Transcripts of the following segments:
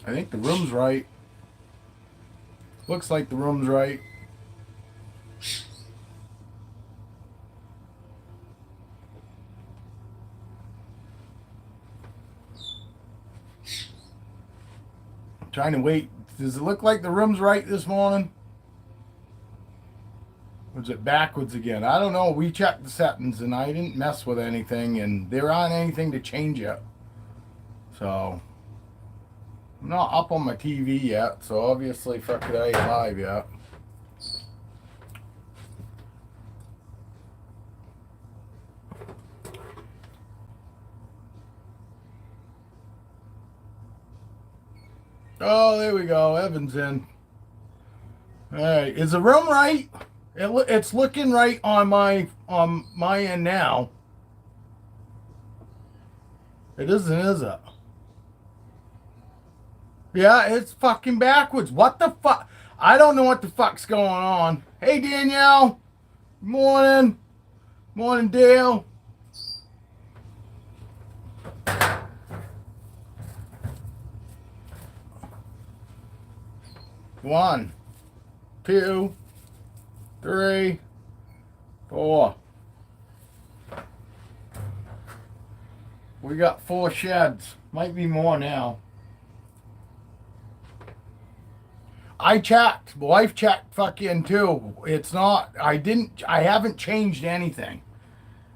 I think the room's right. Looks like the room's right. I'm trying to wait. Does it look like the room's right this morning? Was it backwards again? I don't know. We checked the settings and I didn't mess with anything, and there aren't anything to change yet. So I'm not up on my TV yet. So obviously, fuck it, I ain't live yet. Oh, there we go. Evan's in. All right, is the room right? It's looking right on my end now. It isn't, is it? Yeah, it's fucking backwards. What the fuck? I don't know what the fuck's going on. Hey, Danielle. Morning. Morning, Dale. One, two, three, four. We got 4 sheds. Might be more now. I checked. Wife checked fucking too. It's not. I haven't changed anything.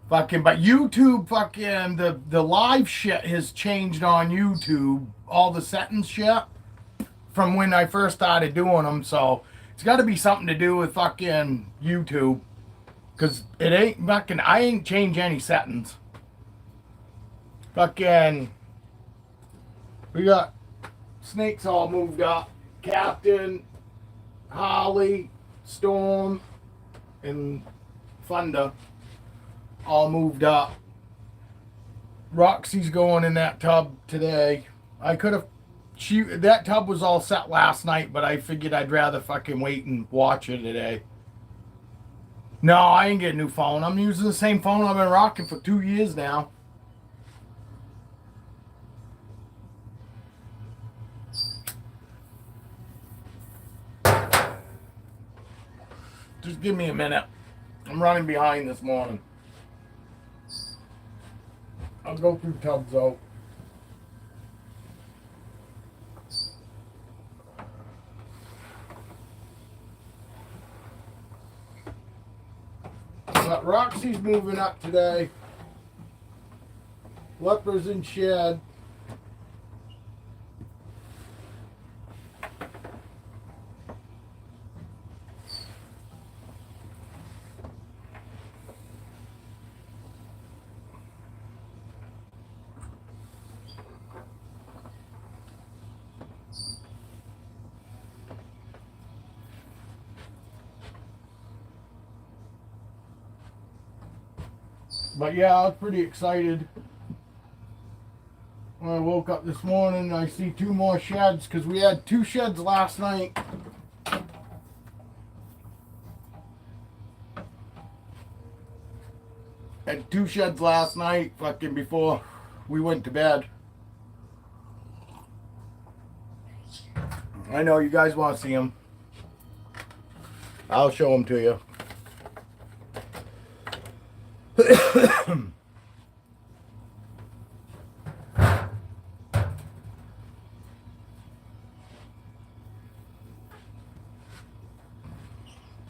Fucking, but YouTube fucking the live shit has changed on YouTube. All the settings shit from when I first started doing them. So it's got to be something to do with fucking YouTube. Cause it ain't fucking. I ain't changed any settings. Fucking. We got snakes all moved up. Captain, Holly, Storm, and Thunder all moved up. Roxy's going in that tub today. I could have. That tub was all set last night, but I figured I'd rather fucking wait and watch it today. No, I ain't getting a new phone. I'm using the same phone I've been rocking for 2 years now. Just give me a minute. I'm running behind this morning. I'll go through tubs though. But Roxy's moving up today. Leper's in shed. But yeah, I was pretty excited when I woke up this morning. I see 2 more sheds because we had 2 sheds last night. Had 2 sheds last night, fucking before we went to bed. I know you guys want to see them. I'll show them to you.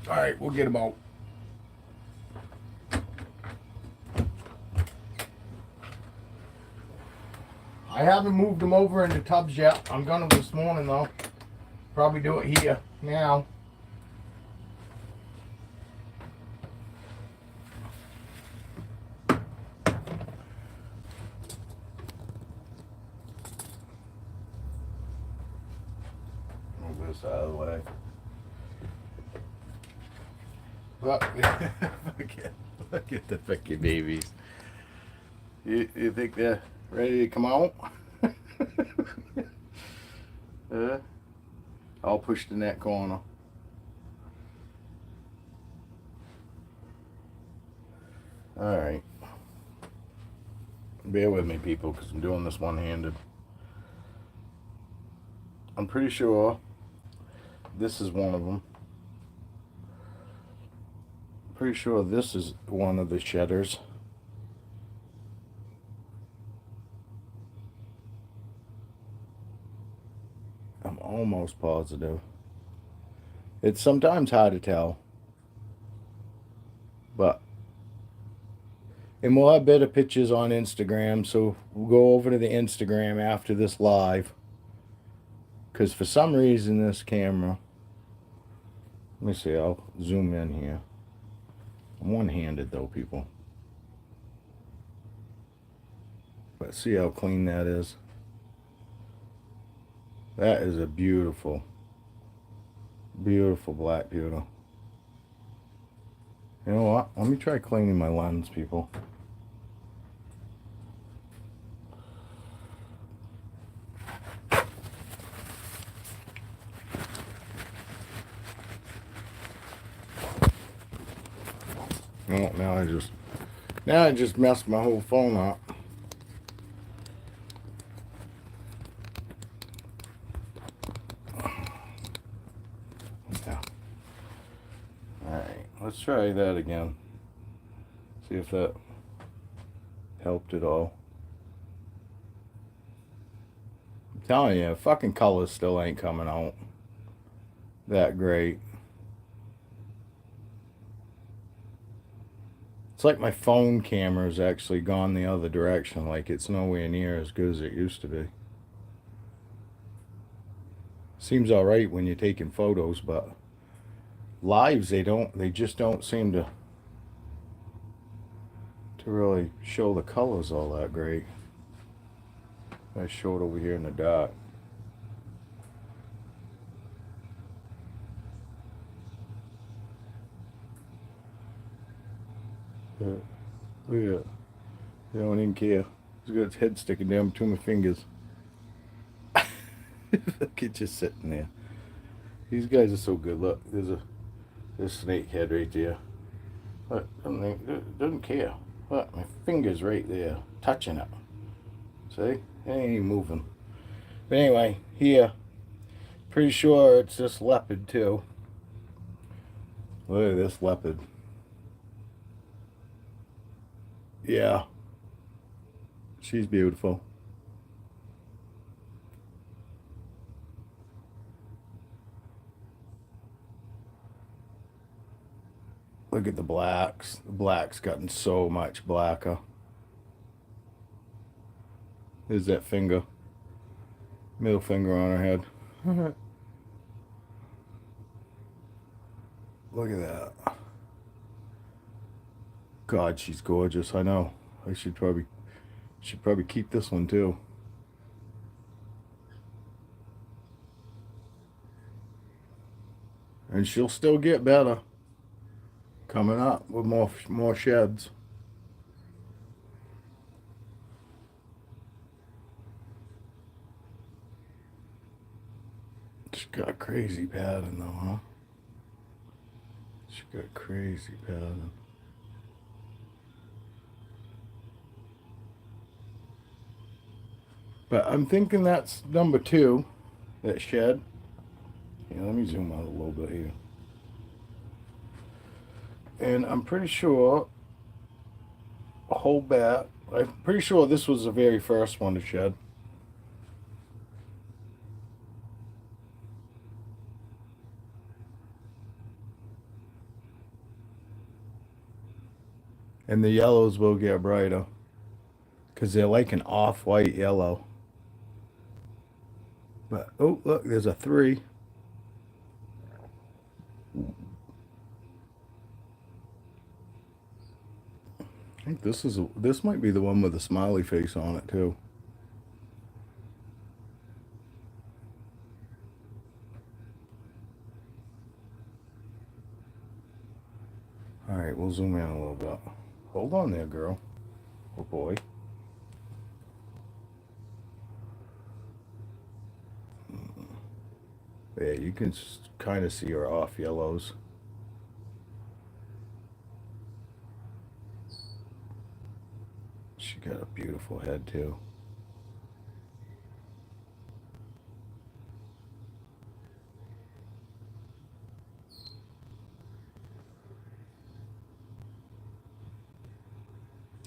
All right, we'll get them out. I haven't moved them over into tubs yet. I'm gonna this morning though. Probably do it here now. Move this out of the way. Look at the fucking babies. You think they're ready to come out? I'll push the net corner. Alright. Bear with me, people, because I'm doing this one-handed. I'm pretty sure this is one of them. Pretty sure this is one of the shedders. I'm almost positive. It's sometimes hard to tell. But, and we'll have better pictures on Instagram, so we'll go over to the Instagram after this live. Because for some reason this camera, let me see, I'll zoom in here. I'm one-handed though, people. But see how clean that is? That is a beautiful, beautiful black beauty. You know what? Let me try cleaning my lens, people. Oh, now I just messed my whole phone up. Yeah. Alright, let's try that again. See if that helped at all. I'm telling you, fucking colors still ain't coming out that great. It's like my phone camera's actually gone the other direction, like it's nowhere near as good as it used to be. Seems alright when you're taking photos, but lives they just don't seem to really show the colors all that great. I show it over here in the dark. Look at that. They don't even care. He's got his head sticking down between my fingers. Look, it's just sitting there. These guys are so good. Look, there's a snake head right there. Look, doesn't care. Look, my finger's right there, touching it. See? It ain't even moving. But anyway, here, pretty sure it's this leopard too. Look at this leopard. Yeah. She's beautiful. Look at the blacks. The black's gotten so much blacker. There's that finger. Middle finger on her head. Look at that. God, she's gorgeous. I know. I should probably keep this one too. And she'll still get better. Coming up with more sheds. She's got a crazy pattern though, huh? She's got a crazy pattern. But I'm thinking that's number 2, that shed. Yeah, let me zoom out a little bit here. And I'm pretty sure, hold back, I'm pretty sure this was the very first one to shed. And the yellows will get brighter because they're like an off-white yellow. But, oh, look, there's a 3. I think this might be the one with the smiley face on it too. All right, we'll zoom in a little bit. Hold on there, girl. Oh boy. Yeah, you can kind of see her off yellows. She got a beautiful head too.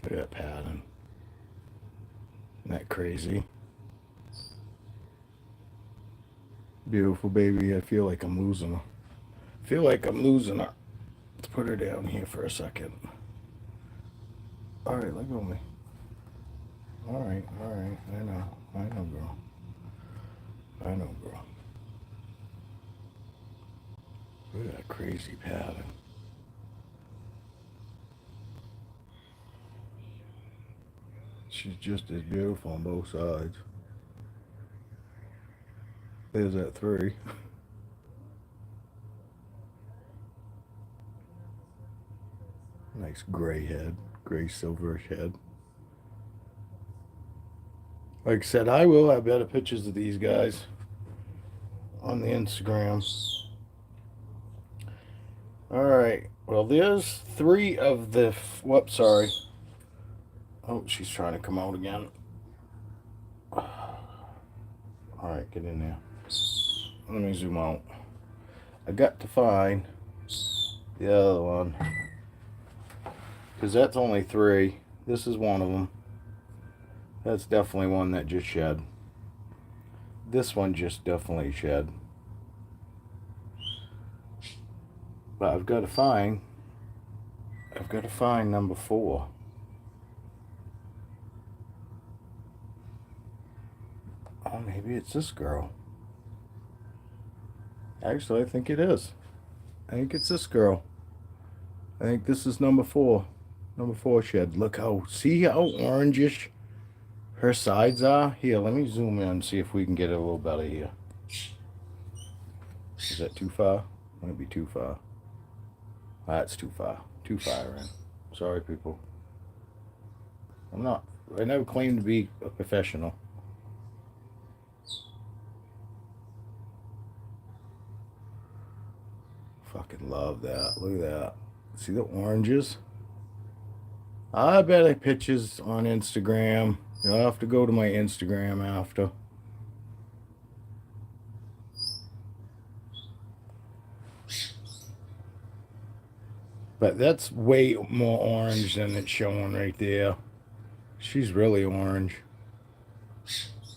Look at that pattern. Isn't that crazy? Beautiful baby. I feel like I'm losing her. I feel like I'm losing her. Let's put her down here for a second. All right, let go of me. All right. I know, girl. I know, girl. Look at that crazy pattern. She's just as beautiful on both sides. There's that 3. Nice gray head, gray silverish head. Like I said, I will have better pictures of these guys on the Instagram. All right. Well, there's 3 of the. Whoops, sorry. Oh, she's trying to come out again. All right, get in there. Let me zoom out. I got to find the other one. Because that's only 3. This is one of them. That's definitely one that just shed. This one just definitely shed. But I've got to find number 4. Oh, maybe it's this girl. Actually, I think it is. I think it's this girl. I think this is number 4. Number 4 shed. Look how, see how orangish her sides are? Here, let me zoom in and see if we can get it a little better here. Is that too far? Might be too far. That's too far. Too far in. Sorry, people. I never claimed to be a professional. Fucking love that. Look at that. See the oranges? I bet I pictures on Instagram. You'll have to go to my Instagram after. But that's way more orange than it's showing right there. She's really orange.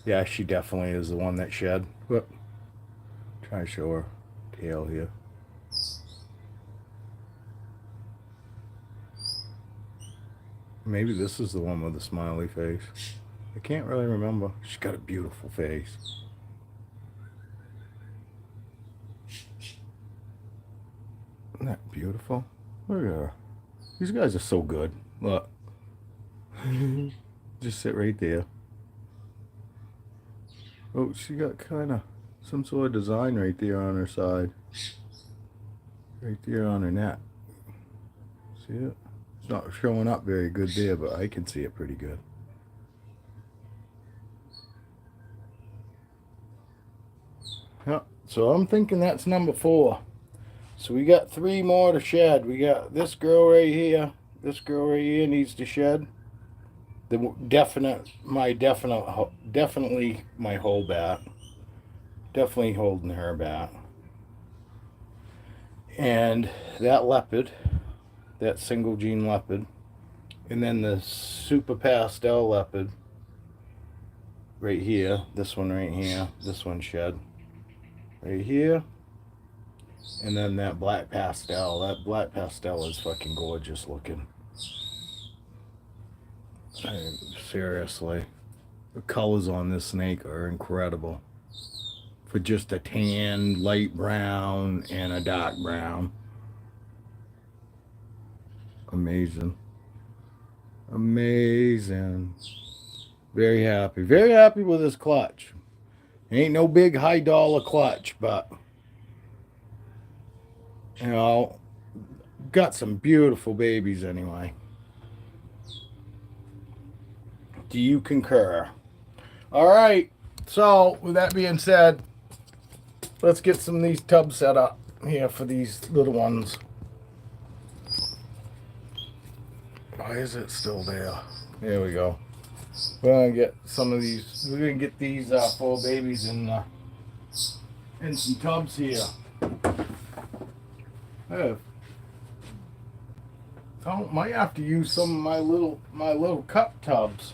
Yeah, she definitely is the one that shed. Whoop. Try to show her tail here. Maybe this is the one with the smiley face. I can't really remember. She's got a beautiful face. Isn't that beautiful? Look at her. These guys are so good. Look. Just sit right there. Oh, she got kind of some sort of design right there on her side. Right there on her neck. See it? It's not showing up very good there, but I can see it pretty good. Yeah, so I'm thinking that's number 4. So we got 3 more to shed. We got this girl right here. This girl right here needs to shed. Definitely my whole bat. Definitely holding her bat. And that leopard, that single gene leopard, and then the super pastel leopard right here. This one right here. This one shed right here. And then that black pastel. That black pastel is fucking gorgeous looking. Seriously. The colors on this snake are incredible. For just a tan, light brown, and a dark brown. Amazing. Amazing. Very happy. Very happy with this clutch. Ain't no big high dollar clutch, but you know, got some beautiful babies anyway. Do you concur? All right. So with that being said, let's get some of these tubs set up here for these little ones. Why is it still there? There we go. We're gonna get some of these. We're gonna get these 4 babies in some tubs here. Oh, might have to use some of my little cup tubs,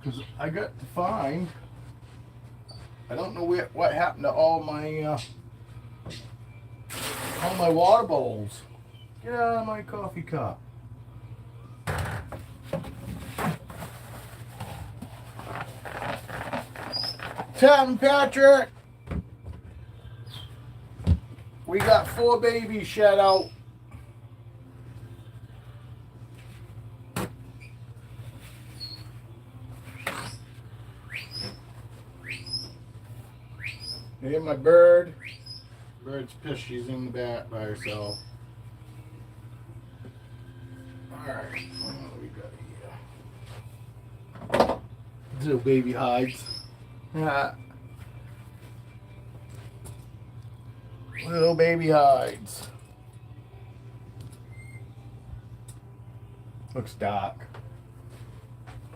because I got to find. I don't know what happened to all my water bowls. Get out of my coffee cup. Tom Patrick, we got 4 babies shed out. Here's my bird. Bird's pissed. She's in the back by herself. Alright, what do we got here? Little baby hides. Little baby hides. Looks dark.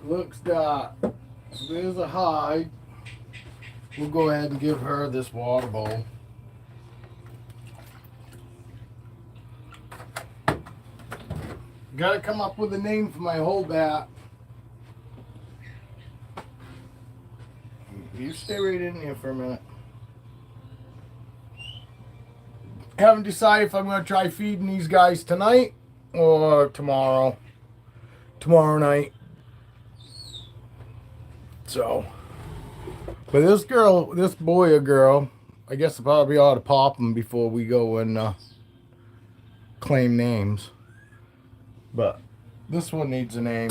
Looks dark. So there's a hide. We'll go ahead and give her this water bowl. Gotta come up with a name for my whole bat. You stay right in here for a minute. Haven't decided if I'm going to try feeding these guys tonight or tomorrow. Tomorrow night. So, but this boy or girl, I guess I probably ought to pop them before we go and claim names. But this one needs a name.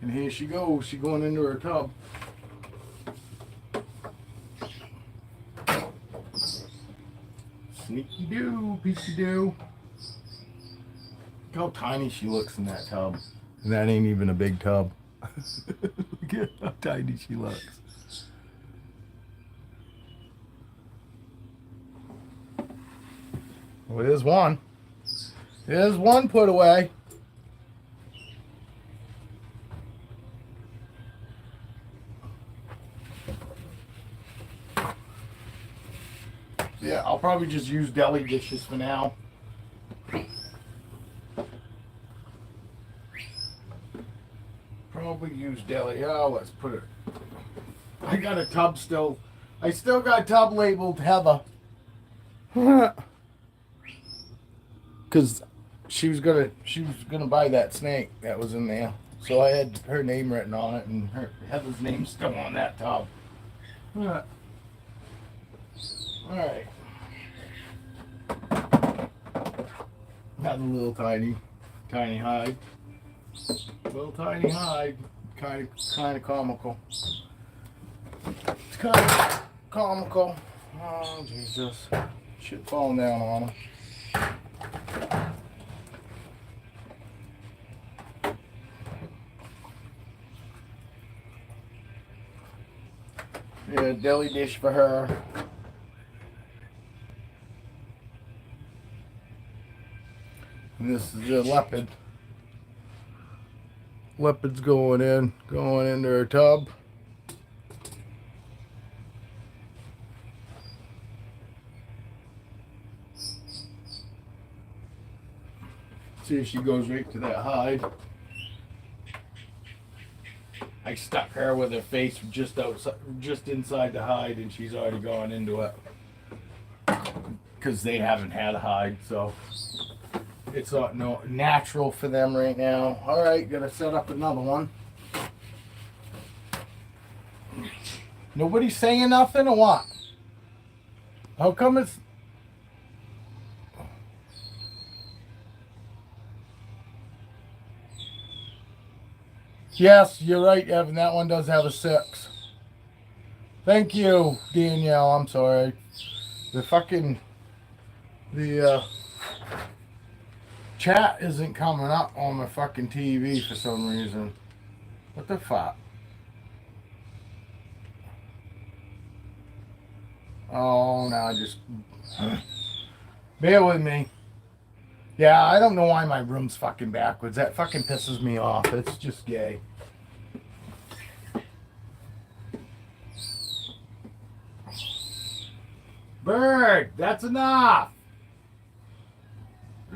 And here she goes. She's going into her tub. Sneaky doo, peeky doo. Look how tiny she looks in that tub. And that ain't even a big tub. Look at how tiny she looks. Well, there's one. There's one put away. Yeah, I'll probably just use deli dishes for now. Probably use deli. Oh, let's put it. I got a tub still. I still got a tub labeled Heather. Because she was gonna buy that snake that was in there. So I had her name written on it, and Heather's name's still on that tub. All right. Got a little tiny hide. Little tiny hide. Kind of comical. It's kind of comical. Oh Jesus! Shit falling down on him. Yeah, deli dish for her. And this is a leopard. Leopard's going into her tub. See if she goes right to that hide. I stuck her with her face just inside the hide, and she's already gone into it. Because they haven't had a hide, so it's not natural for them right now. All right, gotta set up another one. Nobody's saying nothing or what? How come it's... Yes, you're right, Evan. That one does have a 6. Thank you, Danielle. I'm sorry. The chat isn't coming up on my fucking TV for some reason. What the fuck? Oh, now just... Bear with me. Yeah, I don't know why my room's fucking backwards. That fucking pisses me off. It's just gay. Bird, that's enough.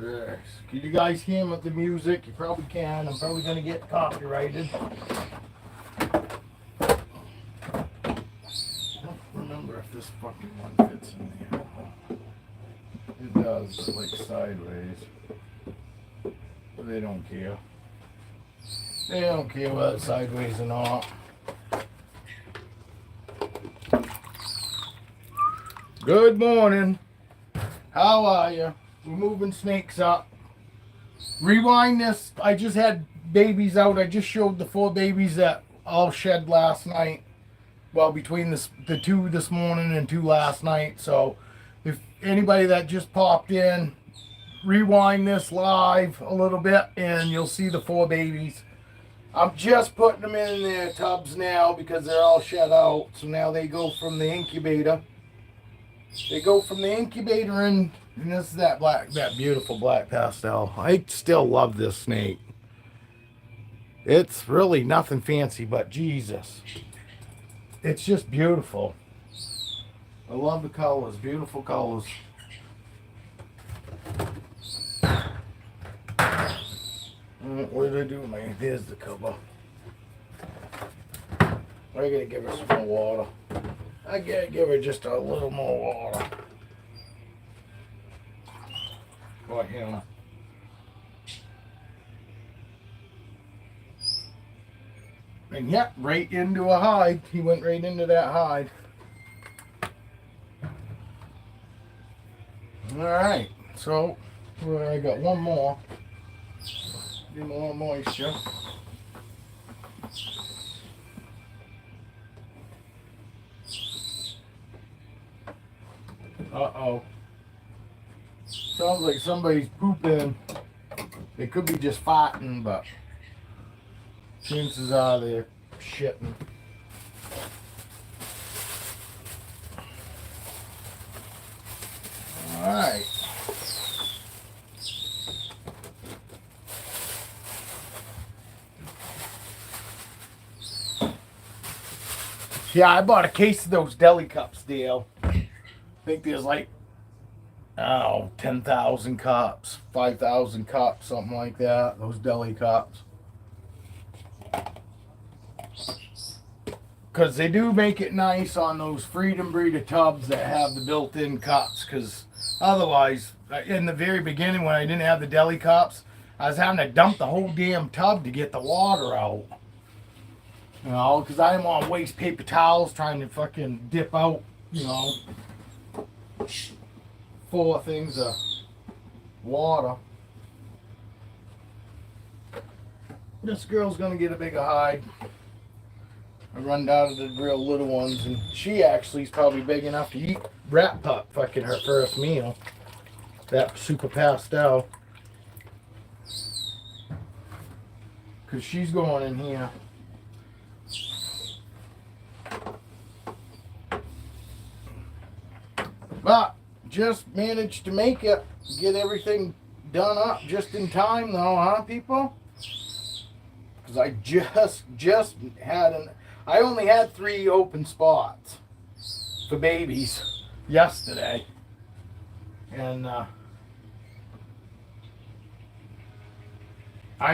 Yes. Can you guys hear the music? You probably can. I'm probably going to get copyrighted. I don't remember if this fucking one fits in there. It does, but like sideways. But they don't care. They don't care whether it's sideways or not. Good morning. How are you? We're moving snakes up. Rewind this. I just had babies out. I just showed the 4 babies that all shed last night. Well, between the 2 this morning and 2 last night. So if anybody that just popped in, rewind this live a little bit and you'll see the 4 babies. I'm just putting them in their tubs now because they're all shed out. So now they go from the incubator. They go from the incubator and this is that beautiful black pastel. I still love this snake. It's really nothing fancy, but Jesus. It's just beautiful. I love the colors, beautiful colors. What did I do, man? There's the cover. I gotta give her some more water. I gotta give her just a little more water. For him. And yep, right into a hide. He went right into that hide. Alright, so I got one more. Get more moisture. Uh-oh. Sounds like somebody's pooping. They could be just farting, but chances are they're shitting. Alright. Yeah, I bought a case of those deli cups, Dale. I think there's like, 10,000 cups, 5,000 cups, something like that. Those deli cups. Because they do make it nice on those Freedom Breeder tubs that have the built-in cups. Because otherwise, in the very beginning when I didn't have the deli cups, I was having to dump the whole damn tub to get the water out. You know, because I didn't want to waste paper towels trying to fucking dip out, 4 things of water. This girl's gonna get a bigger hide. I run down to the real little ones, and she actually is probably big enough to eat rat pup fucking her first meal. That super pastel. Because she's going in here. But just managed to make it, get everything done up just in time though, huh people? Because I just had I only had 3 open spots for babies yesterday. And I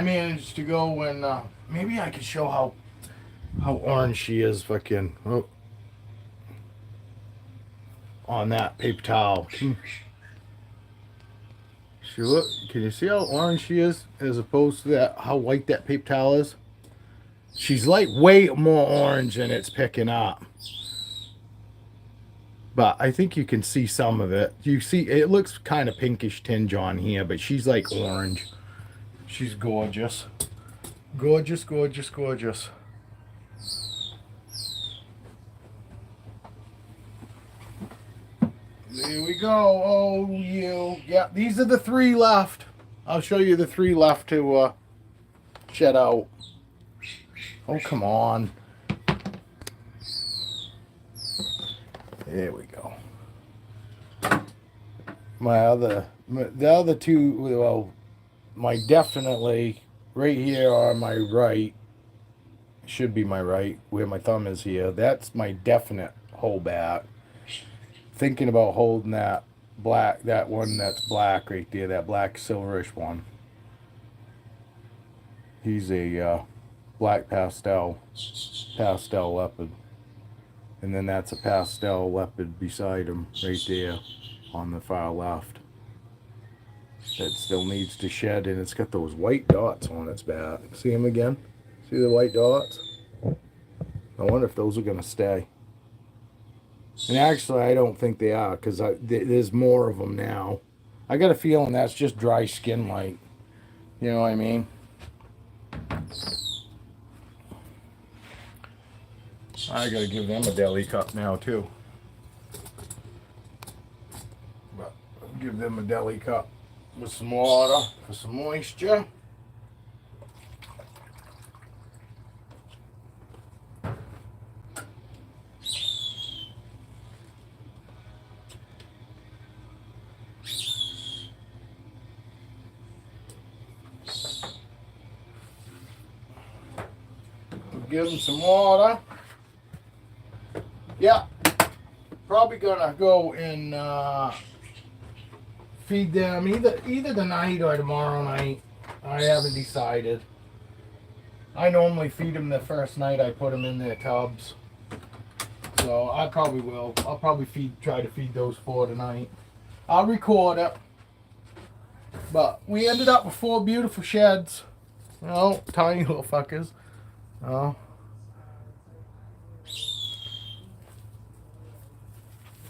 managed to go and maybe I could show how orange she is fucking on that paper towel. Can you see how orange she is as opposed to that how white that paper towel is? She's like way more orange than it's picking up. But I think you can see some of it. You see it looks kind of pinkish tinge on here, but she's like orange. She's gorgeous. Gorgeous, gorgeous, gorgeous. There we go. Oh, you. Yeah, these are the 3 left. I'll show you the 3 left to shed out. Oh, come on. There we go. The other 2, well, my definitely right here on my right, should be my right, where my thumb is here. That's my definite hold back. Thinking about holding that black, that one that's black right there, that black silverish one. He's a black pastel leopard. And then that's a pastel leopard beside him right there on the far left. That still needs to shed, and it's got those white dots on its back. See them again? See the white dots? I wonder if those are going to stay. And actually, I don't think they are, because there's more of them now. I got a feeling that's just dry skin light. You know what I mean? I got to give them a deli cup now, too. But I'll give them a deli cup with some water for some moisture. Give them some water. Yeah, probably gonna go and feed them either tonight or tomorrow night. I haven't decided. I normally feed them the first night I put them in their tubs, so I probably will. I'll probably try to feed those 4 tonight. I'll record it, but we ended up with 4 beautiful sheds. You know, tiny little fuckers. Oh.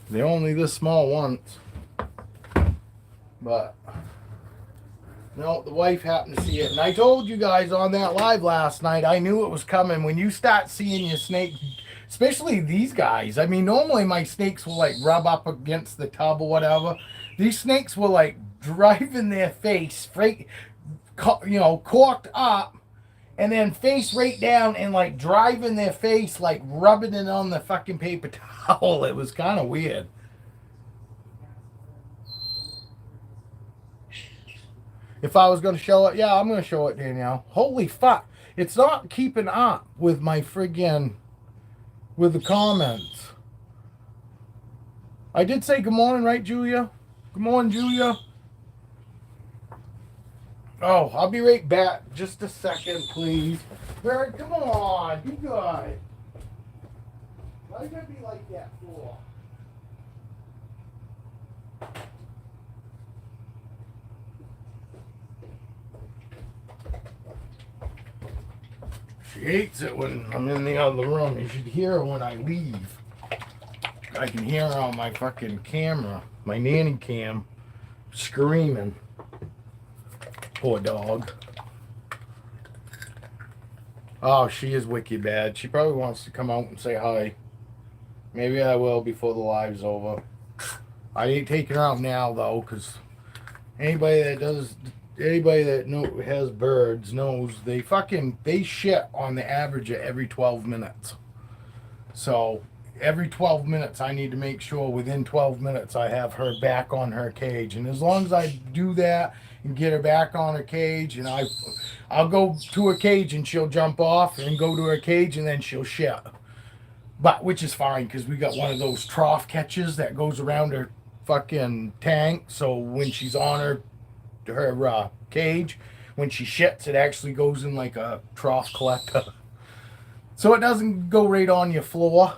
They're only this small once. But no, the wife happened to see it. And I told you guys on that live last night, I knew it was coming. When you start seeing your snake, especially these guys. I mean, normally my snakes will like rub up against the tub or whatever. These snakes will like drive in their face, corked up, and then face right down and like drive in their face, like rubbing it on the fucking paper towel. It was kind of weird. If I was going to show it, yeah, I'm going to show it, Danielle. Holy fuck. It's not keeping up with my with the comments. I did say good morning, right, Julia? Good morning, Julia. Oh, I'll be right back. Just a second, please. Barry, come on. Be good. Why are you going to be like that for? She hates it when I'm in the other room. You should hear her when I leave. I can hear her on my fucking camera, my nanny cam, screaming. Poor dog. Oh, she is wicked bad. She probably wants to come out and say hi. Maybe I will before the live's over. I ain't taking her out now, though, because anybody that has birds knows they shit on the average of every 12 minutes. So every 12 minutes I need to make sure within 12 minutes I have her back on her cage. And as long as I do that and get her back on her cage, and I'll go to her cage and she'll jump off and go to her cage and then she'll shit. But which is fine because we got one of those trough catches that goes around her fucking tank. So when she's on her cage, when she shits, it actually goes in like a trough collector. So it doesn't go right on your floor.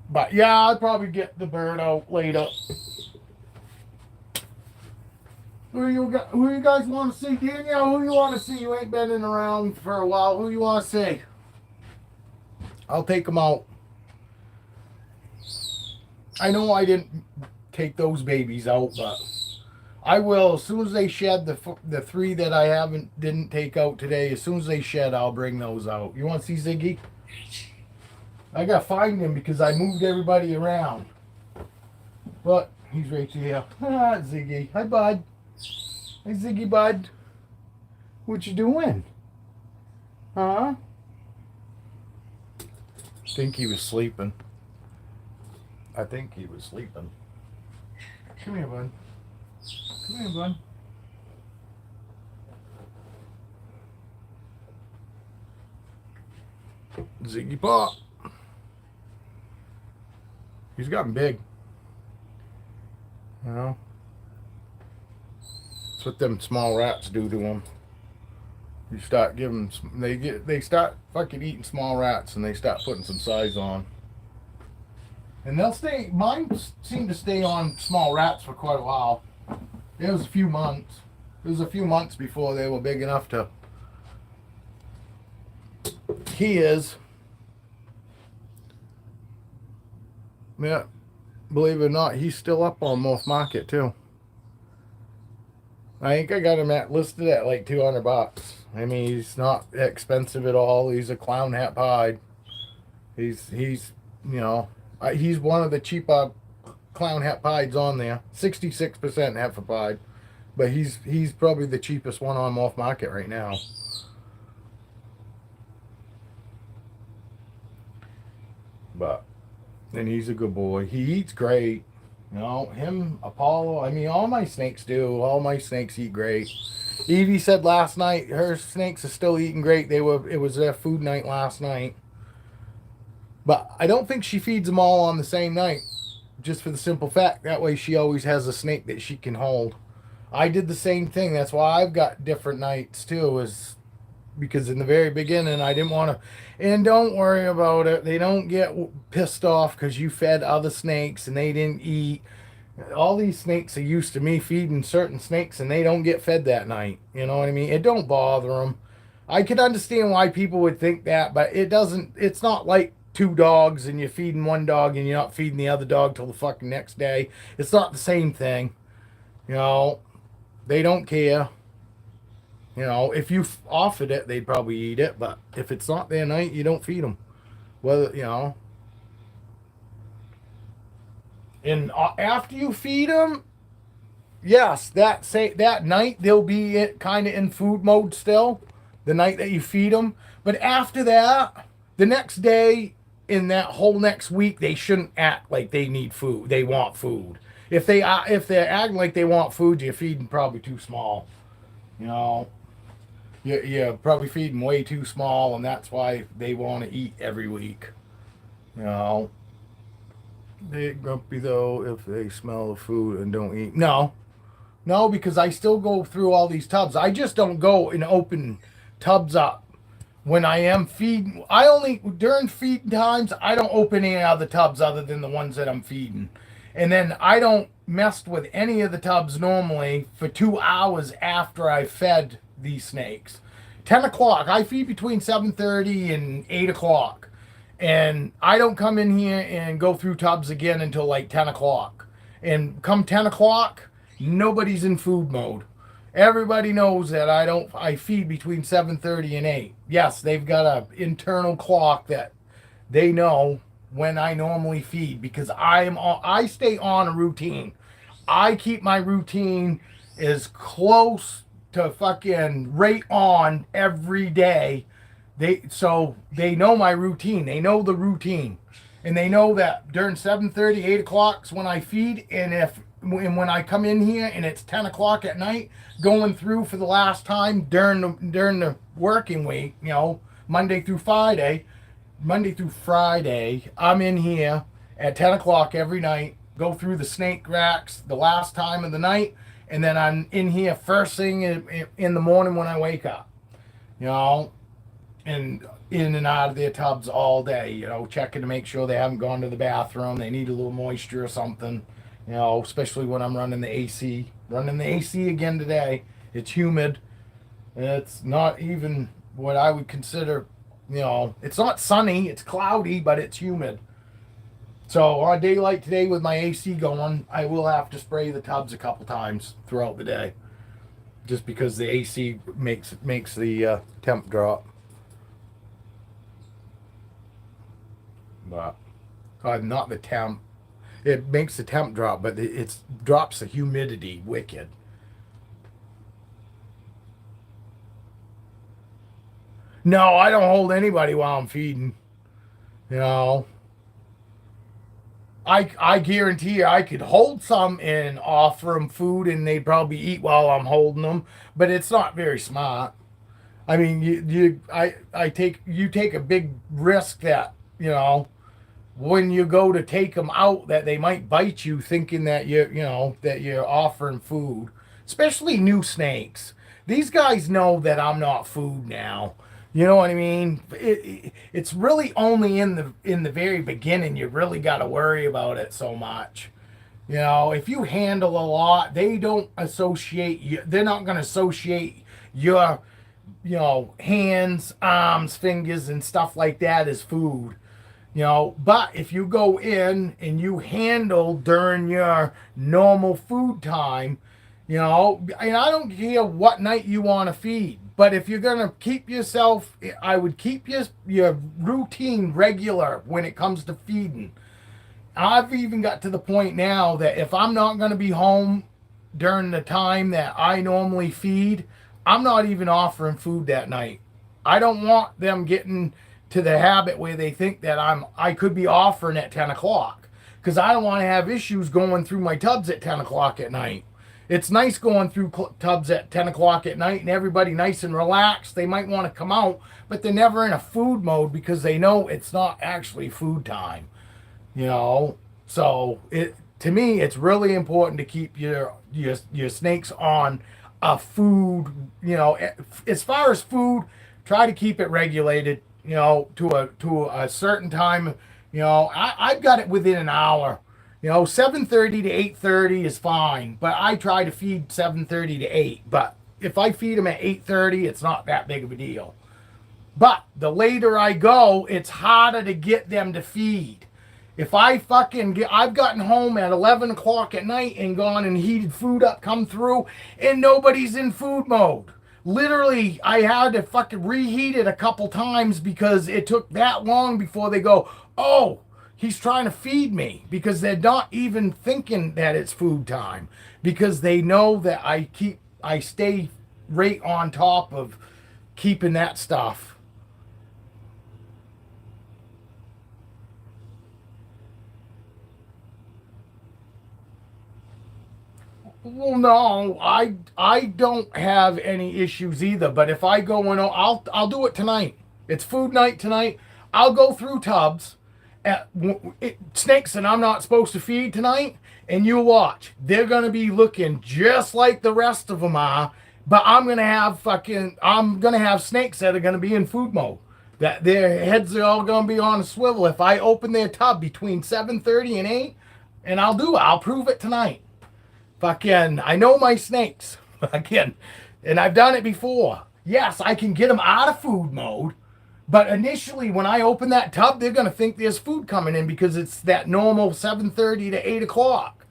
But yeah, I'll probably get the bird out later. Who you guys want to see? Danielle, who you want to see? You ain't been in around for a while. Who you want to see? I'll take them out. I know I didn't take those babies out, but I will as soon as they shed the 3 that I didn't take out today. As soon as they shed, I'll bring those out. You want to see Ziggy? I got to find him because I moved everybody around. But he's right here. Ah, Ziggy. Hi, bud. Hey, Ziggy, bud. What you doing? Huh? I think he was sleeping. Come here, bud. Ziggy Pop. He's gotten big. You know? That's what them small rats do to him. You start giving them, they start fucking eating small rats and they start putting some size on. And they'll stay, mine seem to stay on small rats for quite a while. It was a few months. It was a few months before they were big enough to. He is. Yeah, believe it or not, he's still up on Morph Market too. I think I got him listed at like $200. I mean, he's not expensive at all. He's a clown hat pied. He's you know, he's one of the cheaper clown hat pieds on there. 66% heifer pied, but he's probably the cheapest one on Morph Market right now. But, and he's a good boy. He eats great. You know, him, Apollo, I mean, all my snakes do. All my snakes eat great. Evie said last night her snakes are still eating great. It was their food night last night. But I don't think she feeds them all on the same night. Just for the simple fact, that way she always has a snake that she can hold. I did the same thing. That's why I've got different nights too, is because in the very beginning I didn't want to. And don't worry about it. They don't get pissed off because you fed other snakes and they didn't eat. All these snakes are used to me feeding certain snakes and they don't get fed that night. You know what I mean? It don't bother them. I can understand why people would think that, but it doesn't. It's not like two dogs and you're feeding one dog and you're not feeding the other dog till the fucking next day. It's not the same thing. You know, they don't care. You know, if you offered it, they'd probably eat it, but if it's not their night, you don't feed them. Well, you know. And after you feed them, yes, that night they'll be kind of in food mode still. The night that you feed them, but after that, the next day, in that whole next week, they shouldn't act like they need food. They want food. If they're acting like they want food, you're feeding probably too small. You know, you're probably feeding way too small, and that's why they want to eat every week. You know, they get grumpy though if they smell the food and don't eat. No, because I still go through all these tubs. I just don't go and open tubs up when I am feeding. I only, during feeding times, I don't open any other tubs other than the ones that I'm feeding. And then I don't mess with any of the tubs normally for 2 hours after I fed these snakes. 10 o'clock, I feed between 7:30 and 8 o'clock. And I don't come in here and go through tubs again until like 10 o'clock. And come 10 o'clock, nobody's in food mode. Everybody knows that I feed between 7:30 and 8. Yes, they've got a internal clock that they know when I normally feed because I stay on a routine. I keep my routine as close to fucking right on every day. So they know my routine. They know the routine. And they know that during 7:30, 8 o'clock is when I feed, and when I come in here and it's 10 o'clock at night, going through for the last time during the working week, you know, Monday through Friday, I'm in here at 10 o'clock every night, go through the snake racks the last time of the night, and then I'm in here first thing in the morning when I wake up, you know, and in and out of their tubs all day, you know, checking to make sure they haven't gone to the bathroom, they need a little moisture or something. You know, especially when I'm running the AC. Running the AC again today. It's humid. It's not even what I would consider, you know, it's not sunny. It's cloudy, but it's humid. So on a day like today with my AC going, I will have to spray the tubs a couple times throughout the day. Just because the AC makes the temp drop. But not the temp. It makes the temp drop, but it drops the humidity wicked. No, I don't hold anybody while I'm feeding. You know, I guarantee you I could hold some and offer them food and they'd probably eat while I'm holding them, but it's not very smart. I mean, you take a big risk that, you know, when you go to take them out, that they might bite you thinking that that you're offering food, especially new snakes. These guys know that I'm not food now. You know what I mean? It's really only in the very beginning you really got to worry about it so much. You know, if you handle a lot, they don't associate you. They're not going to associate your, hands, arms, fingers, and stuff like that as food. But if you go in and you handle during your normal food time, and I don't care what night you want to feed, but if you're going to keep yourself, I would keep your routine regular when it comes to feeding. I've even got to the point now that if I'm not going to be home during the time that I normally feed, I'm not even offering food that night. I don't want them getting to the habit where they think that I could be offering at 10 o'clock, because I don't want to have issues going through my tubs at 10 o'clock at night. It's nice going through tubs at 10 o'clock at night and everybody nice and relaxed. They might want to come out, but they're never in a food mode because they know it's not actually food time. So it to me it's really important to keep your snakes on a food. As far as food, try to keep it regulated, to a certain time. I've got it within an hour. 7:30 to 8:30 is fine, but I try to feed 7:30 to 8. But if I feed them at 8:30, it's not that big of a deal. But the later I go, it's harder to get them to feed. If I've gotten home at 11 o'clock at night and gone and heated food up, come through, and nobody's in food mode. Literally, I had to fucking reheat it a couple times because it took that long before they go, oh, he's trying to feed me, because they're not even thinking that it's food time, because they know that I stay right on top of keeping that stuff. Well, no, I don't have any issues either. But if I go in, I'll do it tonight. It's food night tonight. I'll go through tubs at snakes that I'm not supposed to feed tonight, and you watch. They're gonna be looking just like the rest of them are. But I'm gonna have snakes that are gonna be in food mode. That their heads are all gonna be on a swivel if I open their tub between 7:30 and 8, and I'll prove it tonight. Fucking, I know my snakes. Again, and I've done it before. Yes, I can get them out of food mode, but initially when I open that tub, they're gonna think there's food coming in because it's that normal 7:30 to 8 o'clock.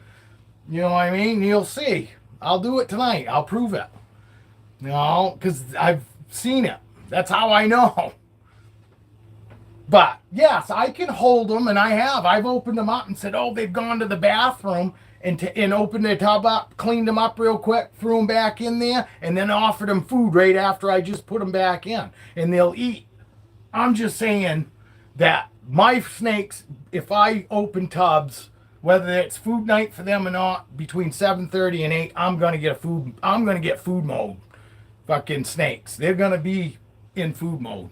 You know what I mean? You'll see. I'll do it tonight. I'll prove it. Because I've seen it. That's how I know. But yes, I can hold them, and I have. I've opened them up and said, "Oh, they've gone to the bathroom," and opened their tub up, cleaned them up real quick, threw them back in there, and then offered them food right after I just put them back in, and they'll eat. I'm just saying that my snakes, if I open tubs, whether it's food night for them or not, between 7:30 and 8, I'm gonna get food. I'm gonna get food mode. Fucking snakes. They're gonna be in food mode.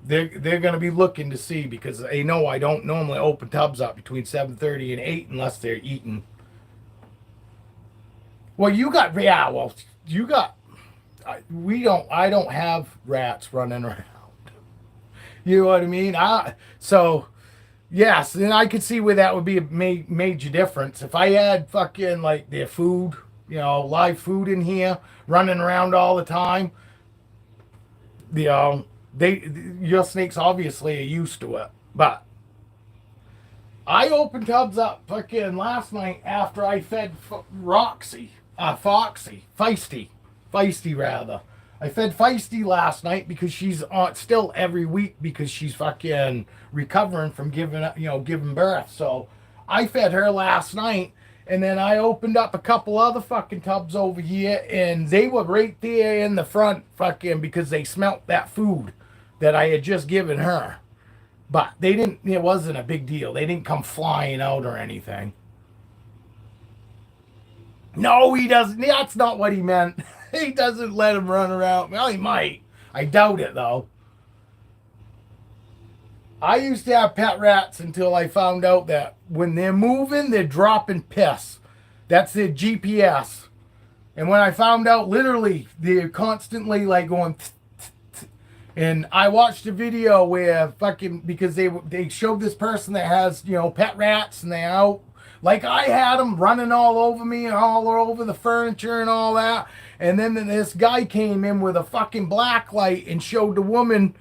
They're going to be looking to see, because they know I don't normally open tubs up between 7:30 and 8 unless they're eating. Well, you got I don't have rats running around. You know what I mean? So yes, and I could see where that would be a major difference. If I had fucking like their food, live food in here running around all the time, you know, your snakes obviously are used to it. But I opened tubs up fucking last night after I fed Feisty rather. I fed Feisty last night because she's on still every week because she's fucking recovering from giving birth. So I fed her last night, and then I opened up a couple other fucking tubs over here, and they were right there in the front fucking because they smelt that food that I had just given her. But they didn't, it wasn't a big deal. They didn't come flying out or anything. No, he doesn't. That's not what he meant. He doesn't let him run around. Well, he might. I doubt it though. I used to have pet rats until I found out that when they're moving, they're dropping piss. That's their GPS. And when I found out, literally, they're constantly like going. And I watched a video where fucking, because they showed this person that has, pet rats, and they're out like I had them running all over me and all over the furniture and all that. And then this guy came in with a fucking black light and showed the woman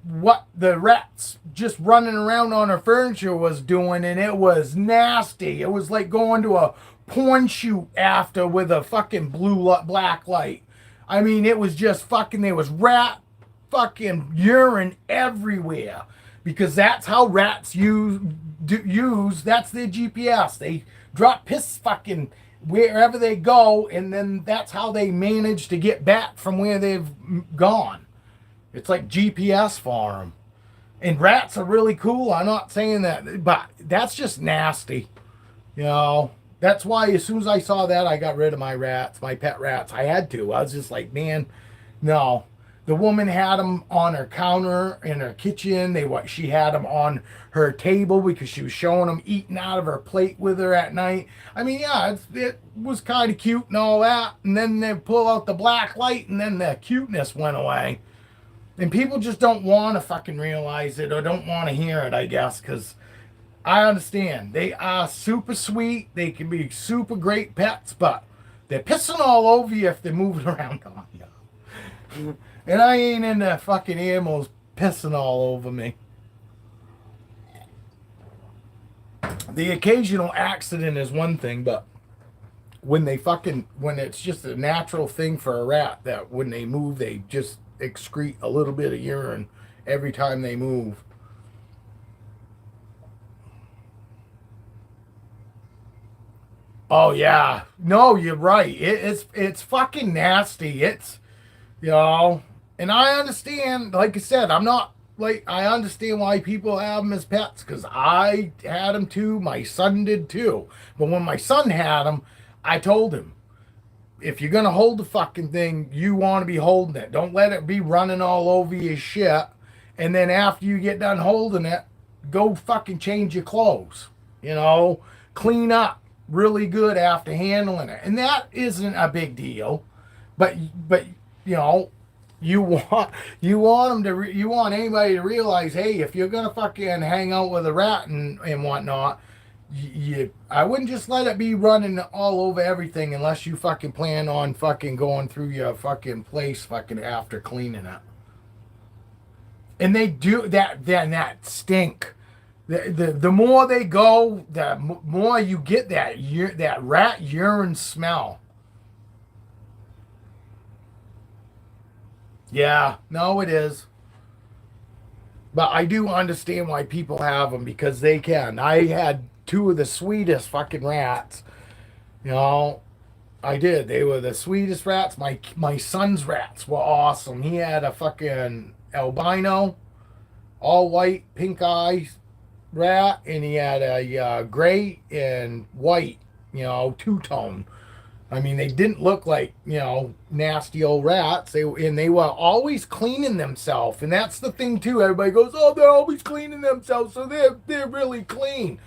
what the rats just running around on her furniture was doing, and it was nasty. It was like going to a porn shoot after with a fucking black light. I mean, it was just fucking, there was rat fucking urine everywhere, because that's how rats use that's their GPS. They drop piss fucking wherever they go, and then that's how they manage to get back from where they've gone. It's like GPS for them. And rats are really cool. I'm not saying that, but that's just nasty. That's why as soon as I saw that, I got rid of my rats, my pet rats. I had to. I was just like, man, no. The woman had them on her counter in her kitchen. She had them on her table because she was showing them eating out of her plate with her at night. I mean, yeah, it was kind of cute and all that. And then they pull out the black light, and then the cuteness went away. And people just don't want to fucking realize it, or don't want to hear it, I guess, because I understand. They are super sweet. They can be super great pets, but they're pissing all over you if they're moving around on you. And I ain't into fucking animals pissing all over me. The occasional accident is one thing, but when it's just a natural thing for a rat that when they move, they just excrete a little bit of urine every time they move. Oh yeah, no, you're right. It's fucking nasty. And I understand. Like I said, I understand why people have them as pets, because I had them too. My son did too. But when my son had them, I told him, if you're gonna hold the fucking thing, you want to be holding it. Don't let it be running all over your shit. And then after you get done holding it, go fucking change your clothes. Clean up really good after handling it. And that isn't a big deal. But you want anybody to realize, hey, if you're gonna fucking hang out with a rat and whatnot, I wouldn't just let it be running all over everything unless you fucking plan on fucking going through your fucking place fucking after cleaning it. And they do that. Then that stink. The more they go, the more you get that rat urine smell. Yeah, no, it is. But I do understand why people have them, because they can. I had two of the sweetest fucking rats. I did. They were the sweetest rats. My son's rats were awesome. He had a fucking albino, all white, pink eyes rat, and he had a gray and white, two-tone. I mean, they didn't look like, nasty old rats. They were always cleaning themselves. And that's the thing, too. Everybody goes, oh, they're always cleaning themselves, so they're really clean.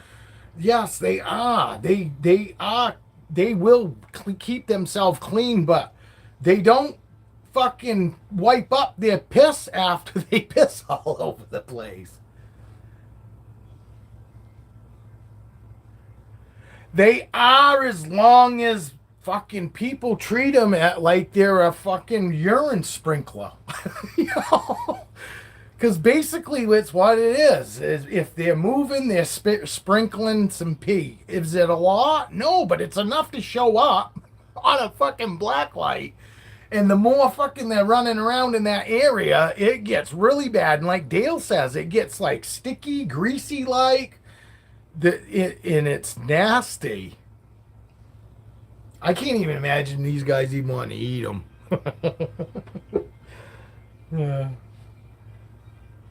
Yes, they are. They are. They will keep themselves clean, but they don't fucking wipe up their piss after they piss all over the place. They are, as long as fucking people treat them like they're a fucking urine sprinkler. Because basically it's what it is if they're moving, they're sprinkling some pee. Is it a lot? No, but it's enough to show up on a fucking black light. And the more fucking they're running around in that area, it gets really bad. And like Dale says, it gets like sticky, greasy like. And it's nasty. I can't even imagine these guys even want to eat them. Yeah.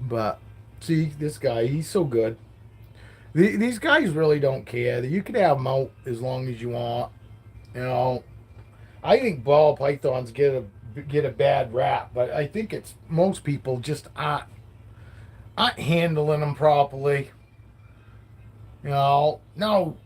But see, this guy, he's so good. These guys really don't care. You can have them out as long as you want. I think ball pythons get a get a bad rap, but I think it's most people just aren't handling them properly. You know, no,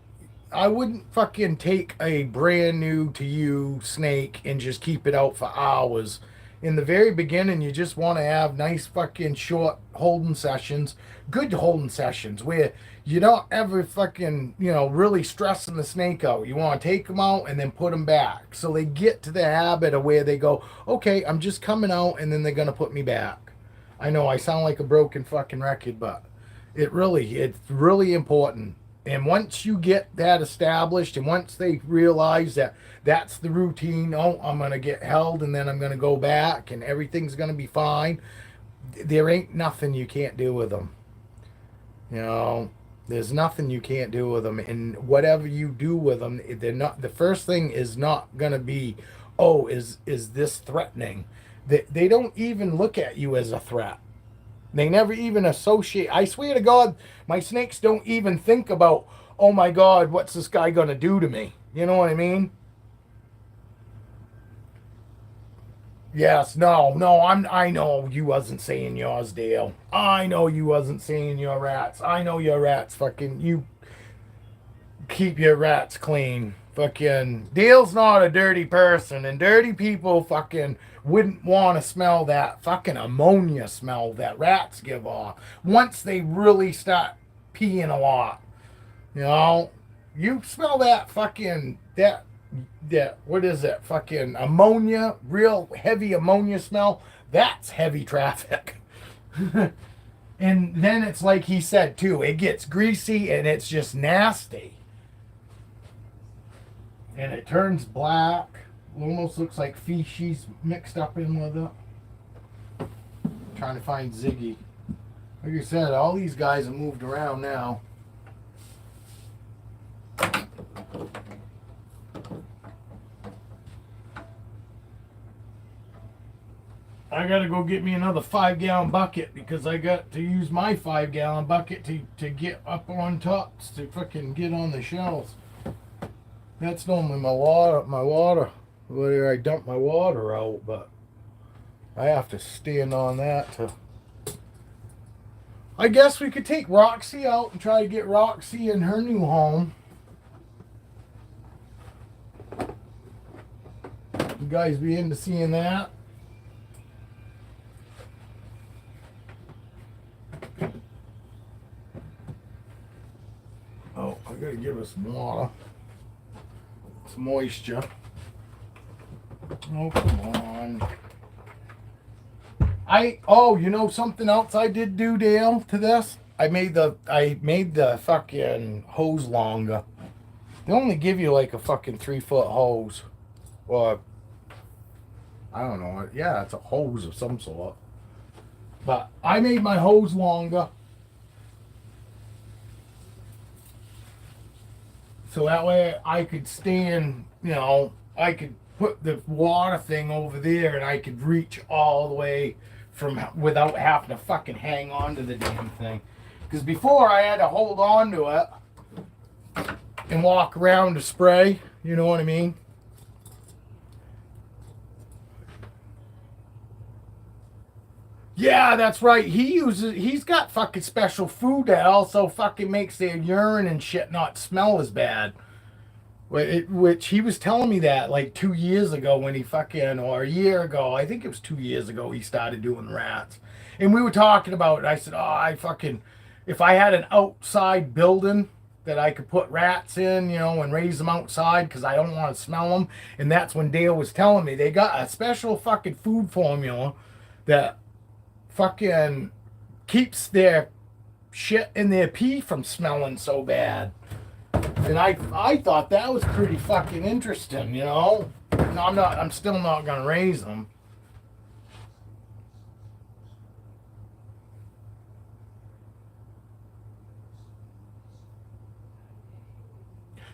I wouldn't fucking take a brand new to you snake and just keep it out for hours. In the very beginning, you just want to have nice fucking short holding sessions, good holding sessions where you don't ever fucking, really stressing the snake out. You want to take them out and then put them back. So they get to the habit of where they go, okay, I'm just coming out and then they're going to put me back. I know I sound like a broken fucking record, but it's really important. And once you get that established, and once they realize that that's the routine, oh, I'm going to get held and then I'm going to go back and everything's going to be fine, there ain't nothing you can't do with them. There's nothing you can't do with them. And whatever you do with them, they're not, the first thing is not going to be, oh, is this threatening? They don't even look at you as a threat. They never even associate. I swear to God, my snakes don't even think about, oh my God, what's this guy going to do to me? You know what I mean? Yes, no, I know you wasn't saying yours, Dale. I know you wasn't saying your rats. I know your rats fucking, you keep your rats clean. Fucking Dale's not a dirty person, and dirty people fucking wouldn't want to smell that fucking ammonia smell that rats give off once they really start peeing a lot. You smell that fucking that what is it? Fucking ammonia, real heavy ammonia smell. That's heavy traffic. And then it's like he said too, it gets greasy and it's just nasty. And it turns black. Almost looks like feces mixed up in with it. Trying to find Ziggy. Like I said, all these guys have moved around now. I gotta go get me another 5-gallon bucket because I got to use my 5-gallon bucket to get up on top to fucking get on the shelves. That's normally my water, where I dump my water out, but I have to stand on that to. I guess we could take Roxy out and try to get Roxy in her new home. You guys be into seeing that? Oh, I gotta give her some water. Some moisture. Oh, come on. Something else I did do, Dale, to this? I made the fucking hose longer. They only give you like a fucking 3-foot hose. Or I don't know. Yeah, it's a hose of some sort. But I made my hose longer. So that way I could stand, I could put the water thing over there and I could reach all the way without having to fucking hang on to the damn thing. Because before I had to hold on to it and walk around to spray, you know what I mean? Yeah, that's right. He's got fucking special food that also fucking makes their urine and shit not smell as bad. Which he was telling me that like 2 years ago when he fucking, or a year ago, I think it was 2 years ago he started doing rats. And we were talking about it. I said, if I had an outside building that I could put rats in, and raise them outside because I don't want to smell them. And that's when Dale was telling me they got a special fucking food formula that fucking keeps their shit and their pee from smelling so bad. And I thought that was pretty fucking interesting, No, I'm still not gonna raise them.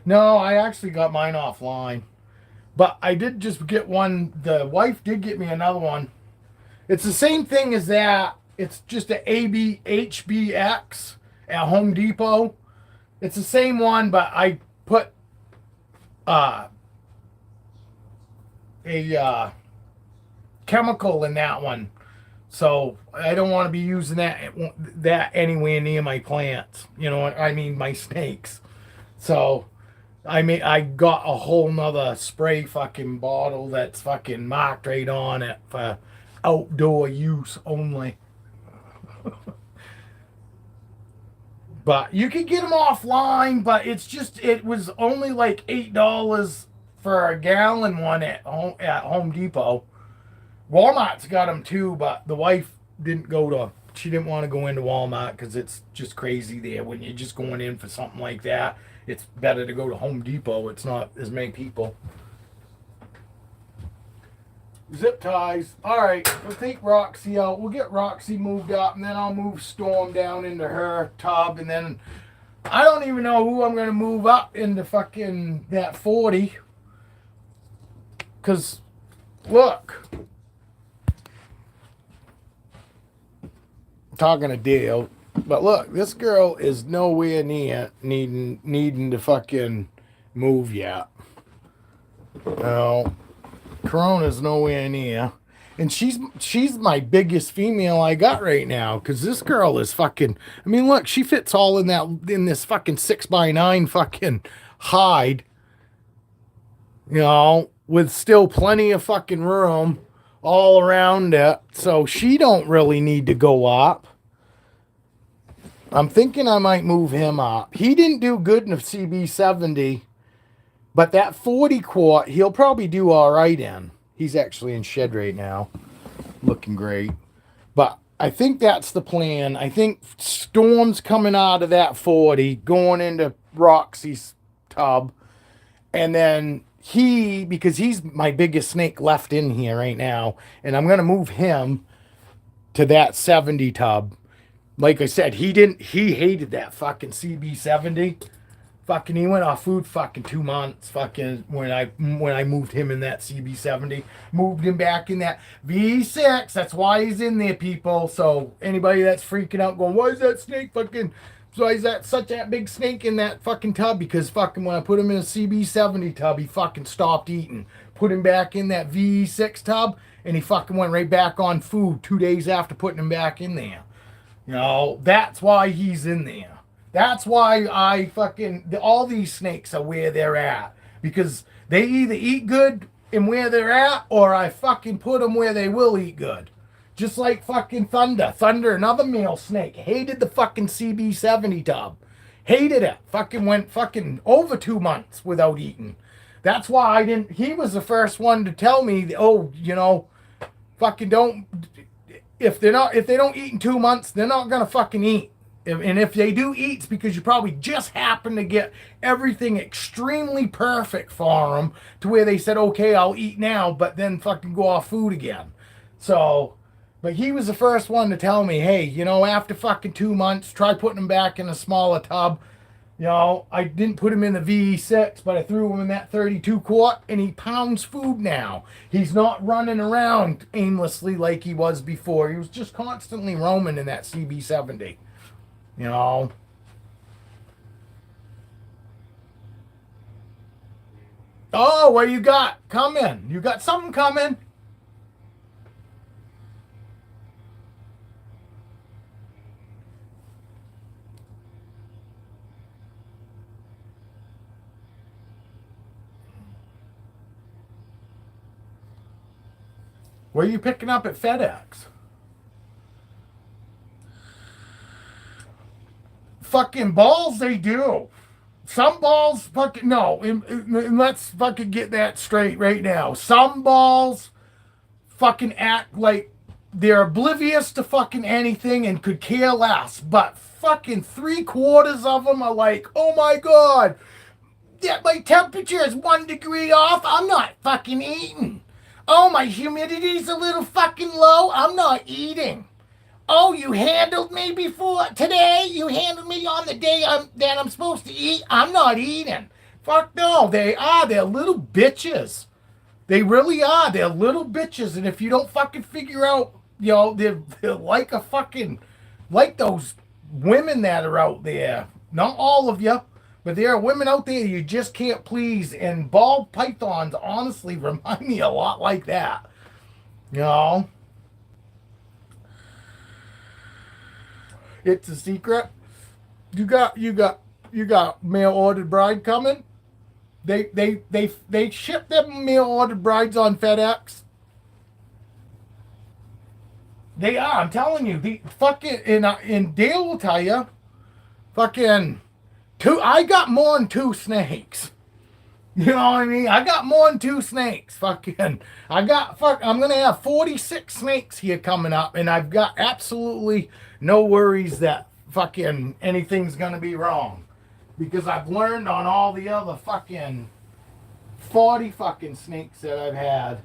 No, I actually got mine offline. But I did just get one. The wife did get me another one. It's the same thing as that. It's just an HBX at Home Depot. It's the same one, but I put a chemical in that one. So I don't want to be using that anywhere near my plants. You know, I mean my snakes. So I got a whole nother spray fucking bottle that's fucking marked right on it for outdoor use only. But you can get them offline, but it was only like $8 for a gallon one at Home Depot. Walmart's got them too, but the wife she didn't want to go into Walmart because it's just crazy there. When you're just going in for something like that, it's better to go to Home Depot. It's not as many people. Zip ties. All right, we'll take Roxy out. We'll get Roxy moved up, and then I'll move Storm down into her tub, and then I don't even know who I'm going to move up into fucking that 40. Because, look. I'm talking to Dale. But look, this girl is nowhere near needing to fucking move yet. No. Corona's nowhere near. And she's my biggest female I got right now. Because this girl is fucking... I mean, look, she fits all in this fucking 6x9 fucking hide. You know, with still plenty of fucking room all around it. So she don't really need to go up. I'm thinking I might move him up. He didn't do good in the CB70. But that 40 quart, he'll probably do all right in. He's actually in shed right now. Looking great. But I think that's the plan. I think Storm's coming out of that 40, going into Roxy's tub. And then because he's my biggest snake left in here right now. And I'm going to move him to that 70 tub. Like I said, he hated that fucking CB70. Fucking, he went off food fucking 2 months. Fucking, when I moved him in that CB70, moved him back in that V6. That's why he's in there, people. So anybody that's freaking out, going, why is that snake fucking? Why is that such a big snake in that fucking tub? Because fucking when I put him in a CB70 tub, he fucking stopped eating. Put him back in that V6 tub, and he fucking went right back on food 2 days after putting him back in there. You know, that's why he's in there. That's why all these snakes are where they're at. Because they either eat good in where they're at, or I fucking put them where they will eat good. Just like fucking Thunder. Thunder, another male snake, hated the fucking CB70 tub. Hated it. Fucking went fucking over 2 months without eating. That's why he was the first one to tell me, oh, you know, fucking don't, if they don't eat in 2 months, they're not going to fucking eat. And if they do eat, it's because you probably just happen to get everything extremely perfect for them to where they said, okay, I'll eat now, but then fucking go off food again. So, but he was the first one to tell me, hey, you know, after fucking 2 months, try putting them back in a smaller tub. You know, I didn't put him in the VE6, but I threw him in that 32 quart, and he pounds food now. He's not running around aimlessly like he was before. He was just constantly roaming in that CB70. You know. Oh, what you got coming? You got something coming? What are you picking up at FedEx? Fucking balls, they do. Some balls fucking no. And let's fucking get that straight right now. Some balls fucking act like they're oblivious to fucking anything and could care less. But fucking 3/4 of them are like, oh my god, yeah, my temperature is 1 degree off. I'm not fucking eating. Oh, my humidity's a little fucking low. I'm not eating. Oh, you handled me before today? You handled me on the day that I'm supposed to eat? I'm not eating. Fuck no, they're little bitches. They really are. They're little bitches. And if you don't fucking figure out, you know, they're like like those women that are out there. Not all of you, but there are women out there you just can't please. And ball pythons honestly remind me a lot like that. You know, it's a secret. You got mail ordered bride coming. They ship them mail ordered brides on FedEx. They are. I'm telling you. The fucking and Dale will tell you. Fucking two. I got more than two snakes. You know what I mean? I got more than two snakes. Fucking. I'm gonna have 46 snakes here coming up, and I've got absolutely no worries that fucking anything's gonna be wrong, because I've learned on all the other fucking 40 fucking snakes that I've had.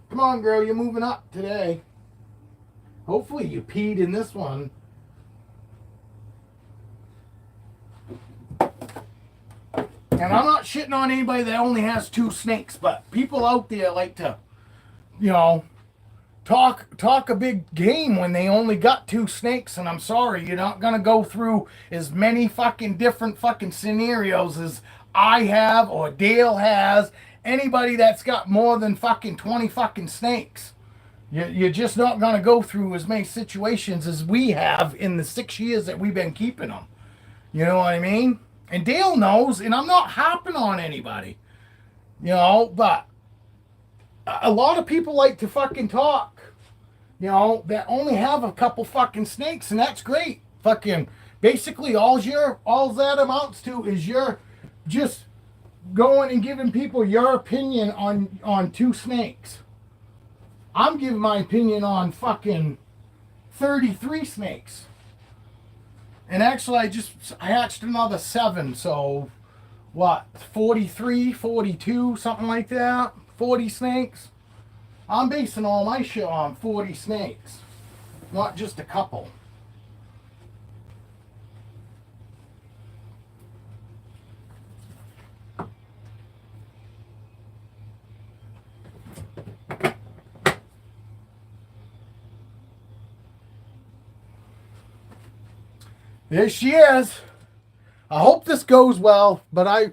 Come on, girl, you're moving up today. Hopefully you peed in this one. And I'm not shitting on anybody that only has two snakes, but people out there like to, you know, talk a big game when they only got two snakes. And I'm sorry, you're not gonna go through as many fucking different fucking scenarios as I have or Dale has. Anybody that's got more than fucking 20 fucking snakes. You're just not going to go through as many situations as we have in the 6 years that we've been keeping them. You know what I mean? And Dale knows, and I'm not hopping on anybody. You know, but a lot of people like to fucking talk, you know, that only have a couple fucking snakes, and that's great. Fucking, basically, all that amounts to is you're just going and giving people your opinion on two snakes. I'm giving my opinion on fucking 33 snakes. And actually, I hatched another 7, so what, 43, 42, something like that? 40 snakes? I'm basing all my shit on 40 snakes, not just a couple. There she is. I hope this goes well, but I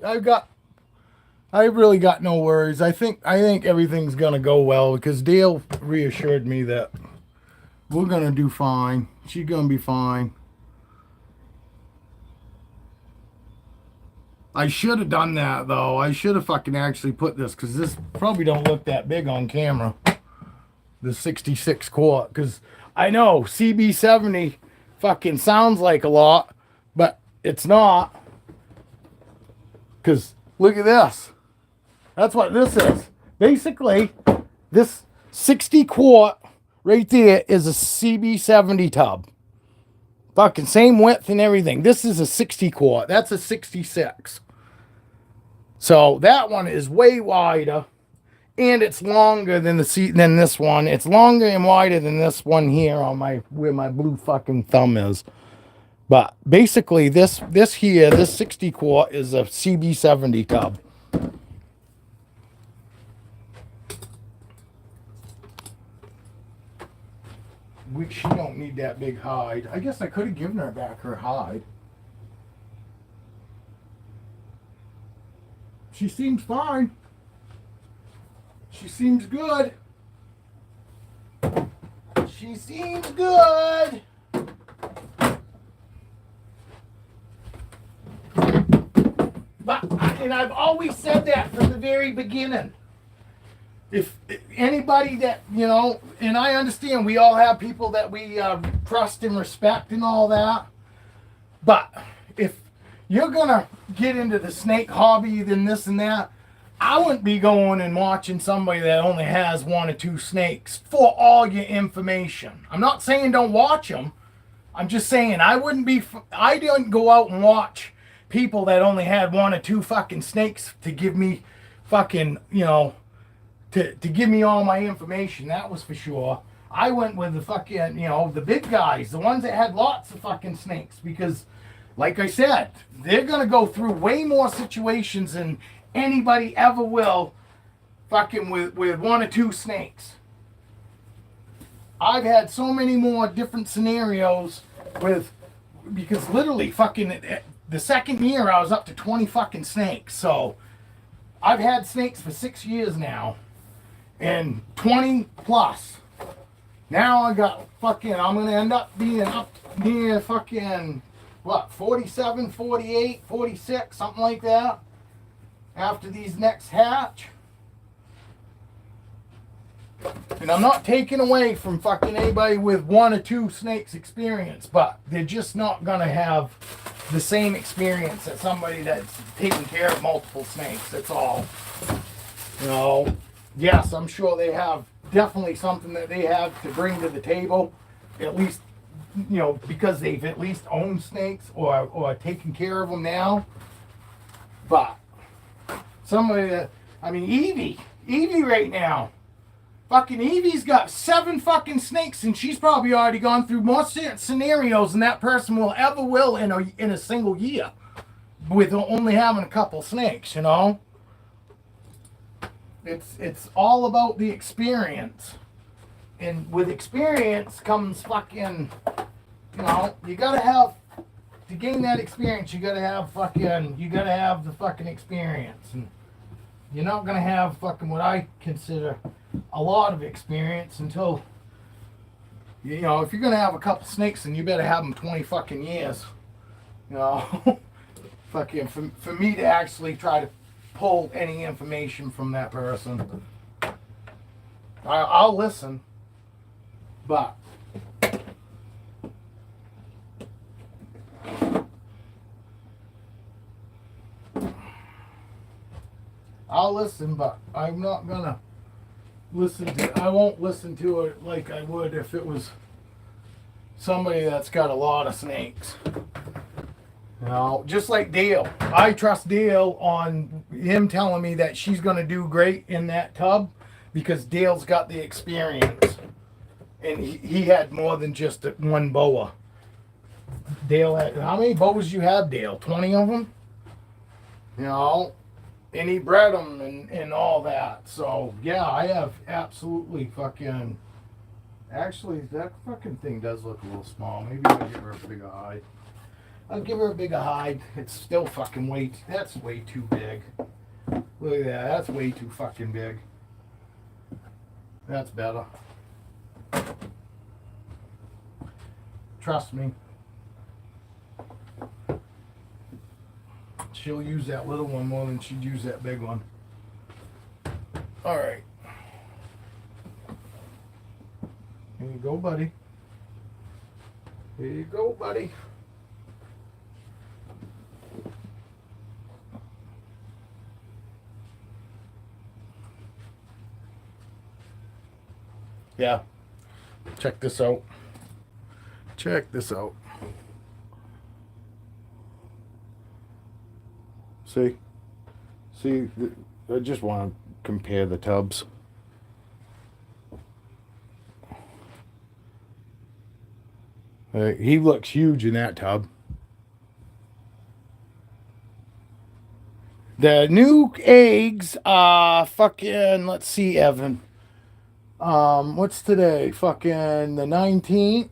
really got no worries. I think everything's gonna go well because Dale reassured me that we're gonna do fine. She's gonna be fine. I should have done that though. I should have fucking actually put this, because this probably don't look that big on camera. The 66 quart, because I know CB70 fucking sounds like a lot, but it's not. Because look at this. That's what this is. Basically, this 60 quart right there is a CB70 tub. Fucking same width and everything. This is a 60 quart. That's a 66. So that one is way wider, and it's longer than than this one. It's longer and wider than this one here on where my blue fucking thumb is. But basically, this 60 quart is a CB70 tub. She don't need that big hide. I guess I could have given her back her hide. She seems fine. She seems good. She seems good. But, and I've always said that from the very beginning. If anybody that, you know, and I understand we all have people that we trust and respect and all that, but if you're going to get into the snake hobby, then this and that, I wouldn't be going and watching somebody that only has 1 or 2 snakes for all your information. I'm not saying don't watch them. I'm just saying I didn't go out and watch people that only had 1 or 2 fucking snakes to give me fucking, you know, to give me all my information. That was for sure. I went with the fucking, you know, the big guys, the ones that had lots of fucking snakes, because like I said, they're going to go through way more situations than anybody ever will fucking with 1 or 2 snakes. I've had so many more different scenarios because literally fucking the second year I was up to 20 fucking snakes. So I've had snakes for 6 years now, and 20 plus Now I got fucking, I'm going to end up being up near fucking, what, 47, 48, 46, something like that, after these next hatch. And I'm not taking away from fucking anybody with 1 or 2 snakes experience, but they're just not going to have the same experience as somebody that's taking care of multiple snakes. That's all. You know, yes, I'm sure they have definitely something that they have to bring to the table, at least, you know, because they've at least owned snakes or taken care of them now. But somebody that, I mean, Evie right now, fucking Evie's got 7 fucking snakes, and she's probably already gone through more scenarios than that person will in a single year, with only having a couple snakes. You know, it's all about the experience, and with experience comes fucking, you know, you gotta have to gain that experience. You gotta have the fucking experience, and you're not gonna have fucking what I consider a lot of experience until, you know, if you're gonna have a couple snakes, then you better have them 20 fucking years. You know, fucking for me to actually try to pull any information from that person. I'll listen, but I'm not gonna I won't listen to it like I would if it was somebody that's got a lot of snakes. You know, just like Dale. I trust Dale on him telling me that she's going to do great in that tub because Dale's got the experience. And he had more than just one boa. Dale had, how many boas you have, Dale? 20 of them? You know, and he bred them and all that. So, yeah, I have absolutely fucking... Actually, that fucking thing does look a little small. Maybe I'll give her a bigger hide. I'll give her a bigger hide. It's still fucking that's way too big. Look at that. That's way too fucking big. That's better. Trust me. She'll use that little one more than she'd use that big one. All right. Here you go, buddy. Here you go, buddy. Yeah. Check this out. Check this out. See? See, I just want to compare the tubs. He looks huge in that tub. The new eggs are fucking, let's see, Evan. What's today? Fucking the 19th.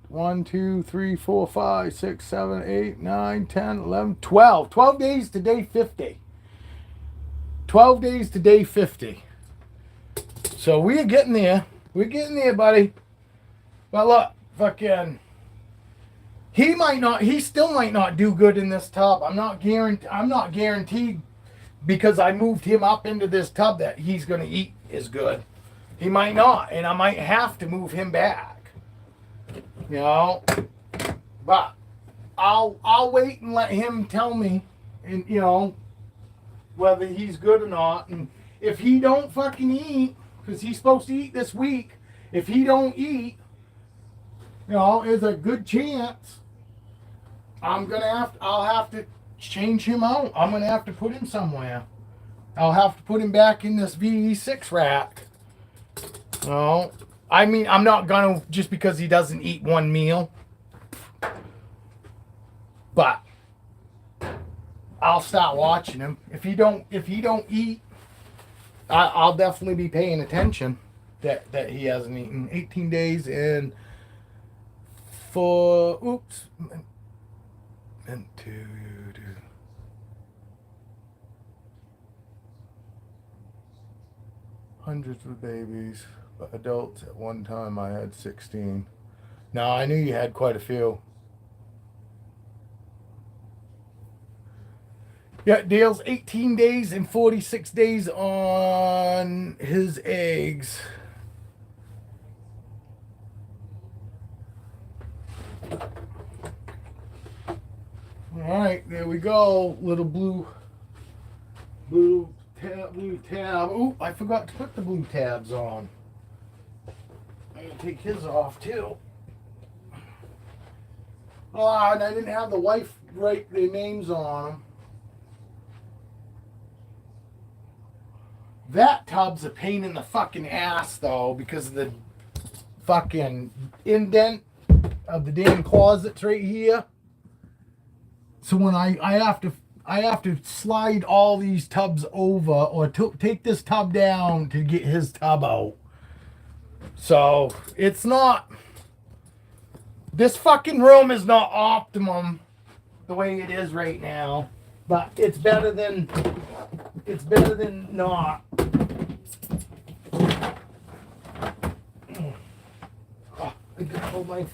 1, 2, 3, 4, 5, 6, 7, 8, 9, 10, 11, 12. 12 days to day 50. 12 days to day 50. So we're getting there. We're getting there, buddy. But look, fucking, he still might not do good in this tub. I'm not guaranteed because I moved him up into this tub that he's going to eat as good. He might not, and I might have to move him back. You know, but I'll wait and let him tell me, and you know, whether he's good or not. And if he don't fucking eat, because he's supposed to eat this week, if he don't eat, you know, there's a good chance I'll have to change him out. I'm gonna have to put him somewhere. I'll have to put him back in this VE6 rack. You know, I mean, I'm not gonna just because he doesn't eat one meal, but I'll start watching him. If he don't eat, I'll definitely be paying attention that he hasn't eaten. 18 days and meant to do. Hundreds of babies. adults. At one time I had 16. No, I knew you had quite a few. Yeah, Dale's 18 days and 46 days on his eggs. All right, there we go. Little blue tab. Oh, I forgot to put the blue tabs on. I'm gonna take his off too. Oh, and I didn't have the wife write their names on them. That tub's a pain in the fucking ass though, because of the fucking indent of the damn closets right here. So when I have to slide all these tubs over, or take this tub down to get his tub out. So it's not. This fucking room is not optimum the way it is right now, but it's better than not. Oh, I got all my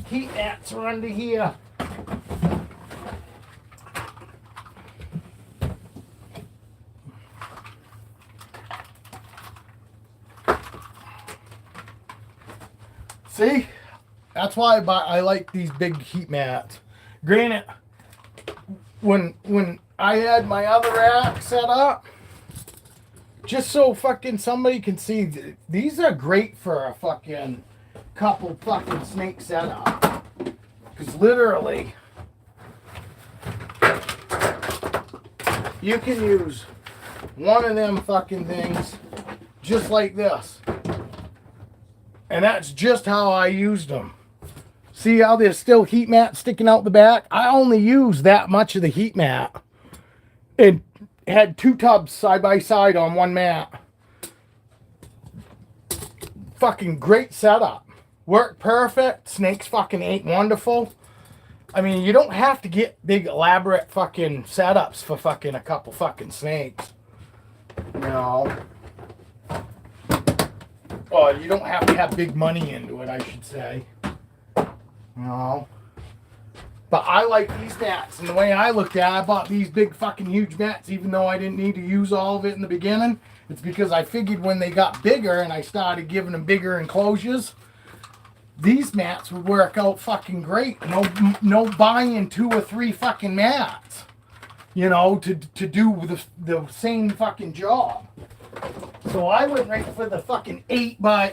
heat mats are under here. See? That's why I like these big heat mats. Granted, when I had my other rack set up, just so fucking somebody can see, these are great for a fucking couple fucking snake setup. Because literally, you can use one of them fucking things just like this. And that's just how I used them. See how there's still heat mat sticking out the back? I only used that much of the heat mat. And had two tubs side by side on one mat. Fucking great setup. Worked perfect. Snakes fucking ate wonderful. I mean, you don't have to get big elaborate fucking setups for fucking a couple fucking snakes. You know. Oh, you don't have to have big money into it, I should say. No. But I like these mats, and the way I looked at it, I bought these big fucking huge mats, even though I didn't need to use all of it in the beginning. It's because I figured when they got bigger and I started giving them bigger enclosures, these mats would work out fucking great. No buying 2 or 3 fucking mats, you know, to do the same fucking job. So I went right for the fucking 8 by,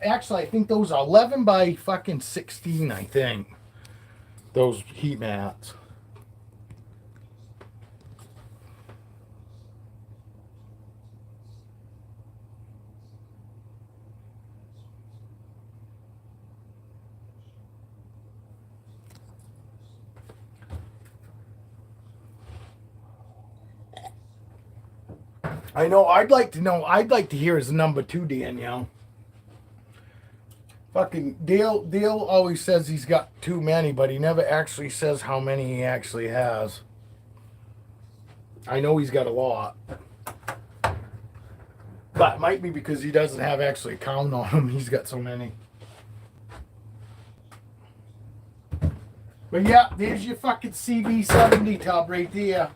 actually I think those are 11 by fucking 16, I think. Those heat mats. I know, I'd like to hear his number 2, Danielle. Fucking Dale always says he's got too many, but he never actually says how many he actually has. I know he's got a lot. But it might be because he doesn't have actually a count on them. He's got so many. But yeah, there's your fucking CB70 tub right there.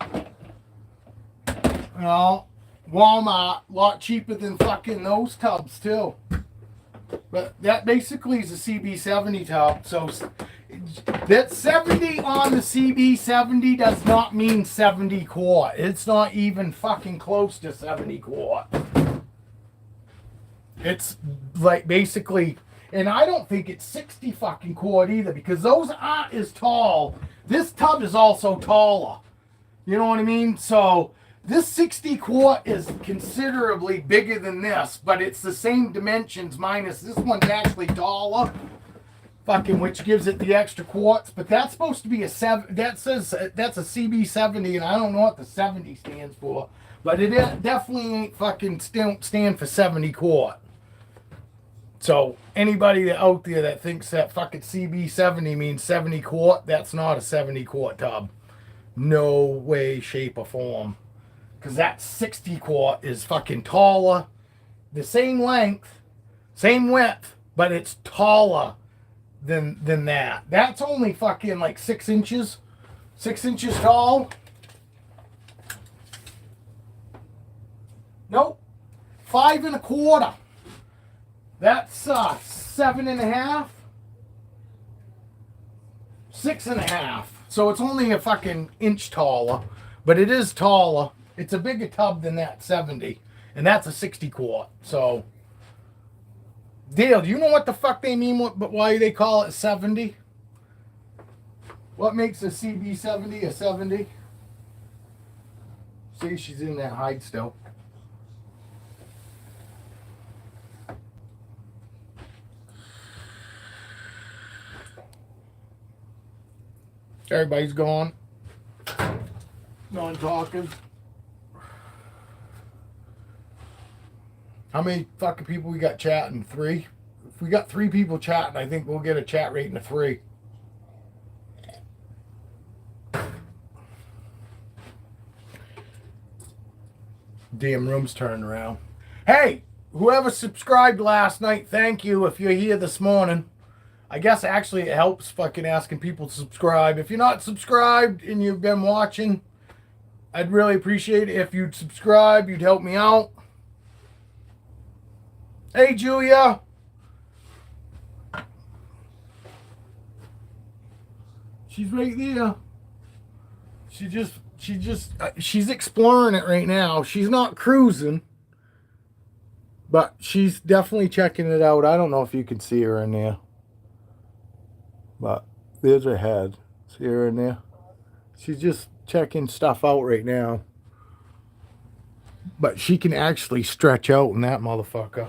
You know, Walmart, a lot cheaper than fucking those tubs too. But that basically is a CB70 tub. So that 70 on the CB70 does not mean 70 quart. It's not even fucking close to 70 quart. It's like basically, and I don't think it's 60 fucking quart either, because those aren't as tall. This tub is also taller. You know what I mean? So this 60 quart is considerably bigger than this, but it's the same dimensions minus this one's actually taller. Fucking, which gives it the extra quarts. But that's supposed to be a 7. That says that's a CB70, and I don't know what the 70 stands for. But it definitely ain't fucking stand for 70 quart. So anybody out there that thinks that fucking CB70 means 70 quart, that's not a 70 quart tub. No way, shape, or form. Because that 60 quart is fucking taller, the same length, Same width, but it's taller than that. That's only fucking like 6 inches. 6 inches tall. Nope. 5 1/4. That's 7 1/2. 6 1/2. So it's only a fucking inch taller, but it is taller. It's a bigger tub than that 70, and that's a 60 quart. So, Dale, do you know what the fuck they mean? But why they call it 70? What makes a CB70 a 70? See, she's in that hide still. Everybody's gone. Non-talking. How many fucking people we got chatting? 3? If we got 3 people chatting, I think we'll get a chat rating of 3. Damn room's turning around. Hey, whoever subscribed last night, thank you. If you're here this morning, I guess actually it helps fucking asking people to subscribe. If you're not subscribed and you've been watching, I'd really appreciate it if you'd subscribe. You'd help me out. Hey, Julia. She's right there. She's exploring it right now. She's not cruising, but she's definitely checking it out. I don't know if you can see her in there. But there's her head. See her in there? She's just checking stuff out right now. But she can actually stretch out in that motherfucker.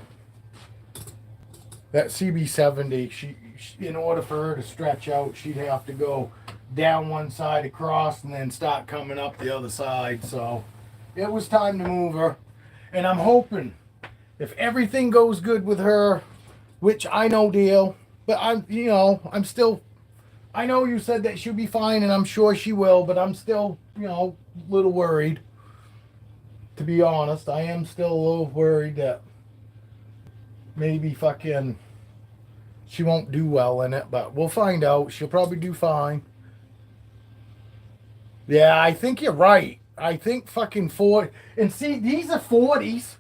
That CB70, she in order for her to stretch out, she'd have to go down one side across and then start coming up the other side. So it was time to move her. And I'm hoping if everything goes good with her, which I know, Dale, but I'm still, I know you said that she'll be fine, and I'm sure she will, but I'm still, a little worried. To be honest, I am still a little worried that maybe fucking she won't do well in it, but we'll find out. She'll probably do fine. Yeah, I think you're right. I think fucking 40, and see, these are 40s.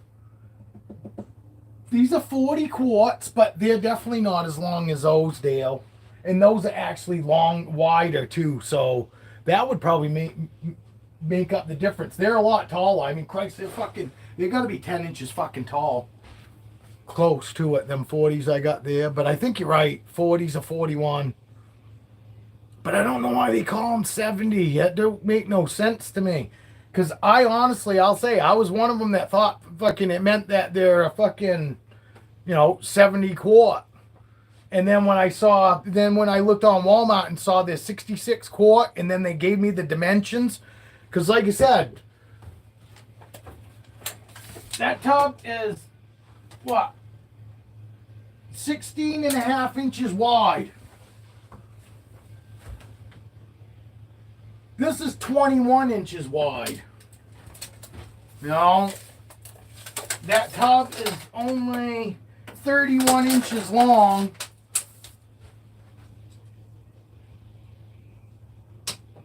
These are 40 quarts, but they're definitely not as long as those, Dale. And those are actually wider too. So that would probably make up the difference. They're a lot taller. I mean, Christ, they're gonna be 10 inches fucking tall. Close to it, them 40s I got there. But I think you're right. 40s or 41. But I don't know why they call them 70. That don't make no sense to me. Because I'll say, I was one of them that thought fucking it meant that they're a fucking, 70 quart. And then when I looked on Walmart and saw this 66 quart, and then they gave me the dimensions. Because like I said, that tub is, 16 and a half inches wide. This is 21 inches wide. That tub is only 31 inches long.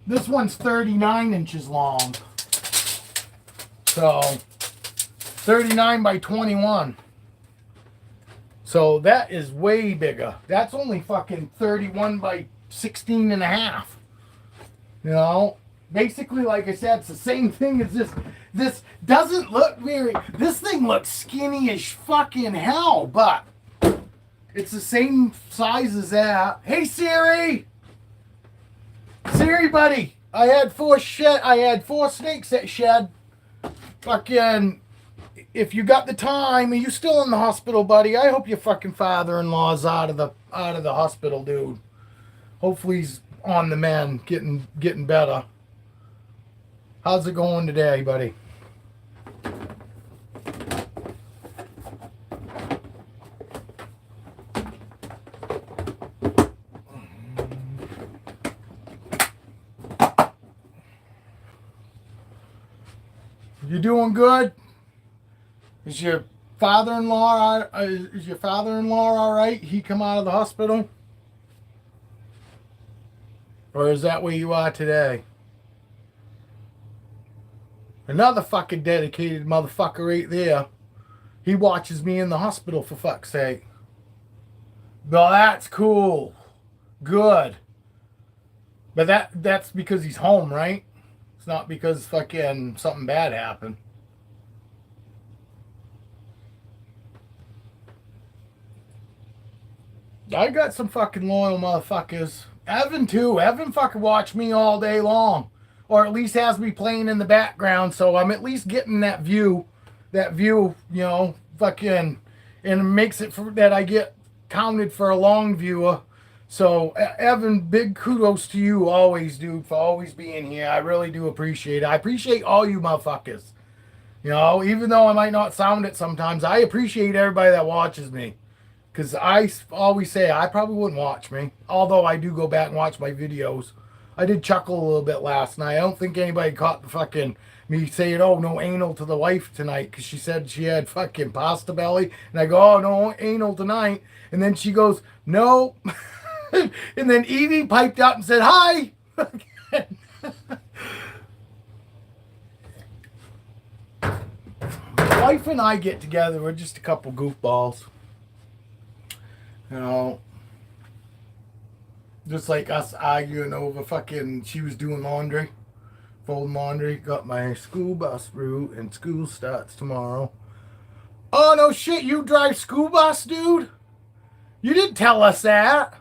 This one's 39 inches long. So, 39 by 21. So that is way bigger. That's only fucking 31 by 16 and a half. Basically, like I said, it's the same thing as this. This doesn't look this thing looks skinny as fucking hell, but it's the same size as that. Hey, Siri! Siri, buddy! I had 4 snakes that shed. Fucking, if you got the time, are you still in the hospital, buddy? I hope your fucking father-in-law's out of the hospital, dude. Hopefully he's on the mend, getting better. How's it going today, buddy? You doing good? Is your father-in-law, is your father-in-law all right? He come out of the hospital? Or is that where you are today? Another fucking dedicated motherfucker right there. He watches me in the hospital, for fuck's sake. Well, that's cool. Good. But that's because he's home, right? It's not because fucking something bad happened. I got some fucking loyal motherfuckers. Evan too. Evan fucking watched me all day long. Or at least has me playing in the background, so I'm at least getting that view. That view, you know, fucking, and it makes it for that I get counted for a long viewer. So Evan, big kudos to you always, dude, for always being here. I really do appreciate it. I appreciate all you motherfuckers. You know, even though I might not sound it sometimes, I appreciate everybody that watches me. Because I always say I probably wouldn't watch me. Although I do go back and watch my videos. I did chuckle a little bit last night. I don't think anybody caught the fucking me saying, oh, no anal to the wife tonight. Because she said she had fucking pasta belly. And I go, oh, no anal tonight. And then she goes, no. And then Evie piped up and said, hi. Wife and I get together. We're just a couple goofballs. You know, just like us arguing over fucking, she was doing laundry, folding laundry, got my school bus route, and school starts tomorrow. Oh, no shit, you drive school bus, dude? You didn't tell us that.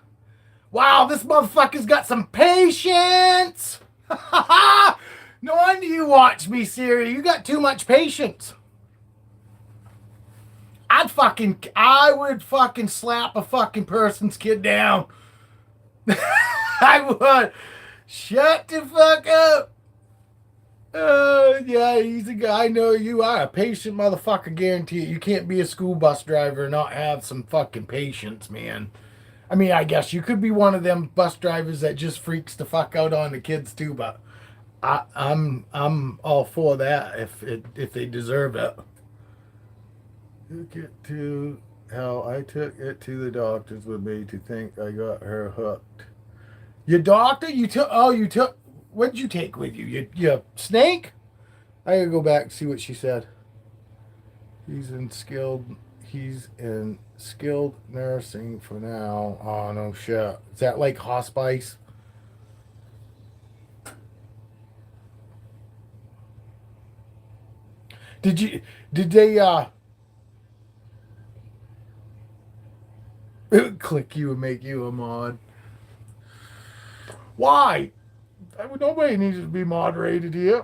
Wow, this motherfucker's got some patience. No wonder you watch me, Siri. You got too much patience. I would fucking slap a fucking person's kid down. I would. Shut the fuck up. Yeah, he's a guy. I know you are a patient motherfucker, guarantee it. You can't be a school bus driver and not have some fucking patience, man. I mean, I guess you could be one of them bus drivers that just freaks the fuck out on the kids too, but I'm all for that if they deserve it. Took it to hell. I took it to the doctors with me to think I got her hooked. Your doctor? You took. What'd you take with you? Your snake? I gotta go back and see what she said. He's in skilled nursing for now. Oh no shit. Is that like hospice? Did they click you and make you a mod? Why? Nobody needs to be moderated here.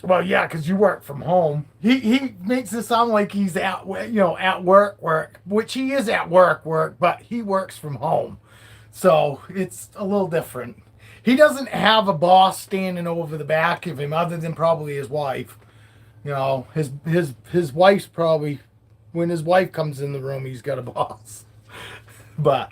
Well, yeah, because you work from home. He makes it sound like he's at work, which he is at work, but he works from home. So it's a little different. He doesn't have a boss standing over the back of him other than probably his wife. You know, his wife's probably, when his wife comes in the room, he's got a boss. But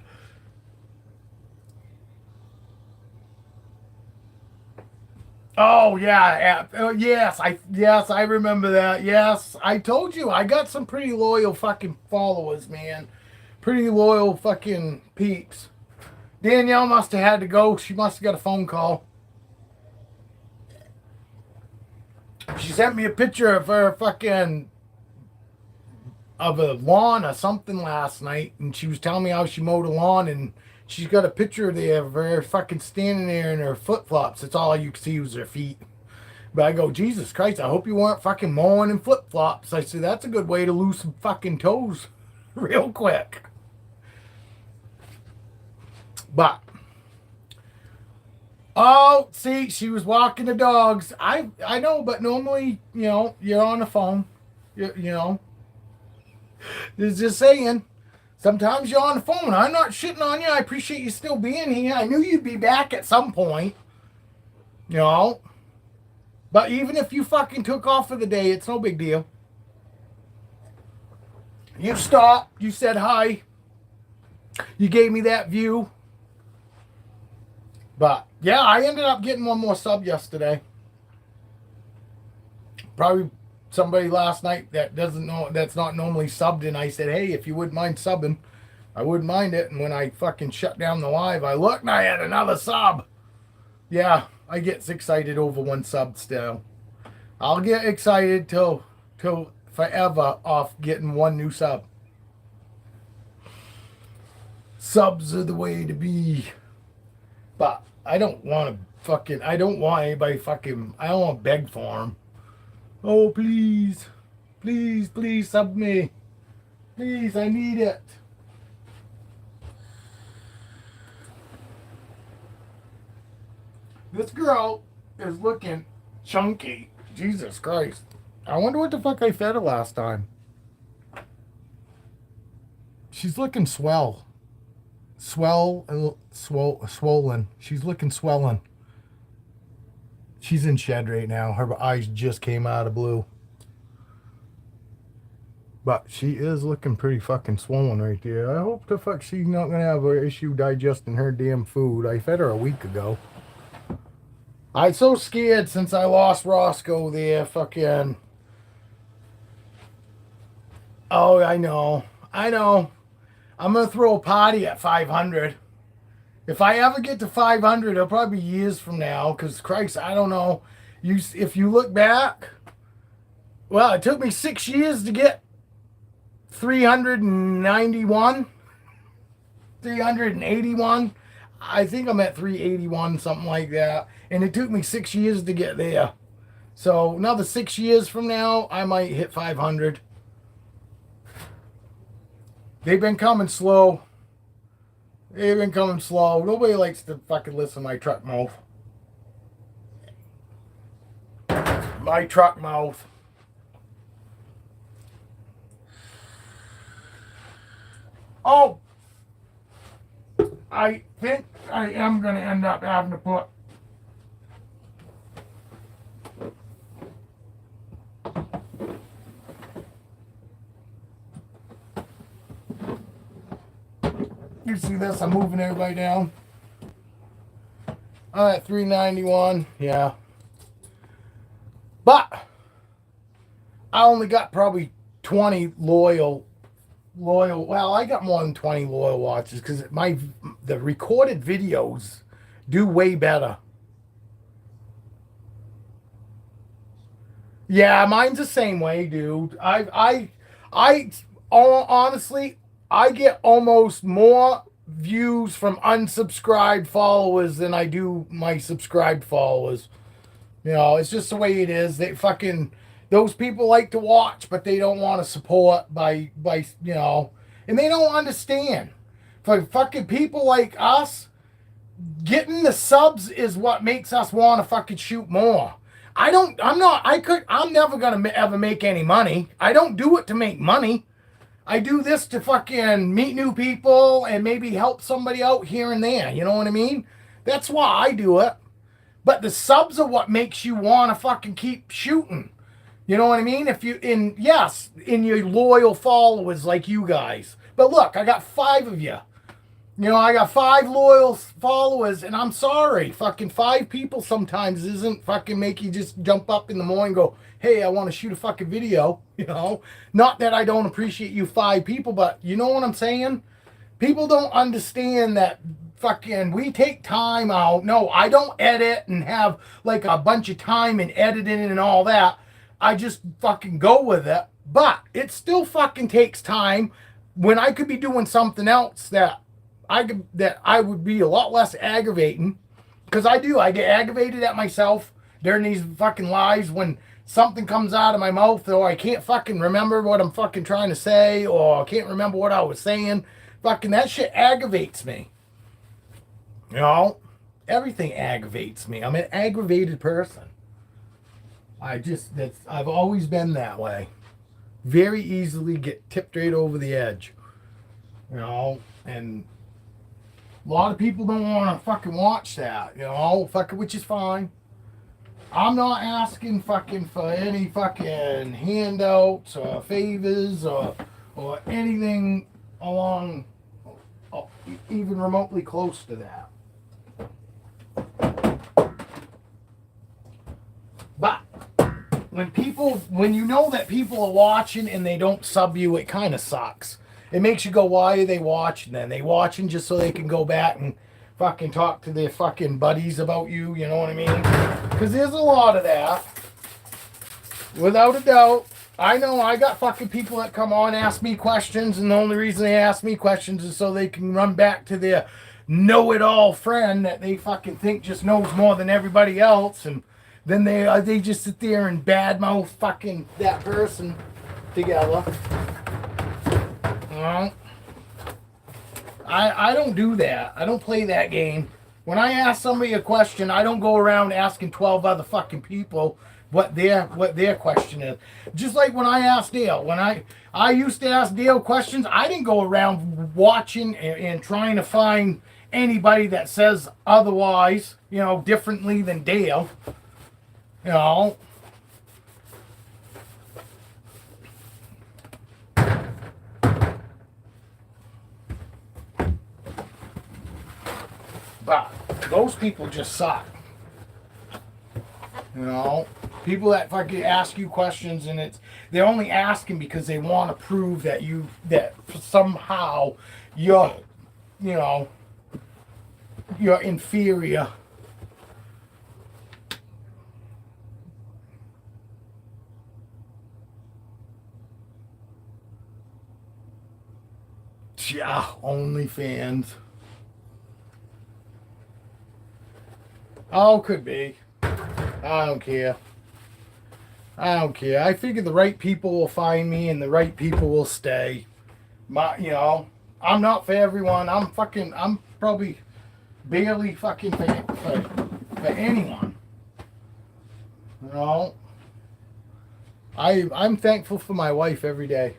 oh yeah, yes, I remember that. Yes, I told you I got some pretty loyal fucking followers, man. Pretty loyal fucking peeps. Danielle must have had to go. She must have got a phone call. She sent me a picture of her fucking of a lawn or something last night, and she was telling me how she mowed a lawn, and she's got a picture there of her fucking standing there in her flip flops. That's all you could see was her feet. But I go, Jesus Christ, I hope you weren't fucking mowing in flip flops. I said, that's a good way to lose some fucking toes real quick. But oh, see, she was walking the dogs. I know, but normally, you know, you're on the phone. You know. Just saying. Sometimes you're on the phone. I'm not shitting on you. I appreciate you still being here. I knew you'd be back at some point. You know. But even if you fucking took off for the day, it's no big deal. You stopped. You said hi. You gave me that view. But, yeah, I ended up getting one more sub yesterday. probably somebody last night that doesn't know, that's not normally subbed, and I said, hey, if you wouldn't mind subbing, I wouldn't mind it. And when I fucking shut down the live, I looked and I had another sub. Yeah, I get excited over one sub still. I'll get excited till forever off getting one new sub. Subs are the way to be. But I don't want I don't want anybody I don't want to beg for them. Oh, please. Please, please sub me. Please, I need it. This girl is looking chunky. Jesus Christ. I wonder what the fuck I fed her last time. She's looking swell. Swollen. She's looking swollen. She's in shed right now. Her eyes just came out of blue. But she is looking pretty fucking swollen right there. I hope the fuck she's not gonna have an issue digesting her damn food. I fed her a week ago. I'm so scared since I lost Roscoe there. Fucking. Oh, I know. I'm gonna throw a party at 500. If I ever get to 500, it'll probably be years from now. Cause Christ, I don't know. If you look back, well, it took me 6 years to get 391, 381. I think I'm at 381, something like that. And it took me 6 years to get there. So another 6 years from now, I might hit 500. They've been coming slow. Nobody likes to fucking listen to my truck mouth. My truck mouth. Oh, I think I am going to end up having to put you see this? I'm moving everybody down. All right, 391. Yeah. But I only got probably 20 loyal. Well, I got more than 20 loyal watchers because the recorded videos do way better. Yeah, mine's the same way, dude. Honestly, I get almost more views from unsubscribed followers than I do my subscribed followers. You know, it's just the way it is. Those people like to watch, but they don't want to support by you know, and they don't understand. For fucking people like us, getting the subs is what makes us want to fucking shoot more. I'm never gonna ever make any money. I don't do it to make money. I do this to fucking meet new people and maybe help somebody out here and there. You know what I mean? That's why I do it. But the subs are what makes you want to fucking keep shooting. You know what I mean? In your loyal followers like you guys. But look, I got 5 of you. You know, I got 5 loyal followers, and I'm sorry. Fucking 5 people sometimes isn't fucking make you just jump up in the morning and go, hey, I want to shoot a fucking video. You know? Not that I don't appreciate you 5 people, but you know what I'm saying? People don't understand that fucking we take time out. No, I don't edit and have like a bunch of time and editing and all that. I just fucking go with it. But it still fucking takes time when I could be doing something else that I would be a lot less aggravating. Because I get aggravated at myself during these fucking lives when something comes out of my mouth or I can't fucking remember what I'm fucking trying to say or I can't remember what I was saying. Fucking that shit aggravates me. You know? Everything aggravates me. I'm an aggravated person. I've always been that way. Very easily get tipped right over the edge. You know? And a lot of people don't want to fucking watch that. You know? Fucking, which is fine. I'm not asking fucking for any fucking handouts or favors or anything along even remotely close to that. But when you know that people are watching and they don't sub you, it kind of sucks. It makes you go, why are they watching? Then they watching just so they can go back and fucking talk to their fucking buddies about you. You know what I mean? Because there's a lot of that, without a doubt. I know I got fucking people that come on, ask me questions, and the only reason they ask me questions is so they can run back to their know-it-all friend that they fucking think just knows more than everybody else, and then they just sit there and badmouth fucking that person together. You know? I don't do that. I don't play that game. When I ask somebody a question, I don't go around asking 12 other fucking people what their question is. Just like when I asked Dale, when I used to ask Dale questions, I didn't go around watching and trying to find anybody that says otherwise, you know, differently than Dale. You know. But those people just suck. You know, people that fucking ask you questions and they're only asking because they want to prove that somehow you're, you know, you're inferior. Yeah, OnlyFans. Oh, could be. I don't care. I don't care. I figure the right people will find me and the right people will stay. You know, I'm not for everyone. I'm probably barely fucking for anyone. You know, I'm thankful for my wife every day.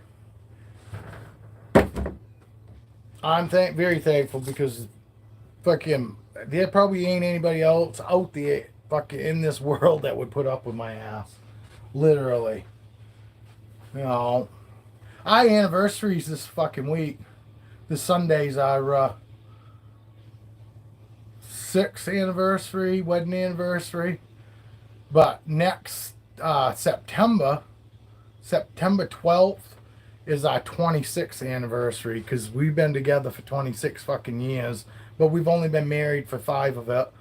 I'm very thankful because fucking there probably ain't anybody else out there fucking in this world that would put up with my ass. Literally. You know. Our anniversaries this fucking week. This Sunday's our 6th anniversary, wedding anniversary. But next September 12th is our 26th anniversary because we've been together for 26 fucking years, but we've only been married for 5 of it.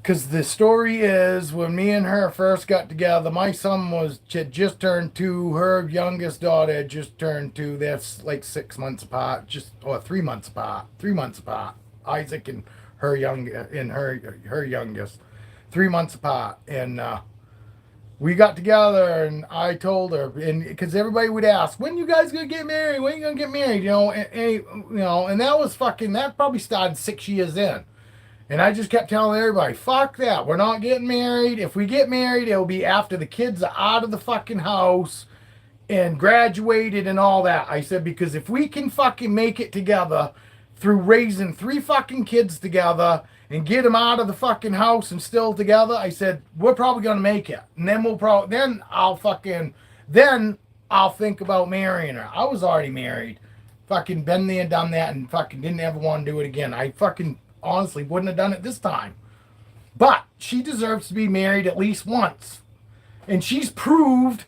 Because the story is, when me and her first got together, my son had just turned 2, her youngest daughter had just turned 2. That's like 6 months apart, 3 months apart. 3 months apart. Isaac and her youngest, 3 months apart, and we got together, and I told her, and because everybody would ask, when you guys gonna get married? When you gonna get married? You know, and that probably started 6 years in. And I just kept telling everybody, fuck that. We're not getting married. If we get married, it'll be after the kids are out of the fucking house and graduated and all that. I said, because if we can fucking make it together through raising 3 fucking kids together and get them out of the fucking house and still together, I said, we're probably going to make it. And then I'll think about marrying her. I was already married. Fucking been there, done that, and fucking didn't ever want to do it again. I fucking honestly wouldn't have done it this time. But she deserves to be married at least once. And she's proved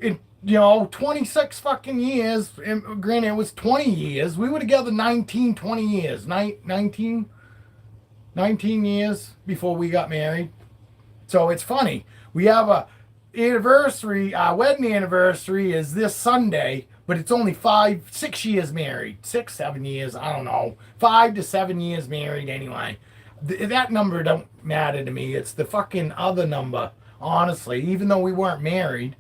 in, 26 fucking years. And granted, it was 20 years. We were together 20 years. 19 years before we got married. So it's funny. We have a anniversary, our wedding anniversary is this Sunday, but it's only 6 years married. 6, 7 years, I don't know. 5 to 7 years married anyway. That number don't matter to me. It's the fucking other number, honestly, even though we weren't married.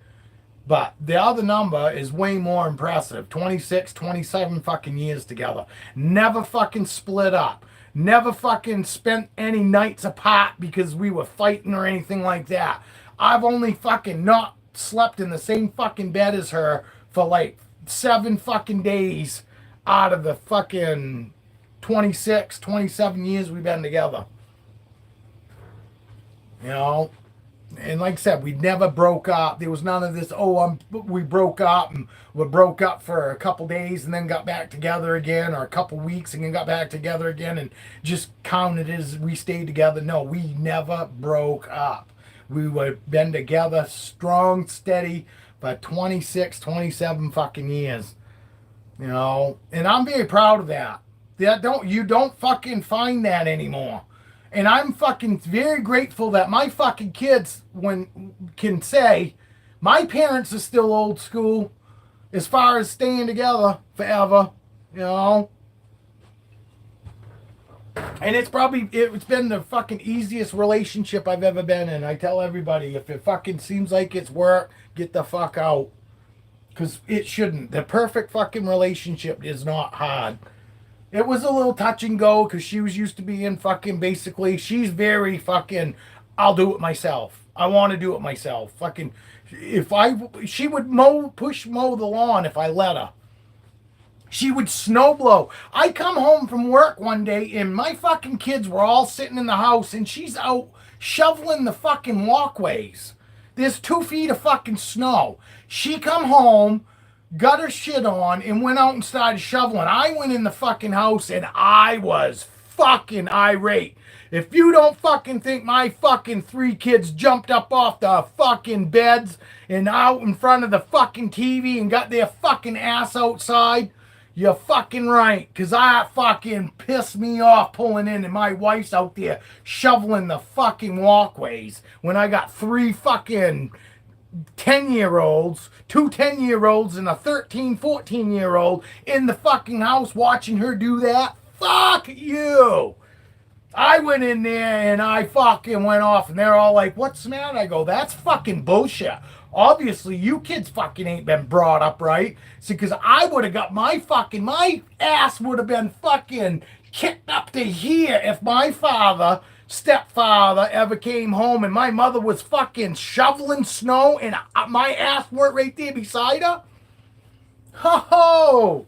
But the other number is way more impressive. 26, 27 fucking years together. Never fucking split up. Never fucking spent any nights apart because we were fighting or anything like that. I've only fucking not slept in the same fucking bed as her for like 7 fucking days out of the fucking 26, 27 years we've been together. You know? And like I said, we never broke up. There was none of this, we broke up and we broke up for a couple days and then got back together again, or a couple weeks and then got back together again and just counted as we stayed together. No, we never broke up. We were been together strong, steady for 26, 27 fucking years. You know, and I'm very proud of that. You don't fucking find that anymore. And I'm fucking very grateful that my fucking kids can say my parents are still old school as far as staying together forever, you know. And it's been the fucking easiest relationship I've ever been in. I tell everybody, if it fucking seems like it's work, get the fuck out. Because it shouldn't. The perfect fucking relationship is not hard. It was a little touch and go because she was used to being fucking basically, she's very fucking, I'll do it myself. I want to do it myself. Fucking, she would mow the lawn if I let her. She would snowblow. I come home from work one day and my fucking kids were all sitting in the house and she's out shoveling the fucking walkways. There's 2 feet of fucking snow. She come home, got her shit on, and went out and started shoveling. I went in the fucking house and I was fucking irate. If you don't fucking think my fucking 3 kids jumped up off the fucking beds and out in front of the fucking TV and got their fucking ass outside, you're fucking right. Because that fucking pissed me off pulling in and my wife's out there shoveling the fucking walkways when I got 3 fucking 10-year-olds, 2 10-year-olds and a 13, 14-year-old in the fucking house watching her do that. Fuck you. I went in there and I fucking went off and they're all like, what's the matter? I go, that's fucking bullshit. Obviously, you kids fucking ain't been brought up right. See, because I would have got my ass would have been fucking kicked up to here if my stepfather ever came home and my mother was fucking shoveling snow and my ass weren't right there beside her. Ho!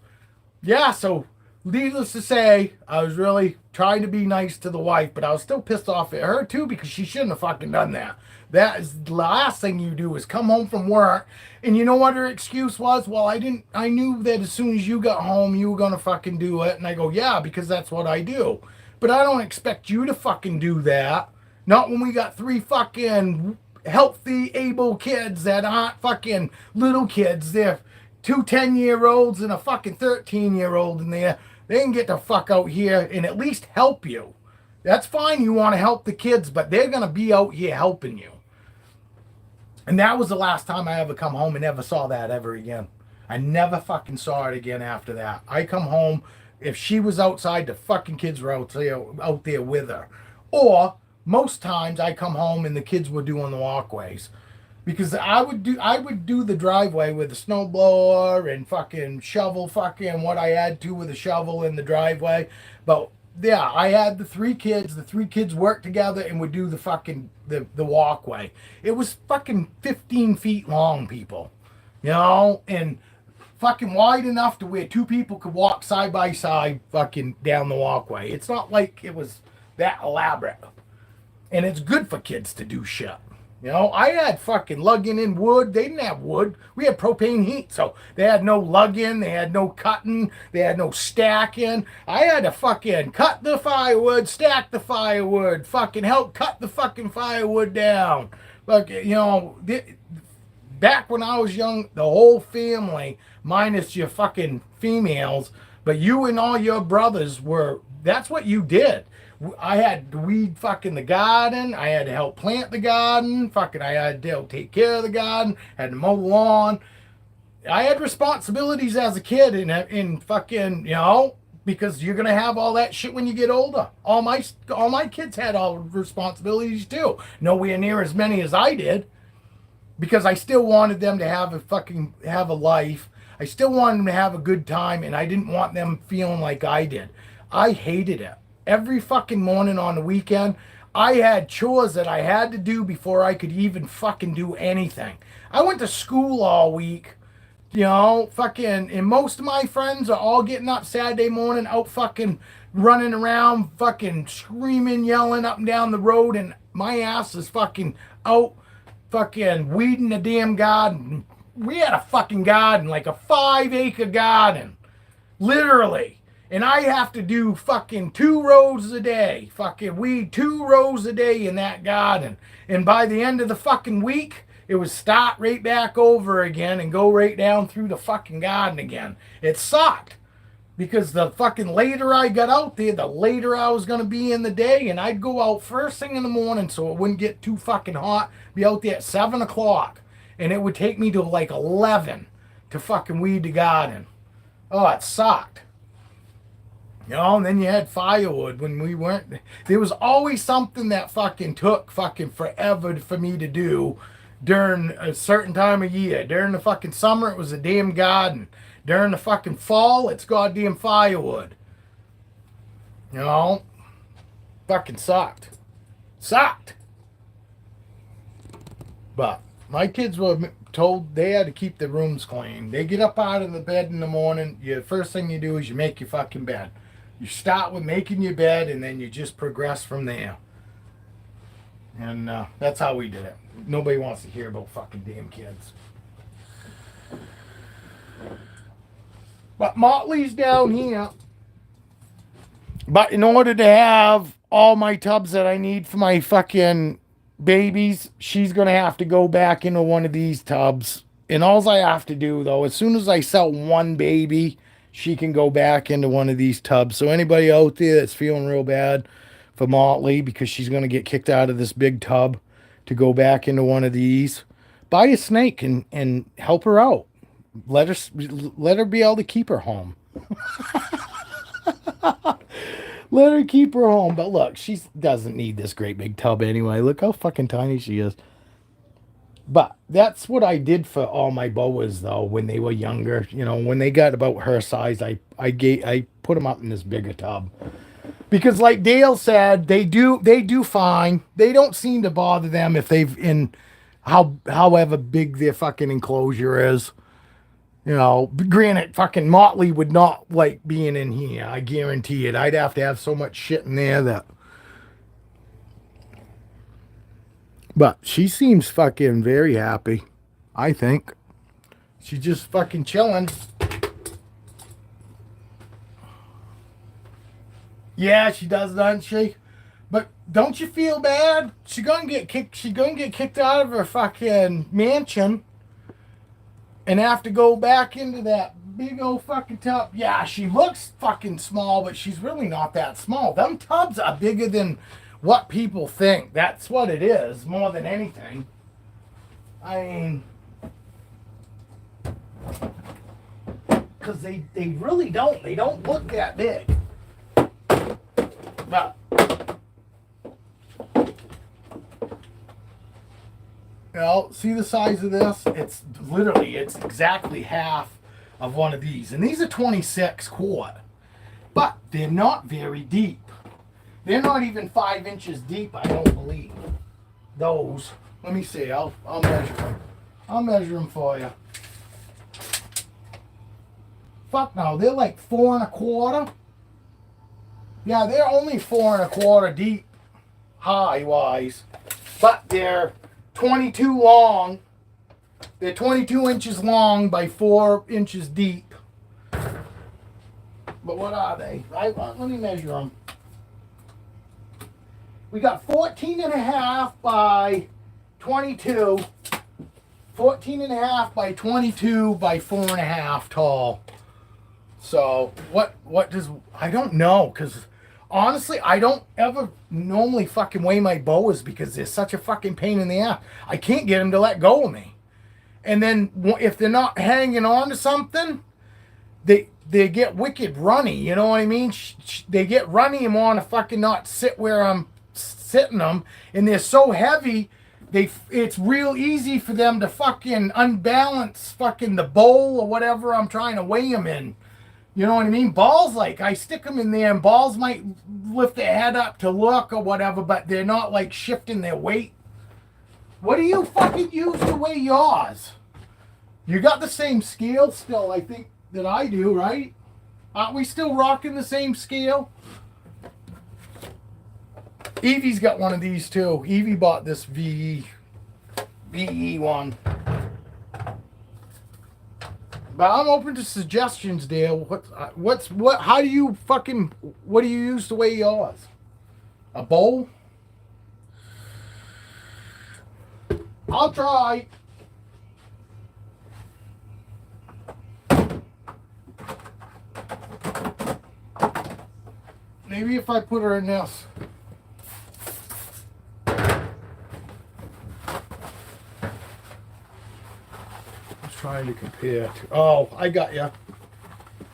Yeah, so needless to say, I was really trying to be nice to the wife, but I was still pissed off at her too because she shouldn't have fucking done that. That is the last thing you do is come home from work. And you know what her excuse was? Well, I knew that as soon as you got home, you were going to fucking do it. And I go, yeah, because that's what I do. But I don't expect you to fucking do that. Not when we got 3 fucking healthy, able kids that aren't fucking little kids. They're 2 10-year-olds and a fucking 13-year-old in there. They can get the fuck out here and at least help you. That's fine, you want to help the kids, but they're going to be out here helping you. And that was the last time I ever come home and never saw that ever again. I never fucking saw it again after that. I come home, if she was outside, the fucking kids were out there with her. Or most times I come home and the kids were doing the walkways. Because I would do the driveway with a snowblower and fucking shovel fucking what I had to with a shovel in the driveway. But yeah, I had the 3 kids. The 3 kids worked together and would do the fucking the walkway. It was fucking 15 feet long, people. You know, and fucking wide enough to where 2 people could walk side by side fucking down the walkway. It's not like it was that elaborate. And it's good for kids to do shit. You know, I had fucking lugging in wood. They didn't have wood. We had propane heat. So they had no lugging. They had no cutting. They had no stacking. I had to fucking cut the firewood, stack the firewood, fucking help cut the fucking firewood down. Like, you know, back when I was young, the whole family, minus your fucking females, but you and all your brothers that's what you did. I had to weed fucking the garden. I had to help plant the garden. Fucking I had to help take care of the garden. Had to mow the lawn. I had responsibilities as a kid in fucking, you know, because you're going to have all that shit when you get older. All my kids had all responsibilities too. Nowhere near as many as I did. Because I still wanted them to have a life. I still wanted them to have a good time, and I didn't want them feeling like I did. I hated it. Every fucking morning on the weekend, I had chores that I had to do before I could even fucking do anything. I went to school all week, you know, fucking, and most of my friends are all getting up Saturday morning, out fucking running around, fucking screaming, yelling up and down the road, and my ass is fucking out fucking weeding the damn garden. We had a fucking garden, like a 5-acre garden. Literally. And I have to do fucking 2 rows a day. Fucking weed 2 rows a day in that garden. And by the end of the fucking week, it would start right back over again and go right down through the fucking garden again. It sucked. Because the fucking later I got out there, the later I was going to be in the day. And I'd go out first thing in the morning so it wouldn't get too fucking hot. Be out there at 7 o'clock. And it would take me to like 11 to fucking weed the garden. Oh, it sucked. You know, and then you had firewood when we weren't. There was always something that fucking took fucking forever for me to do during a certain time of year. During the fucking summer, it was a damn garden. During the fucking fall, it's goddamn firewood. You know? Fucking sucked. Sucked. But my kids were told they had to keep their rooms clean. They get up out of the bed in the morning. First thing you do is you make your fucking bed. You start with making your bed, and then you just progress from there. And that's how we did it. Nobody wants to hear about fucking damn kids. But Motley's down here. But in order to have all my tubs that I need for my fucking babies, she's going to have to go back into one of these tubs. And all I have to do, though, as soon as I sell one baby, she can go back into one of these tubs. So anybody out there that's feeling real bad for Motley because she's going to get kicked out of this big tub to go back into one of these, buy a snake and help her out. Let her be able to keep her home. Let her keep her home. But look, she doesn't need this great big tub anyway. Look how fucking tiny she is. But that's what I did for all my boas though when they were younger. You know, when they got about her size, I put them up in this bigger tub. Because like Dale said, they do fine. They don't seem to bother them if they've in however big their fucking enclosure is. You know, granted, fucking Motley would not like being in here. I guarantee it. I'd have to have so much shit in there that. But she seems fucking very happy. I think. She's just fucking chilling. Yeah, she does, doesn't she? But don't you feel bad? She's gonna get kicked out of her fucking mansion. And have to go back into that big old fucking tub. Yeah, she looks fucking small, but she's really not that small. Them tubs are bigger than what people think. That's what it is, more than anything. I mean, because they really don't. They don't look that big. But you know, see the size of this? It's exactly half of one of these. And these are 26 quart. But they're not very deep. They're not even 5 inches deep, I don't believe. Those. Let me see. I'll measure them. I'll measure them for you. Fuck no. They're like 4 1/4. Yeah, they're only 4 1/4 deep, high-wise. But they're 22 long. They're 22 inches long by 4 inches deep. But what are they? Let me measure them. We got 14 and a half by 22. 14 and a half by 22 by 4 and a half tall. So what does, I don't know, because honestly, I don't ever normally fucking weigh my boas because they're such a fucking pain in the ass. I can't get them to let go of me. And then if they're not hanging on to something, they get wicked runny. You know what I mean? They get runny and want to fucking not sit where I'm sitting them. And they're so heavy, it's real easy for them to fucking unbalance fucking the bowl or whatever I'm trying to weigh them in. You know what I mean? Balls, like, I stick them in there and balls might lift their head up to look or whatever, but they're not, like, shifting their weight. What do you fucking use to weigh yours? You got the same scale still, I think, that I do, right? Aren't we still rocking the same scale? Evie's got one of these, too. Evie bought this VE one. But I'm open to suggestions, Dale. What? How do you fucking? What do you use to weigh yours? A bowl? I'll try. Maybe if I put her in this. Trying to compare to. Oh, I got you.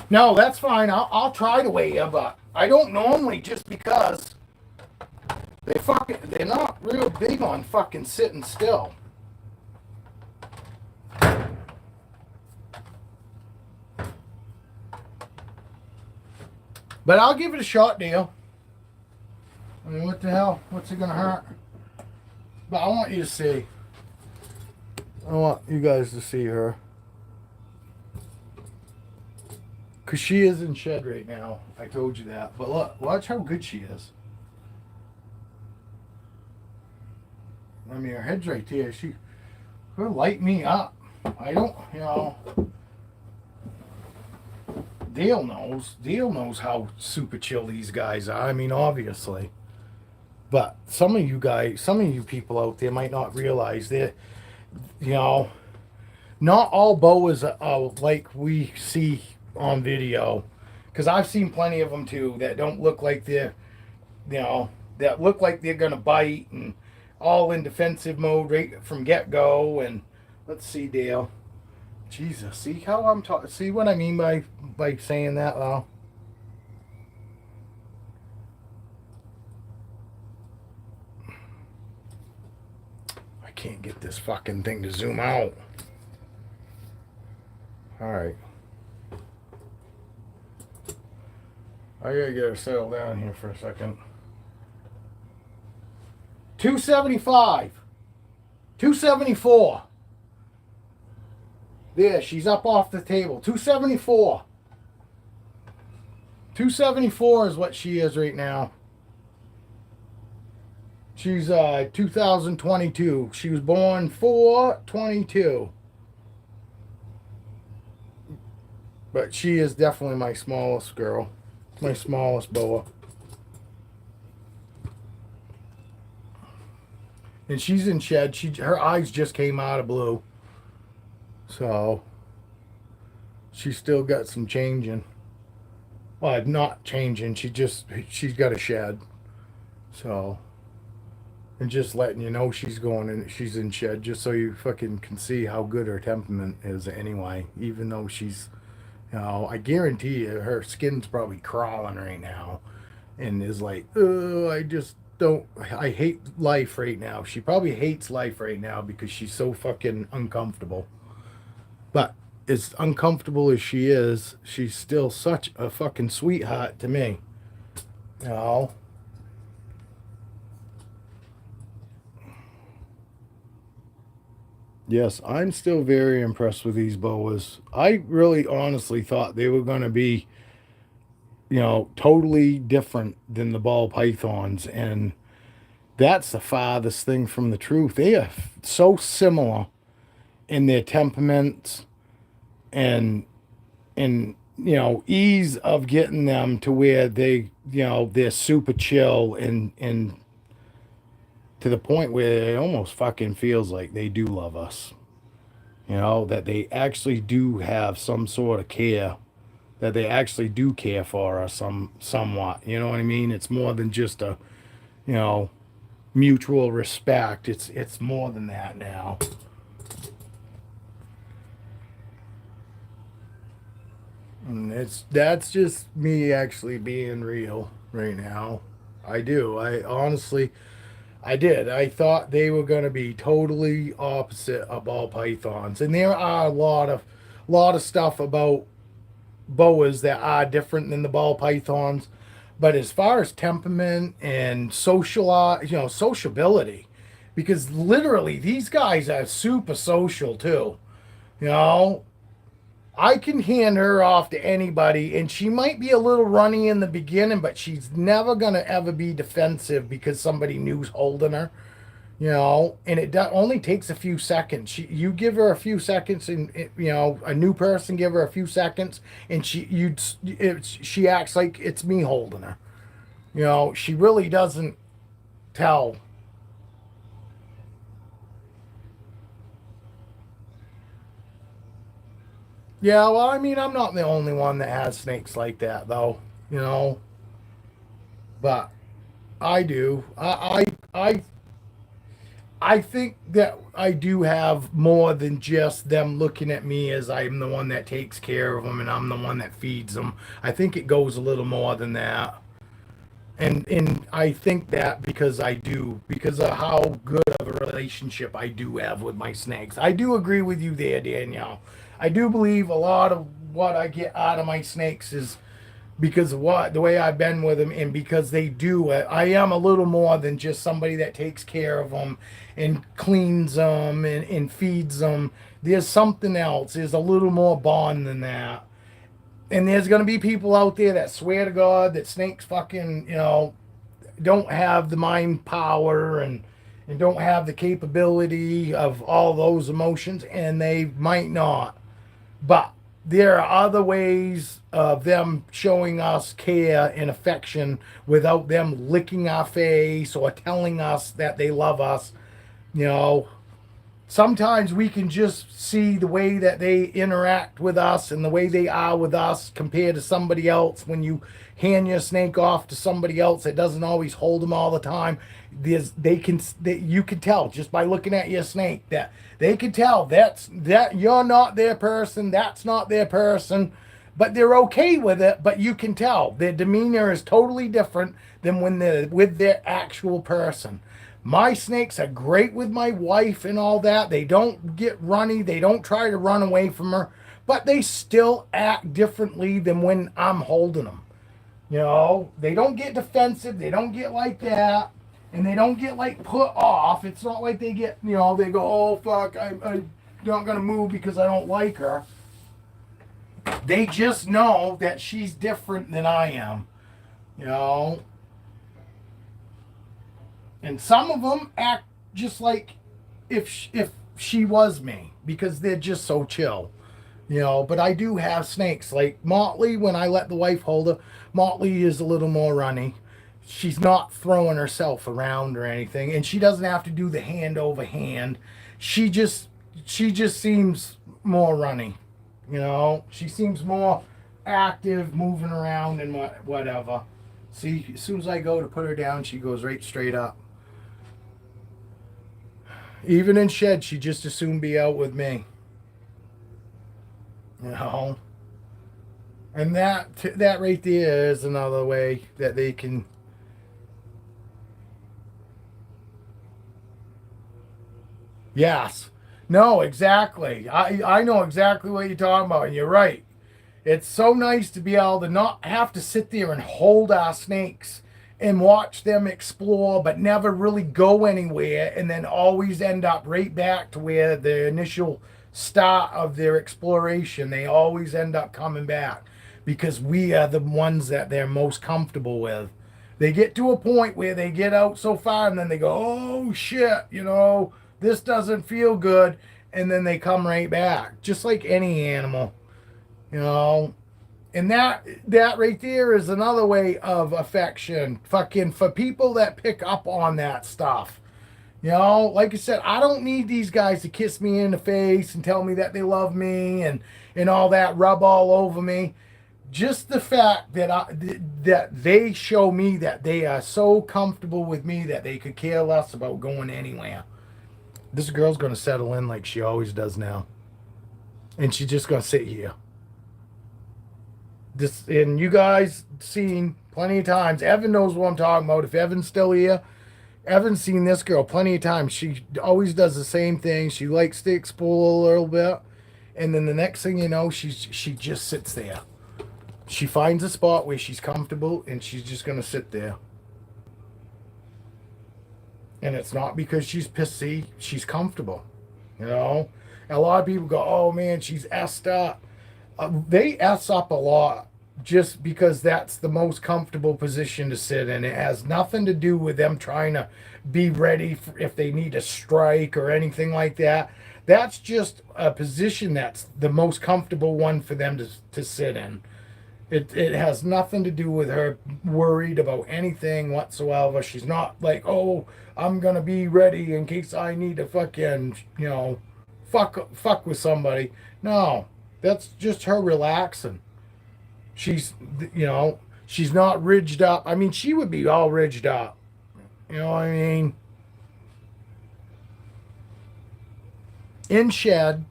No, that's fine. I'll try to weigh you, but I don't normally, just because they're not real big on fucking sitting still. But I'll give it a shot, Dale. I mean, what the hell? What's it gonna hurt? But I want you to see. I want you guys to see her. Because she is in shed right now. I told you that. But look, watch how good she is. I mean, her head's right there. Her light me up. I don't, Dale knows. Dale knows how super chill these guys are. I mean, obviously. But some of you people out there might not realize that, not all boas are like we see on video. Because I've seen plenty of them too that don't look like they're, that look like they're going to bite and all in defensive mode right from get-go. And let's see, Dale. Jesus, see how I'm talking? See what I mean by saying that, though? I can't get this fucking thing to zoom out. All right. I gotta get her settled down here for a second. 275. 274. There, she's up off the table. 274. 274 is what she is right now. She's 2022. She was born 4/22. But she is definitely my smallest girl. My smallest boa. And she's in shed. Her eyes just came out of blue. So she's still got some changing. Well, not changing. She's got a shed. So, and just letting you know she's in shed, just so you fucking can see how good her temperament is anyway. Even though she's, I guarantee you her skin's probably crawling right now, and is like, I hate life right now. She probably hates life right now because she's so fucking uncomfortable. But as uncomfortable as she is, she's still such a fucking sweetheart to me. Yes, I'm still very impressed with these boas. I really honestly thought they were going to be, totally different than the ball pythons. And that's the farthest thing from the truth. They are so similar in their temperaments and ease of getting them to where they're super chill and to the point where it almost fucking feels like they do love us. That they actually do have some sort of care, that they actually do care for us somewhat. You know what I mean? It's more than just a, mutual respect. It's more than that now. And that's just me actually being real right now. I do. I did. I thought they were going to be totally opposite of ball pythons, and there are a lot of stuff about boas that are different than the ball pythons. But as far as temperament and sociability, because literally these guys are super social too. I can hand her off to anybody, and she might be a little runny in the beginning, but she's never going to ever be defensive because somebody new's holding her. you know, and only takes a few seconds. You give her a few seconds, and you know, a new person give her a few seconds, and she acts like it's me holding her. You know, she really doesn't tell. Yeah, well, I mean, I'm not the only one that has snakes like that, though. You know, but I do. I think that I do have more than just them looking at me as I'm the one that takes care of them and I'm the one that feeds them. I think it goes a little more than that. And I think that because of how good of a relationship I do have with my snakes. I do agree with you there, Danielle. I do believe a lot of what I get out of my snakes is because of what the way I've been with them, and because they do. I am a little more than just somebody that takes care of them and cleans them and feeds them. There's something else. There's a little more bond than that. And there's going to be people out there that swear to God that snakes fucking, you know, don't have the mind power and don't have the capability of all those emotions, and they might not. But there are other ways of them showing us care and affection without them licking our face or telling us that they love us. You know, sometimes we can just see the way that they interact with us and the way they are with us compared to somebody else. When you hand your snake off to somebody else that doesn't always hold them all the time, you can tell just by looking at your snake that they can tell that you're not their person, that's not their person, but they're okay with it. But you can tell their demeanor is totally different than when they're with their actual person. My snakes are great with my wife and all that. They don't get runny. They don't try to run away from her, but they still act differently than when I'm holding them. You know, they don't get defensive. They don't get like that. And they don't get like put off. It's not like they get, you know, they go, oh, fuck, I'm not going to move because I don't like her. They just know that she's different than I am. You know, and some of them act just like if she was me because they're just so chill, you know. But I do have snakes like Motley. When I let the wife hold her, Motley is a little more runny. She's not throwing herself around or anything, and she doesn't have to do the hand over hand. She just she just seems more runny, you know. She seems more active, moving around and whatever. See, as soon as I go to put her down, she goes right straight up. Even in shed, she'd just as soon be out with me. You know? And that right there is another way that they can. Yes. No, exactly. I know exactly what you're talking about, and you're right. It's so nice to be able to not have to sit there and hold our snakes and watch them explore, but never really go anywhere, and then always end up right back to where the initial start of their exploration. They always end up coming back because we are the ones that they're most comfortable with. They get to a point where they get out so far and then they go, oh shit, you know, this doesn't feel good. And then they come right back, just like any animal, you know. And that right there is another way of affection. Fucking for people that pick up on that stuff. You know, like I said, I don't need these guys to kiss me in the face and tell me that they love me and all that, rub all over me. Just the fact that they show me that they are so comfortable with me that they could care less about going anywhere. This girl's going to settle in like she always does now. And she's just going to sit here. This, and you guys seen plenty of times. Evan knows what I'm talking about. If Evan's still here, Evan's seen this girl plenty of times. She always does the same thing. She likes to explore a little bit, and then the next thing you know, she just sits there. She finds a spot where she's comfortable, and she's just gonna sit there. And it's not because she's pissy. She's comfortable. You know, and a lot of people go, "Oh man, she's effed up." They S up a lot. just because that's the most comfortable position to sit in. It has nothing to do with them trying to be ready for if they need to strike or anything like that. That's just a position that's the most comfortable one for them to sit in. It has nothing to do with her worried about anything whatsoever. She's not like, oh, I'm gonna be ready in case I need to fucking, fuck with somebody. No, that's just her relaxing. She's, she's not ridged up. I mean, she would be all ridged up. You know what I mean? In shed,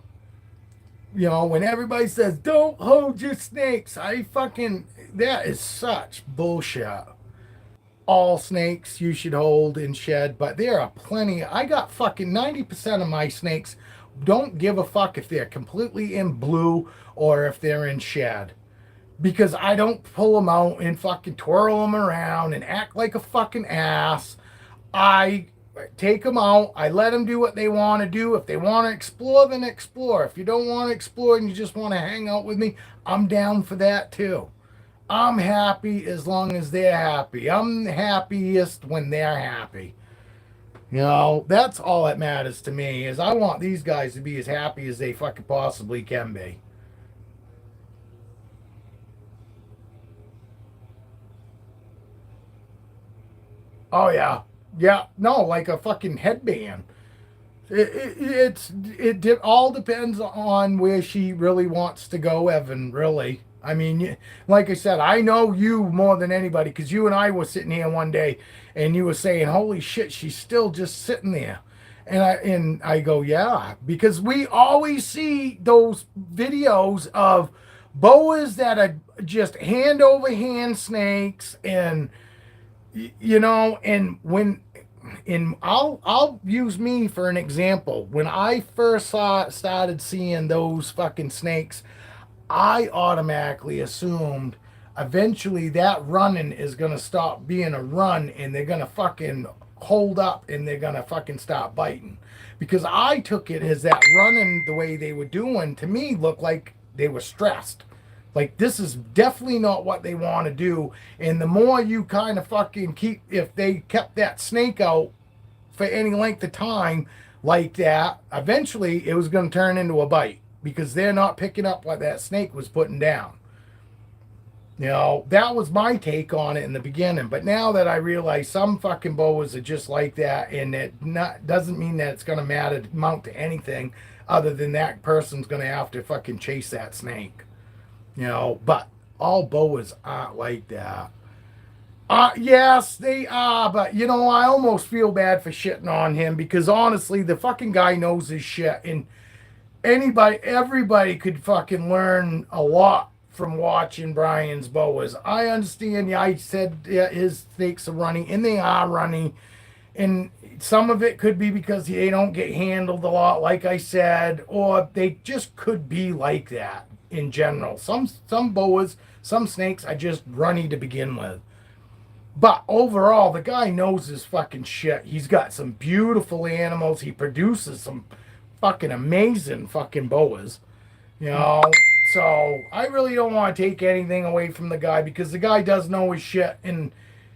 when everybody says, don't hold your snakes, that is such bullshit. All snakes you should hold in shed, but there are plenty. I got fucking 90% of my snakes don't give a fuck if they're completely in blue or if they're in shed. Because I don't pull them out and fucking twirl them around and act like a fucking ass. I take them out. I let them do what they want to do. If they want to explore, then explore. If you don't want to explore and you just want to hang out with me, I'm down for that too. I'm happy as long as they're happy. I'm happiest when they're happy. That's all that matters to me is I want these guys to be as happy as they fucking possibly can be. Oh yeah. Yeah, no, like a fucking headband. It all depends on where she really wants to go, Evan. Really, I mean, like I said, I know you more than anybody because you and I were sitting here one day, and you were saying, "Holy shit, she's still just sitting there," and I go, "Yeah," because we always see those videos of boas that are just hand over hand snakes, and and when in I'll use me for an example. When I first started seeing those fucking snakes, I automatically assumed eventually that running is gonna stop being a run and they're gonna fucking hold up and they're gonna fucking stop biting. Because I took it as that running the way they were doing to me looked like they were stressed. Like this is definitely not what they want to do. And the more you kind of fucking keep, if they kept that snake out for any length of time like that, eventually it was going to turn into a bite because they're not picking up what that snake was putting down. That was my take on it in the beginning. But now that I realize some fucking boas are just like that, and it doesn't mean that it's going to amount to anything other than that person's going to have to fucking chase that snake. But all boas aren't like that. Yes, they are, but I almost feel bad for shitting on him because honestly, the fucking guy knows his shit, and everybody could fucking learn a lot from watching Brian's boas. I understand. Yeah, I said his snakes are running, and they are running, and some of it could be because they don't get handled a lot, like I said, or they just could be like that in general. Some boas, some snakes are just runny to begin with. But overall, the guy knows his fucking shit. He's got some beautiful animals. He produces some fucking amazing fucking boas. You know, so I really don't want to take anything away from the guy because the guy does know his shit, and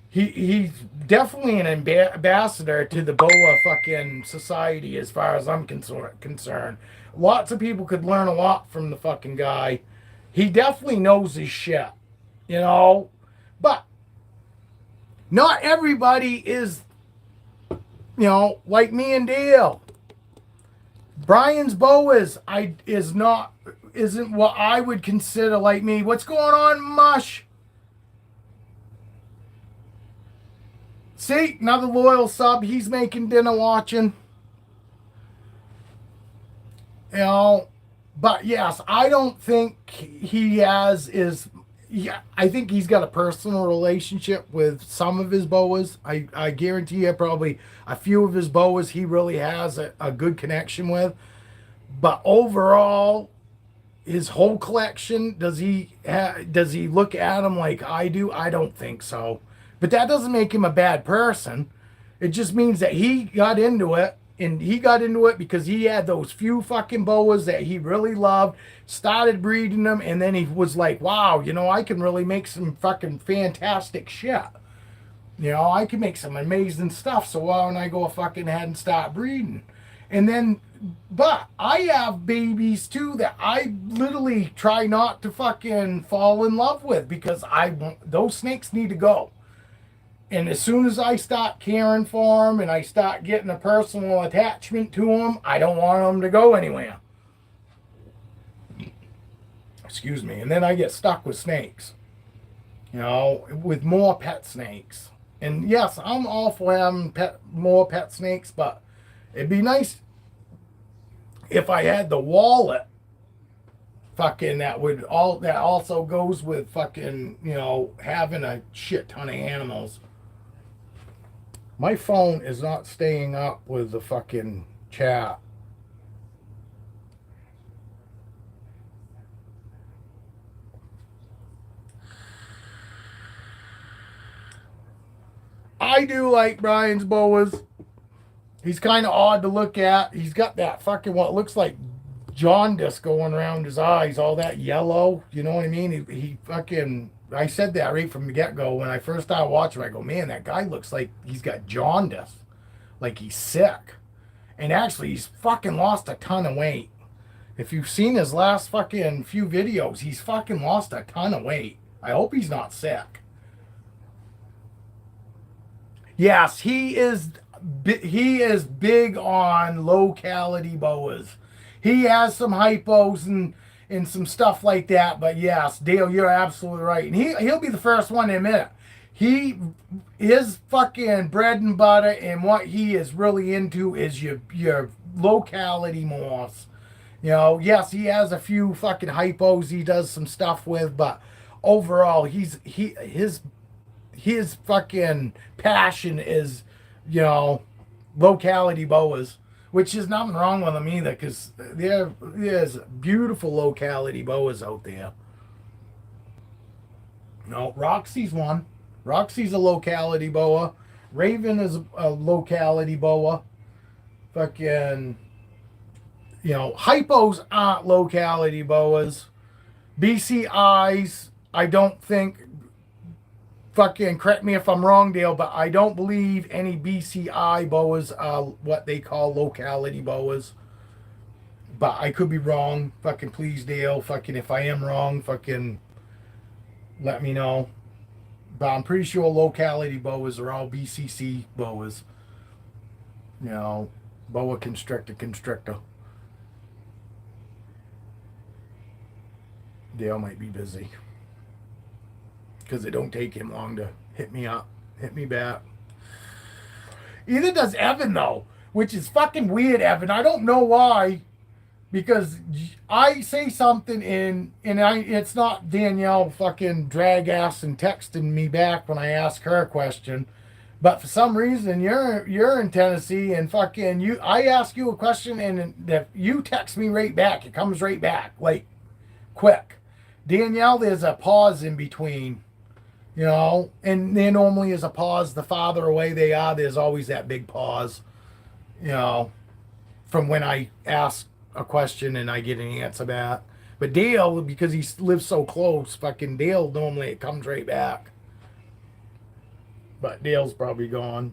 he's definitely an ambassador to the boa fucking society as far as I'm concerned. Lots of people could learn a lot from the fucking guy. He definitely knows his shit, but not everybody is, like me and Dale. Brian's boas isn't what I would consider like me. What's going on, Mush? See, another loyal sub. He's making dinner watching. But yes, I don't think he has I think he's got a personal relationship with some of his boas. I guarantee you probably a few of his boas he really has a good connection with. But overall, his whole collection, does he look at him like I do? I don't think so. But that doesn't make him a bad person. It just means that he got into it and he got into it because he had those few fucking boas that he really loved, started breeding them, and then he was like, wow, you know, I can really make some fucking fantastic shit. You know, I can make some amazing stuff. So why don't I go fucking ahead and start breeding? And then, but I have babies too that I literally try not to fucking fall in love with because those snakes need to go. And as soon as I start caring for them and I start getting a personal attachment to them, I don't want them to go anywhere. Excuse me. And then I get stuck with snakes, you know, with more pet snakes. And yes, I'm all for having more pet snakes, but it'd be nice if I had the wallet fucking that also goes with fucking, you know, having a shit ton of animals. My phone is not staying up with the fucking chat. I do like Brian's boas. He's kind of odd to look at. He's got that fucking what looks like jaundice going around his eyes, all that yellow. You know what I mean? He fucking. I said that right from the get go when I first started watching. I go, man, that guy looks like he's got jaundice, like he's sick. And actually, he's fucking lost a ton of weight. If you've seen his last fucking few videos, he's fucking lost a ton of weight. I hope he's not sick. Yes, he is. He is big on locality boas. He has some hypos and some stuff like that. But yes, Dale, you're absolutely right. And he'll be the first one to admit it. His fucking bread and butter and what he is really into is your locality morphs. You know, yes, he has a few fucking hypos he does some stuff with, but overall his fucking passion is, you know, locality boas, which is nothing wrong with them either, because there's beautiful locality boas out there. No, Roxy's one. Roxy's a locality boa. Raven is a locality boa. Fucking, you know, hypos aren't locality boas. BCIs, I don't think, fucking correct me if I'm wrong, Dale, but I don't believe any BCI boas are what they call locality boas. But I could be wrong. Fucking please, Dale. Fucking if I am wrong, fucking let me know. But I'm pretty sure locality boas are all BCC boas. You know, boa constrictor. Dale might be busy. Because it don't take him long to hit me up, hit me back. Either does Evan, though, which is fucking weird, Evan. I don't know why. Because I say something it's not Danielle fucking drag ass and texting me back when I ask her a question. But for some reason, you're in Tennessee and fucking I ask you a question and if you text me right back, it comes right back, like quick. Danielle, there's a pause in between, you know, and there normally is a pause. The farther away they are, there's always that big pause, you know, from when I ask a question and I get an answer back. But Dale, because he lives so close, fucking Dale, normally it comes right back. But Dale's probably gone.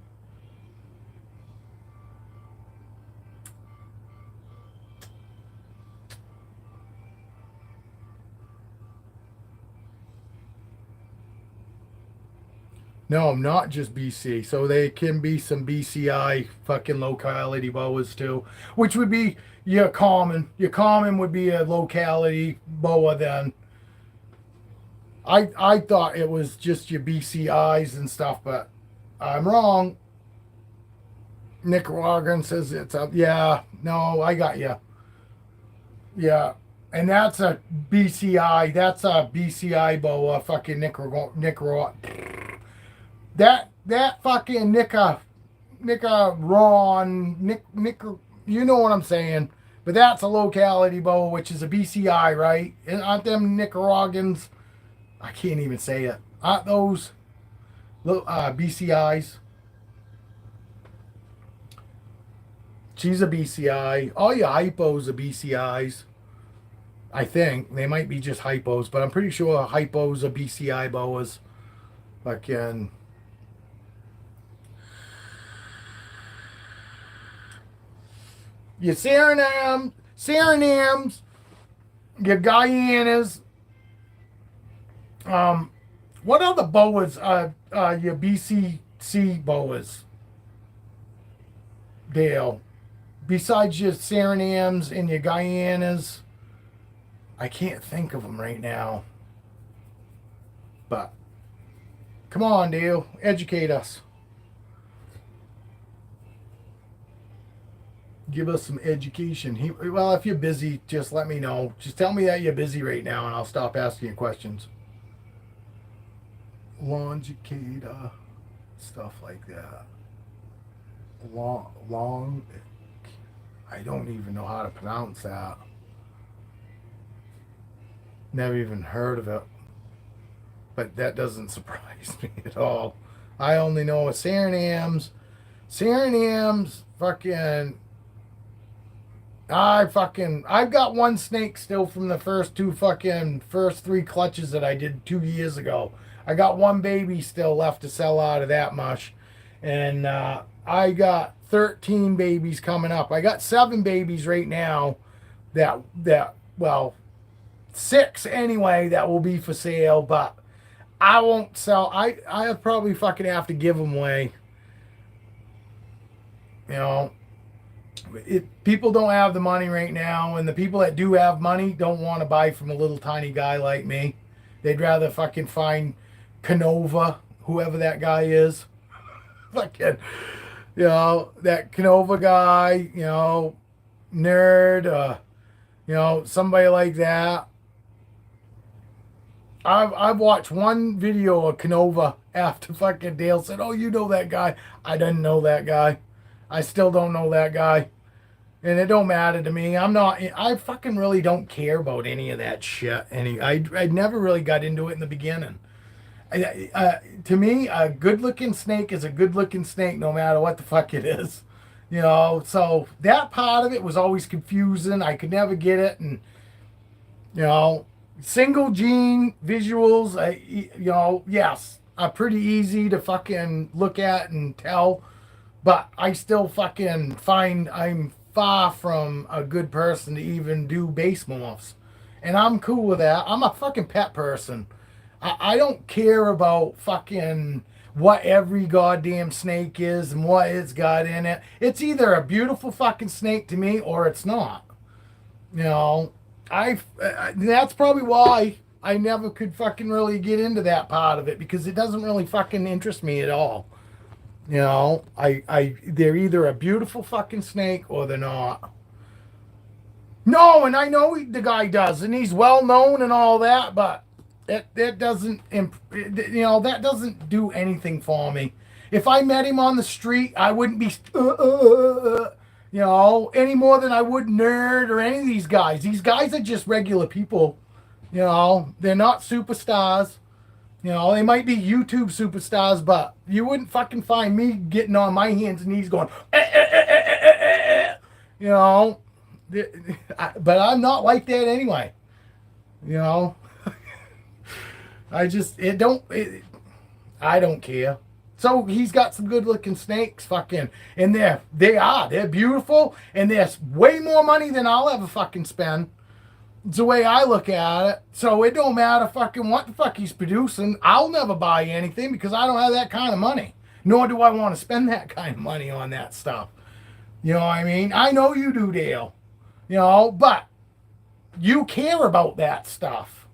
No, not just BC. So they can be some BCI fucking locality boas too, which would be your common. Your common would be a locality boa then. I thought it was just your BCIs and stuff, but I'm wrong. Nicaraguan says it's up. Yeah, no, I got you. Yeah, and that's a BCI. That's a BCI boa. Fucking Nicaragua. That fucking you know what I'm saying. But that's a locality boa, which is a BCI, right? Aren't them Nicaraguans? I can't even say it. Aren't those BCIs? She's a BCI. All your hypos are BCIs. I think they might be just hypos, but I'm pretty sure hypos are BCI boas. Fucking. Your Surinams, your Guyanas. What other boas are your BCC boas, Dale? Besides your Surinams and your Guyanas, I can't think of them right now. But come on, Dale, educate us. Give us some education. Well, if you're busy, just let me know. Just tell me that you're busy right now, and I'll stop asking you questions. Longicada, stuff like that. Long. I don't even know how to pronounce that. Never even heard of it. But that doesn't surprise me at all. I only know a Surinams. Surinams, fucking. I've got one snake still from the first three clutches that I did 2 years ago. I got one baby still left to sell out of that mush. And I got 13 babies coming up. I got 7 babies right now well, 6 anyway that will be for sale, but I won't sell. I probably fucking have to give them away. You know, people don't have the money right now, and the people that do have money don't want to buy from a little tiny guy like me. They'd rather fucking find Canova, whoever that guy is. Fucking, that Canova guy, nerd, somebody like that. I've watched one video of Canova after fucking Dale said, "Oh, you know that guy." I didn't know that guy. I still don't know that guy. And it don't matter to me. I fucking really don't care about any of that shit. I never really got into it in the beginning. To me, a good-looking snake is a good-looking snake no matter what the fuck it is. So that part of it was always confusing. I could never get it. And, single gene visuals, yes, are pretty easy to fucking look at and tell. But I still fucking find I'm far from a good person to even do base morphs. And I'm cool with that. I'm a fucking pet person. I don't care about fucking what every goddamn snake is and what it's got in it. It's either a beautiful fucking snake to me or it's not. That's probably why I never could fucking really get into that part of it, because it doesn't really fucking interest me at all. They're either a beautiful fucking snake or they're not. No, and I know the guy does, and he's well known and all that, but that doesn't, that doesn't do anything for me. If I met him on the street, I wouldn't be, any more than I would Nerd or any of these guys. These guys are just regular people. They're not superstars. They might be YouTube superstars, but you wouldn't fucking find me getting on my hands and knees going, but I'm not like that anyway. I don't care. So he's got some good looking snakes, fucking, and they're beautiful, and there's way more money than I'll ever fucking spend. It's the way I look at it. So it don't matter fucking what the fuck he's producing. I'll never buy anything because I don't have that kind of money. Nor do I want to spend that kind of money on that stuff. You know what I mean? I know you do, Dale. But you care about that stuff.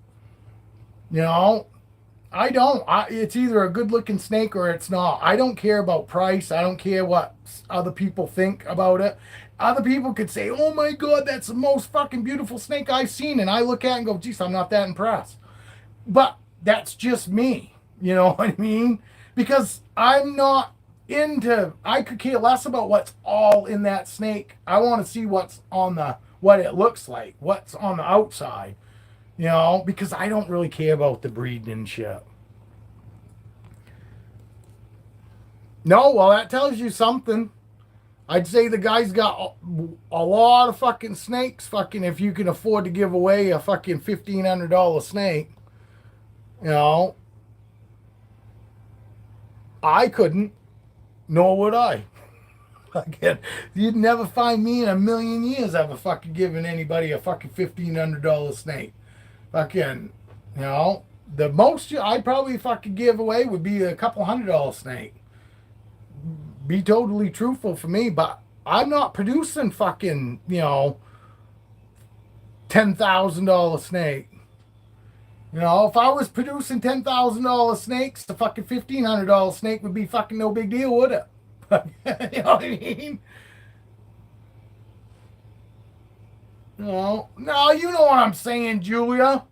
I don't. It's either a good looking snake or it's not. I don't care about price. I don't care what other people think about it. Other people could say, "Oh my God, that's the most fucking beautiful snake I've seen." And I look at it and go, "Geez, I'm not that impressed." But that's just me. You know what I mean? Because I'm not I could care less about what's all in that snake. I want to see what it looks like, what's on the outside. Because I don't really care about the breeding and shit. No, well, that tells you something. I'd say the guy's got a lot of fucking snakes. Fucking, if you can afford to give away a fucking $1,500 snake, you know, I couldn't, nor would I. Again, you'd never find me in a million years ever fucking giving anybody a fucking $1,500 snake. Fucking, you know, the most I'd probably fucking give away would be a couple $100 snake. Be totally truthful for me, but I'm not producing fucking, you know, $10,000 snake. You know, if I was producing $10,000 snakes, the fucking $1,500 snake would be fucking no big deal, would it? You know what I mean? No, no, you know what I'm saying, Julia.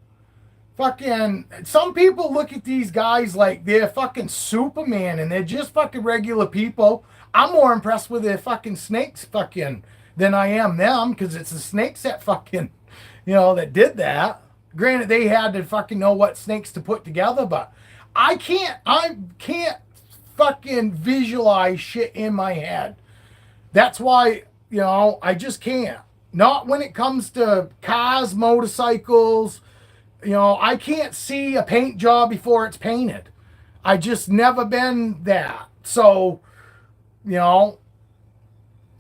Fucking, some people look at these guys like they're fucking Superman and they're just fucking regular people. I'm more impressed with their fucking snakes fucking than I am them, because it's the snakes that fucking, you know, that did that. Granted, they had to fucking know what snakes to put together, but I can't fucking visualize shit in my head. That's why, you know, I just can't. Not when it comes to cars, motorcycles. You know, I can't see a paint job before it's painted. I just never been that. So, you know,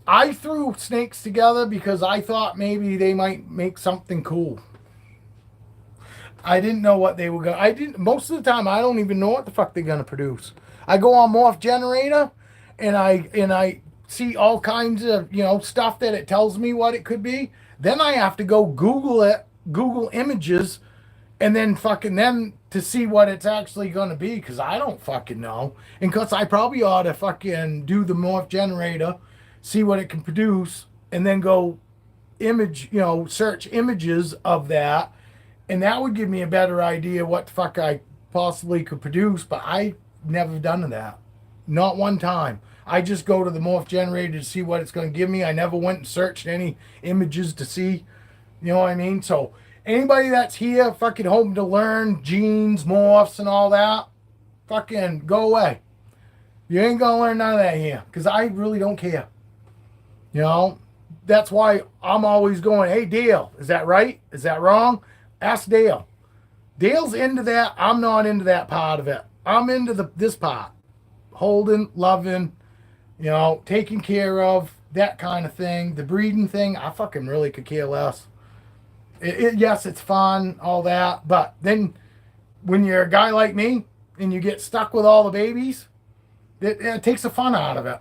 I threw snakes together because I thought maybe they might make something cool. I didn't know what they were going to. I didn't. Most of the time, I don't even know what the fuck they're going to produce. I go on Morph Generator, and I see all kinds of, you know, stuff that it tells me what it could be. Then I have to go Google it, Google images, and then fucking then to see what it's actually going to be, because I don't fucking know. And because I probably ought to fucking do the Morph Generator, see what it can produce, and then go image, you know, search images of that, and that would give me a better idea what the fuck I possibly could produce. But I never done that. Not one time. I just go to the Morph Generator to see what it's going to give me. I never went and searched any images to see, you know what I mean? So anybody that's here fucking hoping to learn genes, morphs, and all that, fucking go away. You ain't going to learn none of that here, because I really don't care. You know, that's why I'm always going, hey, Dale, is that right? Is that wrong? Ask Dale. Dale's into that. I'm not into that part of it. I'm into this part. Holding, loving, you know, taking care of, that kind of thing. The breeding thing, I fucking really could care less. Yes, it's fun, all that. But then when you're a guy like me and you get stuck with all the babies, it takes the fun out of it.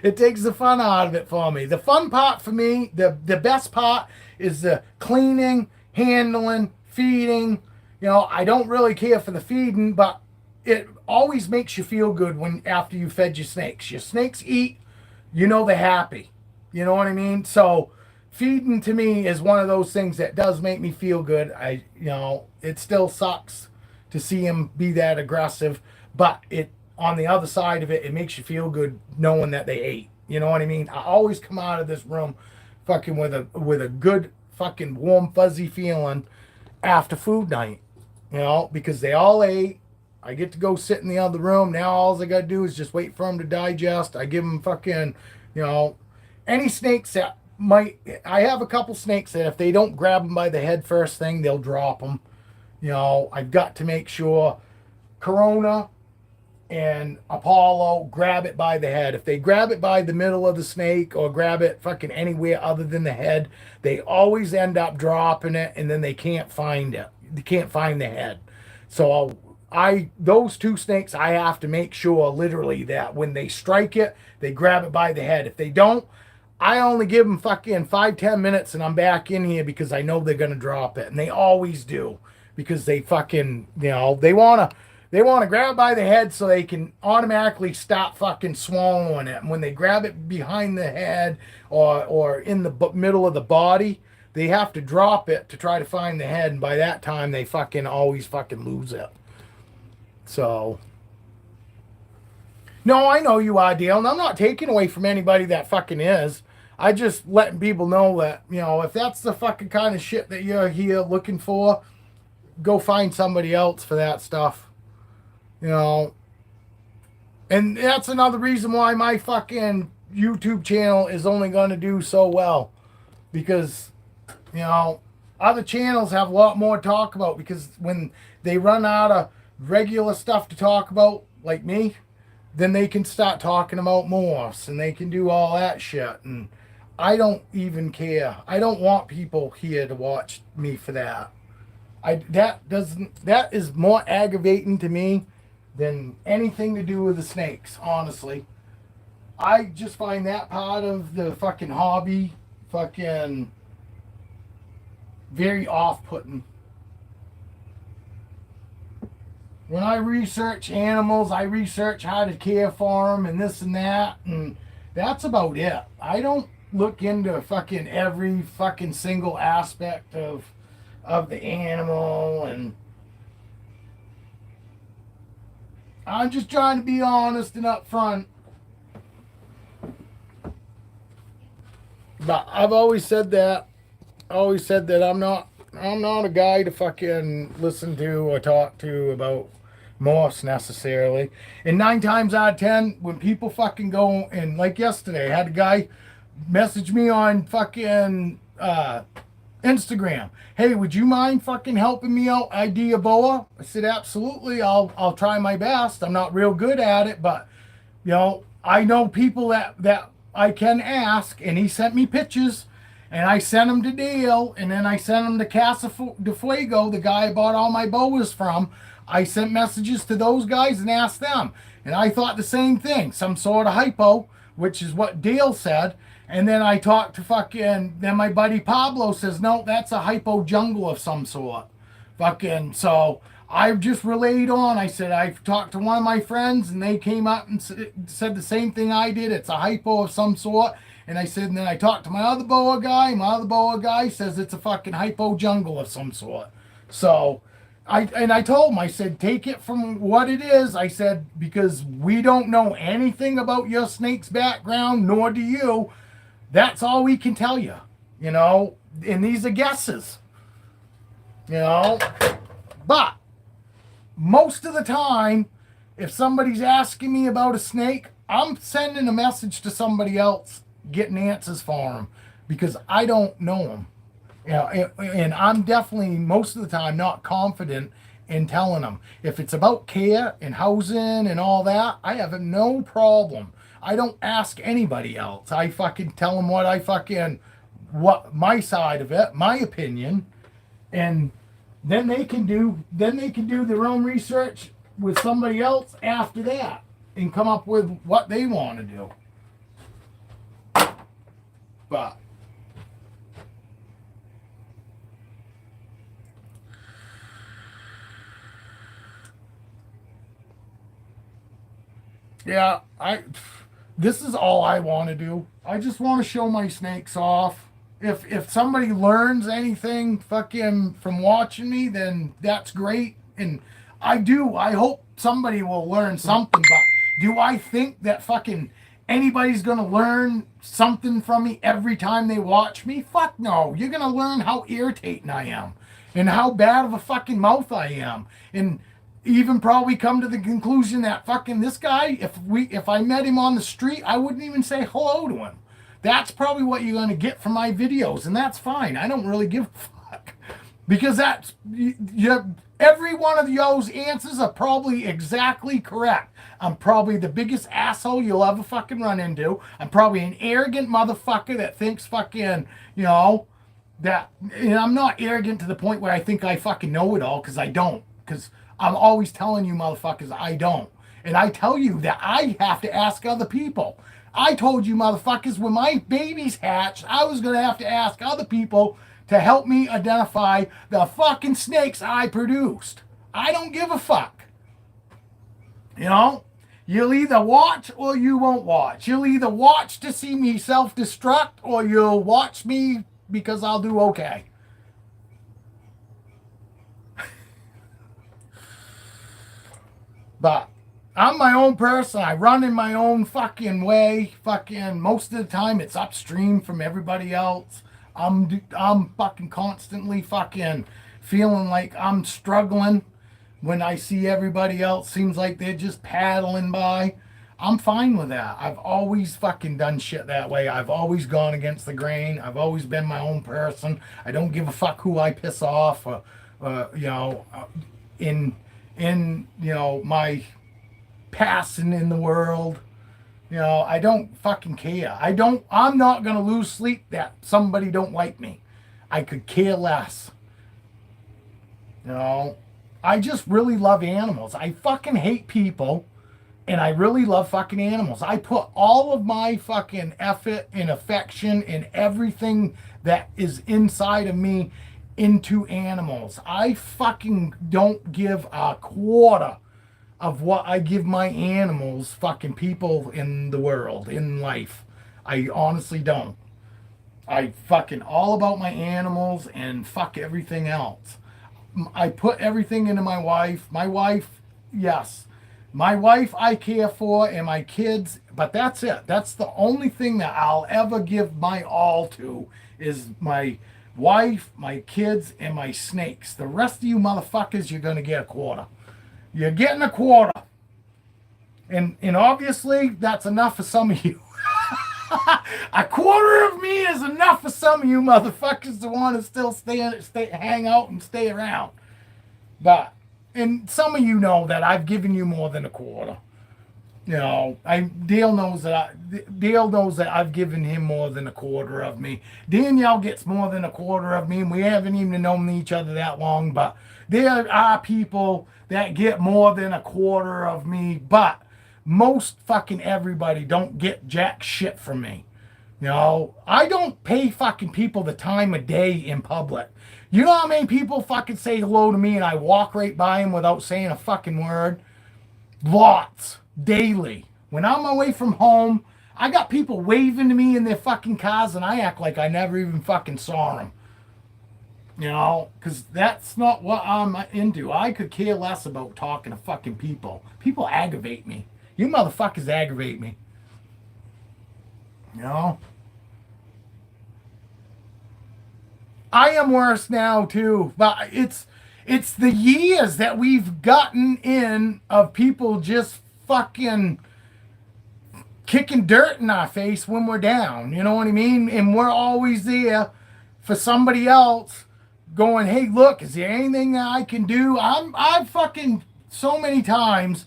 It takes the fun out of it for me. The fun part for me, the best part is the cleaning, handling, feeding. You know, I don't really care for the feeding, but it always makes you feel good when after you fed your snakes. Your snakes eat, you know they're happy. You know what I mean? So feeding to me is one of those things that does make me feel good. You know, it still sucks to see him be that aggressive, but on the other side of it, it makes you feel good knowing that they ate. You know what I mean? I always come out of this room fucking with a good fucking warm fuzzy feeling after food night. You know, because they all ate. I get to go sit in the other room. Now all I got to do is just wait for them to digest. I give them fucking, you know, any snakes that I have a couple snakes that if they don't grab them by the head first thing, they'll drop them. You know, I've got to make sure Corona and Apollo grab it by the head. If they grab it by the middle of the snake or grab it fucking anywhere other than the head, they always end up dropping it, and then they can't find it. They can't find the head. So those two snakes, I have to make sure literally that when they strike it, they grab it by the head. If they don't, I only give them fucking 5-10 minutes and I'm back in here, because I know they're going to drop it. And they always do, because they fucking, you know, they want to grab it by the head so they can automatically stop fucking swallowing it. And when they grab it behind the head or in the middle of the body, they have to drop it to try to find the head. And by that time, they fucking always fucking lose it. So, no, I know you are, Dale, and I'm not taking away from anybody that fucking is. I just letting people know that, you know, if that's the fucking kind of shit that you're here looking for, go find somebody else for that stuff. You know, And that's another reason why my fucking YouTube channel is only going to do so well. Because, you know, other channels have a lot more to talk about. Because when they run out of regular stuff to talk about, like me, then they can start talking about morphs and they can do all that shit. And I don't even care. I don't want people here to watch me for that. That is more aggravating to me than anything to do with the snakes, honestly. I just find that part of the fucking hobby fucking very off-putting. When I research animals, I research how to care for them and this and that, and that's about it. I don't look into fucking every fucking single aspect of the animal, and I'm just trying to be honest and upfront. But I've always said that. I'm not a guy to fucking listen to or talk to about morphs necessarily. And 9 times out of 10, when people fucking go and like yesterday, I had a guy message me on fucking Instagram. Hey, would you mind fucking helping me out ID a boa? I said absolutely. I'll try my best. I'm not real good at it, but I know people that I can ask, and he sent me pictures, and I sent them to Dale, and then I sent them to Casa de Fuego, the guy I bought all my boas from. I sent messages to those guys and asked them, and I thought the same thing, some sort of hypo, which is what Dale said. And then I talked to then my buddy Pablo says, no, that's a hypo jungle of some sort. So I just relayed on. I said, I've talked to one of my friends and they came up and said the same thing I did. It's a hypo of some sort. And I said, and then I talked to my other boa guy. My other boa guy says it's a fucking hypo jungle of some sort. So I told him, I said, take it from what it is. I said, because we don't know anything about your snake's background, nor do you. That's all we can tell you, and these are guesses, but most of the time, if somebody's asking me about a snake, I'm sending a message to somebody else, getting answers for them, because I don't know them. And I'm definitely most of the time not confident in telling them. If it's about care and housing and all that, I have no problem. I don't ask anybody else. I fucking tell them what my side of it, my opinion, and then they can do their own research with somebody else after that and come up with what they want to do. But yeah, this is all I want to do. I just want to show my snakes off. If somebody learns anything fucking from watching me, then that's great. And I hope somebody will learn something. But do I think that fucking anybody's gonna learn something from me every time they watch me? Fuck no. You're gonna learn how irritating I am and how bad of a fucking mouth I am. And even probably come to the conclusion that fucking this guy, if I met him on the street, I wouldn't even say hello to him. That's probably what you're going to get from my videos, and that's fine. I don't really give a fuck, because every one of those answers are probably exactly correct. I'm probably the biggest asshole you'll ever fucking run into. I'm probably an arrogant motherfucker that thinks fucking, that, and I'm not arrogant to the point where I think I fucking know it all, because I don't. Because I'm always telling you motherfuckers I don't. And I tell you that I have to ask other people. I told you motherfuckers when my babies hatched, I was going to have to ask other people to help me identify the fucking snakes I produced. I don't give a fuck. You'll either watch or you won't watch. You'll either watch to see me self-destruct or you'll watch me because I'll do okay. But I'm my own person. I run in my own fucking way. Fucking most of the time it's upstream from everybody else. I'm fucking constantly fucking feeling like I'm struggling when I see everybody else seems like they're just paddling by. I'm fine with that. I've always fucking done shit that way. I've always gone against the grain. I've always been my own person. I don't give a fuck who I piss off, in my passing in the world. I don't fucking care. I'm not gonna lose sleep that somebody don't like me. I could care less. I just really love animals. I fucking hate people. And I really love fucking animals. I put all of my fucking effort and affection and everything that is inside of me into animals. I fucking don't give a quarter of what I give my animals, fucking people in the world, in life. I honestly don't. I fucking all about my animals and fuck everything else. I put everything into my wife. My wife, yes. My wife I care for and my kids, but that's it. That's the only thing that I'll ever give my all to is my wife, my kids, and my snakes. The rest of you motherfuckers, you're going to get a quarter. You're getting a quarter. And obviously, that's enough for some of you. A quarter of me is enough for some of you motherfuckers to want to still hang out and stay around. But... and some of you know that I've given you more than a quarter. Dale knows that I've given him more than a quarter of me. Danielle gets more than a quarter of me, and we haven't even known each other that long. But there are people that get more than a quarter of me. But most fucking everybody don't get jack shit from me. I don't pay fucking people the time of day in public. You know how many people fucking say hello to me and I walk right by them without saying a fucking word? Lots. Daily. When I'm away from home, I got people waving to me in their fucking cars and I act like I never even fucking saw them. Because that's not what I'm into. I could care less about talking to fucking people. People aggravate me. You motherfuckers aggravate me. I am worse now too, but it's the years that we've gotten in of people just fucking kicking dirt in our face when we're down. You know what I mean? And we're always there for somebody else going, hey, look, is there anything that I can do? I've fucking so many times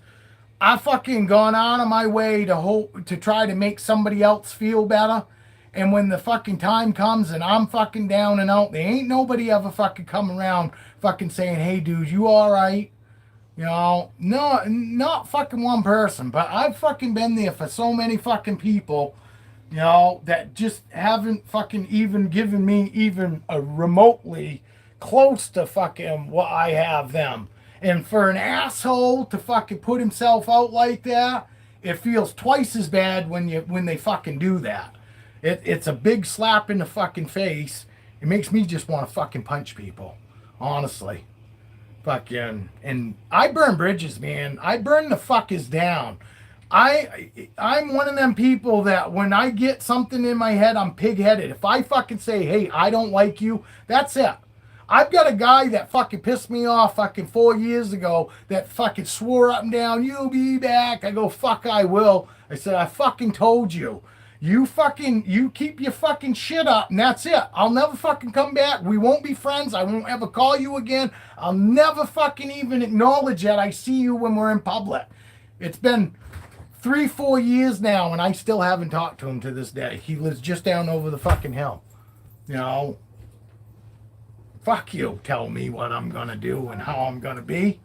I've fucking gone out of my way to try to make somebody else feel better. And when the fucking time comes and I'm fucking down and out, there ain't nobody ever fucking come around fucking saying, hey, dude, you all right? No, not fucking one person. But I've fucking been there for so many fucking people, that just haven't fucking even given me even a remotely close to fucking what I have them. And for an asshole to fucking put himself out like that, it feels twice as bad when they fucking do that. It's a big slap in the fucking face. It makes me just want to fucking punch people. Honestly. Fucking. And I burn bridges, man. I burn the fuckers down. I'm one of them people that when I get something in my head, I'm pig-headed. If I fucking say, hey, I don't like you, that's it. I've got a guy that fucking pissed me off fucking 4 years ago that fucking swore up and down, you'll be back. I go, fuck, I will. I said, I fucking told you. You keep your fucking shit up and that's it. I'll never fucking come back. We won't be friends. I won't ever call you again. I'll never fucking even acknowledge that I see you when we're in public. It's been 3-4 years now and I still haven't talked to him to this day. He lives just down over the fucking hill. Fuck you. Tell me what I'm gonna do and how I'm gonna be.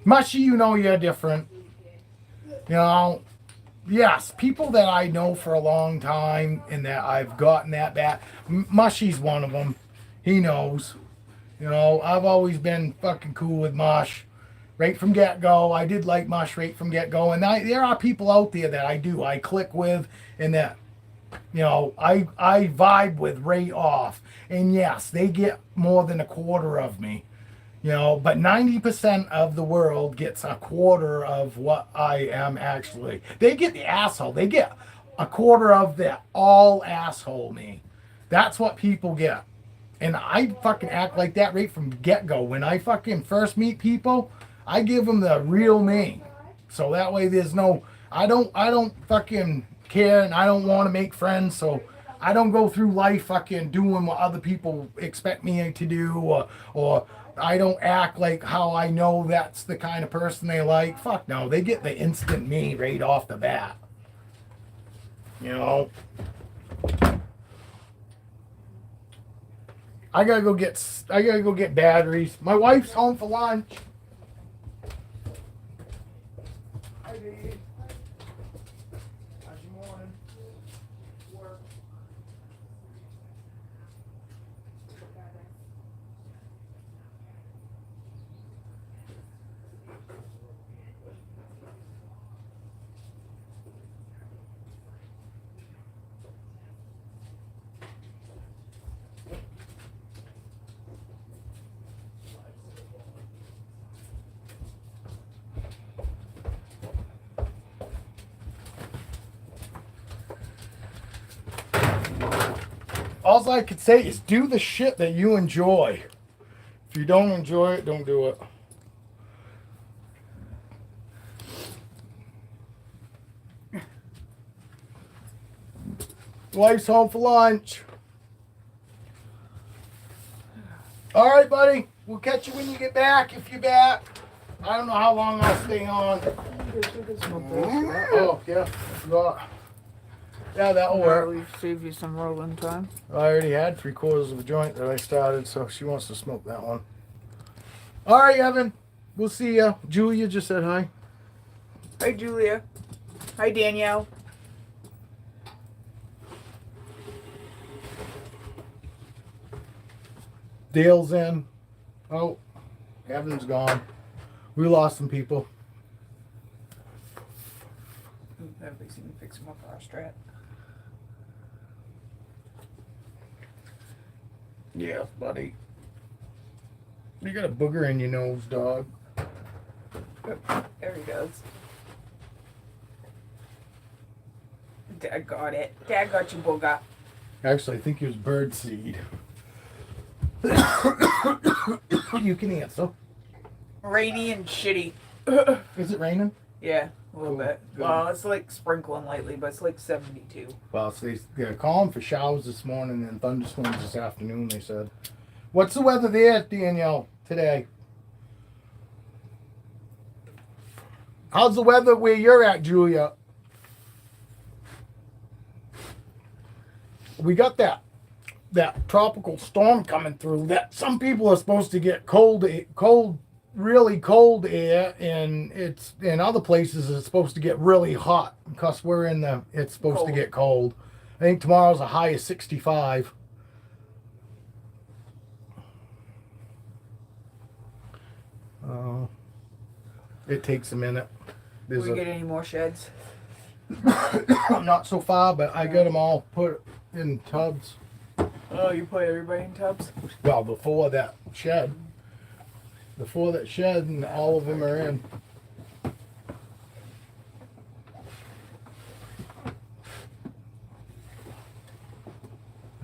Mushy, you're different. Yes, people that I know for a long time and that I've gotten that back. Mushy's one of them. He knows. I've always been fucking cool with Mush. Right from get-go. I did like Mush right from get-go. And there are people out there that I click with and that, I vibe with right off. And yes, they get more than a quarter of me. But 90% of the world gets a quarter of what I am actually. They get the asshole. They get a quarter of the all asshole me. That's what people get. And I fucking act like that right from get-go. When I fucking first meet people, I give them the real me. So that way there's no I don't fucking care, and I don't want to make friends, so I don't go through life fucking doing what other people expect me to do, or I don't act like how I know that's the kind of person they like. Fuck no, they get the instant me right off the bat. You know. I gotta go get batteries. My wife's home for lunch. Hi, Dee. How's your morning? Work. All I could say is do the shit that you enjoy. If you don't enjoy it, don't do it. Wife's home for lunch. All right, buddy. We'll catch you when you get back, if you're back. I don't know how long I'll stay on. Oh, yeah. Yeah, that'll work. We'll save you some rolling time. I already had 3/4 of a joint that I started, so she wants to smoke that one. All right, Evan. We'll see ya. Julia just said hi. Hi, Julia. Hi, Danielle. Dale's in. Oh, Evan's gone. We lost some people. Everybody's seen me fix him up our strat. Yeah, buddy. You got a booger in your nose, dog. There he goes. Dad got it. Dad got you, booger. Actually, I think it was bird seed. You can answer. Rainy and shitty. Is it raining? Yeah, a little Cool. bit. Good. Well, it's like sprinkling lightly, but it's like 72. Well, so they're calling for showers this morning and thunderstorms this afternoon, they said. What's the weather there, Danielle, today? How's the weather where you're at, Julia? We got that tropical storm coming through that some people are supposed to get really cold air, and it's in other places it's supposed to get really hot because it's supposed to get cold. I think tomorrow's a high of 65. It takes a minute. Did we get any more sheds? Not so far, but I got them all put in tubs. Oh, you put everybody in tubs? Well, before that shed, and all of them are in.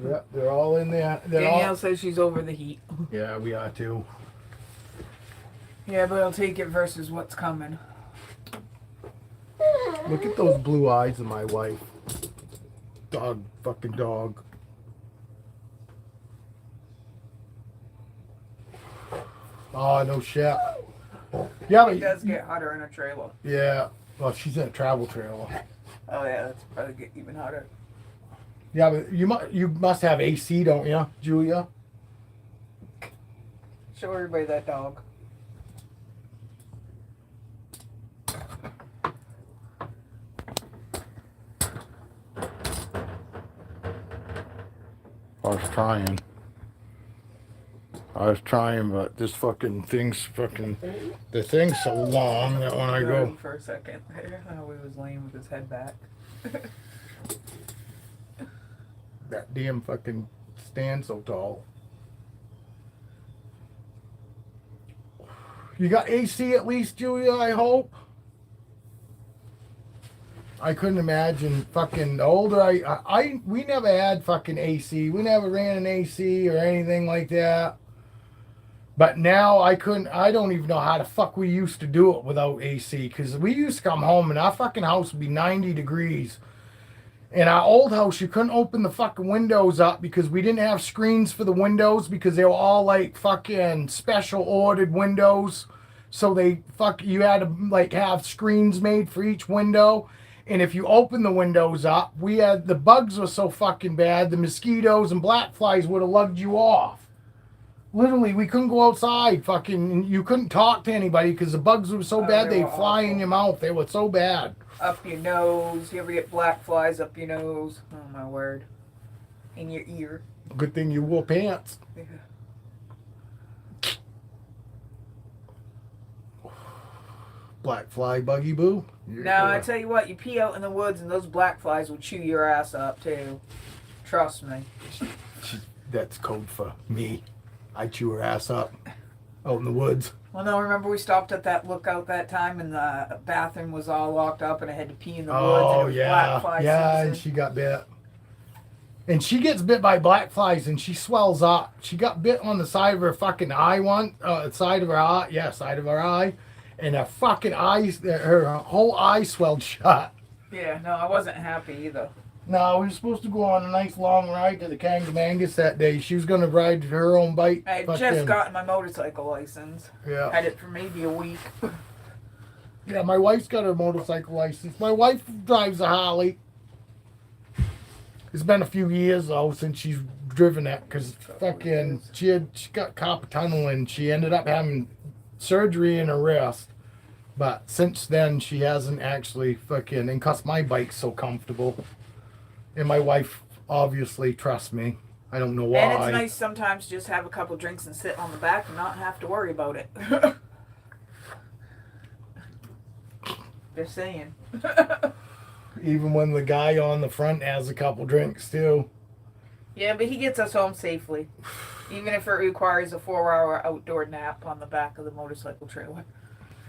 Yep, they're all in there. Danielle says she's over the heat. Yeah, we are too. Yeah, but I'll take it versus what's coming. Look at those blue eyes of my wife. Dog, fucking dog. Oh, no shit. Yeah, but It does get hotter in a trailer. yeah. Well, she's in a travel trailer. Oh yeah, that's probably get even hotter. Yeah, but you must have AC, don't you, Julia? Show everybody that dog. I was trying, but this fucking the thing's so long that when I go. For a second there, how he was laying with his head back. That damn fucking stand so tall. You got AC at least, Julia, I hope? I couldn't imagine fucking the older we never had fucking AC. We never ran an AC or anything like that. But now I don't even know how the fuck we used to do it without AC. Because we used to come home and our fucking house would be 90 degrees. In our old house, you couldn't open the fucking windows up because we didn't have screens for the windows because they were all like fucking special ordered windows. So you had to like have screens made for each window. And if you open the windows up, the bugs were so fucking bad, the mosquitoes and black flies would have lugged you off. Literally, we couldn't go outside. Fucking, you couldn't talk to anybody because the bugs were so bad they'd fly in your mouth. They were so bad. Up your nose. You ever get black flies up your nose? Oh my word. In your ear. Good thing you wore pants. Yeah. Black fly buggy boo. No, I tell you what, you pee out in the woods and those black flies will chew your ass up too. Trust me. That's code for me. I chew her ass up out in the woods. Well, no, remember we stopped at that lookout that time and the bathroom was all locked up and I had to pee in the woods. And it was black fly season. And she got bit. And she gets bit by black flies and she swells up. She got bit on the side of her fucking eye side of her eye. And her fucking eyes, her whole eye swelled shut. Yeah, no, I wasn't happy either. No, we were supposed to go on a nice long ride to the Kangamangas that day. She was going to ride her own bike. I had just gotten my motorcycle license. Yeah. Had it for maybe a week. Yeah, my wife's got her motorcycle license. My wife drives a Harley. It's been a few years, though, since she's driven it. Because fucking, she got carpal tunnel and she ended up having surgery in her wrist. But since then, she hasn't actually fucking, and cause my bike's so comfortable. And my wife obviously trusts me. I don't know why. And it's nice sometimes to just have a couple drinks and sit on the back and not have to worry about it. Just saying. Even when the guy on the front has a couple drinks too. Yeah, but he gets us home safely. Even if it requires a 4-hour outdoor nap on the back of the motorcycle trailer.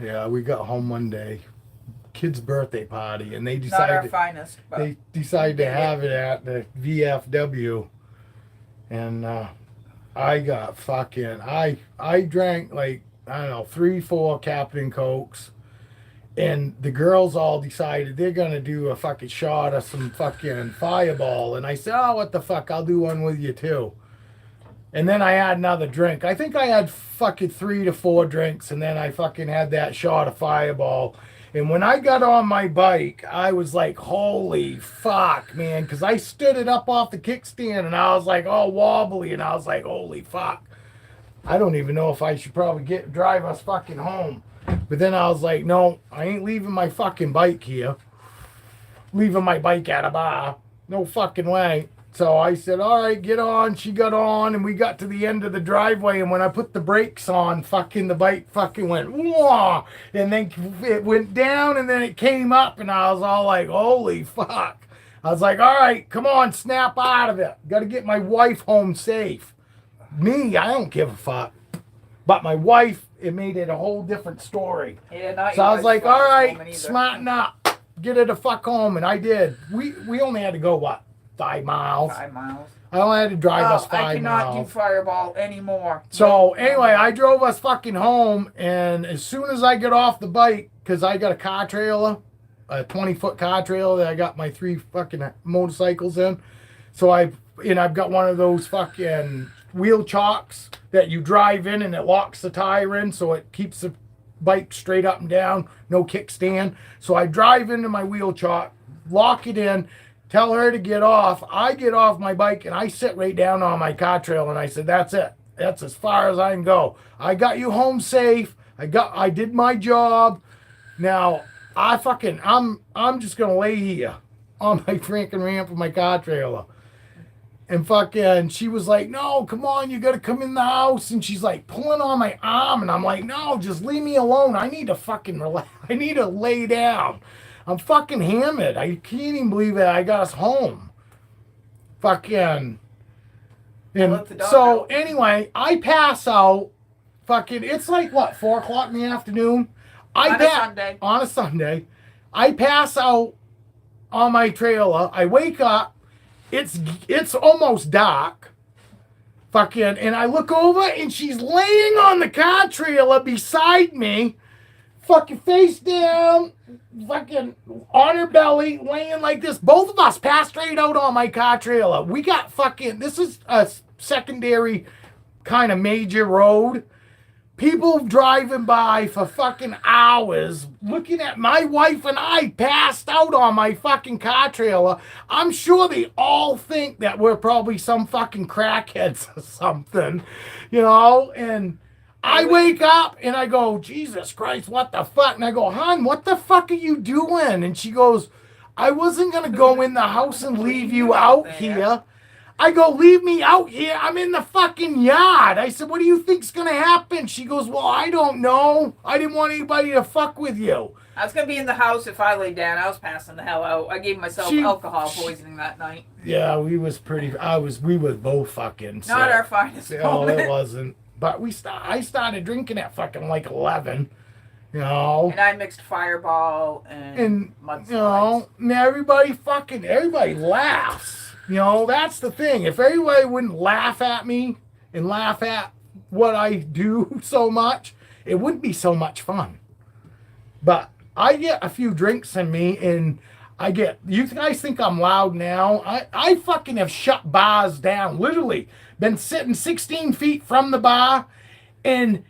Yeah, we got home one day. Kid's birthday party, and they Not our decided finest. But they decided to have it at the VFW, and I got fucking I drank like I don't know 3-4 Captain Cokes, and the girls all decided they're gonna do a fucking shot of some fucking Fireball, and I said, oh what the fuck, I'll do one with you too. And then I had another drink. I think I had fucking 3 to 4 drinks, and then I fucking had that shot of Fireball. And when I got on my bike, I was like, holy fuck, man. Because I stood it up off the kickstand, and I was like, all wobbly, and I was like, holy fuck. I don't even know if I should probably drive us fucking home. But then I was like, no, I ain't leaving my fucking bike here. Leaving my bike at a bar. No fucking way. So I said, all right, get on. She got on, and we got to the end of the driveway, and when I put the brakes on, fucking the bike fucking went, whoa, and then it went down, and then it came up, and I was all like, holy fuck. I was like, all right, come on, snap out of it. Got to get my wife home safe. Me, I don't give a fuck. But my wife, it made it a whole different story. Yeah, so I was like, all right, smarten up. Get her the fuck home, and I did. We only had to go, what? 5 miles. 5 miles. I only had to drive us 5 miles. I cannot do Fireball anymore. So anyway, I drove us fucking home, and as soon as I get off the bike, because I got a car trailer, a 20-foot car trailer that I got my 3 fucking motorcycles in. So I've got one of those fucking wheel chocks that you drive in and it locks the tire in, so it keeps the bike straight up and down, no kickstand. So I drive into my wheel chock, lock it in, tell her to get off. I get off my bike and I sit right down on my car trail and I said, that's it. That's as far as I can go. I got you home safe. I did my job. Now I'm just gonna lay here on my freaking ramp of my car trailer. And fucking she was like, no, come on, you gotta come in the house. And she's like pulling on my arm and I'm like, no, just leave me alone. I need to fucking relax. I need to lay down. I'm fucking hammered. I can't even believe that I got us home. Fucking. And so anyway, I pass out. Fucking, it's like what, 4 o'clock in the afternoon? On a Sunday. I pass out on my trailer. I wake up. It's almost dark. Fucking, and I look over and she's laying on the car trailer beside me, fucking face down, fucking on her belly, laying like this. Both of us passed straight out on my car trailer. We got fucking, this is a secondary kind of major road. People driving by for fucking hours looking at my wife and I passed out on my fucking car trailer. I'm sure they all think that we're probably some fucking crackheads or something, you know? And I wake up and I go, Jesus Christ, what the fuck? And I go, hon, what the fuck are you doing? And she goes, I wasn't going to go in the house and leave you out here. I go, leave me out here. I'm in the fucking yard. I said, what do you think's going to happen? She goes, well, I don't know. I didn't want anybody to fuck with you. I was going to be in the house if I laid down. I was passing the hell out. I gave myself alcohol poisoning that night. Yeah, we was both fucking sick. Not our finest moment. No, it wasn't. But I started drinking at fucking like 11, you know. And I mixed Fireball and mud slides. You know, and everybody laughs. You know, that's the thing. If everybody wouldn't laugh at me and laugh at what I do so much, it wouldn't be so much fun. But I get a few drinks in me and you guys think I'm loud now? I fucking have shut bars down. Literally been sitting 16 feet from the bar and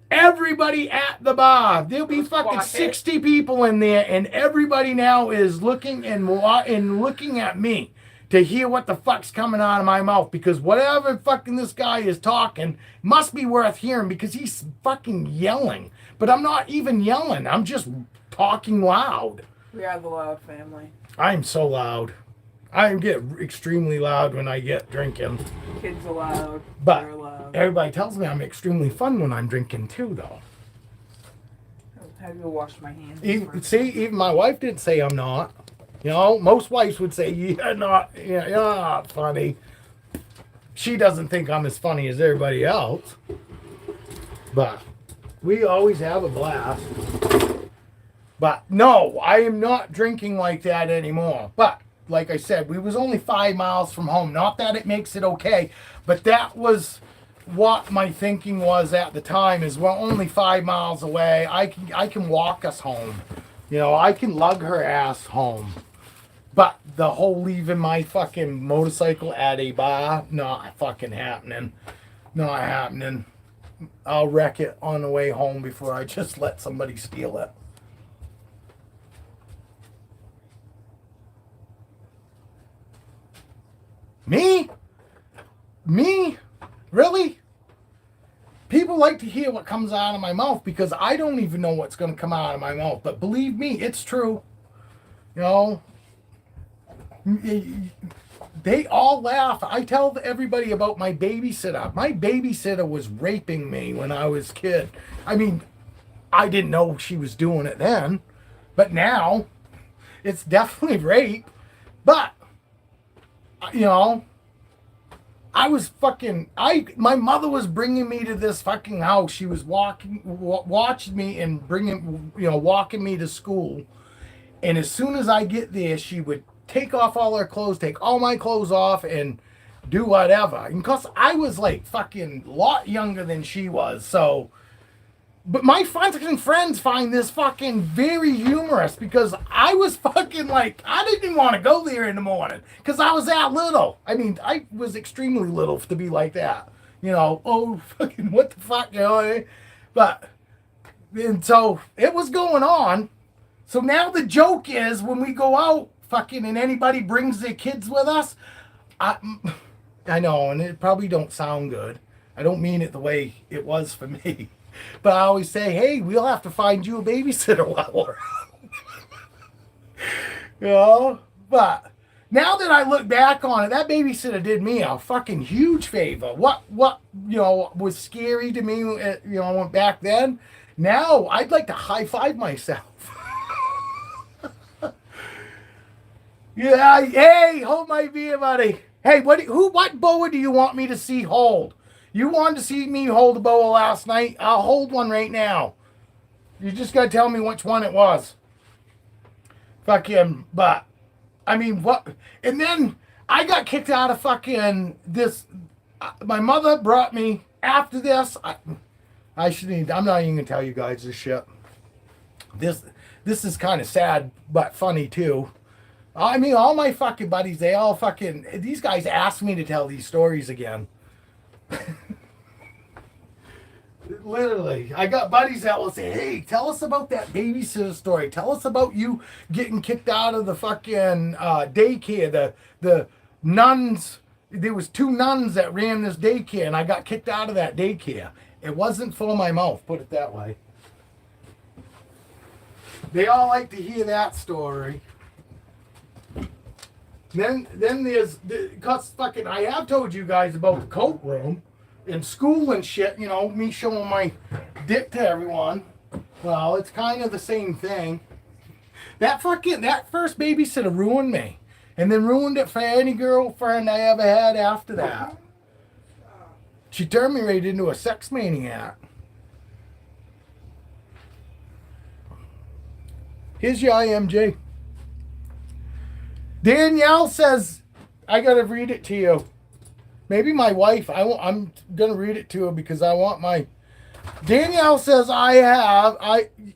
everybody at the bar, there'll be fucking 60 people in there and everybody now is looking and looking at me to hear what the fuck's coming out of my mouth, because whatever fucking this guy is talking must be worth hearing because he's fucking yelling. But I'm not even yelling. I'm just talking loud. We are the loud family. I'm so loud. I get extremely loud when I get drinking. Kids are loud. But they're loud. Everybody tells me I'm extremely fun when I'm drinking too, though. I had to go wash my hands. Even my wife didn't say I'm not. You know, most wives would say, you're not funny. She doesn't think I'm as funny as everybody else. But we always have a blast. But no, I am not drinking like that anymore. But like I said, we was only 5 miles from home. Not that it makes it okay, but that was what my thinking was at the time, is we're only 5 miles away. I can walk us home. You know, I can lug her ass home. But the whole leaving my fucking motorcycle at a bar, not fucking happening. Not happening. I'll wreck it on the way home before I just let somebody steal it. Me? Really? People like to hear what comes out of my mouth because I don't even know what's going to come out of my mouth. But believe me, it's true. You know, they all laugh. I tell everybody about my babysitter. My babysitter was raping me when I was a kid. I mean, I didn't know she was doing it then, but now it's definitely rape. But, you know, my mother was bringing me to this fucking house. She was watching me and walking me to school. And as soon as I get there, she would take off all her clothes, take all my clothes off, and do whatever. And because I was like fucking a lot younger than she was, so. But my fucking friends find this fucking very humorous because I was fucking like, I didn't even want to go there in the morning because I was that little. I mean, I was extremely little to be like that. You know, oh, fucking what the fuck, you know? But, and so it was going on. So now the joke is when we go out fucking and anybody brings their kids with us, I know, and it probably don't sound good. I don't mean it the way it was for me. But I always say, hey, we'll have to find you a babysitter while we're out. You know? But now that I look back on it, that babysitter did me a fucking huge favor. What was scary to me, back then, now I'd like to high five myself. Yeah, hey, hold my beer, buddy. Hey, what boa do you want me to see hold? You wanted to see me hold a boa last night? I'll hold one right now. You just gotta tell me which one it was. Fucking, but, I mean, what? And then I got kicked out of fucking my mother brought me after this. I shouldn't. I'm not even gonna tell you guys this shit. This is kind of sad but funny too. I mean, all my fucking buddies, they all fucking. These guys ask me to tell these stories again. Literally, I got buddies that will say, "Hey, tell us about that babysitter story. Tell us about you getting kicked out of the fucking daycare. The nuns. There was 2 nuns that ran this daycare, and I got kicked out of that daycare. It wasn't full of my mouth. Put it that way. They all like to hear that story. Then there's cause fucking. I have told you guys about the coat room. In school and shit, you know, me showing my dick to everyone. Well, it's kind of the same thing. That first babysitter ruined me. And then ruined it for any girlfriend I ever had after that. She turned me right into a sex maniac. Here's your IMJ. Danielle says, I gotta read it to you. Maybe my wife, I'm going to read it to her because I want my... Danielle says, I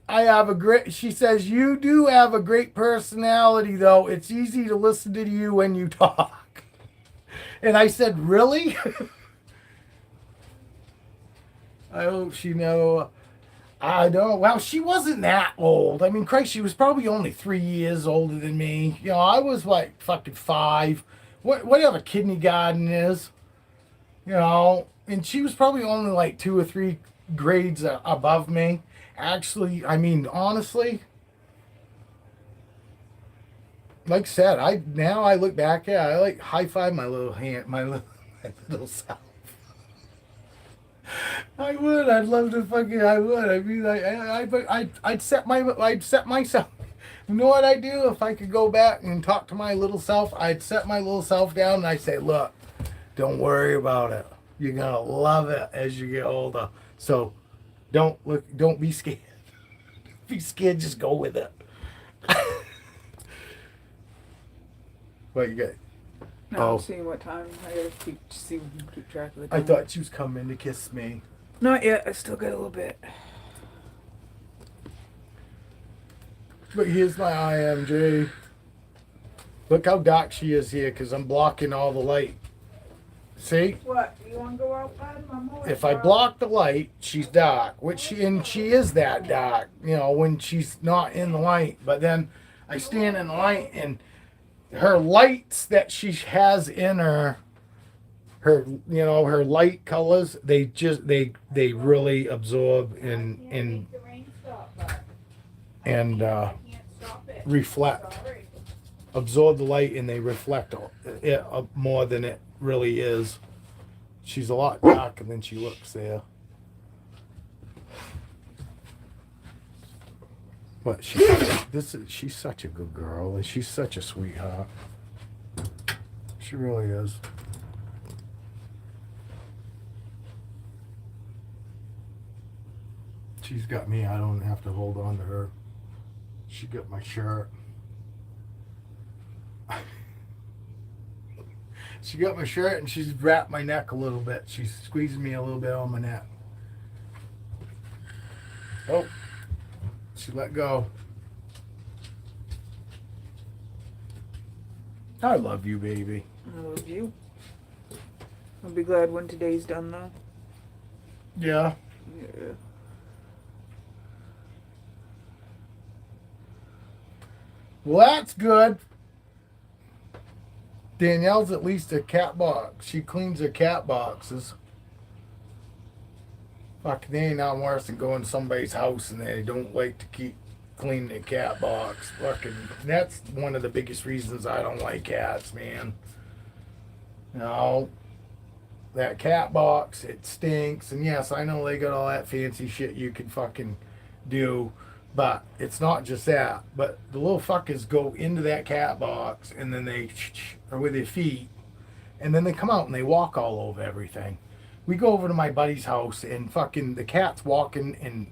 have a great... She says, you do have a great personality, though. It's easy to listen to you when you talk. And I said, really? I hope she know. I don't... Well, she wasn't that old. I mean, Christ, she was probably only 3 years older than me. You know, I was like fucking 5. Whatever kindergarten is. You know, and she was probably only like 2 or 3 grades above me. Actually, I mean, honestly, like I said, I look back at it, I like high five my little little self. I would. I'd love to fucking. I would. I mean, I'd set myself. You know what I'd do if I could go back and talk to my little self? I'd set my little self down and I'd say, look. Don't worry about it. You're gonna love it as you get older. So don't be scared. Be scared, just go with it. What you got? No, I'm seeing what time. I gotta keep track of the time. I thought she was coming to kiss me. Not yet. I still got a little bit. But here's my IMJ. Look how dark she is here because I'm blocking all the light. See? What? You want to go out, bud? If I block the light, she's dark. She is that dark, you know, when she's not in the light. But then I stand in the light, and her lights that she has in her light colors, they really absorb and reflect. Absorb the light, and they reflect it more than it really is. She's a lot darker than she looks there. But she's such a good girl, and she's such a sweetheart. She really is. She's got me. I don't have to hold on to her. She got my shirt. She got my shirt and she's wrapped my neck a little bit. She's squeezing me a little bit on my neck. Oh, she let go. I love you, baby. I love you. I'll be glad when today's done, though. Yeah. Yeah. Well, that's good. Danielle's at least a cat box. She cleans her cat boxes. Fuck, they ain't nothing worse than going to somebody's house and they don't like to keep cleaning their cat box. Fucking, that's one of the biggest reasons I don't like cats, man. You know, that cat box, it stinks. And yes, I know they got all that fancy shit you can fucking do. But it's not just that. But the little fuckers go into that cat box and then they or with their feet, and then they come out and they walk all over everything. We go over to my buddy's house and fucking the cat's walking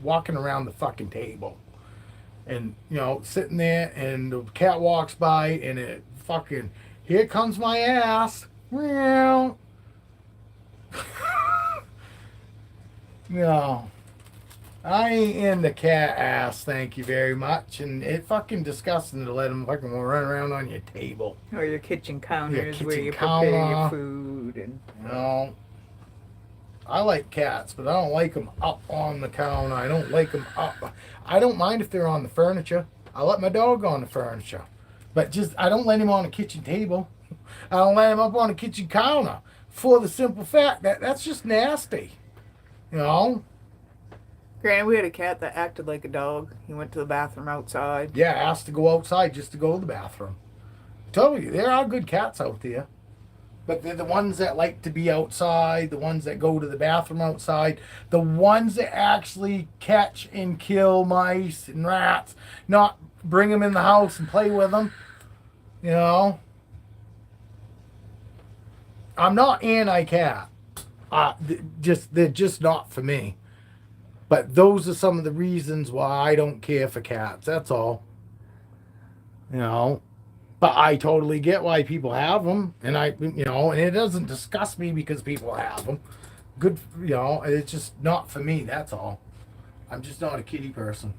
around the fucking table, and you know, sitting there, and the cat walks by and it fucking, here comes my ass. No. I ain't into cat ass, thank you very much. And it fucking disgusting to let them fucking run around on your table. Or your kitchen counters where kitchen you prepare your counter. food and. No. I like cats, but I don't like them up on the counter. I don't like them up. I don't mind if they're on the furniture. I let my dog on the furniture. But just, I don't let him on the kitchen table. I don't let him up on the kitchen counter. For the simple fact that that's just nasty. You know? Granted, we had a cat that acted like a dog. He went to the bathroom outside. Yeah, asked to go outside just to go to the bathroom. I told you, there are good cats out there. But they're the ones that like to be outside, the ones that go to the bathroom outside, the ones that actually catch and kill mice and rats, not bring them in the house and play with them. You know? I'm not anti-cat. They're just not for me. But those are some of the reasons why I don't care for cats. That's all. You know? But I totally get why people have them, and and it doesn't disgust me because people have them. Good, it's just not for me. That's all. I'm just not a kitty person.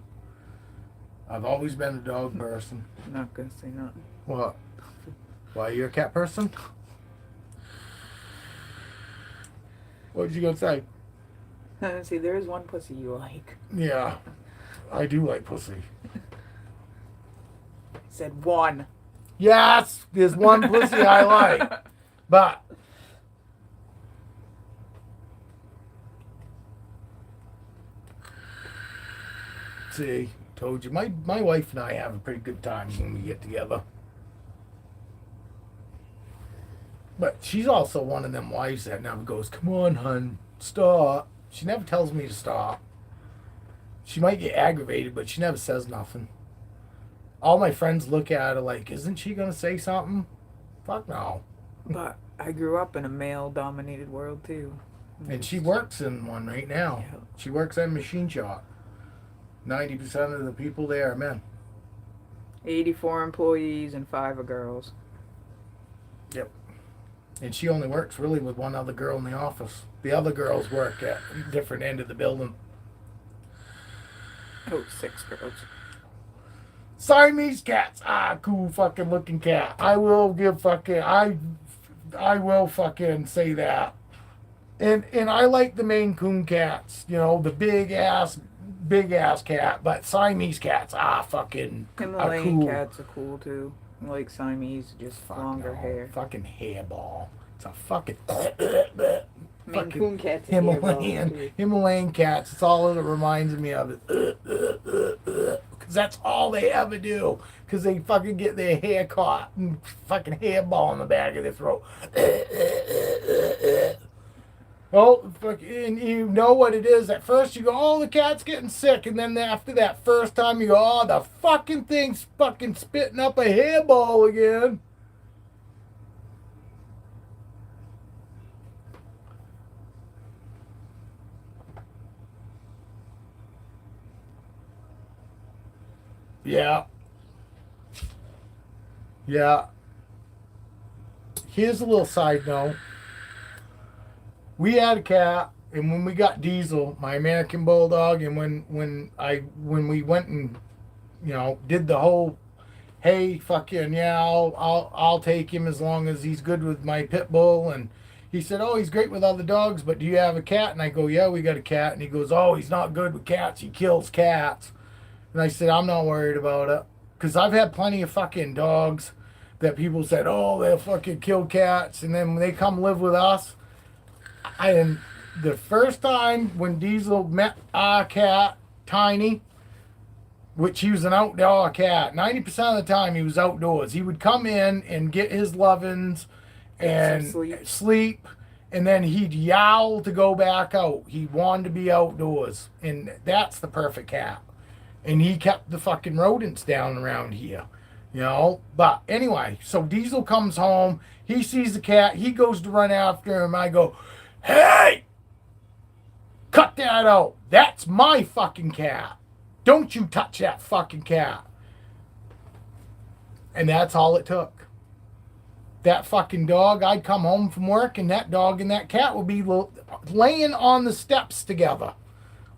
I've always been a dog person. I'm not gonna say nothing. What? Why, you're a cat person? What you gonna say? See, there is one pussy you like. Yeah, I do like pussy. I said one. Yes, there's one pussy I like, but see, told you, my wife and I have a pretty good time when we get together. But she's also one of them wives that never goes, "Come on, hun, stop." She never tells me to stop. She might get aggravated, but she never says nothing. All my friends look at her like, isn't she going to say something? Fuck no. But I grew up in a male-dominated world, too. And she works in one right now. Yeah. She works at a machine shop. 90% of the people there are men. 84 employees and 5 are girls. Yep. And she only works really with one other girl in the office. The other girls work at a different end of the building. Oh, 6 girls. Siamese cats. Ah, cool fucking looking cat. I will fucking say that. And I like the Maine Coon cats, the big ass cat, but Siamese cats, fucking Himalayan cool. cats are cool too. I like Siamese, just longer hair. Fucking hairball. It's a fucking Maine Coon cats are hairball, too. Himalayan cats. It's all that reminds me of it. Because that's all they ever do. Because they fucking get their hair caught and fucking hairball in the back of their throat. Oh, and you know what it is. At first you go, oh, the cat's getting sick. And then after that first time you go, oh, the fucking thing's fucking spitting up a hairball again. Yeah. Yeah. Here's a little side note. We had a cat, and when we got Diesel, my American Bulldog, and when we went and did the whole, hey, fucking yeah, I'll take him as long as he's good with my pit bull, and he said, oh, he's great with other dogs, but do you have a cat? And I go, yeah, we got a cat, and he goes, oh, he's not good with cats, he kills cats. And I said, I'm not worried about it, because I've had plenty of fucking dogs that people said, oh, they'll fucking kill cats, and then when they come live with us. And the first time when Diesel met our cat, Tiny, which he was an outdoor cat, 90% of the time he was outdoors. He would come in and get his lovin's and sleep, and then he'd yowl to go back out. He wanted to be outdoors, and that's the perfect cat. And he kept the fucking rodents down around here, But anyway, so Diesel comes home, he sees the cat, he goes to run after him. I go, hey, cut that out. That's my fucking cat. Don't you touch that fucking cat. And that's all it took. that fucking dog, I'd come home from work and that dog and that cat would be laying on the steps together.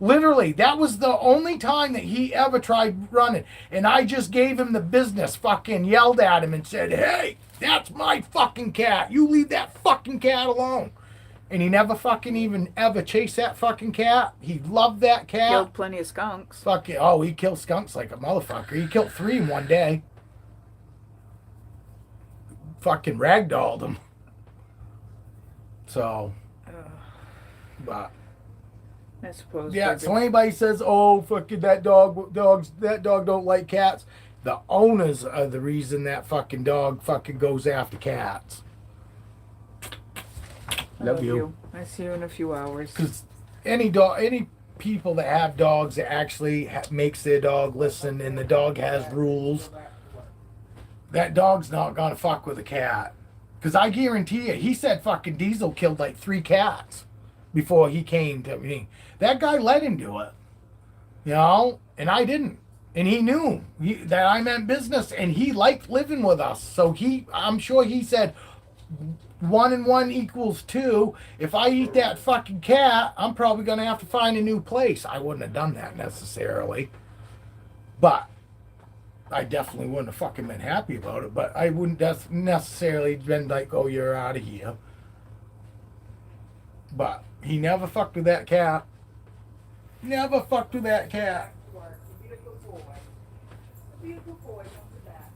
Literally, that was the only time that he ever tried running. And I just gave him the business, fucking yelled at him and said, hey, that's my fucking cat. You leave that fucking cat alone. And he never fucking even ever chased that fucking cat. He loved that cat. Killed plenty of skunks. Fucking, oh, he killed skunks like a motherfucker. He killed 3 in one day. Fucking ragdolled him. So, but I suppose. yeah. So anybody says, "Oh, fucking that dog don't like cats," the owners are the reason that fucking dog fucking goes after cats. Love you. I see you in a few hours. Because any people that have dogs that actually makes their dog listen, and the dog has rules, that dog's not gonna fuck with a cat. Because I guarantee you, he said fucking Diesel killed like 3 cats before he came to me. That guy let him do it, you know, and I didn't. And he knew that I meant business, and he liked living with us. So I'm sure he said 1 and 1 equals 2. If I eat that fucking cat, I'm probably gonna have to find a new place. I wouldn't have done that necessarily, but I definitely wouldn't have fucking been happy about it. But I wouldn't necessarily been like, oh, you're out of here. But he never fucked with that cat. Never fucked with that cat. Beautiful boy. Beautiful boy. Don't do that.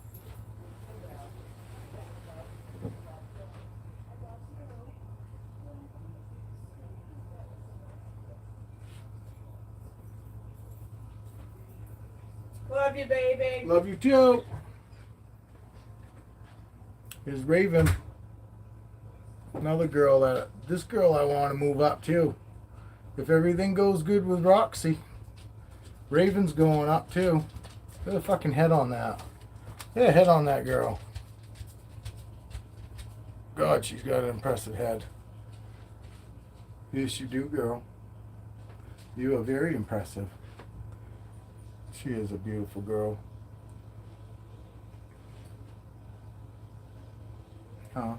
Love you, baby. Love you too. Here's Raven. Another girl this girl I want to move up too. If everything goes good with Roxy, Raven's going up too. Put a fucking head on that. Put a head on that girl. God, she's got an impressive head. Yes, you do, girl. You are very impressive. She is a beautiful girl. Huh?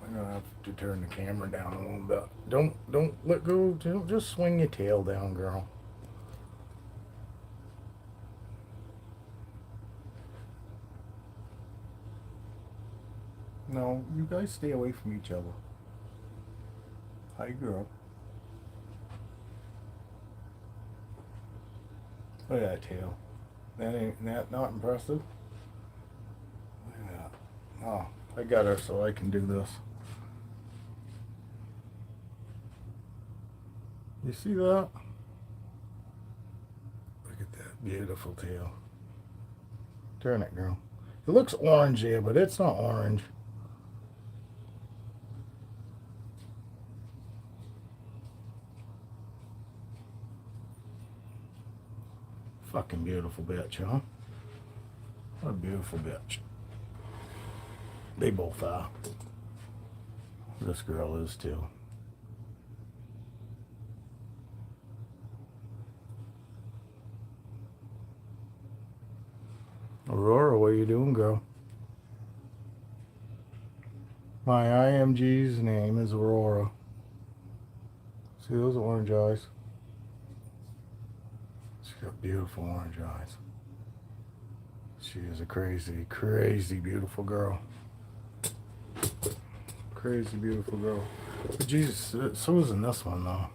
I'm gonna have to turn the camera down a little bit. Don't let go. Don't just swing your tail down, girl. No, you guys stay away from each other. Hi, girl. Look at that tail. Ain't that not impressive? Look at that. Oh, I got her so I can do this. You see that? Look at that beautiful tail. Turn it, girl. It looks orange here, but it's not orange. Fucking beautiful bitch, huh? What a beautiful bitch. They both are. This girl is too. Aurora, what are you doing, girl? My IMG's name is Aurora. See those orange eyes? She's got beautiful orange eyes. She is a crazy, crazy beautiful girl. Crazy beautiful girl. But Jesus, so isn't this one though.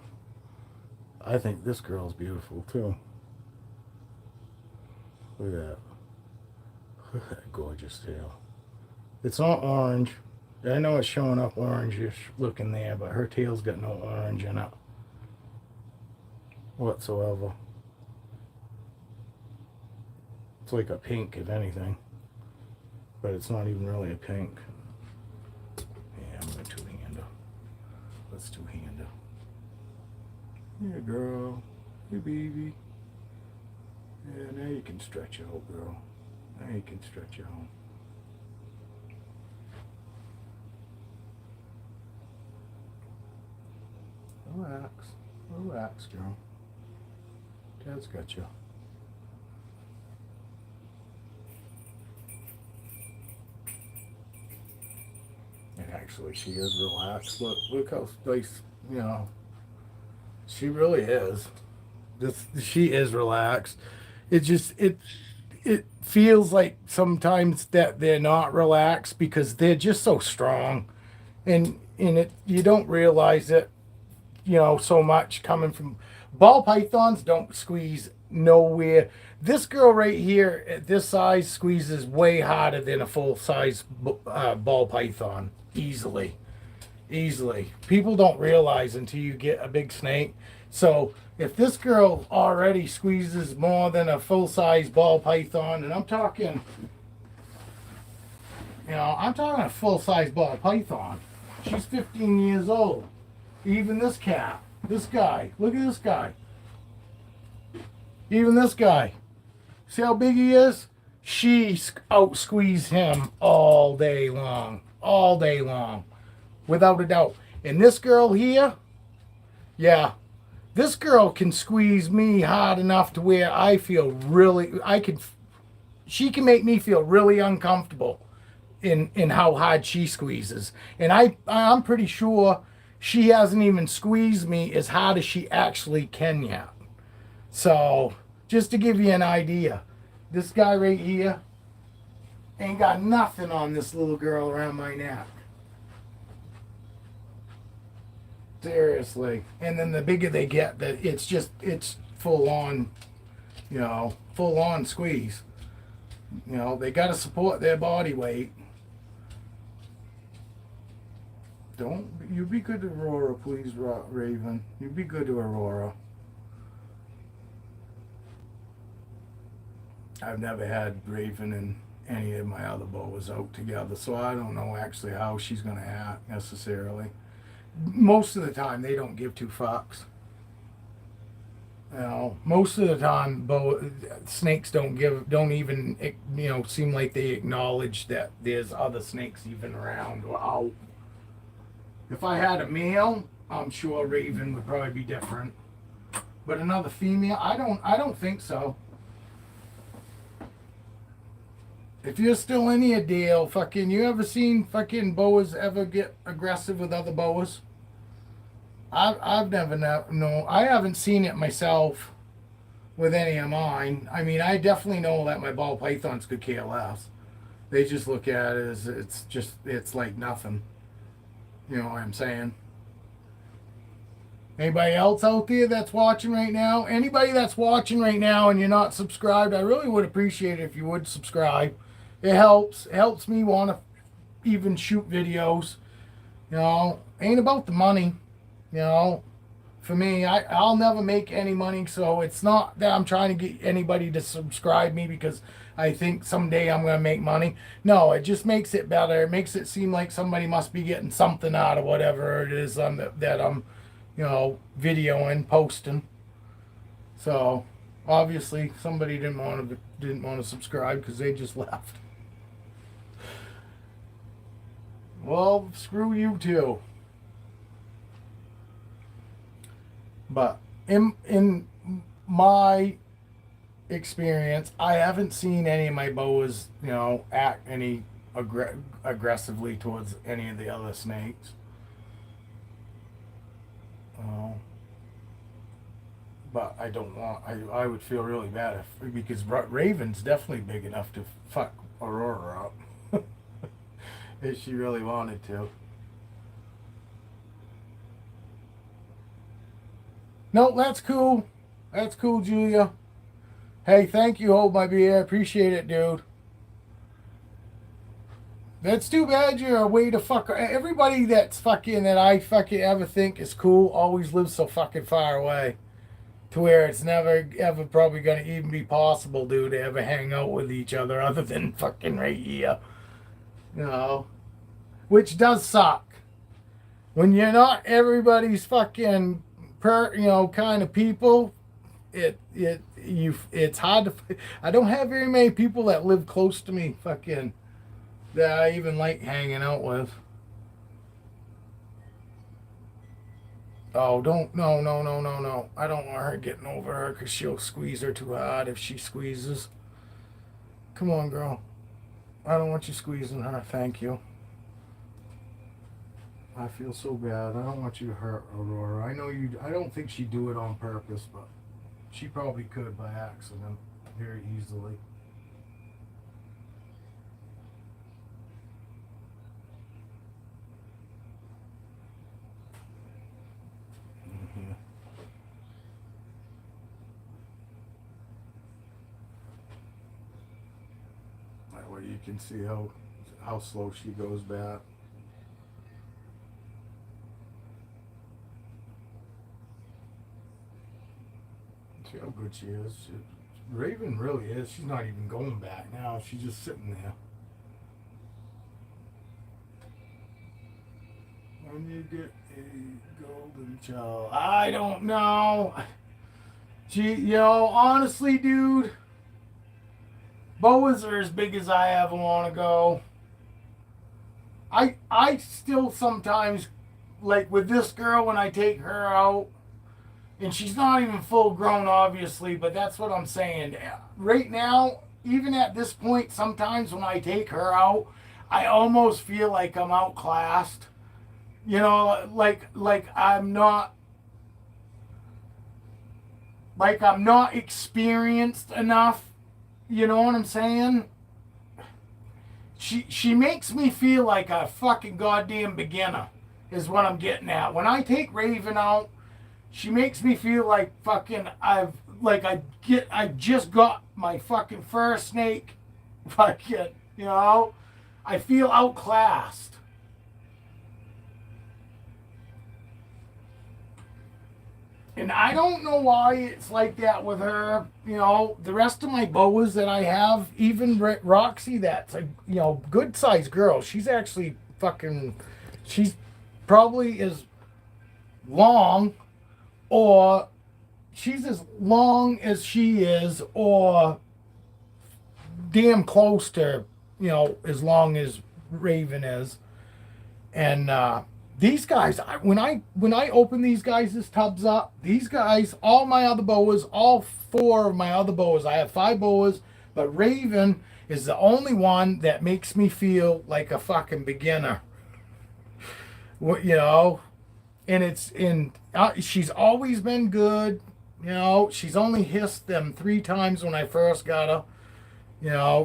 I think this girl's beautiful too. Look at that. Look at that gorgeous tail. It's not orange. I know it's showing up orange-ish looking there, but her tail's got no orange in it whatsoever. It's like a pink, if anything. But it's not even really a pink. Yeah, I'm gonna two-hand her. Let's two-hand her. Yeah, girl. Hey, baby. Yeah, now you can stretch out, girl. Now you can stretch out. Relax. Relax, girl. Dad's got you. actually. She is relaxed. Look how nice, you know. She really is. She is relaxed. It feels like sometimes that they're not relaxed because they're just so strong, and it you don't realize it, you know, so much coming from ball pythons don't squeeze nowhere. This girl right here at this size squeezes way harder than a full size ball python easily. Easily. People don't realize until you get a big snake. So if this girl already squeezes more than a full size ball python, and I'm talking, you know, I'm talking a full size ball python. She's 15 years old. Even this cat, this guy, look at this guy. Even this guy. See how big he is? She out squeezed him all day long. All day long. Without a doubt. And this girl here, yeah, this girl can squeeze me hard enough to where I feel really, she can make me feel really uncomfortable in how hard she squeezes. And I'm pretty sure she hasn't even squeezed me as hard as she actually can yet. So, just to give you an idea, this guy right here ain't got nothing on this little girl around my neck. Seriously. And then the bigger they get, it's full on, you know, full on squeeze. You know, they got to support their body weight. Don't, you be good to Aurora, please, Raven. You be good to Aurora. I've never had Raven and any of my other boas out together, so I don't know actually how she's going to act necessarily. Most of the time, they don't give two fucks. You know, most of the time, snakes don't even, you know, seem like they acknowledge that there's other snakes even around or out. If I had a male, I'm sure Raven would probably be different. But another female, I don't think so. If you're still in your deal, fucking, you ever seen fucking boas ever get aggressive with other boas? I've never no, I haven't seen it myself with any of mine. I mean, I definitely know that my ball pythons could care less. They just look at it as it's like nothing. You know what I'm saying? Anybody else out there that's watching right now? Anybody that's watching right now and you're not subscribed, I really would appreciate it if you would subscribe. It helps. It helps me want to even shoot videos. You know, ain't about the money. You know, for me, I'll never make any money, so it's not that I'm trying to get anybody to subscribe me because I think someday I'm going to make money. No, it just makes it better. It makes it seem like somebody must be getting something out of whatever it is that I'm, you know, videoing, posting. So, obviously, somebody didn't want to subscribe because they just left. Well, screw you too. But in my experience, I haven't seen any of my boas, you know, act any aggressively towards any of the other snakes. But I don't want. I would feel really bad because Raven's definitely big enough to fuck Aurora up if she really wanted to. No, that's cool. That's cool, Julia. Hey, thank you, Hold My Beer. I appreciate it, dude. That's too bad you're a way to fuck. Everybody that's fucking that I fucking ever think is cool always lives so fucking far away. To where it's never ever probably gonna even be possible, dude, to ever hang out with each other other than fucking right here. You know? Which does suck. When you're not everybody's fucking kind of people, it's hard to. I don't have very many people that live close to me, fucking, that I even like hanging out with. Oh, no. I don't want her getting over her because she'll squeeze her too hard if she squeezes. Come on, girl. I don't want you squeezing her. Thank you. I feel so bad. I don't want you to hurt Aurora. I know you. I don't think she'd do it on purpose, but she probably could by accident very easily. Mhm. That way you can see how slow she goes back. See how good she is. Raven really is. She's not even going back now. She's just sitting there. When you get a golden child, I don't know. Honestly, dude, boas are as big as I ever want to go. I still sometimes, like with this girl, when I take her out, and she's not even full grown, obviously, but that's what I'm saying. Right now, even at this point, sometimes when I take her out, I almost feel like I'm outclassed. Like I'm not experienced enough. You know what I'm saying? She makes me feel like a fucking goddamn beginner, is what I'm getting at. When I take Raven out, she makes me feel like fucking I just got my fucking first snake. Fucking, I feel outclassed. And I don't know why it's like that with her. The rest of my boas that I have, even Roxy, that's a good sized girl. She's actually she's probably as long, or she's as long as she is, or damn close to as long as Raven is. And these guys, when I open these guys' tubs up, these guys, all my other boas, all 4 of my other boas, I have 5 boas, but Raven is the only one that makes me feel like a fucking beginner. And she's always been good. She's only hissed them 3 times when I first got her.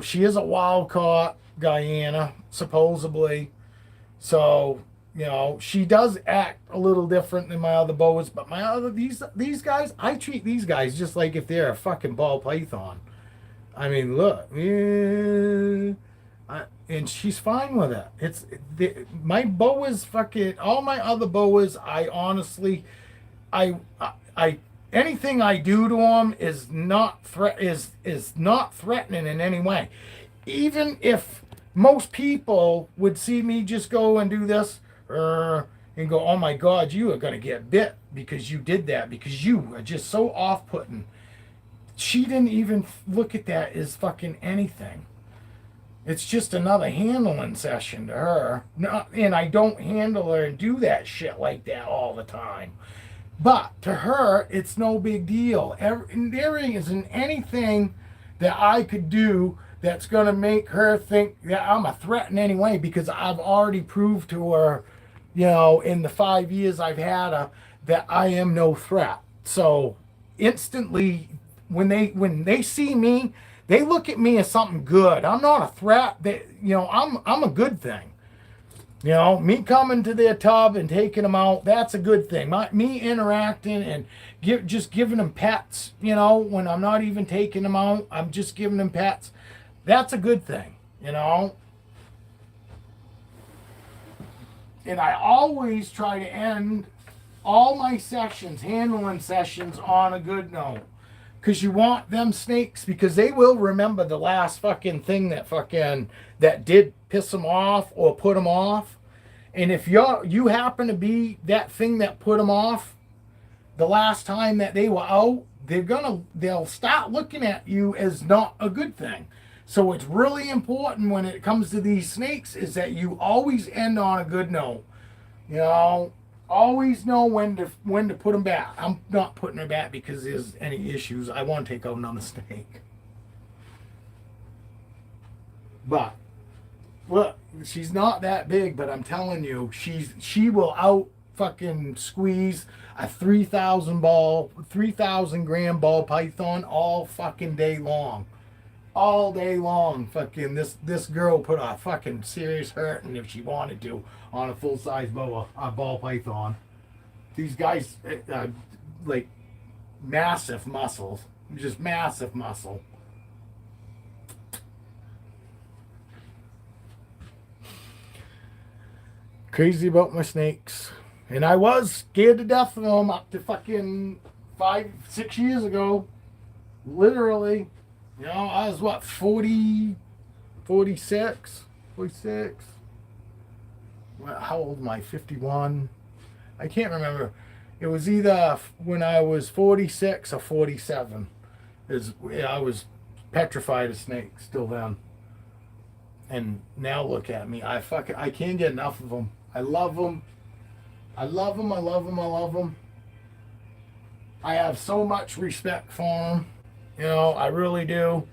She is a wild caught Guyana, supposedly. So, she does act a little different than my other boas, but these guys, I treat these guys just like if they're a fucking ball python. I mean, look, and she's fine with it. My boas, fucking all my other boas. I honestly, I anything I do to them is not not threatening in any way. Even if most people would see me just go and do this, and go, oh my God, you are going to get bit because you did that, because you are just so off-putting. She didn't even look at that as fucking anything. It's just another handling session to her. And I don't handle her and do that shit like that all the time. But to her, it's no big deal. There isn't anything that I could do that's going to make her think that I'm a threat in any way, because I've already proved to her, in the 5 years I've had her, that I am no threat. So instantly, when they see me, they look at me as something good. I'm not a threat. I'm a good thing. Me coming to their tub and taking them out, that's a good thing. Me interacting and just giving them pets, when I'm not even taking them out, I'm just giving them pets. That's a good thing, And I always try to end all my sessions, handling sessions, on a good note. Because you want them snakes, because they will remember the last fucking thing that did piss them off or put them off. And if you happen to be that thing that put them off the last time that they were out, they'll start looking at you as not a good thing. So it's really important when it comes to these snakes is that you always end on a good note. Always know when to put them back. I'm not putting her back because there's any issues. I want to take out another snake. But look, she's not that big, but I'm telling you, she will out fucking squeeze a 3,000 gram ball python all fucking day long. All day long. Fucking this girl put a fucking serious hurting if she wanted to on a full size ball python. These guys, like massive muscles, just massive muscle. Crazy about my snakes. And I was scared to death of them up to fucking 5-6 years ago. Literally. You know, I was what, 40, 46? 46? How old am I? 51? I can't remember. It was either when I was 46 or 47. I was petrified of snakes still then. And now look at me. I can't get enough of them. I love them. I love them. I love them. I love them. I have so much respect for them. You know, I really do.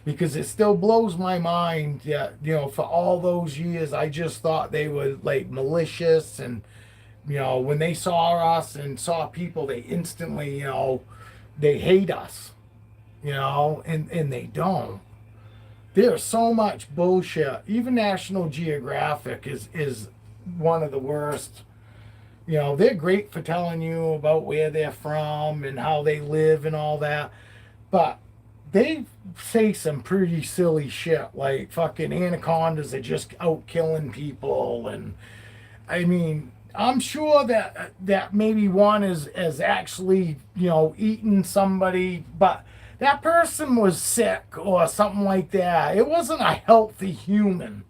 Because it still blows my mind that, you know, for all those years, I just thought they were like malicious. And, you know, when they saw us and saw people, they instantly, you know, they hate us. You know, and they don't. There's so much bullshit. Even National Geographic is one of the worst. You know, they're great for telling you about where they're from and how they live and all that. But they say some pretty silly shit, like fucking anacondas are just out killing people. And I mean, I'm sure that maybe one is actually, you know, eating somebody, but that person was sick or something like that. It wasn't a healthy human,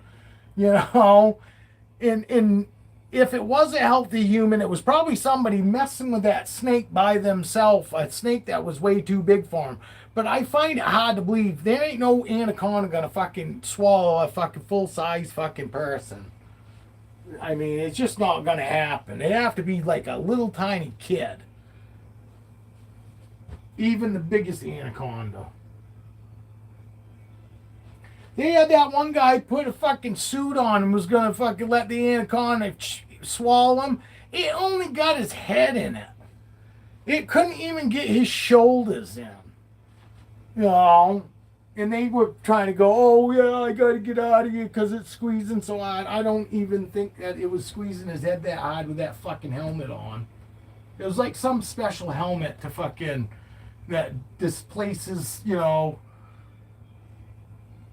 you know. And if it was a healthy human, it was probably somebody messing with that snake by themselves, a snake that was way too big for him. But I find it hard to believe there ain't no anaconda gonna fucking swallow a fucking full-size fucking person. I mean, it's just not gonna happen. It'd have to be like a little tiny kid. Even the biggest anaconda. They had that one guy put a fucking suit on and was gonna fucking let the anaconda swallow him. It only got his head in it. It couldn't even get his shoulders in. You know, and they were trying to go, oh yeah, I gotta get out of here because it's squeezing so hard. I don't even think that it was squeezing his head that hard with that fucking helmet on. It was like some special helmet to fucking that displaces, you know,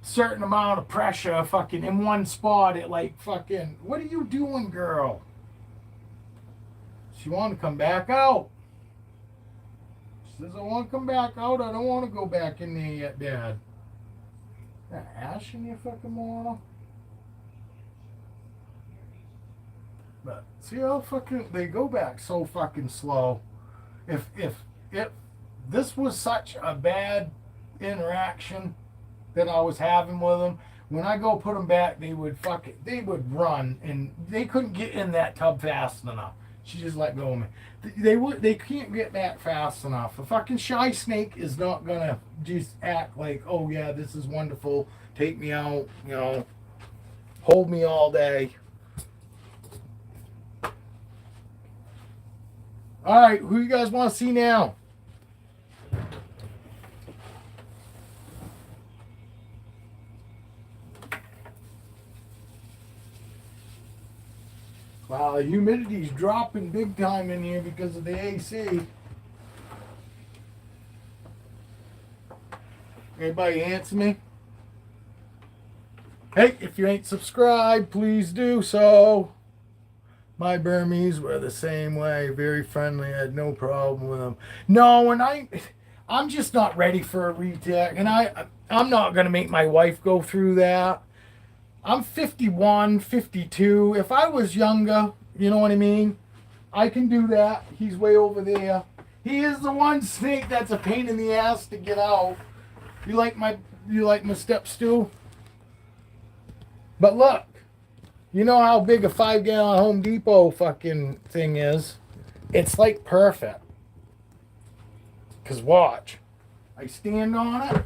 certain amount of pressure fucking in one spot. It like fucking, what are you doing, girl? She wanted to come back out. She says, I want to come back out. I don't want to go back in there yet, Dad. That ash in your fucking moral? But see how fucking they go back so fucking slow. If this was such a bad interaction that I was having with them, when I go put them back, they would run, and they couldn't get in that tub fast enough. She just let go of me. They can't get back fast enough. A fucking shy snake is not gonna just act like, oh yeah, this is wonderful, take me out, you know, hold me all day. All right, who you guys want to see now? Wow, the humidity's dropping big time in here because of the AC. Everybody answer me? Hey, if you ain't subscribed, please do so. My Burmese were the same way, very friendly. I had no problem with them. No, and I'm just not ready for a retech, and I'm not gonna make my wife go through that. I'm 51, 52. If I was younger, you know what I mean? I can do that. He's way over there. He is the one snake that's a pain in the ass to get out. You like my step stool? But look, you know how big a 5-gallon Home Depot fucking thing is? It's like perfect. Cause watch, I stand on it.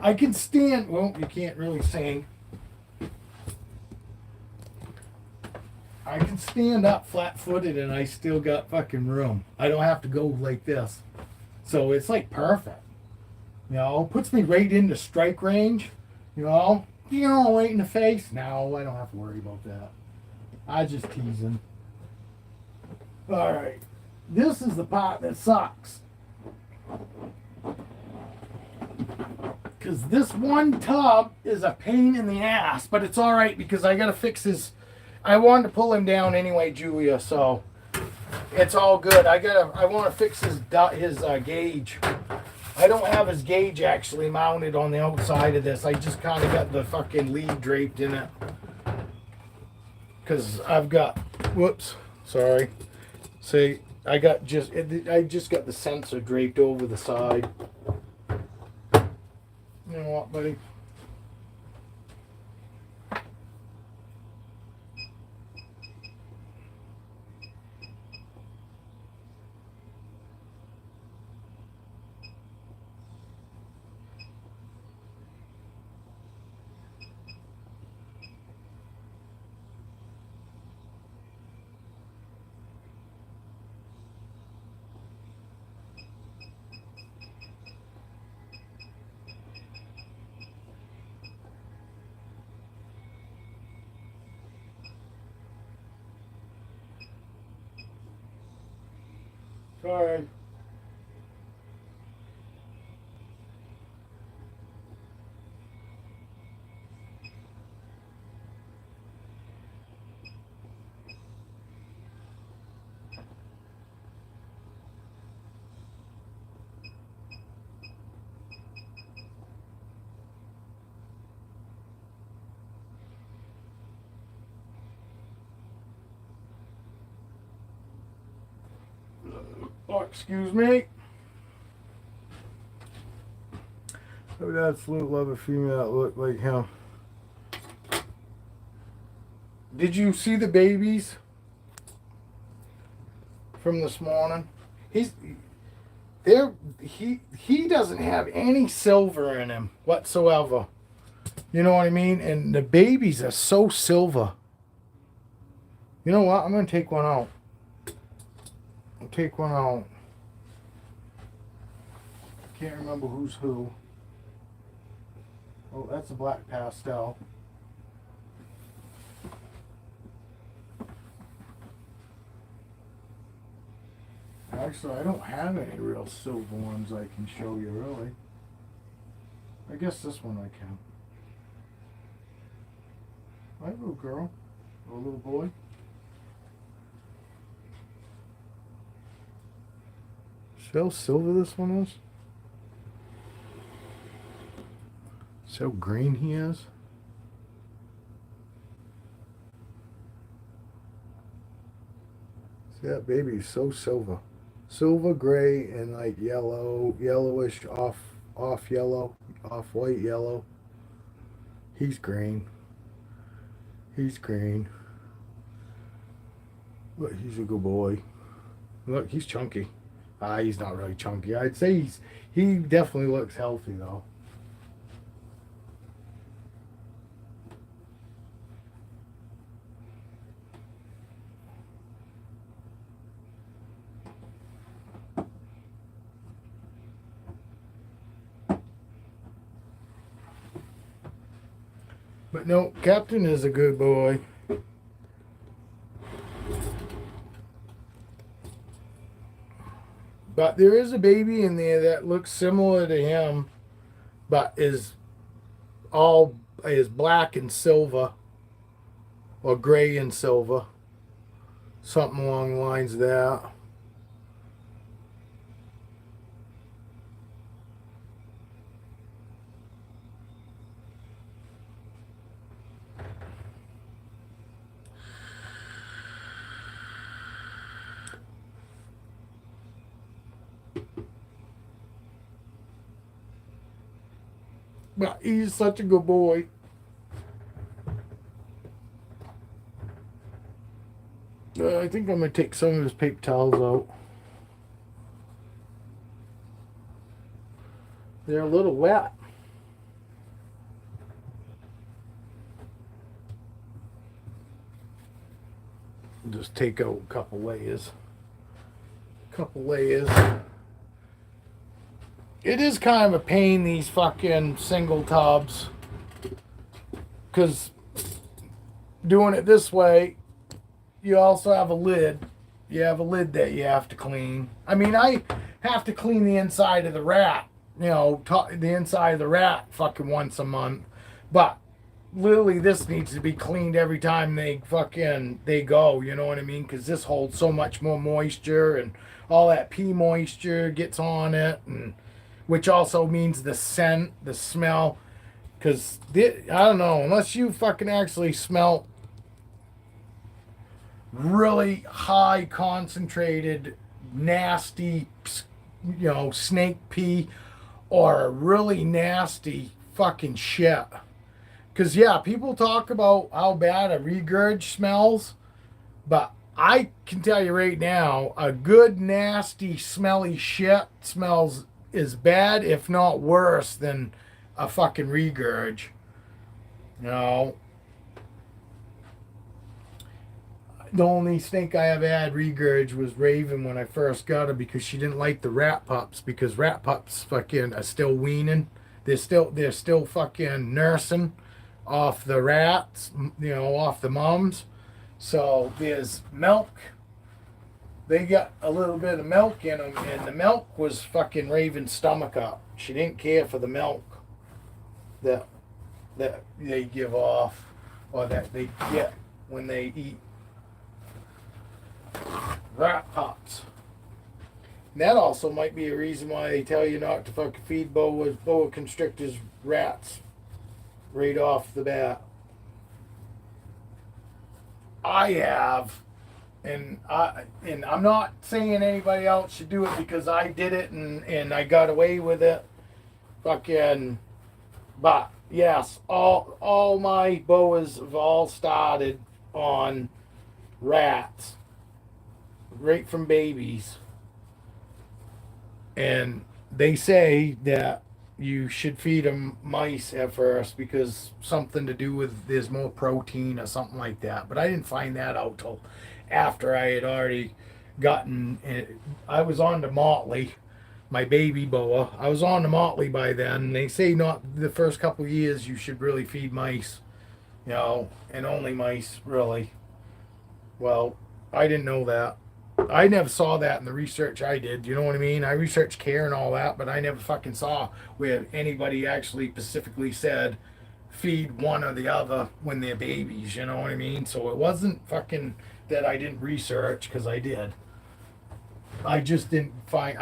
I can stand. Well, you can't really sing. can stand up flat-footed and I still got fucking room. I don't have to go like this. So it's like perfect. You know, puts me right into strike range. You know, right in the face. No, I don't have to worry about that. I just teasing. All right, this is the part that sucks. Because this one tub is a pain in the ass, but it's all right because I gotta fix his. I wanted to pull him down anyway, Julia. So it's all good. I want to fix his gauge. I don't have his gauge actually mounted on the outside of this. I just kind of got the fucking lead draped in it. Because I've got. Whoops. Sorry. See, I just got the sensor draped over the side. You know what, buddy? Sorry. Oh, excuse me. I would absolutely love a female that looked like him. Did you see the babies from this morning? He doesn't have any silver in him whatsoever. You know what I mean? And the babies are so silver. You know what? I'm gonna take one out. I'll take one out. Can't remember who's who. Oh, that's a black pastel. Actually, I don't have any real silver ones I can show you, really. I guess this one I can. Hi, little girl. Or little boy. See how silver this one is? See how green he is? See that baby is so silver. Silver, gray, and like yellow, yellowish, off yellow, off white yellow. He's green. He's green. Look, he's a good boy. Look, he's chunky. He's not really chunky. I'd say he definitely looks healthy though. But no, Captain is a good boy. But there is a baby in there that looks similar to him, but is black and silver, or gray and silver, something along the lines of that. But he's such a good boy. I think I'm going to take some of his paper towels out. They're a little wet. just take out a couple layers. It is kind of a pain, these fucking single tubs, because doing it this way, you also have a lid. You have a lid that you have to clean. I mean, I have to clean the inside of the rat, the inside of the rat fucking once a month. But literally, this needs to be cleaned every time they go, you know what I mean? Because this holds so much more moisture, and all that pee moisture gets on it, and which also means the scent, the smell. Because, I don't know, unless you fucking actually smell really high concentrated, nasty, snake pee, or really nasty fucking shit. Because, yeah, people talk about how bad a regurg smells, but I can tell you right now, a good, nasty, smelly shit smells as bad, if not worse, than a fucking regurg. The only snake I ever had regurg was Raven when I first got her, because she didn't like the rat pups, because rat pups fucking are still weaning. They're still fucking nursing off the rats, off the mums. So there's milk. They got a little bit of milk in them, and the milk was fucking Raven's stomach up. She didn't care for the milk that they give off, or that they get when they eat rat pups. And that also might be a reason why they tell you not to fucking feed boa constrictors rats right off the bat. I have, and I'm not saying anybody else should do it, because I did it and I got away with it. Fucking, but yes, all my boas have all started on rats, right from babies. And they say that you should feed them mice at first, because something to do with there's more protein or something like that. But I didn't find that out till after I had already gotten. I was on to Motley, my baby boa. I was on to Motley by then. They say not the first couple years you should really feed mice, and only mice really. Well, I didn't know that. I never saw that in the research I did. You know what I mean? I researched care and all that, but I never fucking saw where anybody actually specifically said feed one or the other when they're babies. You know what I mean? So it wasn't fucking that I didn't research, because I did. I just didn't find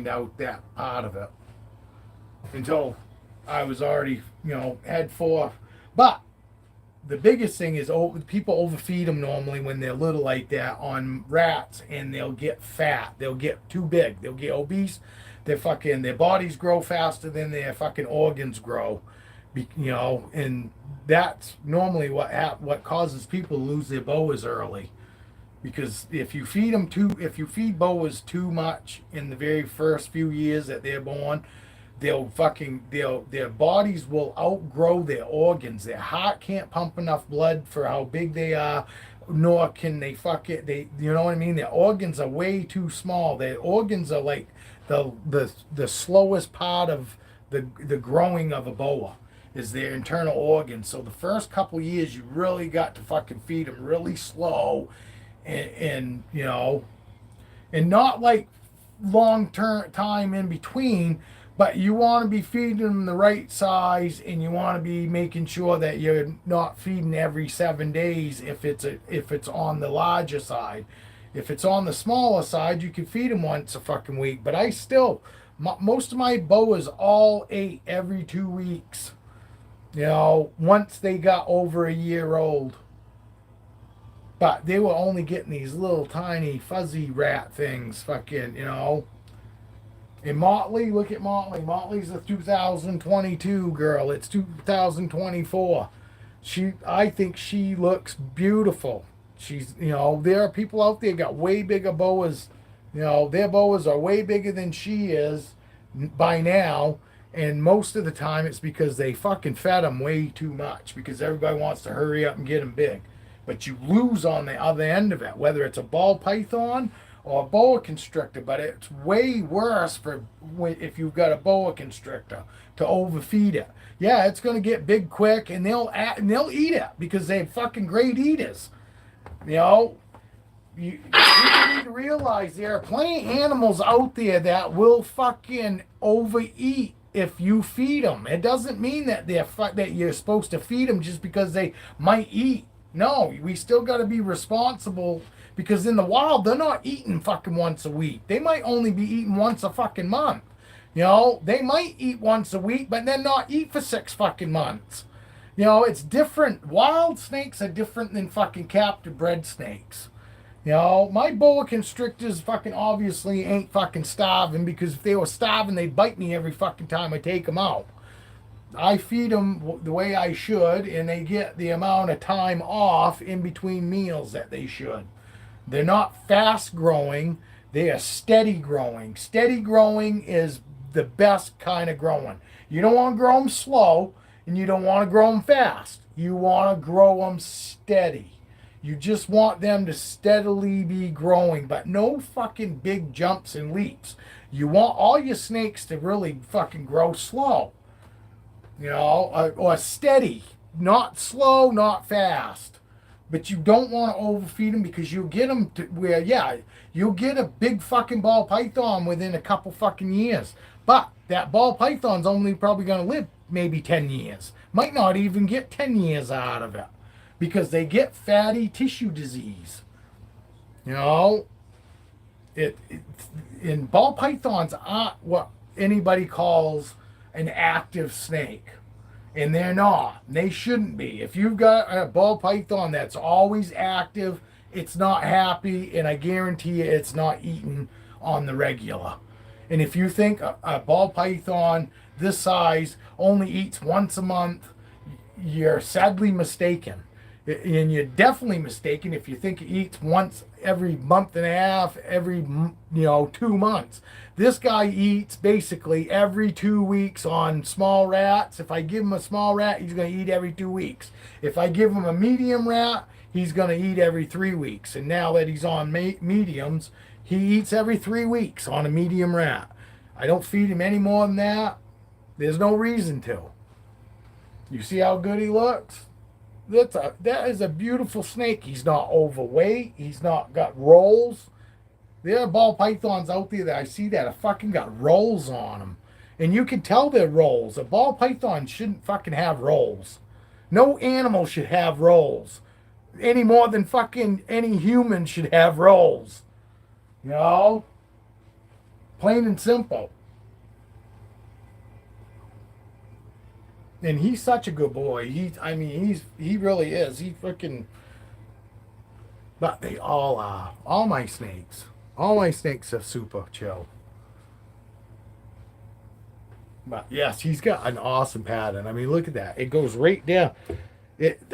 out that part of it until I was already, had 4. But the biggest thing is people overfeed them normally when they're little like that on rats, and they'll get fat. They'll get too big. They'll get obese. Their bodies grow faster than their fucking organs grow, and that's normally what causes people to lose their boas early. Because if you feed boas too much in the very first few years that they're born, their bodies will outgrow their organs. Their heart can't pump enough blood for how big they are, nor can they you know what I mean? Their organs are way too small. Their organs are like the slowest part of the growing of a boa is their internal organs. So the first couple years you really got to fucking feed them really slow, and not like long-term time in between. But you want to be feeding them the right size, and you want to be making sure that you're not feeding every 7 days if it's on the larger side. If it's on the smaller side, you can feed them once a fucking week. But most of my boas all ate every 2 weeks. Once they got over a year old. But they were only getting these little tiny fuzzy rat things, And Motley, look at Motley. Motley's a 2022 girl. It's 2024. I think she looks beautiful. She's, there are people out there got way bigger boas. Their boas are way bigger than she is by now. And most of the time it's because they fucking fed them way too much, because everybody wants to hurry up and get them big. but you lose on the other end of it, whether it's a ball python or a boa constrictor. But it's way worse for if you've got a boa constrictor to overfeed it. Yeah, it's going to get big quick, and they'll eat it because they're fucking great eaters. You know, you need to realize there are plenty of animals out there that will fucking overeat if you feed them. It doesn't mean that that you're supposed to feed them just because they might eat. No, we still got to be responsible, because in the wild they're not eating fucking once a week. They might only be eating once a fucking month. You know, they might eat once a week, but then not eat for 6 fucking months. You know, it's different. Wild snakes are different than fucking captive bred snakes. You know, my boa constrictors fucking obviously ain't fucking starving, because if they were starving, they'd bite me every fucking time I take them out. I feed them the way I should, and they get the amount of time off in between meals that they should. They're not fast growing. They are steady growing. Steady growing is the best kind of growing. You don't want to grow them slow, and you don't want to grow them fast. You want to grow them steady. You just want them to steadily be growing, but no fucking big jumps and leaps. You want all your snakes to really fucking grow slow. You know, or steady. Not slow, not fast. But you don't want to overfeed them, because you'll get them to where, yeah, you'll get a big fucking ball python within a couple fucking years. But that ball python's only probably going to live maybe 10 years. Might not even get 10 years out of it, because they get fatty tissue disease. You know, and ball pythons aren't what anybody calls an active snake. And they're not. They shouldn't be. If you've got a ball python that's always active, it's not happy, and I guarantee you it's not eating on the regular. And if you think a ball python this size only eats once a month, you're sadly mistaken. And you're definitely mistaken if you think it eats once every month and a half, every 2 months. This guy eats basically every 2 weeks on small rats. If I give him a small rat, he's going to eat every 2 weeks. If I give him a medium rat, he's going to eat every 3 weeks. And now that he's on mediums, he eats every 3 weeks on a medium rat. I don't feed him any more than that. There's no reason to. You see how good he looks? That is a beautiful snake. He's not overweight. He's not got rolls. There are ball pythons out there that I see that have fucking got rolls on them. And you can tell they're rolls. A ball python shouldn't fucking have rolls. No animal should have rolls. Any more than fucking any human should have rolls. You know? Plain and simple. And he's such a good boy. He really is. He freaking. But they all are. All my snakes. All my snakes are super chill. But yes, he's got an awesome pattern. I mean, look at that. It goes right down.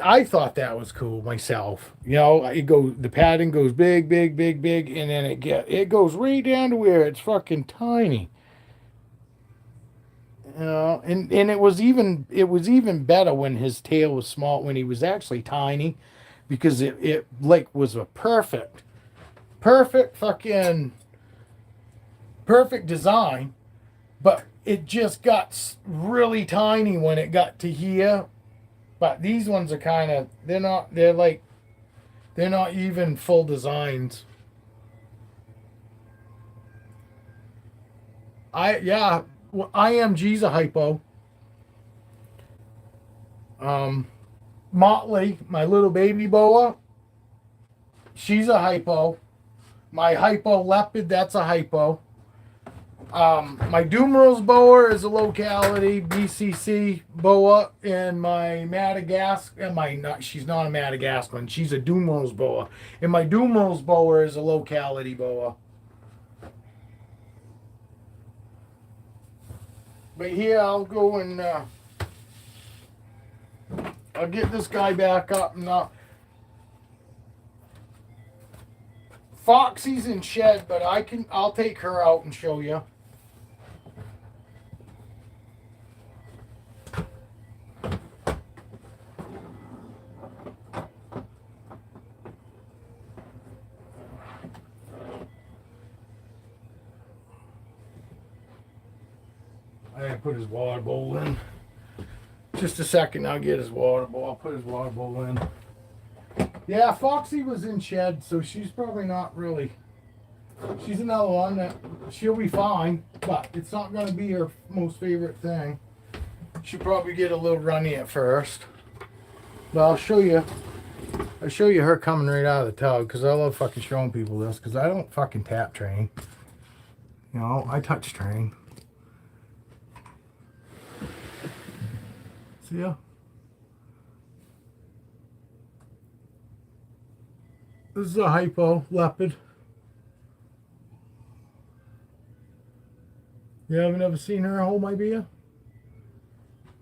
I thought that was cool myself. You know, the pattern goes big, big, big, big, and then it goes right down to where it's fucking tiny. You know, and it was even better when his tail was small, when he was actually tiny, because it like was a perfect design, but it just got really tiny when it got to here. But these ones are they're not even full designs. IMG's a hypo. Motley, my little baby boa, she's a hypo. My hypo leopard, that's a hypo. My Dumeril's boa is a locality, BCC boa, and my Madagascar, she's not a Madagascan, she's a Dumeril's boa. And my Dumeril's boa is a locality boa. But here I'll go and I'll get this guy back up and Foxy's in shed, but I'll take her out and show you. I put his water bowl in. Just a second, I'll get his water bowl. I'll put his water bowl in. Yeah, Foxy was in shed, so she's probably not really. She's another one that she'll be fine, but it's not going to be her most favorite thing. She'll probably get a little runny at first. But I'll show you her coming right out of the tub, because I love fucking showing people this, because I don't fucking tap train. You know, I touch train. See ya. This is a hypo leopard. You haven't ever seen her hold my beer?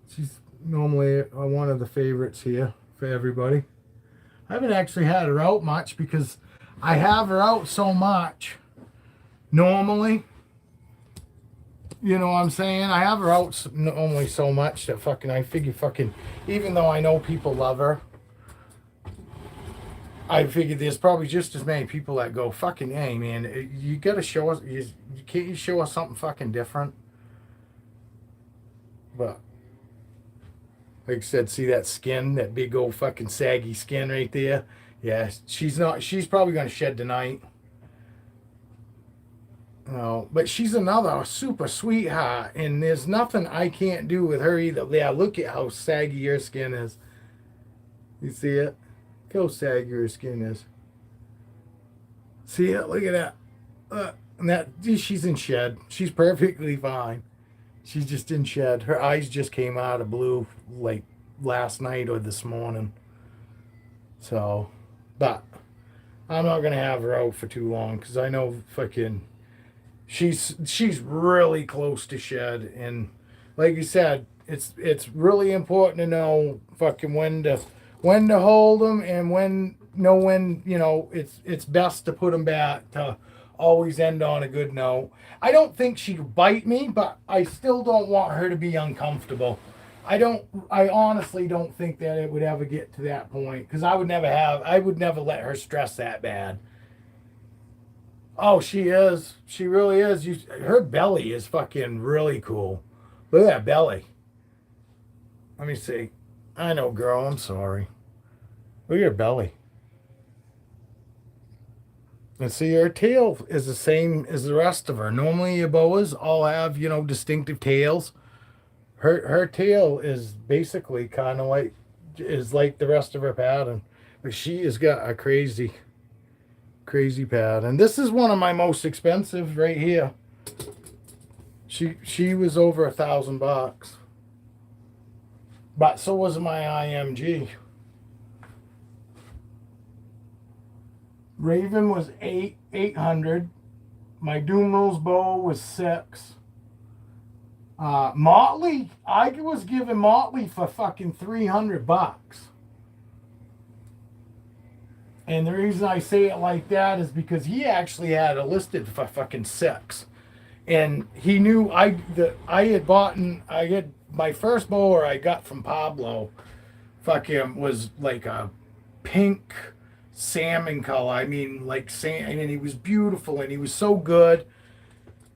She's normally one of the favorites here for everybody. I haven't actually had her out much because I have her out so much normally. You know what I'm saying? I have her out normally so much that I figure even though I know people love her, I figured there's probably just as many people that go, fucking, hey, man, you gotta show us, can't you show us something fucking different? But, like I said, see that skin, that big old fucking saggy skin right there? Yeah, she's probably gonna shed tonight. No, but she's another super sweetheart, and there's nothing I can't do with her either. Yeah, look at how saggy your skin is. You see it? Look how saggy her skin is. See it? Look at that. And that she's in shed. She's perfectly fine. She's just in shed. Her eyes just came out of blue like last night or this morning. So, but I'm not gonna have her out for too long because I know fucking she's really close to shed, and like you said, it's really important to know fucking when to hold them and when you know it's best to put them back to always end on a good note. I don't think she'd bite me, but I still don't want her to be uncomfortable. I honestly don't think that it would ever get to that point because I would never let her stress that bad. Oh, she is. She really is. Her belly is fucking really cool. Look at that belly. Let me see. I know, girl. I'm sorry. Look at her belly. And see, her tail is the same as the rest of her. Normally, your boas all have, you know, distinctive tails. Her tail is basically kind of like the rest of her pattern. But she has got a crazy pattern. This is one of my most expensive right here. She was over $1,000. But so was my IMG. Raven was 800. My Doomlow's bow was $600. Motley, I was giving Motley for fucking $300. And the reason I say it like that is because he actually had it listed for fucking $600. And he knew I had my first bower I got from Pablo fucking was like a pink salmon color. I mean, like salmon, and he was beautiful and he was so good.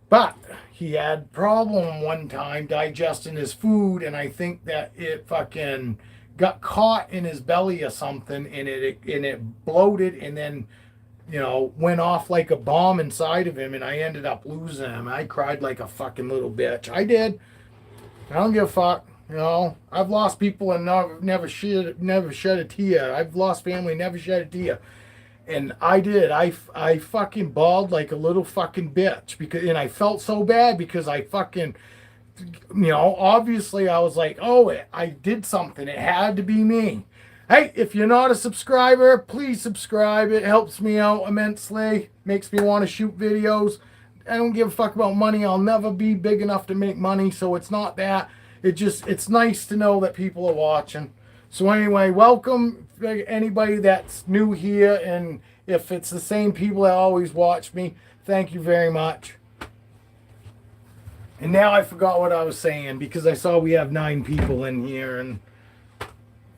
But he had problem one time digesting his food, and I think that it fucking got caught in his belly or something, and it bloated, and then, you know, went off like a bomb inside of him, and I ended up losing him. I cried like a fucking little bitch. I did. I don't give a fuck. You know, I've lost people and never shed a tear. I've lost family, never shed a tear. And I did. I fucking bawled like a little fucking bitch and I felt so bad because I fucking, you know, obviously I was like, oh, I did something. It had to be me. Hey, if you're not a subscriber, please subscribe. It helps me out immensely. Makes me want to shoot videos. I don't give a fuck about money. I'll never be big enough to make money, so it's not that. It's nice to know that people are watching. So anyway, welcome anybody that's new here, and if it's the same people that always watch me, thank you very much. And now I forgot what I was saying because I saw we have 9 people in here, and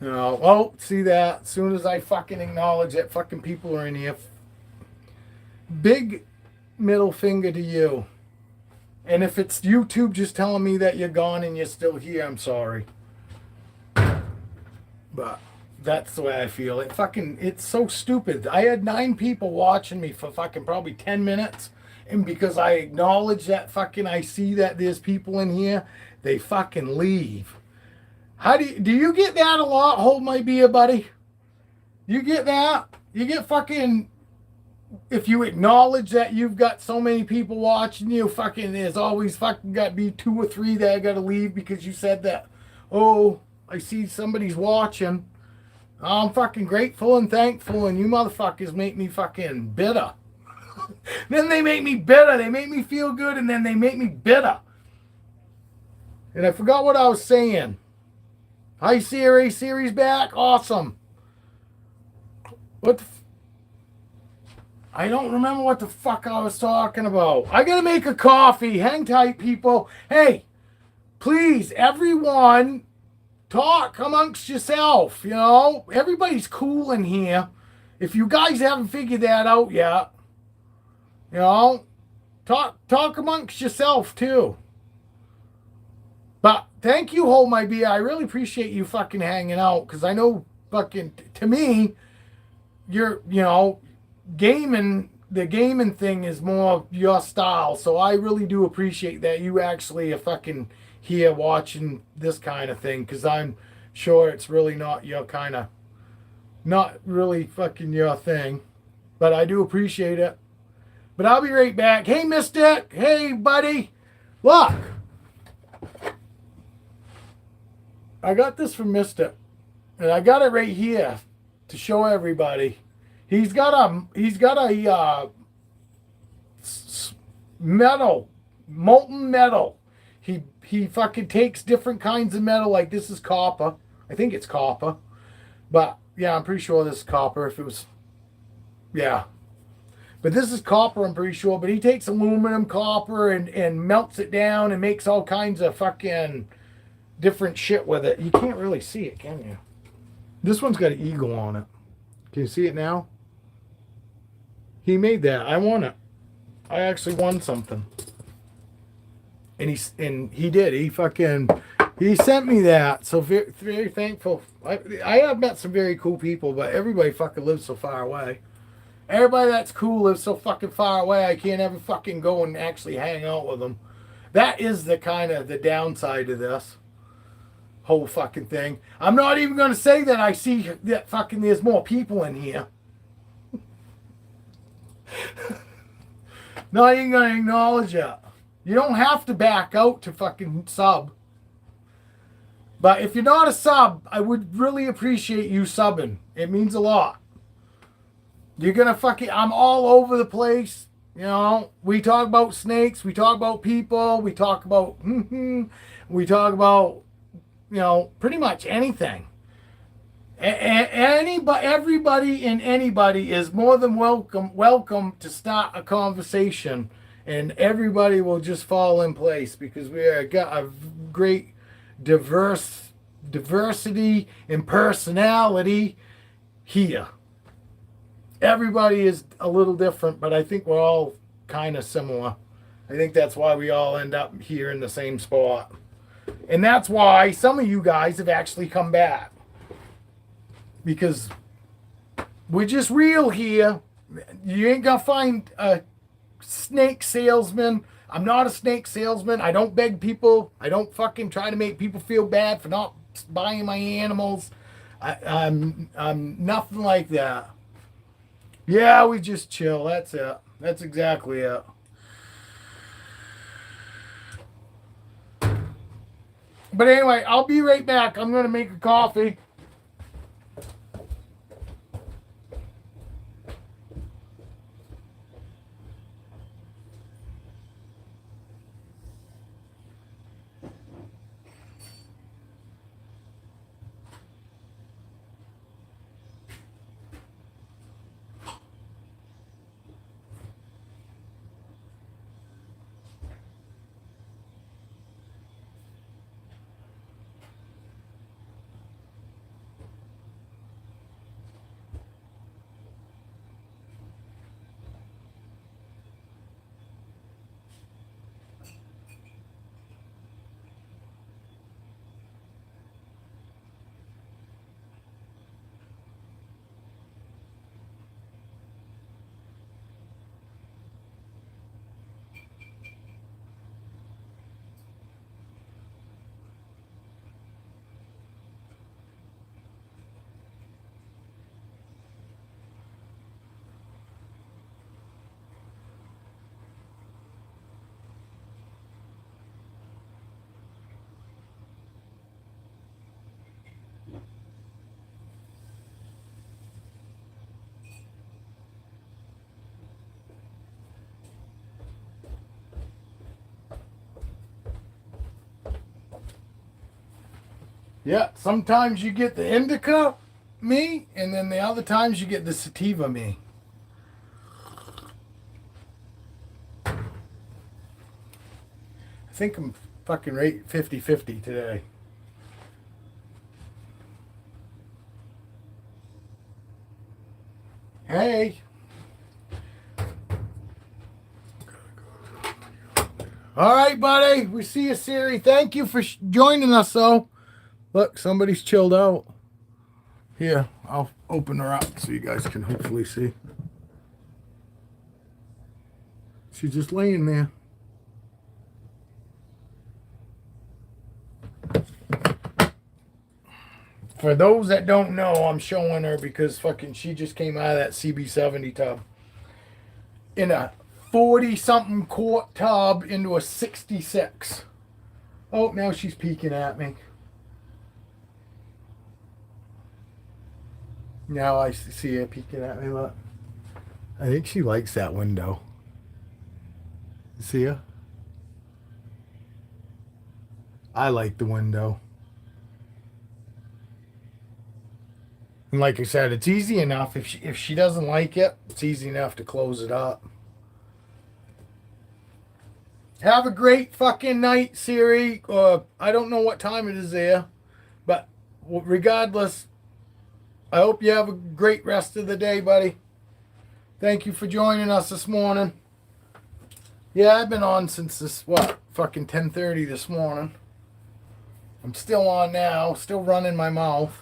you know, oh, see that? As soon as I fucking acknowledge that fucking people are in here, big middle finger to you. And if it's YouTube just telling me that you're gone and you're still here, I'm sorry. But that's the way I feel. It's so stupid. I had 9 people watching me for fucking probably 10 minutes. And because I acknowledge that fucking, I see that there's people in here, they fucking leave. How do you get that a lot? Hold my beer, buddy. You get that? You get fucking, if you acknowledge that you've got so many people watching you, fucking, there's always fucking got to be 2 or 3 that I got to leave because you said that. Oh, I see somebody's watching. I'm fucking grateful and thankful, and you motherfuckers make me fucking bitter. Then they make me bitter. They make me feel good, and then they make me bitter. And I forgot what I was saying. Hi, Siri. Siri's back. Awesome. What the I don't remember what the fuck I was talking about. I gotta make a coffee. Hang tight, people. Hey, please, everyone, talk amongst yourself. You know, everybody's cool in here. If you guys haven't figured that out yet, you know, talk amongst yourself too. But thank you, Hold My Beer. I really appreciate you fucking hanging out because I know fucking to me, you're the gaming thing is more your style. So I really do appreciate that you actually are fucking here watching this kind of thing because I'm sure it's really not really fucking your thing. But I do appreciate it. But I'll be right back. Hey, Mystic. Hey, buddy. Look. I got this from Mystic. And I got it right here to show everybody. He's got a metal, molten metal. He fucking takes different kinds of metal. Like this is copper. I think it's copper. But yeah, I'm pretty sure this is copper. If it was, yeah. But this is copper, I'm pretty sure. But he takes aluminum, copper, and melts it down and makes all kinds of fucking different shit with it. You can't really see it, can you? This one's got an eagle on it. Can you see it now? He made that. I won it. I actually won something. And he did. He sent me that. So very, very thankful. I have met some very cool people, but everybody fucking lives so far away. Everybody that's cool lives so fucking far away. I can't ever fucking go and actually hang out with them. That is the kind of the downside of this whole fucking thing. I'm not even going to say that I see that fucking there's more people in here. Not even going to acknowledge it. You don't have to back out to fucking sub. But if you're not a sub, I would really appreciate you subbing. It means a lot. You're going to fucking, I'm all over the place. You know, we talk about snakes. We talk about people. We talk about, we talk about, you know, pretty much anything. Everybody and anybody is more than welcome to start a conversation, and everybody will just fall in place because got a great diversity in personality here. Everybody is a little different, but I think we're all kind of similar. I think that's why we all end up here in the same spot. And that's why some of you guys have actually come back. Because we're just real here. You ain't gonna find a snake salesman. I'm not a snake salesman. I don't beg people. I don't fucking try to make people feel bad for not buying my animals. I'm nothing like that. Yeah, we just chill. That's it. That's exactly it. But anyway, I'll be right back. I'm gonna make a coffee. Yeah, sometimes you get the indica me, and then the other times you get the sativa me. I think I'm fucking rate 50-50 today. Hey. All right, buddy. We see you, Siri. Thank you for joining us, though. Look, somebody's chilled out. Here, I'll open her up so you guys can hopefully see. She's just laying there. For those that don't know, I'm showing her because fucking she just came out of that CB70 tub. In a 40-something quart tub into a 66. Oh, now she's peeking at me. Now I see her peeking at me, look. I think she likes that window. See her? I like the window. And like I said, it's easy enough. If she doesn't like it, it's easy enough to close it up. Have a great fucking night, Siri. I don't know what time it is there, but regardless, I hope you have a great rest of the day, buddy. Thank you for joining us this morning. Yeah, I've been on since fucking 10:30 this morning. I'm still on now, still running my mouth.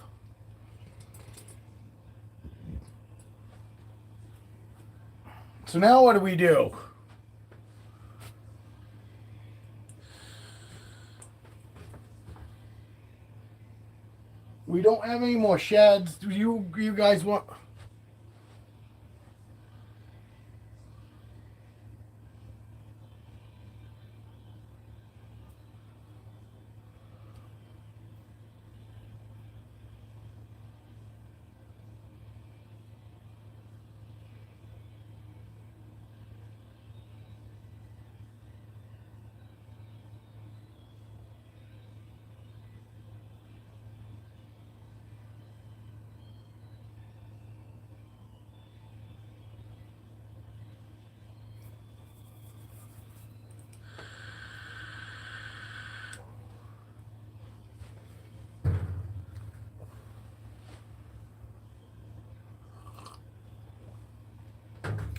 So now what do we do? We don't have any more sheds. Do you guys want...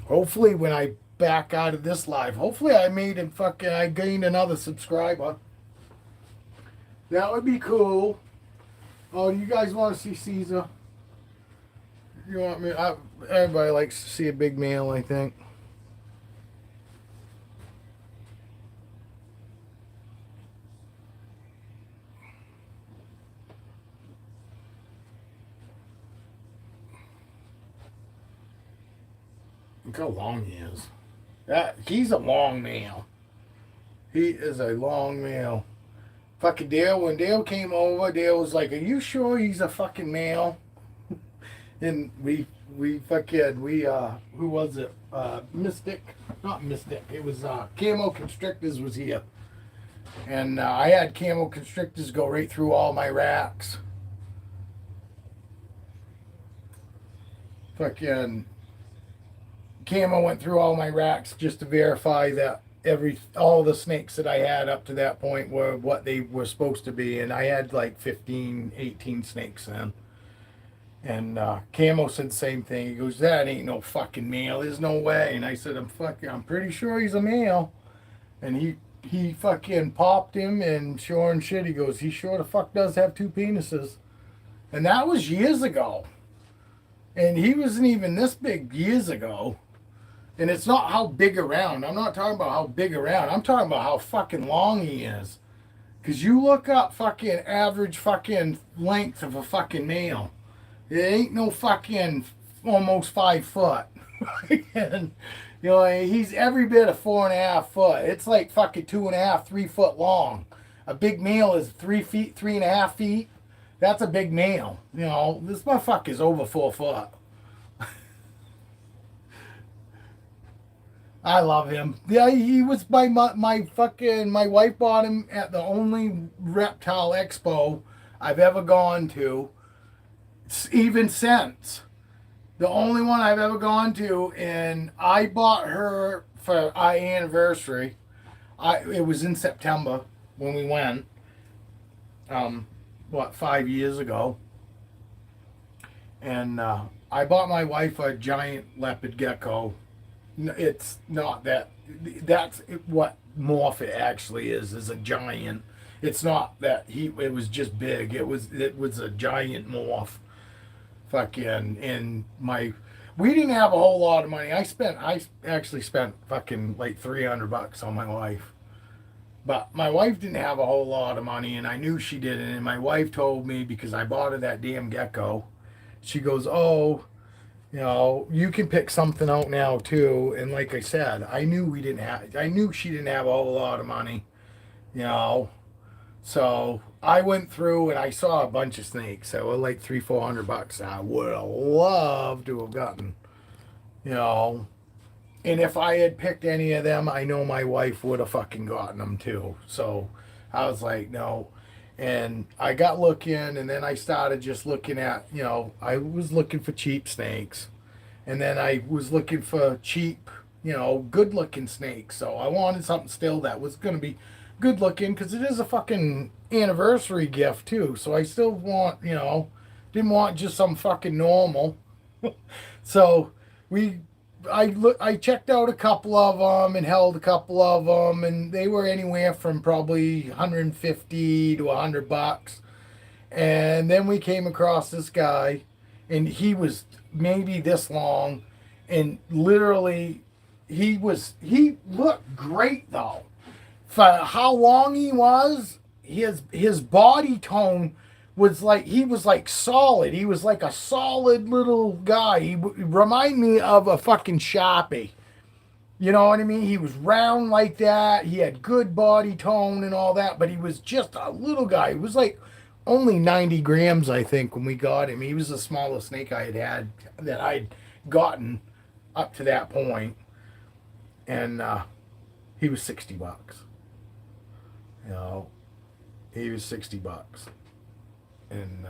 Hopefully when I back out of this live, hopefully I gained another subscriber. That would be cool. Oh, do you guys want to see Caesar? You want me? Everybody likes to see a big male, I think. Look how long he is. He's a long male. He is a long male. Fucking Dale, when Dale came over, Dale was like, "Are you sure he's a fucking male?" And who was it? Mystic? Not Mystic. It was Camo Constrictors was here. And I had Camo Constrictors go right through all my racks. Fucking Camo went through all my racks just to verify that all the snakes that I had up to that point were what they were supposed to be. And I had like 15, 18 snakes then. And Camo said the same thing. He goes, "That ain't no fucking male. There's no way." And I said, I'm pretty sure he's a male. And he fucking popped him, and sure and shit, he goes, "He sure the fuck does have two penises." And that was years ago. And he wasn't even this big years ago. And it's not how big around. I'm not talking about how big around. I'm talking about how fucking long he is. Because you look up fucking average fucking length of a fucking male. It ain't no fucking almost 5 foot. And, you know, he's every bit of 4.5 foot. It's like fucking 2.5, 3 foot long. A big male is 3 feet, 3.5 feet. That's a big male. You know, this motherfucker's over 4 foot. I love him. Yeah, he was my wife bought him at the only reptile expo I've ever gone to, even since. The only one I've ever gone to, and I bought her for our anniversary. It was in September when we went. 5 years ago, and I bought my wife a giant leopard gecko. It's not that. That's what morph it actually is a giant. It's not that it was just big. It was a giant morph. Fucking we didn't have a whole lot of money. I actually spent fucking like $300 on my wife. But my wife didn't have a whole lot of money, and I knew she didn't. And my wife told me, because I bought her that damn gecko, she goes, "Oh, you can pick something out now too." And like I said, I knew she didn't have a whole lot of money, So I went through and I saw a bunch of snakes that were like $300-400. I would have loved to have gotten, And if I had picked any of them, I know my wife would have fucking gotten them too. So I was like, no. And I got looking, and then I started just looking at, I was looking for cheap snakes. And then I was looking for cheap, good looking snakes. So I wanted something still that was going to be good looking, because it is a fucking anniversary gift too. So I still want, didn't want just some fucking normal. So I checked out a couple of them and held a couple of them, and they were anywhere from probably $150 to $100. And then we came across this guy, and he was maybe this long, and literally he looked great though. For how long he was, his body tone was like, he was like solid. He was like a solid little guy. He reminded me of a fucking Sharpie. You know what I mean? He was round like that. He had good body tone and all that, but he was just a little guy. He was like only 90 grams, I think, when we got him. He was the smallest snake I had that I'd gotten up to that point. And he was $60. He was $60. And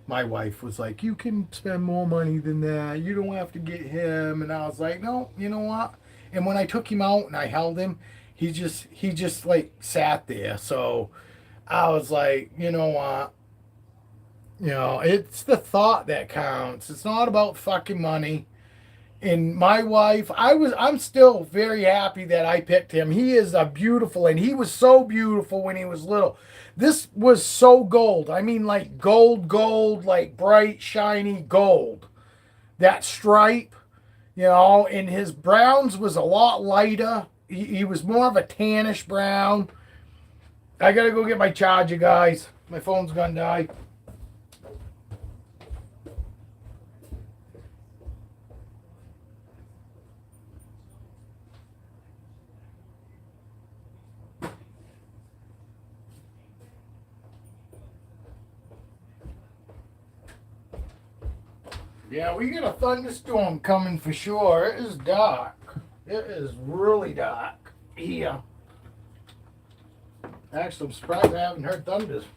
my wife was like, "You can spend more money than that. You don't have to get him." And I was like, "No, you know what?" And when I took him out and I held him, he just like sat there. So I was like, you know what? It's the thought that counts. It's not about fucking money. And my wife, I'm still very happy that I picked him. He is and he was so beautiful when he was little. This was so gold. I mean, like gold, like bright, shiny gold. That stripe, and his browns was a lot lighter. He was more of a tannish brown. I gotta go get my charger, guys. My phone's gonna die. Yeah, we got a thunderstorm coming for sure. It is dark. It is really dark here. Actually, I'm surprised I haven't heard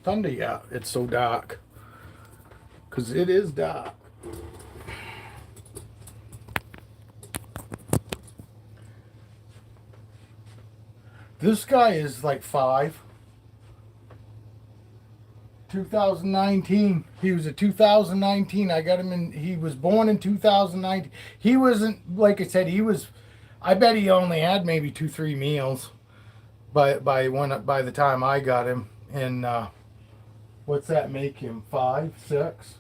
thunder yet. It's so dark. Because it is dark. This guy is like 5. 2019. He was a 2019. I got him he was born in 2019. He wasn't, like I said, I bet he only had maybe 2-3 meals by the time I got him. And what's that make him? 5, 6,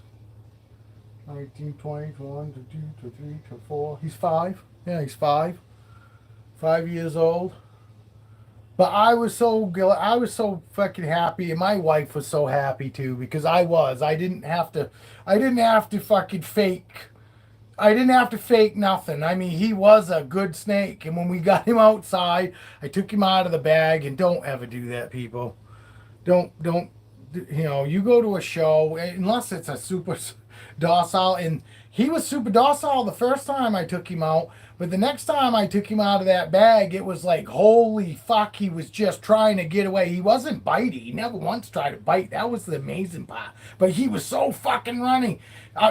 19, 20, 21, 22, 23, 24. He's 5. Yeah, he's 5. 5 years old. But I was so fucking happy, and my wife was so happy too, because I didn't have to fucking fake. I didn't have to fake nothing. I mean, he was a good snake, and when we got him outside, I took him out of the bag. And don't ever do that, people. Don't you go to a show, unless it's a super docile, and He was super docile the first time I took him out, but the next time I took him out of that bag, it was like, holy fuck, he was just trying to get away. He wasn't biting. He never once tried to bite. That was the amazing part. But he was so fucking running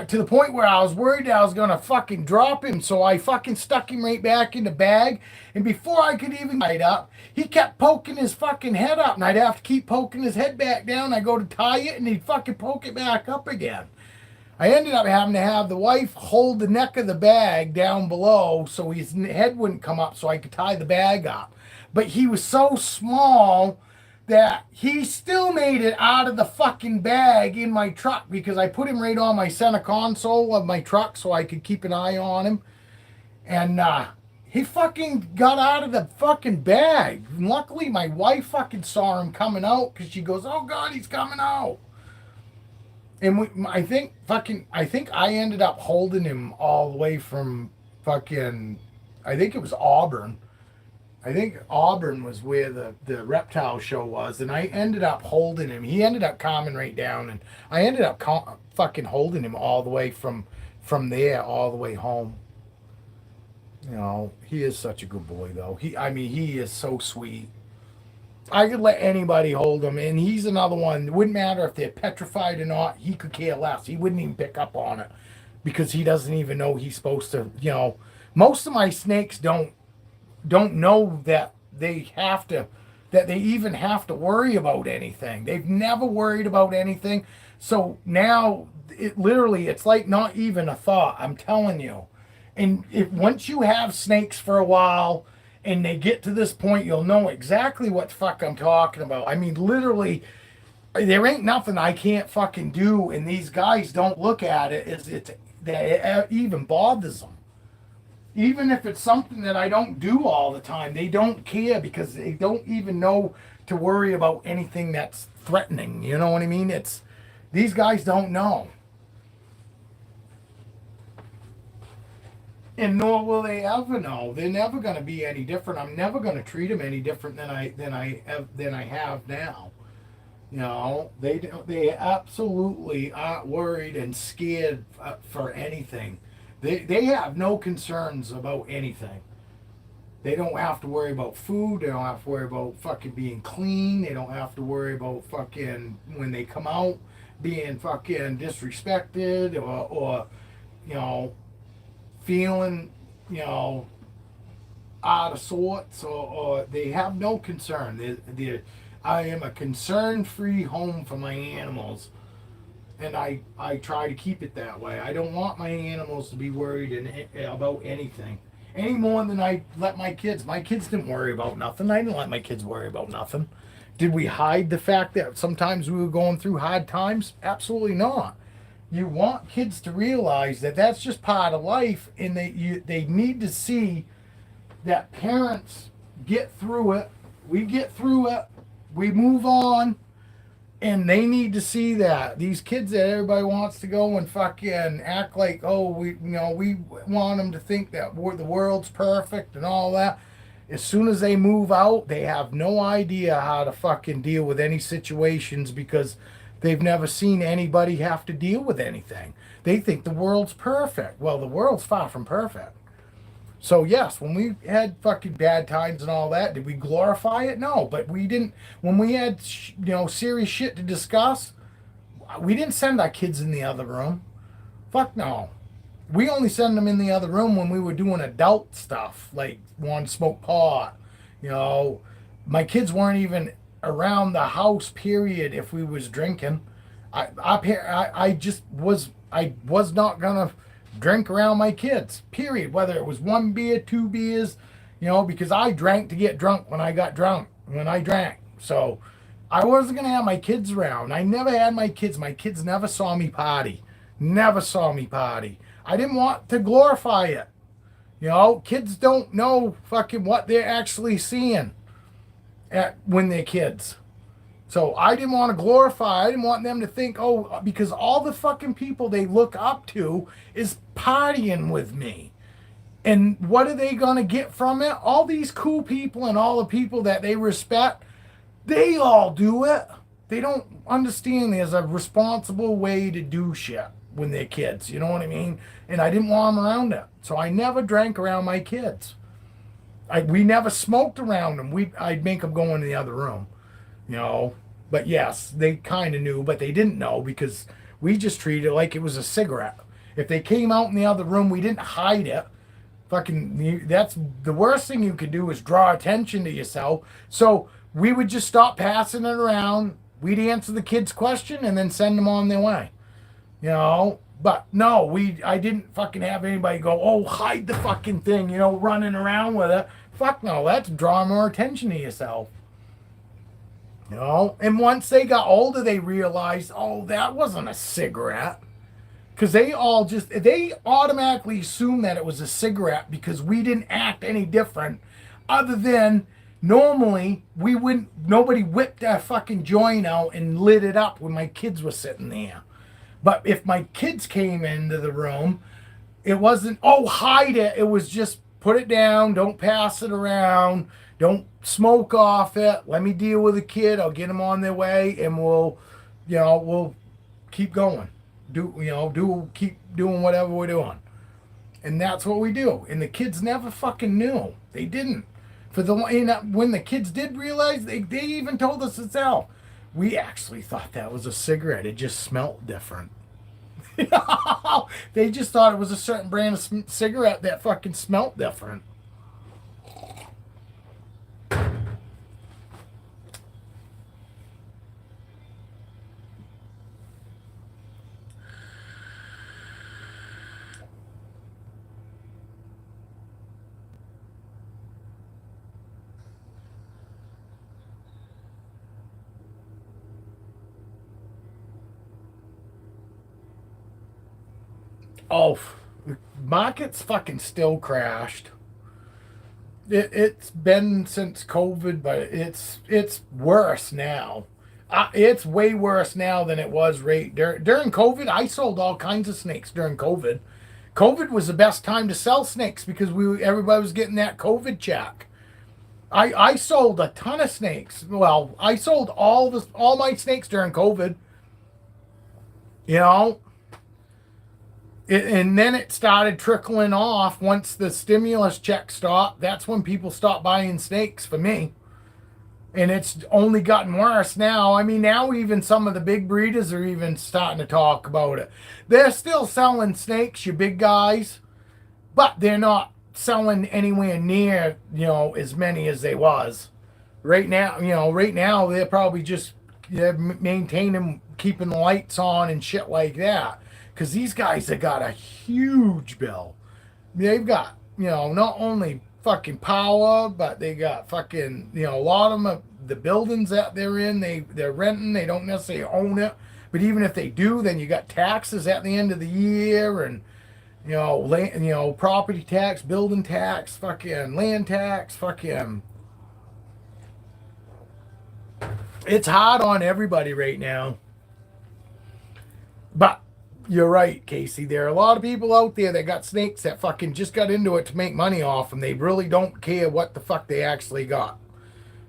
to the point where I was worried I was going to fucking drop him. So I fucking stuck him right back in the bag. And before I could even get up, he kept poking his fucking head up. And I'd have to keep poking his head back down. I go to tie it and he'd fucking poke it back up again. I ended up having to have the wife hold the neck of the bag down below so his head wouldn't come up so I could tie the bag up. But he was so small that he still made it out of the fucking bag in my truck because I put him right on my center console of my truck so I could keep an eye on him. And he fucking got out of the fucking bag. And luckily, my wife fucking saw him coming out because she goes, "Oh God, he's coming out." And I think I ended up holding him all the way from fucking, I think it was Auburn. I think Auburn was where the reptile show was, and I ended up holding him. He ended up calming right down, and I ended up fucking holding him all the way from there all the way home. You know, he is such a good boy, though. He is so sweet. I could let anybody hold him, and he's another one. It wouldn't matter if they're petrified or not. He could care less. He wouldn't even pick up on it because he doesn't even know he's supposed to. You know, most of my snakes don't know that they even have to worry about anything. They've never worried about anything. So now it's like not even a thought. I'm telling you. And once you have snakes for a while, and they get to this point, you'll know exactly what the fuck I'm talking about. I mean, literally, there ain't nothing I can't fucking do, and these guys don't look at it as that it even bothers them. Even if it's something that I don't do all the time, they don't care because they don't even know to worry about anything that's threatening. You know what I mean? These guys don't know. And nor will they ever know. They're never going to be any different. I'm never going to treat them any different than I have now. You know, they absolutely aren't worried and scared for anything. They have no concerns about anything. They don't have to worry about food. They don't have to worry about fucking being clean. They don't have to worry about fucking when they come out being fucking disrespected or you know, feeling, you know, out of sorts, or they have no concern. I am a concern-free home for my animals, and I try to keep it that way. I don't want my animals to be worried about anything any more than I let my kids. My kids didn't worry about nothing. I didn't let my kids worry about nothing. Did we hide the fact that sometimes we were going through hard times? Absolutely not. You want kids to realize that that's just part of life, and they need to see that parents get through it. We get through it. We move on, and they need to see that these kids that everybody wants to go and fucking act like, oh, we want them to think that the world's perfect and all that. As soon as they move out, they have no idea how to fucking deal with any situations because they've never seen anybody have to deal with anything. They think the world's perfect. Well, the world's far from perfect. So yes, when we had fucking bad times and all that, did we glorify it? No, but we didn't. When we had serious shit to discuss, we didn't send our kids in the other room. Fuck no. We only send them in the other room when we were doing adult stuff, like wanting to smoke pot. You know, my kids weren't even around the house, period, if we was drinking. I was not gonna drink around my kids, period, whether it was 1 beer, 2 beers, because I drank to get drunk when I drank. So I wasn't gonna have my kids around. I never had my kids never saw me party. I didn't want to glorify it. Kids don't know fucking what they're actually seeing when they're kids. So I didn't want to glorify. I didn't want them to think, oh, because all the fucking people they look up to is partying with me. And what are they going to get from it? All these cool people and all the people that they respect, they all do it. They don't understand there's a responsible way to do shit. when they're kids. You know what I mean? And I didn't want them around it. So I never drank around my kids. We never smoked around them. I'd make them go in the other room, you know. But yes, they kind of knew, but they didn't know because we just treated it like it was a cigarette. If they came out in the other room, we didn't hide it. That's the worst thing you could do is draw attention to yourself. So we would just stop passing it around. We'd answer the kid's question and then send them on their way, you know. But no, I didn't fucking have anybody go, oh, hide the fucking thing, you know, running around with it. Fuck no, that's drawing more attention to yourself. You know? And once they got older, they realized, oh, that wasn't a cigarette. Because they automatically assumed that it was a cigarette because we didn't act any different. Other than, normally, nobody whipped that fucking joint out and lit it up when my kids were sitting there. But if my kids came into the room, it wasn't, oh, hide it. It was just put it down. Don't pass it around. Don't smoke off it. Let me deal with the kid. I'll get them on their way and we'll keep going. Keep doing whatever we're doing. And that's what we do. And the kids never fucking knew. They didn't. When the kids did realize, they even told us itself. We actually thought that was a cigarette. It just smelled different. They just thought it was a certain brand of cigarette that fucking smelled different. Oh, the market's fucking still crashed. It's been since COVID, but it's worse now. It's way worse now than it was during COVID. I sold all kinds of snakes during COVID. COVID was the best time to sell snakes because everybody was getting that COVID check. I sold a ton of snakes. Well, I sold all my snakes during COVID. You know. And then it started trickling off once the stimulus check stopped. That's when people stopped buying snakes for me. And it's only gotten worse now. I mean, now even some of the big breeders are even starting to talk about it. They're still selling snakes, you big guys, but they're not selling anywhere near, as many as they was. Right now, they're probably just maintaining, keeping the lights on and shit like that. Because these guys have got a huge bill. They've got, not only fucking power, but they got fucking, a lot of them, the buildings that they're in, they're renting. They don't necessarily own it. But even if they do, then you got taxes at the end of the year and, property tax, building tax, fucking land tax, fucking. It's hard on everybody right now. But you're right, Casey. There are a lot of people out there that got snakes that fucking just got into it to make money off them. They really don't care what the fuck they actually got.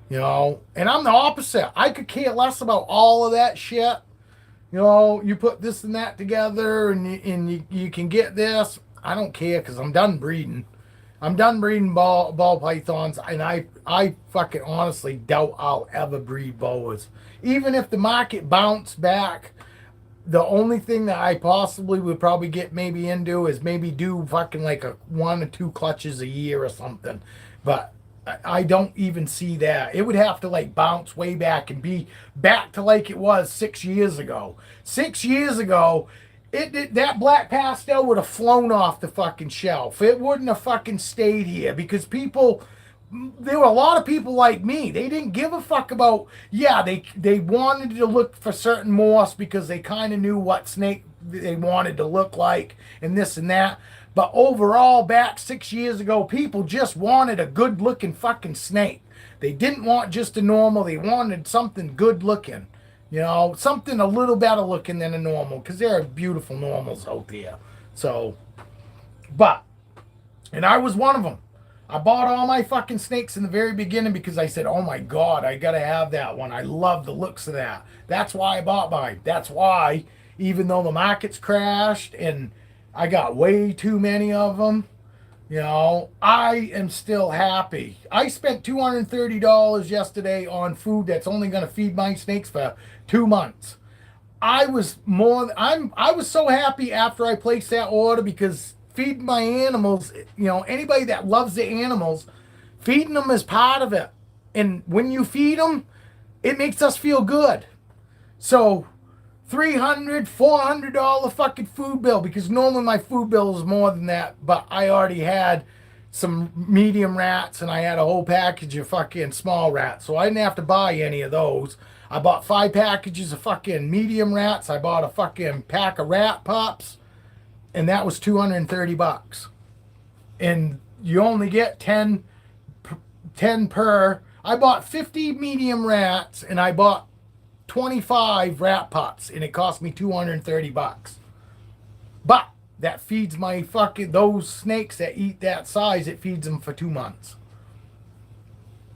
And I'm the opposite. I could care less about all of that shit. You put this and that together and you can get this. I don't care because I'm done breeding. I'm done breeding ball pythons, and I fucking honestly doubt I'll ever breed boas. Even if the market bounced back, the only thing that I possibly would probably get maybe into is maybe do fucking like 1 or 2 clutches a year or something. But I don't even see that. It would have to like bounce way back and be back to like it was 6 years ago. 6 years ago, that black pastel would have flown off the fucking shelf. It wouldn't have fucking stayed here because there were a lot of people like me. They didn't give a fuck about, they wanted to look for certain moss because they kind of knew what snake they wanted to look like and this and that. But overall, back 6 years ago, people just wanted a good looking fucking snake. They didn't want just a normal. They wanted something good looking. Something a little better looking than a normal because there are beautiful normals out there. So, and I was one of them. I bought all my fucking snakes in the very beginning because I said, oh my God, I got to have that one. I love the looks of that. That's why I bought mine. That's why, even though the market's crashed and I got way too many of them. You know, I am still happy. I spent $230 yesterday on food that's only going to feed my snakes for 2 months. I was so happy after I placed that order because feeding my animals, you know, anybody that loves the animals, feeding them is part of it. And when you feed them, it makes us feel good. So $300, $400 fucking food bill, because normally my food bill is more than that, but I already had some medium rats and I had a whole package of fucking small rats, so I didn't have to buy any of those. I bought 5 packages of fucking medium rats. I bought a fucking pack of rat pups, and that was $230. And you only get 10 per. I bought 50 medium rats and I bought 25 rat pups, and it cost me $230. But that feeds my fucking, those snakes that eat that size, it feeds them for 2 months.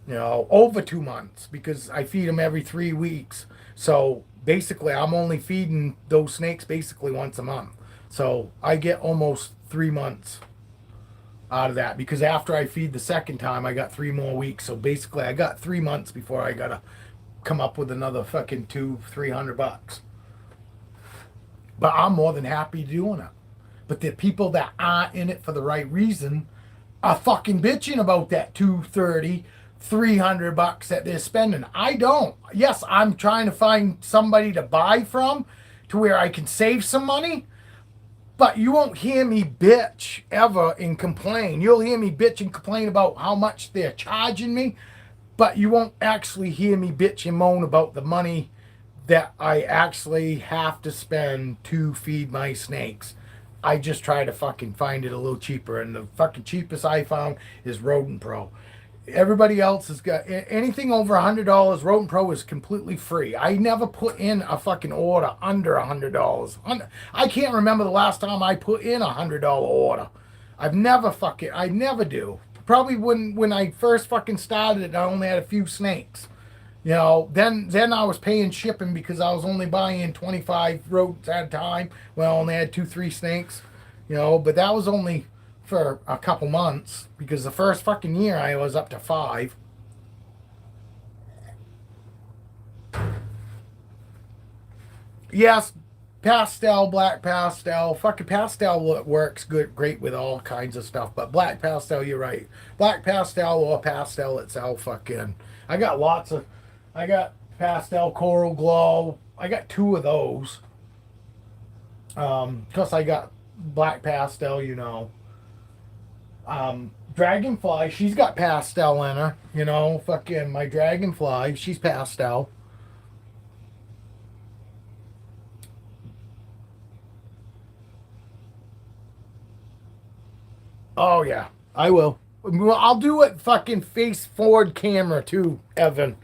You know, over 2 months, because I feed them every 3 weeks. So basically, I'm only feeding those snakes basically once a month. So I get almost 3 months out of that, because after I feed the second time, I got 3 more weeks. So basically, I got 3 months before I gotta come up with another fucking $200-300. But I'm more than happy doing it. But the people that aren't in it for the right reason are fucking bitching about that $230-300 that they're spending. I don't. Yes, I'm trying to find somebody to buy from to where I can save some money. But you won't hear me bitch ever and complain. You'll hear me bitch and complain about how much they're charging me. But you won't actually hear me bitch and moan about the money that I actually have to spend to feed my snakes. I just try to fucking find it a little cheaper. And the fucking cheapest I found is Rodent Pro. Everybody else has got anything over $100. Rodent Pro is completely free. I never put in a fucking order under $100. I can't remember the last time I put in a $100 order. I never do. Probably when I first fucking started it, I only had a few snakes. You know, then I was paying shipping because I was only buying 25 rodents at a time. Well, I only had 2-3 snakes. You know, but that was only for a couple months, because the first fucking year I was up to 5. Yes, pastel, black pastel, fucking pastel works great with all kinds of stuff, but black pastel, you're right. Black pastel or pastel itself, fucking. I got pastel coral glow. I got 2 of those. Plus I got black pastel, you know. Dragonfly, she's got pastel in her, you know, fucking my dragonfly, she's pastel. Oh yeah, I will. I'll do it fucking face forward camera too, Evan.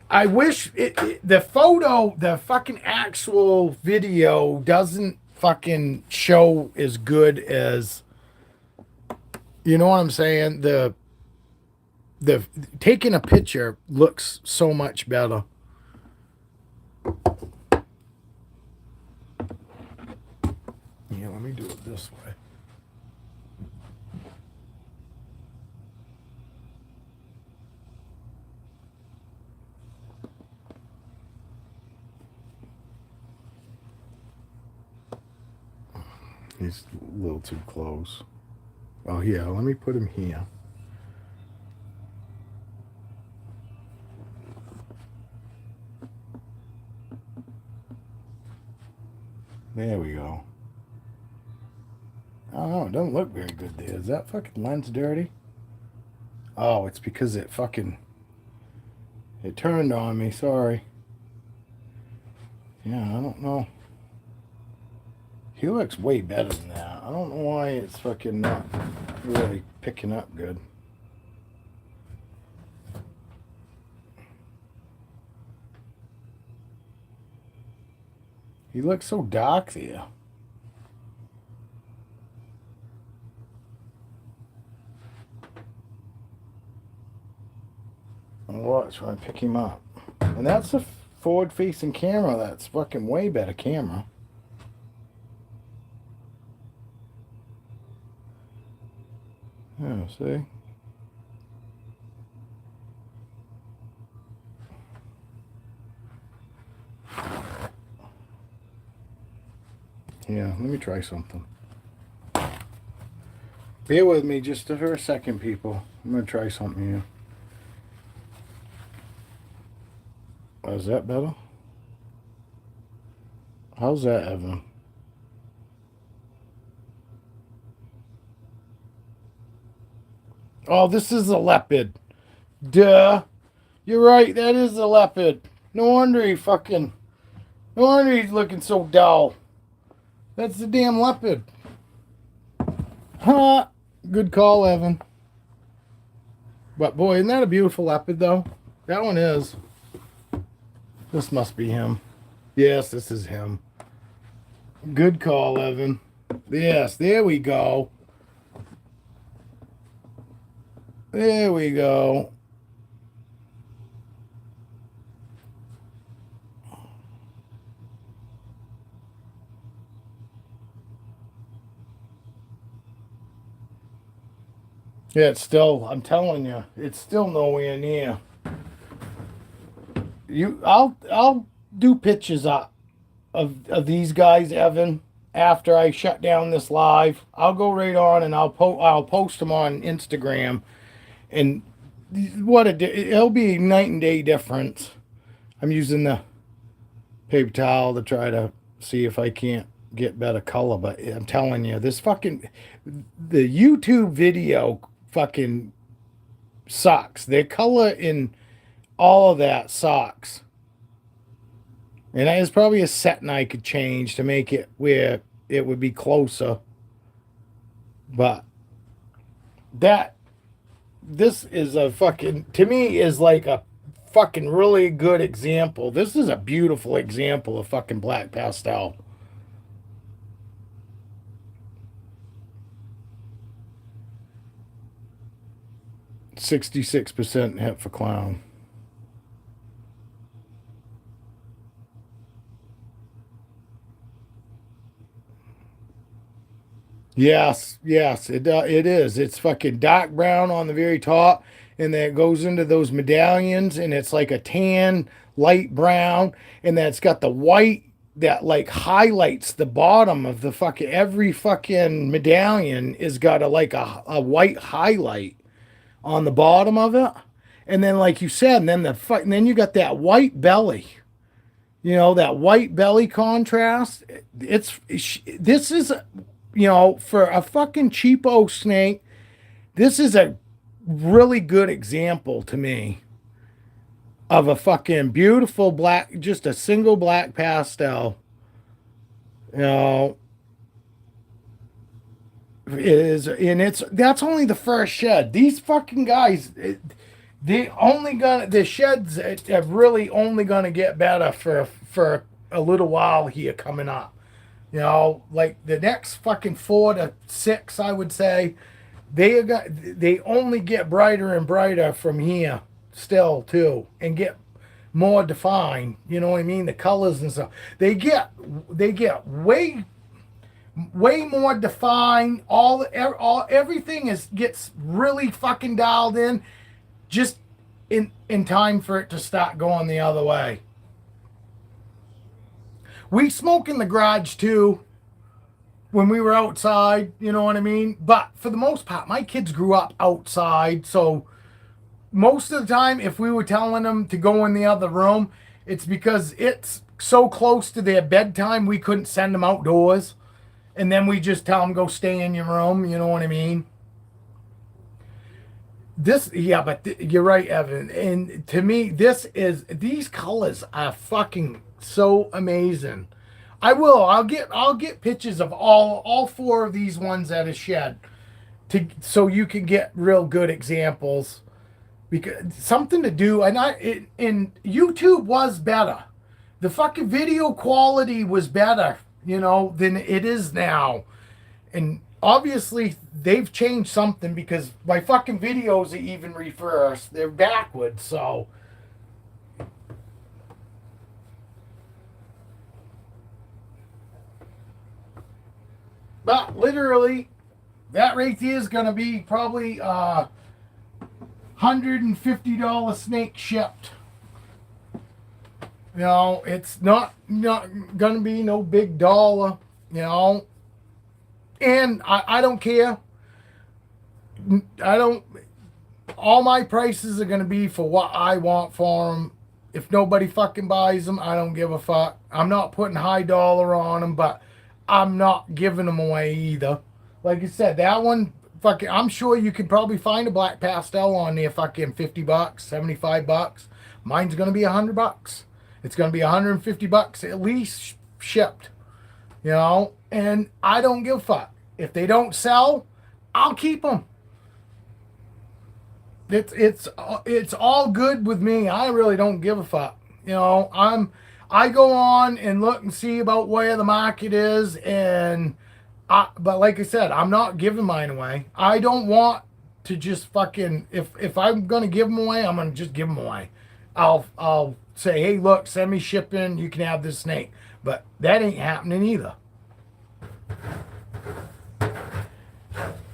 I wish the fucking actual video doesn't fucking show as good as, you know what I'm saying? The taking a picture looks so much better. Yeah, let me do it this way. He's a little too close. Oh yeah, let me put him here. There we go. Oh, it doesn't look very good there. Is that fucking lens dirty? Oh, it's because it turned on me, sorry. Yeah, I don't know. He looks way better than that. I don't know why it's fucking not really picking up good. He looks so dark there. I'll watch when I pick him up. And that's a forward-facing camera. That's fucking way better camera. Yeah, see? Yeah, let me try something. Bear with me just for a second, people. I'm going to try something here. Is that better? How's that, Evan? Oh, this is a leopard. Duh. You're right, that is a leopard. No wonder he fucking... No wonder he's looking so dull. That's the damn leopard. Huh. Good call, Evan. But boy, isn't that a beautiful leopard, though? That one is. This must be him. Yes, this is him. Good call, Evan. Yes, there we go. There we go. Yeah, it's still, I'm telling you, it's still nowhere near. I'll do pictures of these guys, Evan, after I shut down this live. I'll go right on and I'll post them on Instagram, and it'll be night and day difference. I'm using the paper towel to try to see if I can't get better color, but I'm telling you, the YouTube video fucking sucks. Their color in all of that sucks. And there's probably a setting I could change to make it where it would be closer. But this is a fucking, to me, is like a fucking really good example. This is a beautiful example of fucking black pastel. %66% hit for clown. Yes, it is. It's fucking dark brown on the very top, and then it goes into those medallions, and it's like a tan, light brown, and then it's got the white that like highlights the bottom of the fucking every fucking medallion is got a white highlight on the bottom of it, and then like you said, and then you got that white belly. You know, that white belly contrast. This is, for a fucking cheapo snake, this is a really good example to me of a fucking beautiful black, just a single black pastel. You know, it is, and that's only the first shed. These fucking guys, the sheds are really only gonna get better for a little while here coming up. You know, like the next fucking 4 to 6, I would say, they only get brighter and brighter from here still too, and get more defined. You know what I mean? The colors and stuff. They get way more defined. Everything gets really fucking dialed in, just in time for it to start going the other way. We smoke in the garage too when we were outside, you know what I mean? But for the most part, my kids grew up outside, so most of the time, if we were telling them to go in the other room, it's because it's so close to their bedtime, we couldn't send them outdoors. And then we just tell them, go stay in your room, you know what I mean? You're right, Evan. And to me, these colors are fucking so amazing. I'll get pictures of all 4 of these ones at a shed, so you can get real good examples, because something to do. And YouTube was better. The fucking video quality was better, than it is now. And obviously they've changed something, because my fucking videos are even reversed. They're backwards, so. But literally, that right there is gonna be probably $150 snake shipped. You know, it's not gonna be no big dollar, you know. And I don't care. I don't. All my prices are gonna be for what I want for them. If nobody fucking buys them, I don't give a fuck. I'm not putting high dollar on them, but I'm not giving them away either. Like I said, that one fucking. I'm sure you could probably find a black pastel on there, fucking $50, $75. Mine's gonna be $100. It's gonna be $150 at least shipped. You know, and I don't give a fuck. If they don't sell, I'll keep them. It's all good with me. I really don't give a fuck. You know, I go on and look and see about where the market is, but like I said, I'm not giving mine away. I don't want to just fucking if I'm gonna give them away, I'm gonna just give them away. I'll say, hey, look, send me shipping. You can have this snake, but that ain't happening either.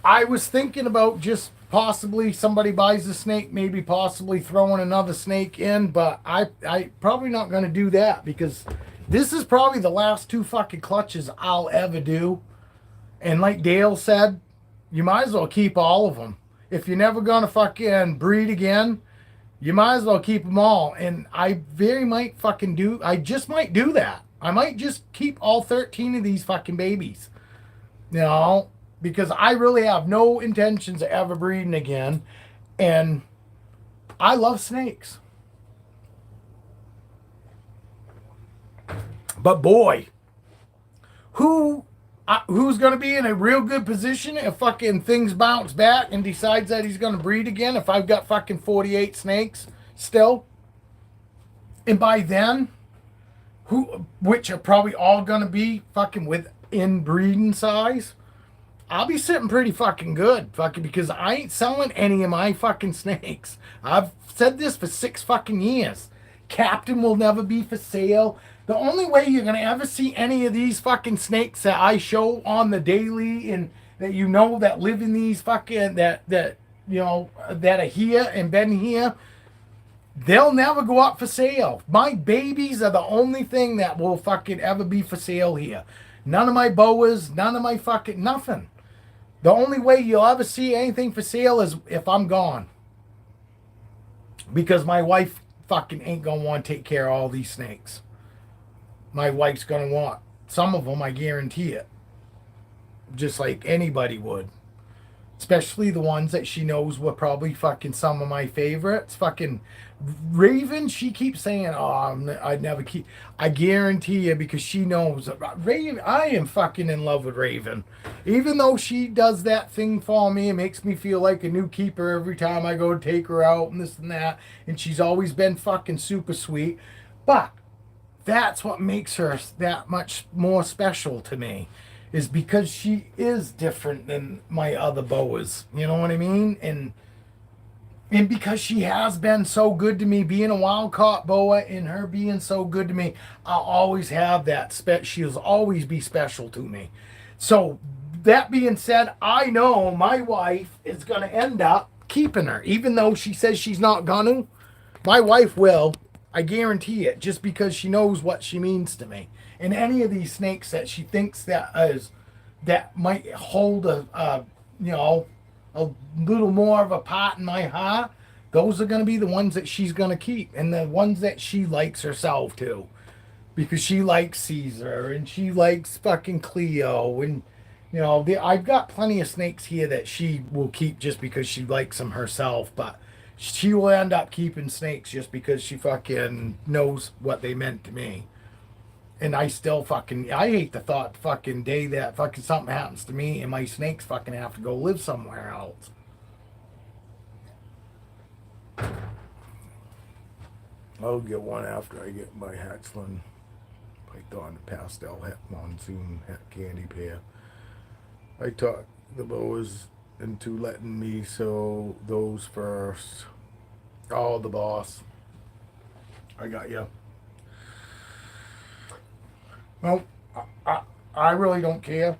I was thinking about just possibly somebody buys a snake, maybe possibly throwing another snake in, but I probably not going to do that because this is probably the last 2 fucking clutches I'll ever do. And like Dale said, you might as well keep all of them. If you're never going to fucking breed again, you might as well keep them all. And I just might do that. I might just keep all 13 of these fucking babies. You know, because I really have no intentions of ever breeding again. And I love snakes. But boy, who's going to be in a real good position if fucking things bounce back and decides that he's going to breed again if I've got fucking 48 snakes still? And by then, which are probably all going to be fucking within breeding size, I'll be sitting pretty fucking good, fucking, because I ain't selling any of my fucking snakes. I've said this for 6 fucking years. Captain will never be for sale. The only way you're gonna ever see any of these fucking snakes that I show on the daily and that you know that live in these fucking that you know that are here and been here, they'll never go up for sale. My babies are the only thing that will fucking ever be for sale here. None of my boas, none of my fucking nothing. The only way you'll ever see anything for sale is if I'm gone. Because my wife fucking ain't gonna want to take care of all these snakes. My wife's gonna want some of them, I guarantee it. Just like anybody would. Especially the ones that she knows were probably fucking some of my favorites. Fucking Raven, she keeps saying, oh, I'd never keep. I guarantee you, because she knows. Raven, I am fucking in love with Raven. Even though she does that thing for me, it makes me feel like a new keeper every time I go to take her out and this and that. And she's always been fucking super sweet. But that's what makes her that much more special to me. Is because she is different than my other boas. You know what I mean? And because she has been so good to me, being a wild caught boa and her being so good to me, I'll always have that. She'll always be special to me. So that being said, I know my wife is going to end up keeping her. Even though she says she's not going to, my wife will. I guarantee it. Just because she knows what she means to me. And any of these snakes that she thinks that might hold a little more of a part in my heart, those are going to be the ones that she's going to keep, and the ones that she likes herself too, because she likes Caesar and she likes fucking Cleo, and I've got plenty of snakes here that she will keep just because she likes them herself, but she will end up keeping snakes just because she fucking knows what they meant to me. And I still I hate the thought fucking day that fucking something happens to me and my snakes fucking have to go live somewhere else. I'll get one after I get my Hatchland Python Pastel Het Monsoon Het Candy Pair. I talked the boas into letting me sow those first. Oh, the boss. I got you. Well, I really don't care.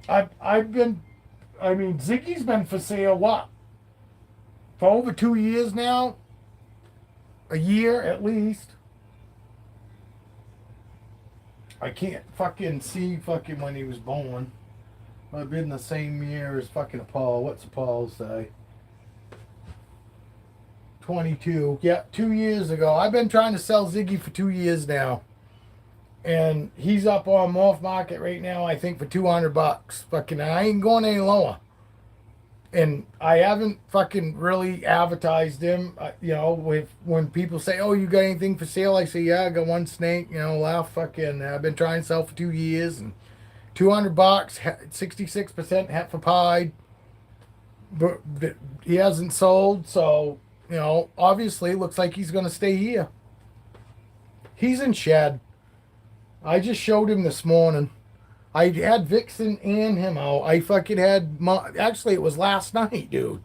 I've been, I mean, Ziggy's been for sale what? For over 2 years now? A year at least. I can't fucking see fucking when he was born. I've been the same year as fucking Paul. What's Paul say? 22. Yeah, 2 years ago. I've been trying to sell Ziggy for 2 years now. And he's up on Morph Market right now, I think, for $200. Fucking, I ain't going any lower. And I haven't fucking really advertised him. You know, with when people say, "Oh, you got anything for sale?" I say, "Yeah, I got one snake." You know, laugh. Fucking, I've been trying to sell for 2 years, and $200, 66% heiferpied. But he hasn't sold, so you know, obviously, looks like he's gonna stay here. He's in shed. I just showed him this morning. I had Vixen and him out. I fucking had actually it was last night, dude.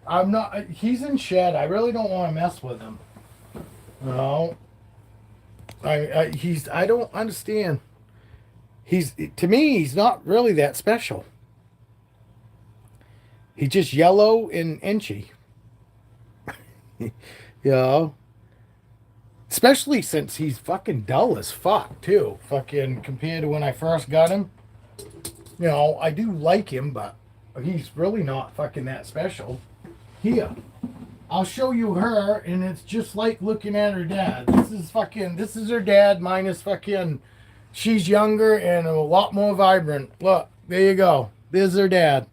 I'm not. He's in shed. I really don't want to mess with him. No. He's. I don't understand. He's to me. He's not really that special. He's just yellow and inchy. You know. Especially since he's fucking dull as fuck, too. Fucking compared to when I first got him. You know, I do like him, but he's really not fucking that special. Here, I'll show you her, and it's just like looking at her dad. This is her dad minus fucking, she's younger and a lot more vibrant. Look, there you go. There's her dad.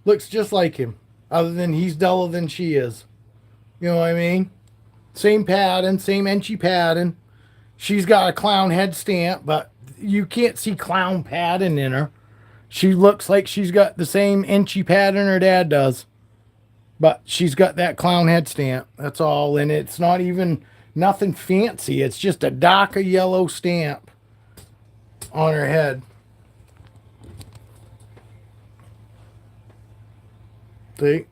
Looks just like him, other than he's duller than she is. You know what I mean? Same pattern, same inchy pattern. She's got a clown head stamp, but you can't see clown pattern in her. She looks like she's got the same inchy pattern her dad does. But she's got that clown head stamp. That's all. And it's not even nothing fancy. It's just a darker yellow stamp on her head. See?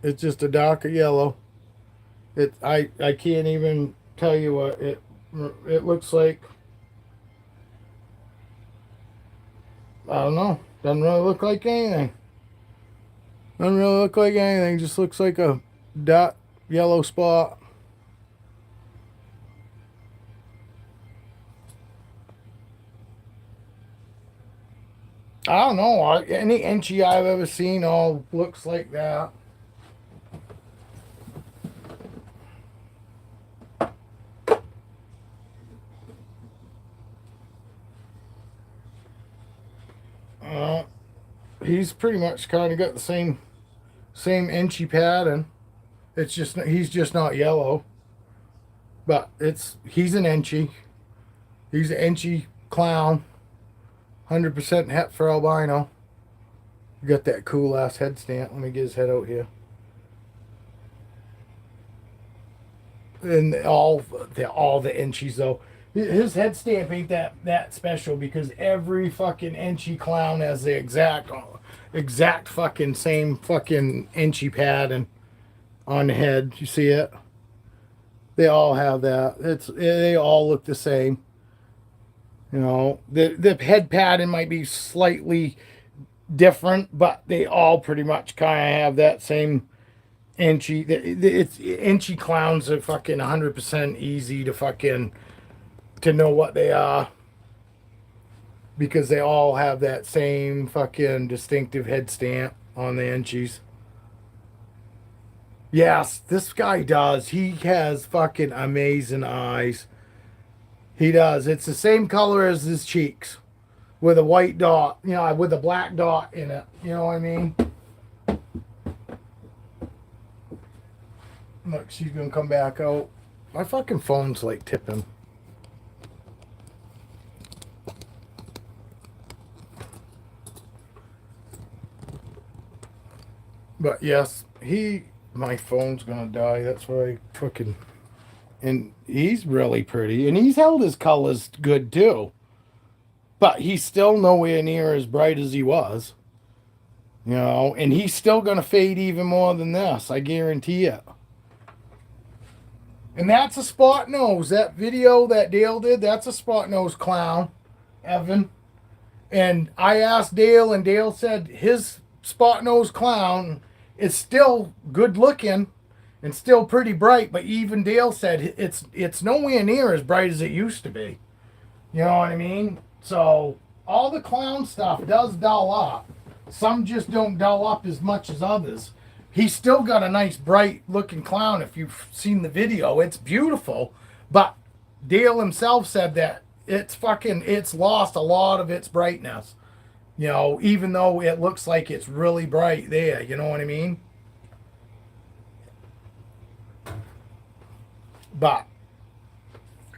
It's just a darker yellow. I can't even tell you what it looks like. I don't know. Doesn't really look like anything. Doesn't really look like anything. Just looks like a dot yellow spot. I don't know. Any inchy I've ever seen all looks like that. He's pretty much kind of got the same inchy pattern. It's just he's just not yellow, but he's an inchy. He's an inchy clown, 100% het for albino. You got that cool ass head stamp. Let me get his head out here. And all the inchies though. His head stamp ain't that special because every fucking inchy clown has the exact fucking same fucking inchy pattern on the head. You see it? They all have that. They all look the same. You know, the head pattern might be slightly different, but they all pretty much kind of have that same inchy. It's inchy clowns are fucking 100% easy to know what they are because they all have that same fucking distinctive head stamp on the inchies. Yes, this guy does. He has fucking amazing eyes. He does. It's the same color as his cheeks with a white dot, you know, with a black dot in it. You know what I mean? Look, she's gonna come back out. My fucking phone's like tipping. But yes, my phone's gonna die. That's why I fucking, and he's really pretty, and he's held his colors good too. But he's still nowhere near as bright as he was, you know. And he's still gonna fade even more than this. I guarantee it. And that's a spot nose. That video that Dale did, that's a spot nose clown, Evan. And I asked Dale, and Dale said his spot nose clown is still good looking and still pretty bright, but even Dale said it's nowhere near as bright as it used to be. You know what I mean? So all the clown stuff does dull up. Some just don't dull up as much as others. He's still got a nice bright looking clown. If you've seen the video, it's beautiful. But Dale himself said that it's lost a lot of its brightness. You know, even though it looks like it's really bright there, you know what I mean? But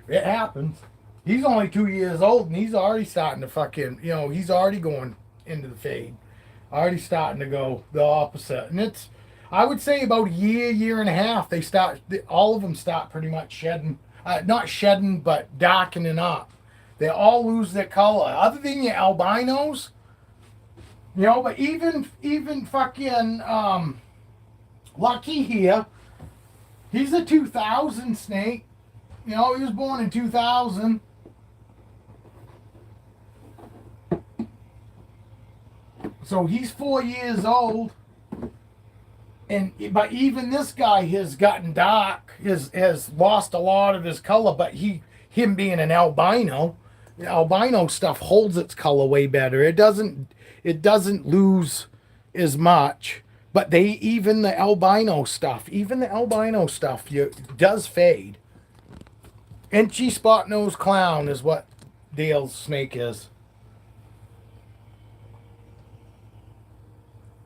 it happens. He's only 2 years old and he's already starting to fucking, you know, he's already going into the fade. Already starting to go the opposite. And it's, I would say about a year and a half, all of them start pretty much shedding. Not shedding, but darkening up. They all lose their color. Other than your albinos, you know, but even fucking Lucky here, he's a 2000 snake. You know, he was born in 2000. So he's 4 years old. But even this guy has gotten dark, has lost a lot of his color, but him being an albino, the albino stuff holds its color way better. It doesn't lose as much. But the albino stuff does fade. Inchy spot nose clown is what Dale's snake is.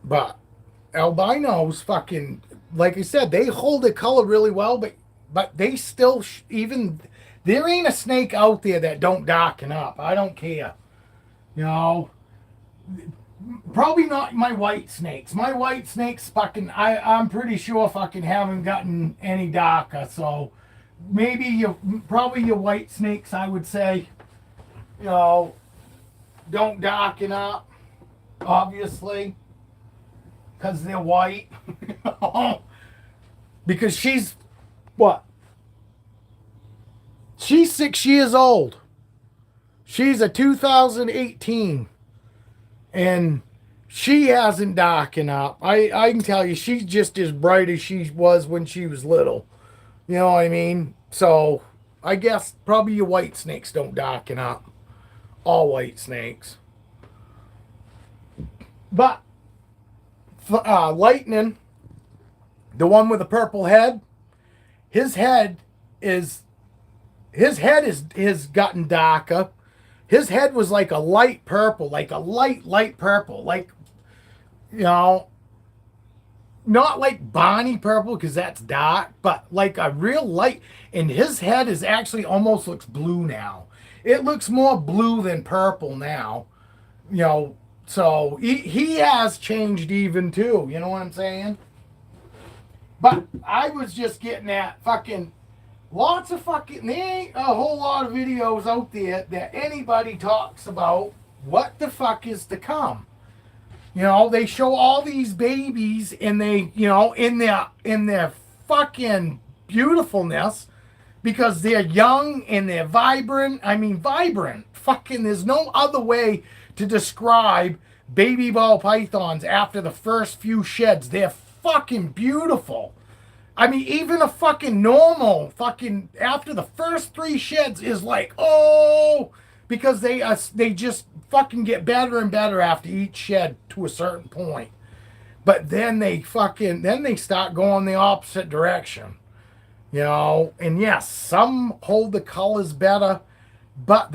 But albinos fucking, like I said, they hold their color really well, but they still there ain't a snake out there that don't darken up. I don't care. You know, probably not my white snakes. My white snakes fucking, I'm pretty sure fucking haven't gotten any darker. So maybe probably your white snakes, I would say, you know, don't darken up, obviously, because they're white. Because she's, what? She's 6 years old. She's a 2018. And she hasn't darkened up. I can tell you, she's just as bright as she was when she was little. You know what I mean? So, I guess probably your white snakes don't darken up. All white snakes. But, Lightning, the one with the purple head, his head has gotten darker. His head was like a light purple, like a light purple, like, you know, not like Bonnie purple because that's dark, but like a real light. And his head is actually almost looks blue now. It looks more blue than purple now, you know. So he has changed even too. You know what I'm saying? But I was just getting at fucking lots of fucking, there ain't a whole lot of videos out there that anybody talks about what the fuck is to come. You know, they show all these babies and they, you know, in their fucking beautifulness because they're young and they're vibrant. I mean, vibrant. Fucking, there's no other way to describe baby ball pythons after the first few sheds. They're fucking beautiful. I mean, even a fucking normal fucking after the first 3 sheds is like, oh, because they just fucking get better and better after each shed to a certain point. But then they start going the opposite direction. You know, and yes, some hold the colors better, but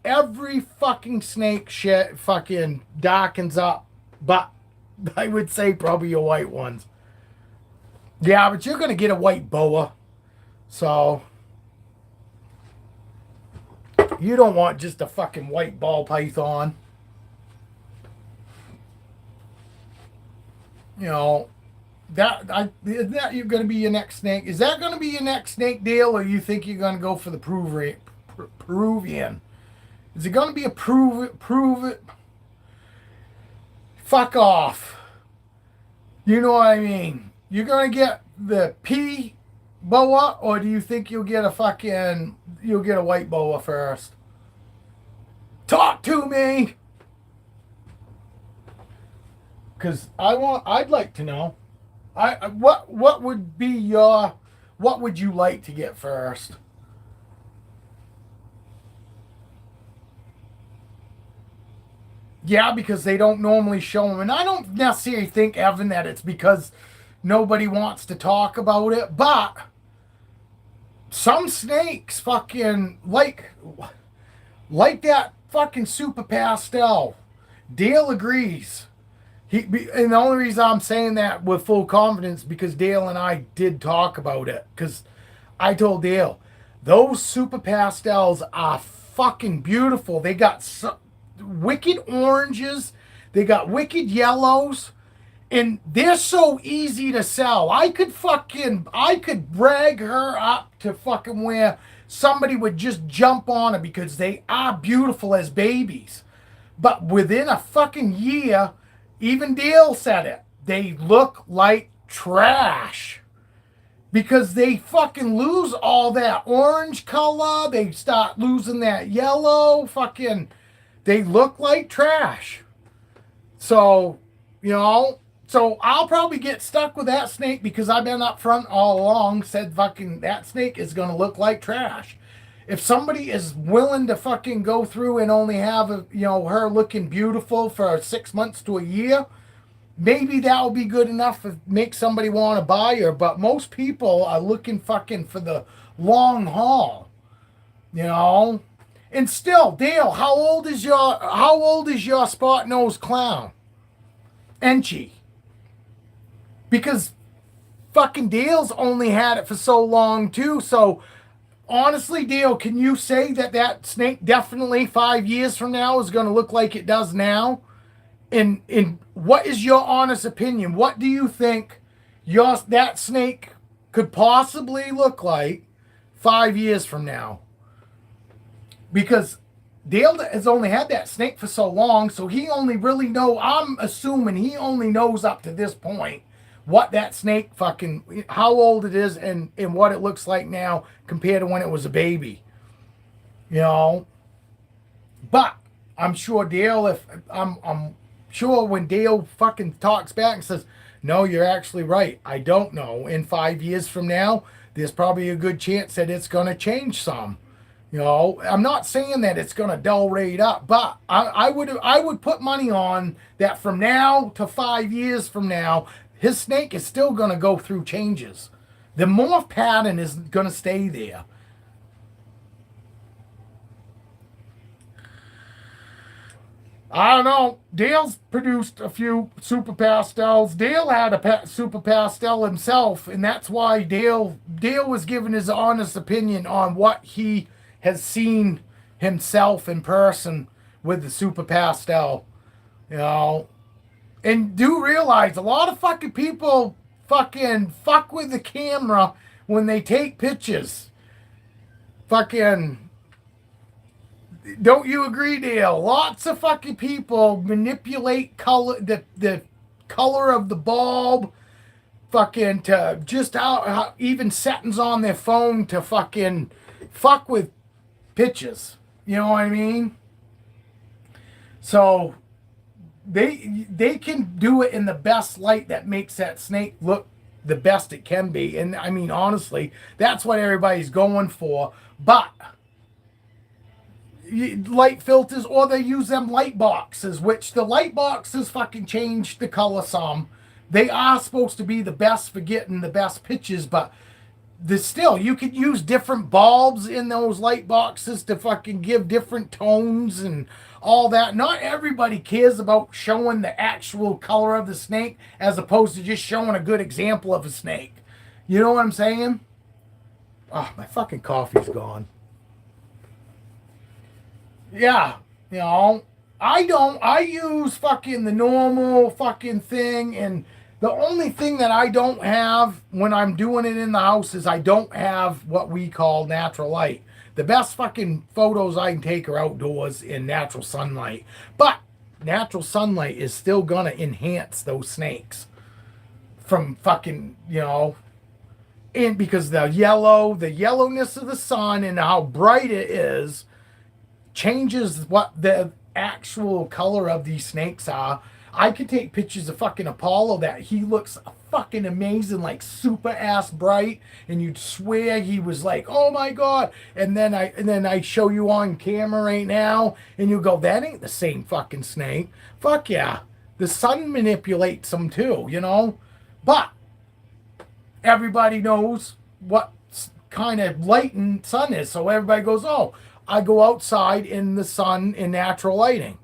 every fucking snake shit fucking darkens up. But I would say probably your white ones. Yeah, but you're going to get a white boa. So, you don't want just a fucking white ball python. You know, is that you're going to be your next snake? Is that going to be your next snake deal, or you think you're going to go for the Peruvian? Is it going to be a prove it? Fuck off. You know what I mean? You're going to get the P boa, or do you think you'll get a white boa first? Talk to me. Because I'd like to know. What would be your, what would you like to get first? Yeah, because they don't normally show them. And I don't necessarily think, Evan, that it's because nobody wants to talk about it. But some snakes fucking like that fucking super pastel. Dale agrees. And the only reason I'm saying that with full confidence because Dale and I did talk about it. Because I told Dale, those super pastels are fucking beautiful. They got wicked oranges, they got wicked yellows, and they're so easy to sell. I could brag her up to fucking where somebody would just jump on her because they are beautiful as babies. But within a fucking year, even Dale said it, they look like trash. Because they fucking lose all that orange color. They start losing that yellow. Fucking, they look like trash. So, so I'll probably get stuck with that snake because I've been up front all along, said fucking that snake is going to look like trash. If somebody is willing to fucking go through and only have, her looking beautiful for 6 months to a year, maybe that will be good enough to make somebody want to buy her. But most people are looking fucking for the long haul, And still, Dale, how old is your spot nose clown? Enchi. Because fucking Dale's only had it for so long too. So honestly, Dale, can you say that snake definitely 5 years from now is going to look like it does now? And what is your honest opinion? What do you think that snake could possibly look like 5 years from now? Because Dale has only had that snake for so long, so he only really I'm assuming he only knows up to this point what that snake fucking, how old it is and what it looks like now compared to when it was a baby. But I'm sure Dale, I'm sure when Dale fucking talks back and says, no, you're actually right, I don't know. In 5 years from now, there's probably a good chance that it's going to change some. I'm not saying that it's going to dull rate up, but I would put money on that from now to 5 years from now, his snake is still going to go through changes. The morph pattern is going to stay there. I don't know. Dale's produced a few super pastels. Dale had a super pastel himself, and that's why Dale was giving his honest opinion on what he has seen himself in person with the super pastel. And do realize a lot of fucking people fucking fuck with the camera when they take pictures. Fucking, don't you agree, Dale? Lots of fucking people manipulate color, the color of the bulb, fucking to just how even settings on their phone to fucking fuck with pictures. You know what I mean? So they can do it in the best light that makes that snake look the best it can be. And I mean, honestly, that's what everybody's going for. But light filters, or they use them light boxes, which the light boxes fucking change the color some. They are supposed to be the best for getting the best pictures, but still, you could use different bulbs in those light boxes to fucking give different tones and all that. Not everybody cares about showing the actual color of the snake as opposed to just showing a good example of a snake. You know what I'm saying? Oh, my fucking coffee's gone. Yeah, I use fucking the normal fucking thing, and the only thing that I don't have when I'm doing it in the house is I don't have what we call natural light. The best fucking photos I can take are outdoors in natural sunlight. But natural sunlight is still gonna enhance those snakes from fucking, and because the yellowness of the sun and how bright it is changes what the actual color of these snakes are. I could take pictures of fucking Apollo that he looks fucking amazing, like super ass bright, and you'd swear he was like, oh my god. And then I show you on camera right now, and you go, that ain't the same fucking snake. Fuck yeah. The sun manipulates them too, you know? But everybody knows what kind of light and sun is. So everybody goes, oh, I go outside in the sun in natural lighting.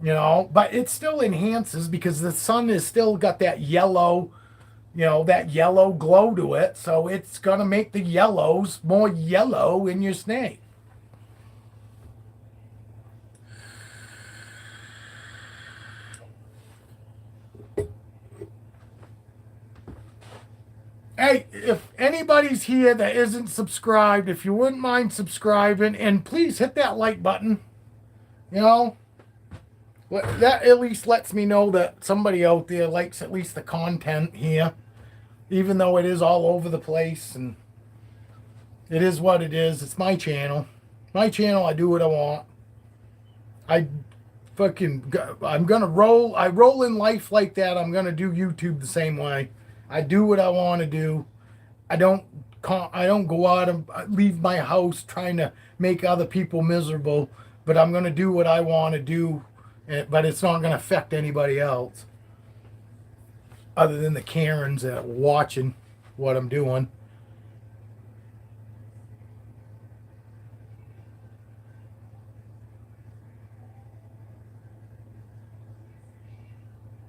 You know, but it still enhances because the sun has still got that yellow, you know, that yellow glow to it. So it's going to make the yellows more yellow in your snake. Hey, if anybody's here that isn't subscribed, if you wouldn't mind subscribing, and please hit that like button, you know, that at least lets me know that somebody out there likes at least the content here, even though it is all over the place, and it is what it is. It's my channel. My channel, I do what I want. I'm gonna roll. I roll in life like that. I'm gonna do YouTube the same way. I do what I want to do. I don't go out and leave my house trying to make other people miserable, but I'm going to do what I want to do, but it's not going to affect anybody else other than the Karens that are watching what I'm doing.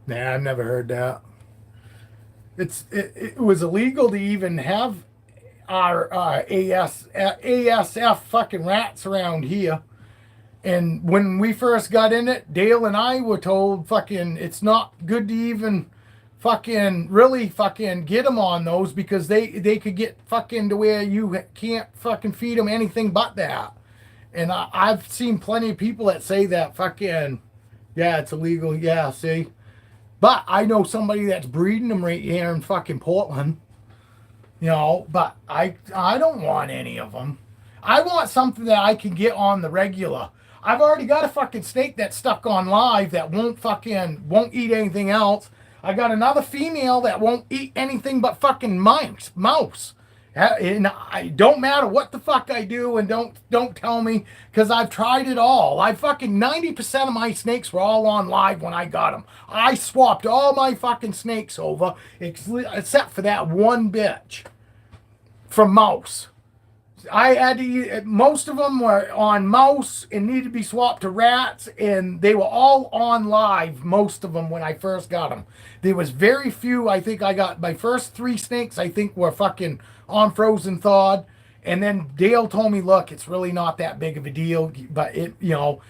Nah, I've never heard that. It was illegal to even have our ASF fucking rats around here. And when we first got in it, Dale and I were told fucking it's not good to even fucking really fucking get them on those because they could get fucking to where you can't fucking feed them anything but that. And I've seen plenty of people that say that fucking, yeah, it's illegal. Yeah, see? But I know somebody that's breeding them right here in fucking Portland. You know, but I don't want any of them. I want something that I can get on the regular. I've already got a fucking snake that's stuck on live that won't eat anything else. I got another female that won't eat anything but fucking mouse. And I don't matter what the fuck I do, and don't tell me, because I've tried it all. 90% of my snakes were all on live when I got them. I swapped all my fucking snakes over except for that one bitch from mouse. I had to most of them were on mouse and needed to be swapped to rats, and they were all on live, most of them, when I first got them. There was very few. I think I got my first 3 snakes, I think, were fucking on frozen thawed. And then Dale told me, look, it's really not that big of a deal, but it, you know,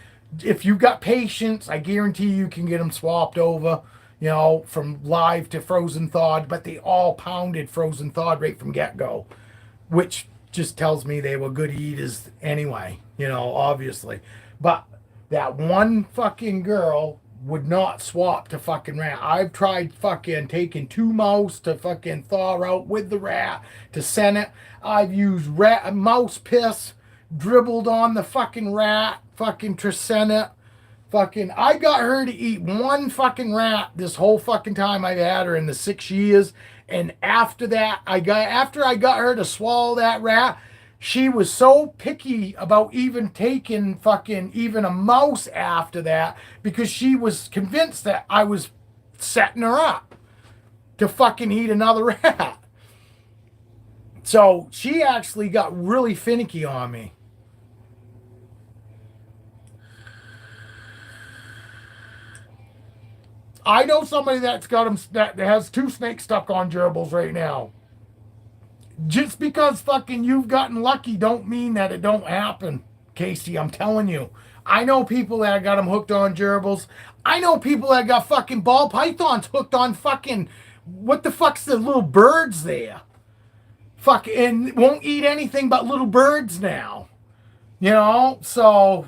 if you got patience, I guarantee you can get them swapped over, you know, from live to frozen thawed. But they all pounded frozen thawed right from get-go, which just tells me they were good eaters anyway, you know, obviously. But that one fucking girl would not swap to fucking rat. I've tried fucking taking 2 mouse to fucking thaw out with the rat to send it. I've used mouse piss dribbled on the fucking rat fucking to send it. Fucking, I got her to eat 1 fucking rat this whole fucking time I've had her in the 6 years. And after that, after I got her to swallow that rat, she was so picky about even taking fucking even a mouse after that, because she was convinced that I was setting her up to fucking eat another rat. So she actually got really finicky on me. I know somebody that's got them, that has 2 snakes stuck on gerbils right now. Just because fucking you've gotten lucky don't mean that it don't happen, Casey. I'm telling you. I know people that got them hooked on gerbils. I know people that got fucking ball pythons hooked on fucking, what the fuck's the little birds there? Fucking won't eat anything but little birds now. You know, so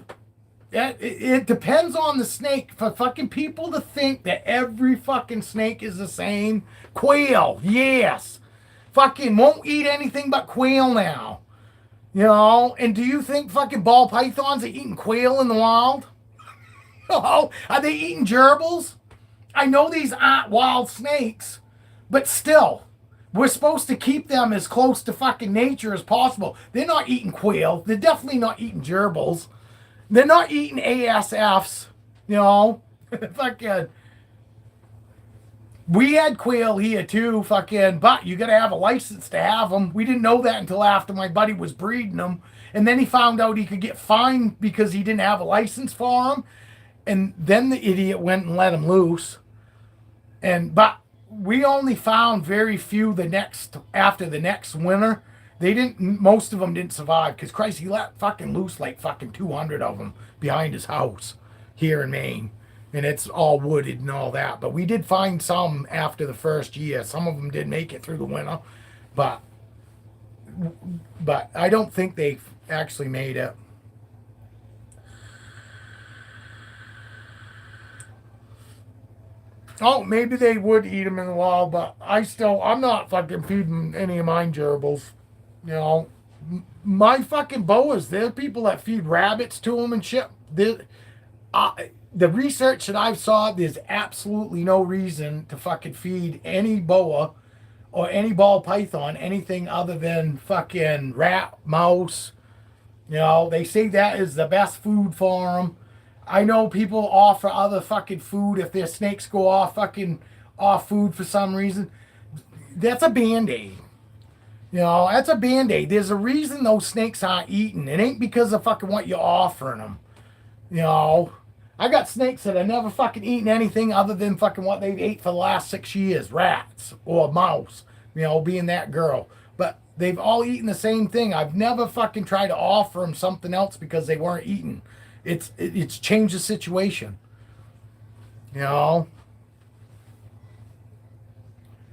it depends on the snake. For fucking people to think that every fucking snake is the same. Quail, yes. Fucking won't eat anything but quail now. You know, and do you think fucking ball pythons are eating quail in the wild? Oh, are they eating gerbils? I know these aren't wild snakes, but still, we're supposed to keep them as close to fucking nature as possible. They're not eating quail. They're definitely not eating gerbils. They're not eating ASFs, you know. Fucking. We had quail here too, fucking, but you gotta have a license to have them. We didn't know that until after my buddy was breeding them. And then he found out he could get fined because he didn't have a license for them. And then the idiot went and let him loose. But we only found very few after the next winter. Most of them didn't survive because Christ, he let fucking loose like fucking 200 of them behind his house here in Maine. And it's all wooded and all that. But we did find some after the first year. Some of them did make it through the winter. But I don't think they actually made it. Oh, maybe they would eat them in the wild, but I'm not fucking feeding any of mine gerbils. You know, my fucking boas, there are people that feed rabbits to them and shit. The research that I've saw, there's absolutely no reason to fucking feed any boa or any ball python anything other than fucking rat, mouse. You know, they say that is the best food for them. I know people offer other fucking food if their snakes go off food for some reason. That's a Band-Aid. You know, that's a Band-Aid. There's a reason those snakes aren't eating. It ain't because of fucking what you're offering them. You know, I got snakes that have never fucking eaten anything other than fucking what they've ate for the last 6 years. Rats or mouse, you know, being that girl. But they've all eaten the same thing. I've never fucking tried to offer them something else because they weren't eating. It's changed the situation. You know?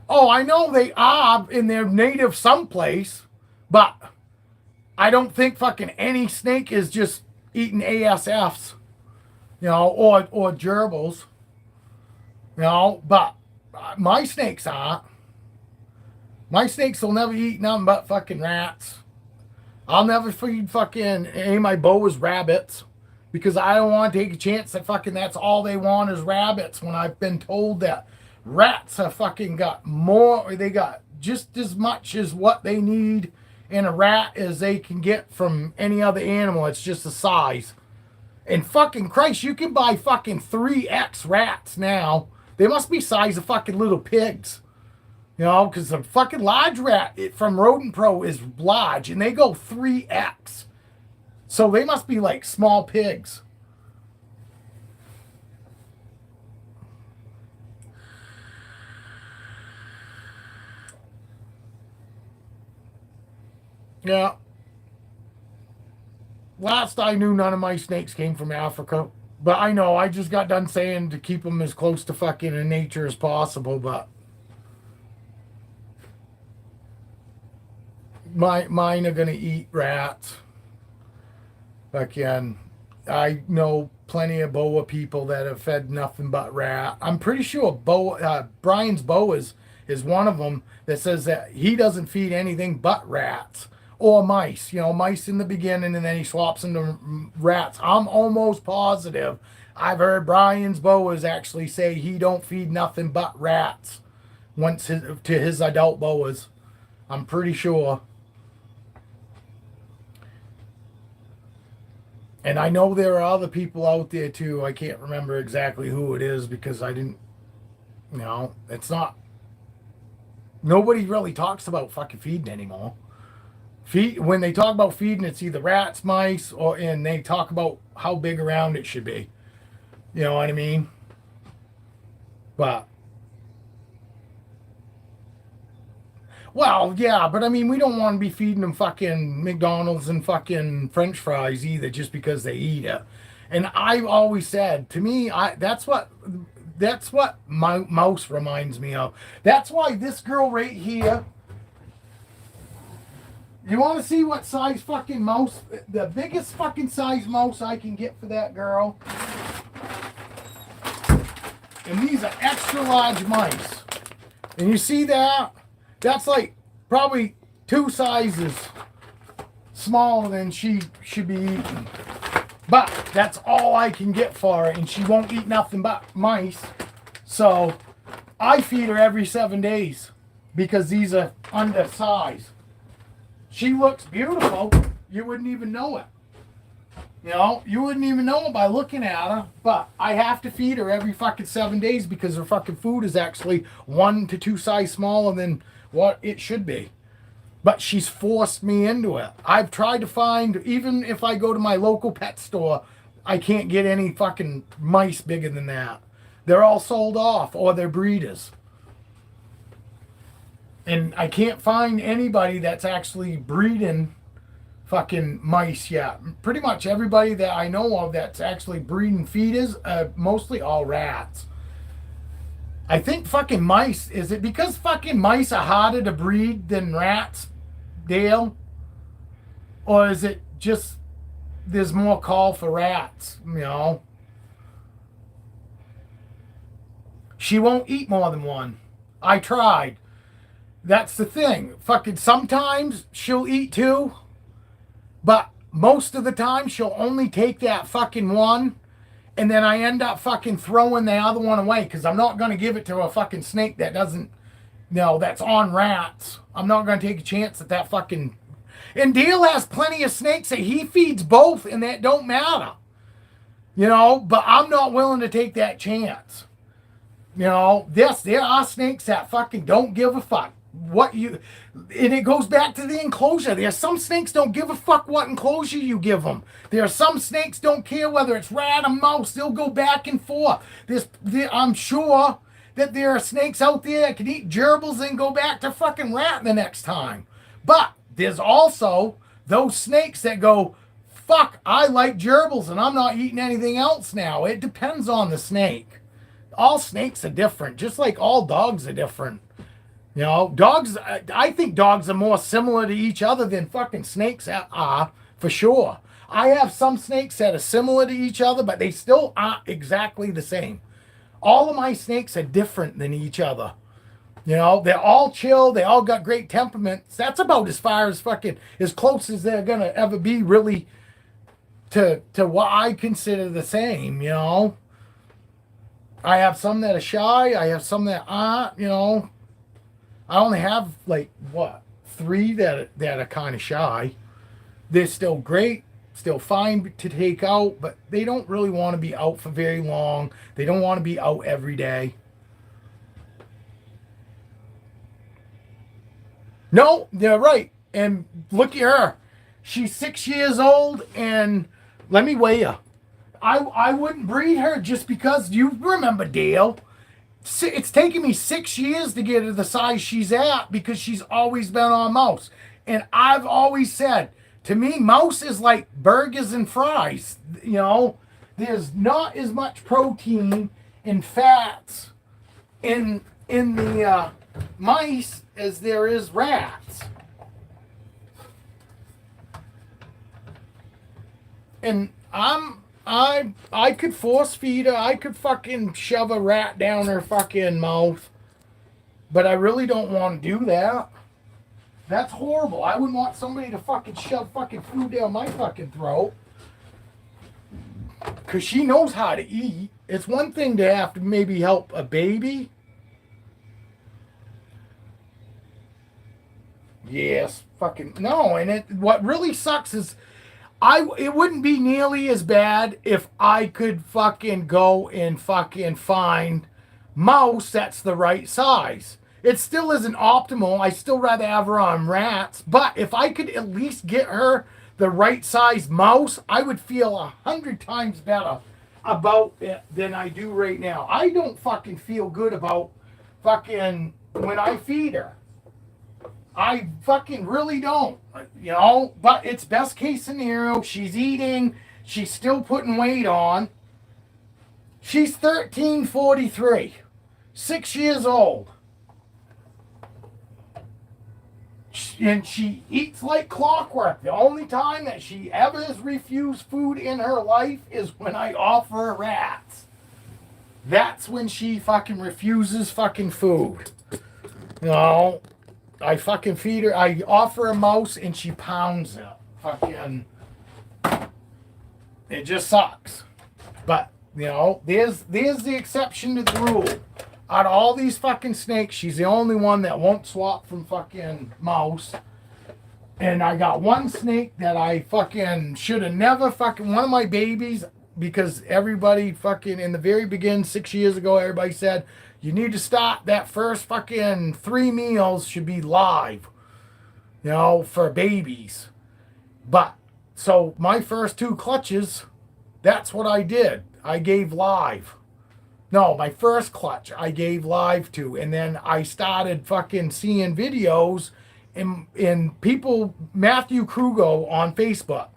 Oh, I know they are in their native someplace, but I don't think fucking any snake is just eating ASFs, you know, or gerbils. You know, but my snakes aren't. My snakes will never eat nothing but fucking rats. I'll never feed fucking any of my boas rabbits. Because I don't want to take a chance that fucking that's all they want is rabbits when I've been told that rats have fucking got more, they got just as much as what they need in a rat as they can get from any other animal. It's just the size. And fucking Christ, you can buy fucking 3X rats now. They must be size of fucking little pigs. You know, because the fucking large rat from Rodent Pro is large and they go 3X. So they must be like small pigs. Yeah. Last I knew, none of my snakes came from Africa. But I know, I just got done saying to keep them as close to fucking in nature as possible, but mine are gonna eat rats. Fucking, I know plenty of boa people that have fed nothing but rat. I'm pretty sure Brian's boas is one of them that says that he doesn't feed anything but rats or mice. You know, mice in the beginning, and then he swaps into rats. I'm almost positive I've heard Brian's boas actually say he don't feed nothing but rats to his adult boas. I'm pretty sure. And I know there are other people out there too. I can't remember exactly who it is because I didn't, you know, it's not, nobody really talks about fucking feeding anymore. When they talk about feeding, it's either rats, mice, and they talk about how big around it should be. You know what I mean? But, well, yeah, but I mean, we don't want to be feeding them fucking McDonald's and fucking French fries either just because they eat it. And I've always said, to me, that's what my mouse reminds me of. That's why this girl right here, you want to see what size fucking mouse, the biggest fucking size mouse I can get for that girl? And these are extra large mice. And you see that? That's like probably 2 sizes smaller than she should be eating. But that's all I can get for her, and she won't eat nothing but mice. So I feed her every 7 days because these are undersized. She looks beautiful. You wouldn't even know it. You know, you wouldn't even know it by looking at her. But I have to feed her every fucking 7 days because her fucking food is actually 1 to 2 size smaller than what it should be. But she's forced me into it. I've tried to find, even if I go to my local pet store, I can't get any fucking mice bigger than that. They're all sold off, or they're breeders. And I can't find anybody that's actually breeding fucking mice yet. Pretty much everybody that I know of that's actually breeding feeders, mostly all rats. I think fucking mice, is it because fucking mice are harder to breed than rats, Dale? Or is it just there's more call for rats, you know? She won't eat more than one. I tried. That's the thing. Fucking sometimes she'll eat 2, but most of the time she'll only take that fucking one, and then I end up fucking throwing the other one away because I'm not going to give it to a fucking snake that doesn't, that's on rats. I'm not going to take a chance at that fucking... And Dale has plenty of snakes that he feeds both, and that don't matter. You know, but I'm not willing to take that chance. You know, there are snakes that fucking don't give a fuck. And it goes back to the enclosure. There's some snakes don't give a fuck what enclosure you give them. There are some snakes don't care whether it's rat or mouse. They'll go back and forth. I'm sure that there are snakes out there that can eat gerbils and go back to fucking rat the next time. But there's also those snakes that go, fuck, I like gerbils and I'm not eating anything else now. It depends on the snake. All snakes are different, just like all dogs are different. You know, dogs, I think dogs are more similar to each other than fucking snakes are, for sure. I have some snakes that are similar to each other, but they still aren't exactly the same. All of my snakes are different than each other. You know, they're all chill. They all got great temperaments. That's about as far as fucking, as close as they're going to ever be really to what I consider the same, you know. I have some that are shy. I have some that aren't, you know. I only have, 3 that are kind of shy. They're still great, still fine to take out, but they don't really want to be out for very long. They don't want to be out every day. No, they're right. And look at her. She's 6 years old, and let me weigh her. I wouldn't breed her just because, you remember Dale. It's taken me 6 years to get her the size she's at because she's always been on mouse. And I've always said, to me, mouse is like burgers and fries. You know, there's not as much protein and fats in the mice as there is rats. And I could force feed her. I could fucking shove a rat down her fucking mouth. But I really don't want to do that. That's horrible. I wouldn't want somebody to fucking shove fucking food down my fucking throat. Because she knows how to eat. It's one thing to have to maybe help a baby. Yes, fucking no. And what really sucks is it wouldn't be nearly as bad if I could fucking go and fucking find mouse that's the right size. It still isn't optimal. I still rather have her on rats. But if I could at least get her the right size mouse, I would feel 100 times better about it than I do right now. I don't fucking feel good about fucking when I feed her. I fucking really don't, you know, but it's best case scenario. She's eating. She's still putting weight on. She's 1343, 6 years old. And she eats like clockwork. The only time that she ever has refused food in her life is when I offer her rats. That's when she fucking refuses fucking food. You know, I fucking feed her. I offer a mouse and she pounds it. fucking, it just sucks. But, you know, there's the exception to the rule. Out of all these fucking snakes, she's the only one that won't swap from fucking mouse. And I got one snake that I fucking should have never fucking, one of my babies, because everybody fucking, in the very beginning, 6 years ago, everybody said, you need to stop that first fucking 3 meals should be live, you know, for babies. But, so my first 2 clutches, that's what I did. I gave live. No, my first clutch I gave live to. And then I started fucking seeing videos in people, Matthew Krugo on Facebook.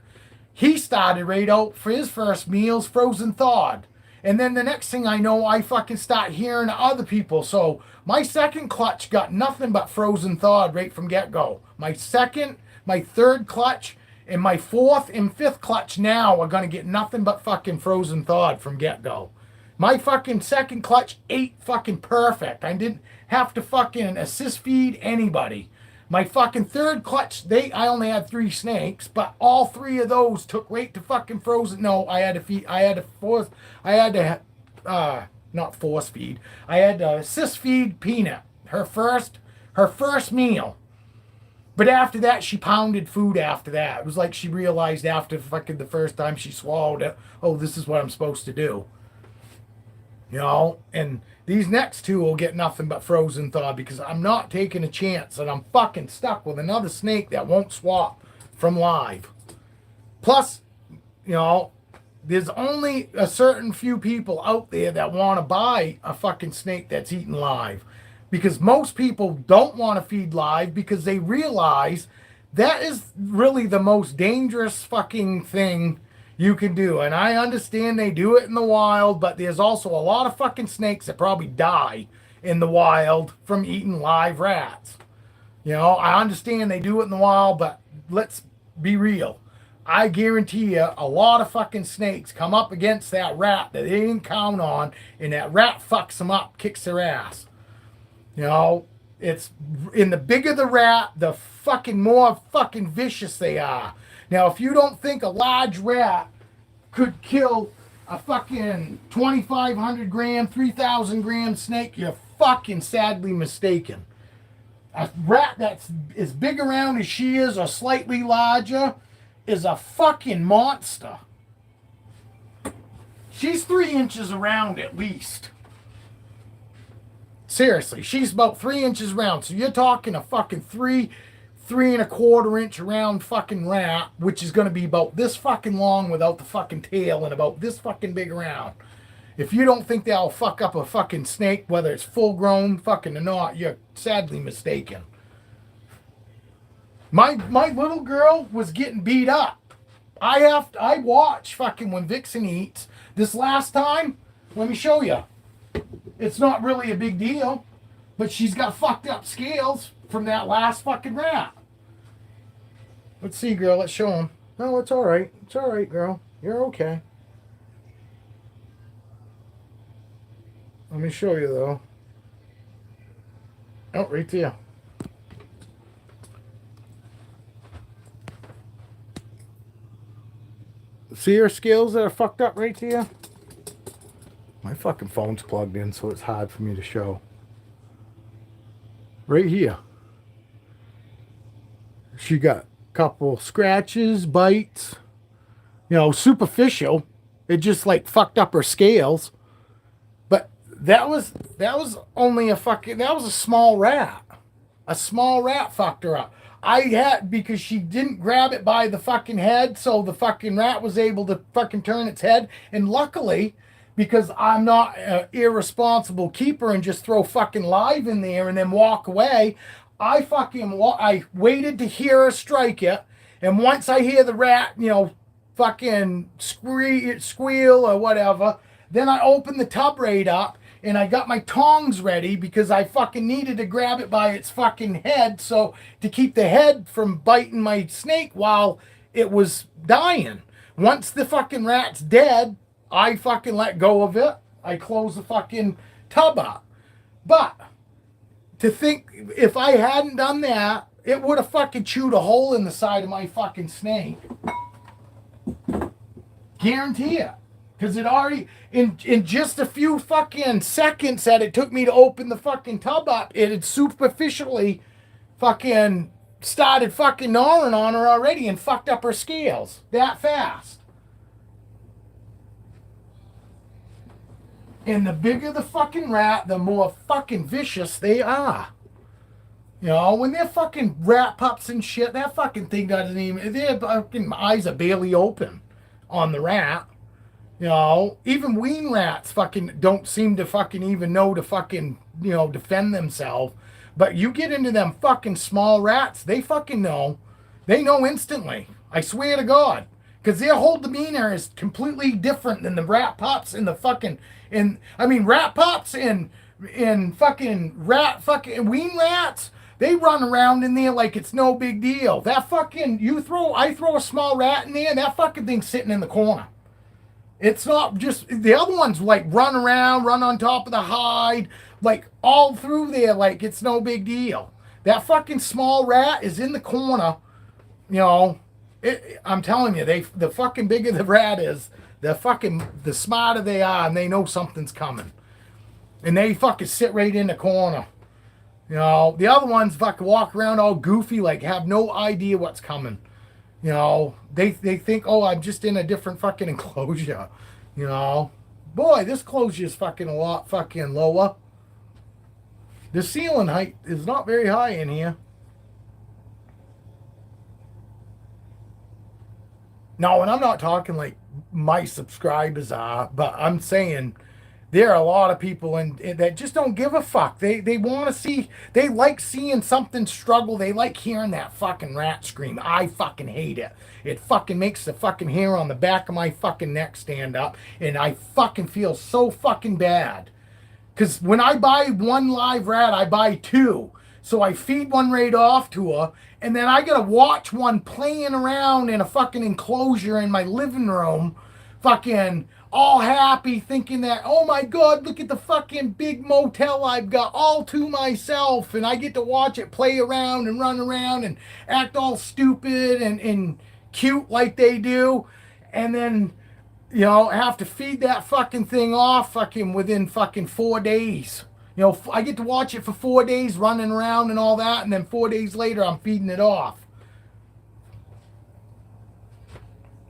He started right out for his first meals, frozen thawed. And then the next thing I know, I fucking start hearing other people. So my second clutch got nothing but frozen thawed right from get-go. My second, my third clutch, and my fourth and fifth clutch now are going to get nothing but fucking frozen thawed from get-go. My fucking second clutch ate fucking perfect. I didn't have to fucking assist feed anybody. My fucking third clutch, I only had 3 snakes, but all 3 of those took right to fucking frozen. No, I had to not force feed. I had to assist feed Peanut, her first meal. But after that, she pounded food after that. It was like she realized after fucking the first time she swallowed it, oh, this is what I'm supposed to do. You know, and these next 2 will get nothing but frozen thaw because I'm not taking a chance and I'm fucking stuck with another snake that won't swap from live. Plus, you know, there's only a certain few people out there that want to buy a fucking snake that's eaten live. Because most people don't want to feed live because they realize that is really the most dangerous fucking thing you can do. And I understand they do it in the wild, but there's also a lot of fucking snakes that probably die in the wild from eating live rats. You know, I understand they do it in the wild, but let's be real. I guarantee you a lot of fucking snakes come up against that rat that they didn't count on, and that rat fucks them up, kicks their ass. You know, it's in the bigger the rat, the fucking more fucking vicious they are. Now, if you don't think a large rat could kill a fucking 2,500 gram, 3,000 gram snake, you're fucking sadly mistaken. A rat that's as big around as she is or slightly larger is a fucking monster. She's 3 inches around at least. Seriously, she's about 3 inches round. So you're talking a fucking 3.25 inch round fucking rat, which is going to be about this fucking long without the fucking tail and about this fucking big around. If you don't think that'll fuck up a fucking snake, whether it's full grown fucking or not, you're sadly mistaken. My little girl was getting beat up. I watch fucking when Vixen eats. This last time, let me show you. It's not really a big deal, but she's got fucked up scales from that last fucking rat. Let's see, girl. Let's show him. No, it's all right. It's all right, girl. You're okay. Let me show you, though. Oh, right there. See her scales that are fucked up right there? My fucking phone's plugged in, so it's hard for me to show. Right here. She got a couple scratches, bites. You know, superficial. It just like fucked up her scales. But that was only a fucking, that was a small rat. A small rat fucked her up. Because she didn't grab it by the fucking head, so the fucking rat was able to fucking turn its head. And luckily, because I'm not an irresponsible keeper and just throw fucking live in there and then walk away, I waited to hear her strike it. And once I hear the rat, you know, fucking squeal or whatever, then I open the tub right up and I got my tongs ready because I fucking needed to grab it by its fucking head, so to keep the head from biting my snake while it was dying. Once the fucking rat's dead, I fucking let go of it. I close the fucking tub up. But to think, if I hadn't done that it would have fucking chewed a hole in the side of my fucking snake. Guarantee it. Because it already, in just a few fucking seconds that it took me to open the fucking tub up, it had superficially fucking started fucking gnawing on her already and fucked up her scales that fast. And the bigger the fucking rat, the more fucking vicious they are. You know, when they're fucking rat pups and shit, that fucking thing doesn't even, their fucking eyes are barely open on the rat. You know, even wean rats fucking don't seem to fucking even know to fucking, you know, defend themselves. But you get into them fucking small rats, they fucking know. They know instantly. I swear to God. Because their whole demeanor is completely different than the rat pups and the fucking, rat pups and fucking wean rats, they run around in there like it's no big deal. That fucking, I throw a small rat in there, and that fucking thing's sitting in the corner. It's not just, the other ones like run around, run on top of the hide, like all through there like it's no big deal. That fucking small rat is in the corner, you know. I'm telling you, the fucking bigger the rat is, the smarter they are, and they know something's coming. And they fucking sit right in the corner. You know, the other ones fucking walk around all goofy, like have no idea what's coming. You know, they think, oh, I'm just in a different fucking enclosure. You know, boy, this closure is fucking a lot fucking lower. The ceiling height is not very high in here. No, and I'm not talking like my subscribers are, but I'm saying there are a lot of people that just don't give a fuck. They want to see, they like seeing something struggle. They like hearing that fucking rat scream. I fucking hate it. It fucking makes the fucking hair on the back of my fucking neck stand up, and I fucking feel so fucking bad. Because when I buy one live rat, I buy two. So I feed one right off to her, and then I gotta watch one playing around in a fucking enclosure in my living room, fucking all happy, thinking that, oh my God, look at the fucking big motel I've got all to myself, and I get to watch it play around and run around and act all stupid and cute like they do, and then, you know, have to feed that fucking thing off fucking within fucking 4 days. You know, I get to watch it for 4 days running around and all that, and then 4 days later I'm feeding it off.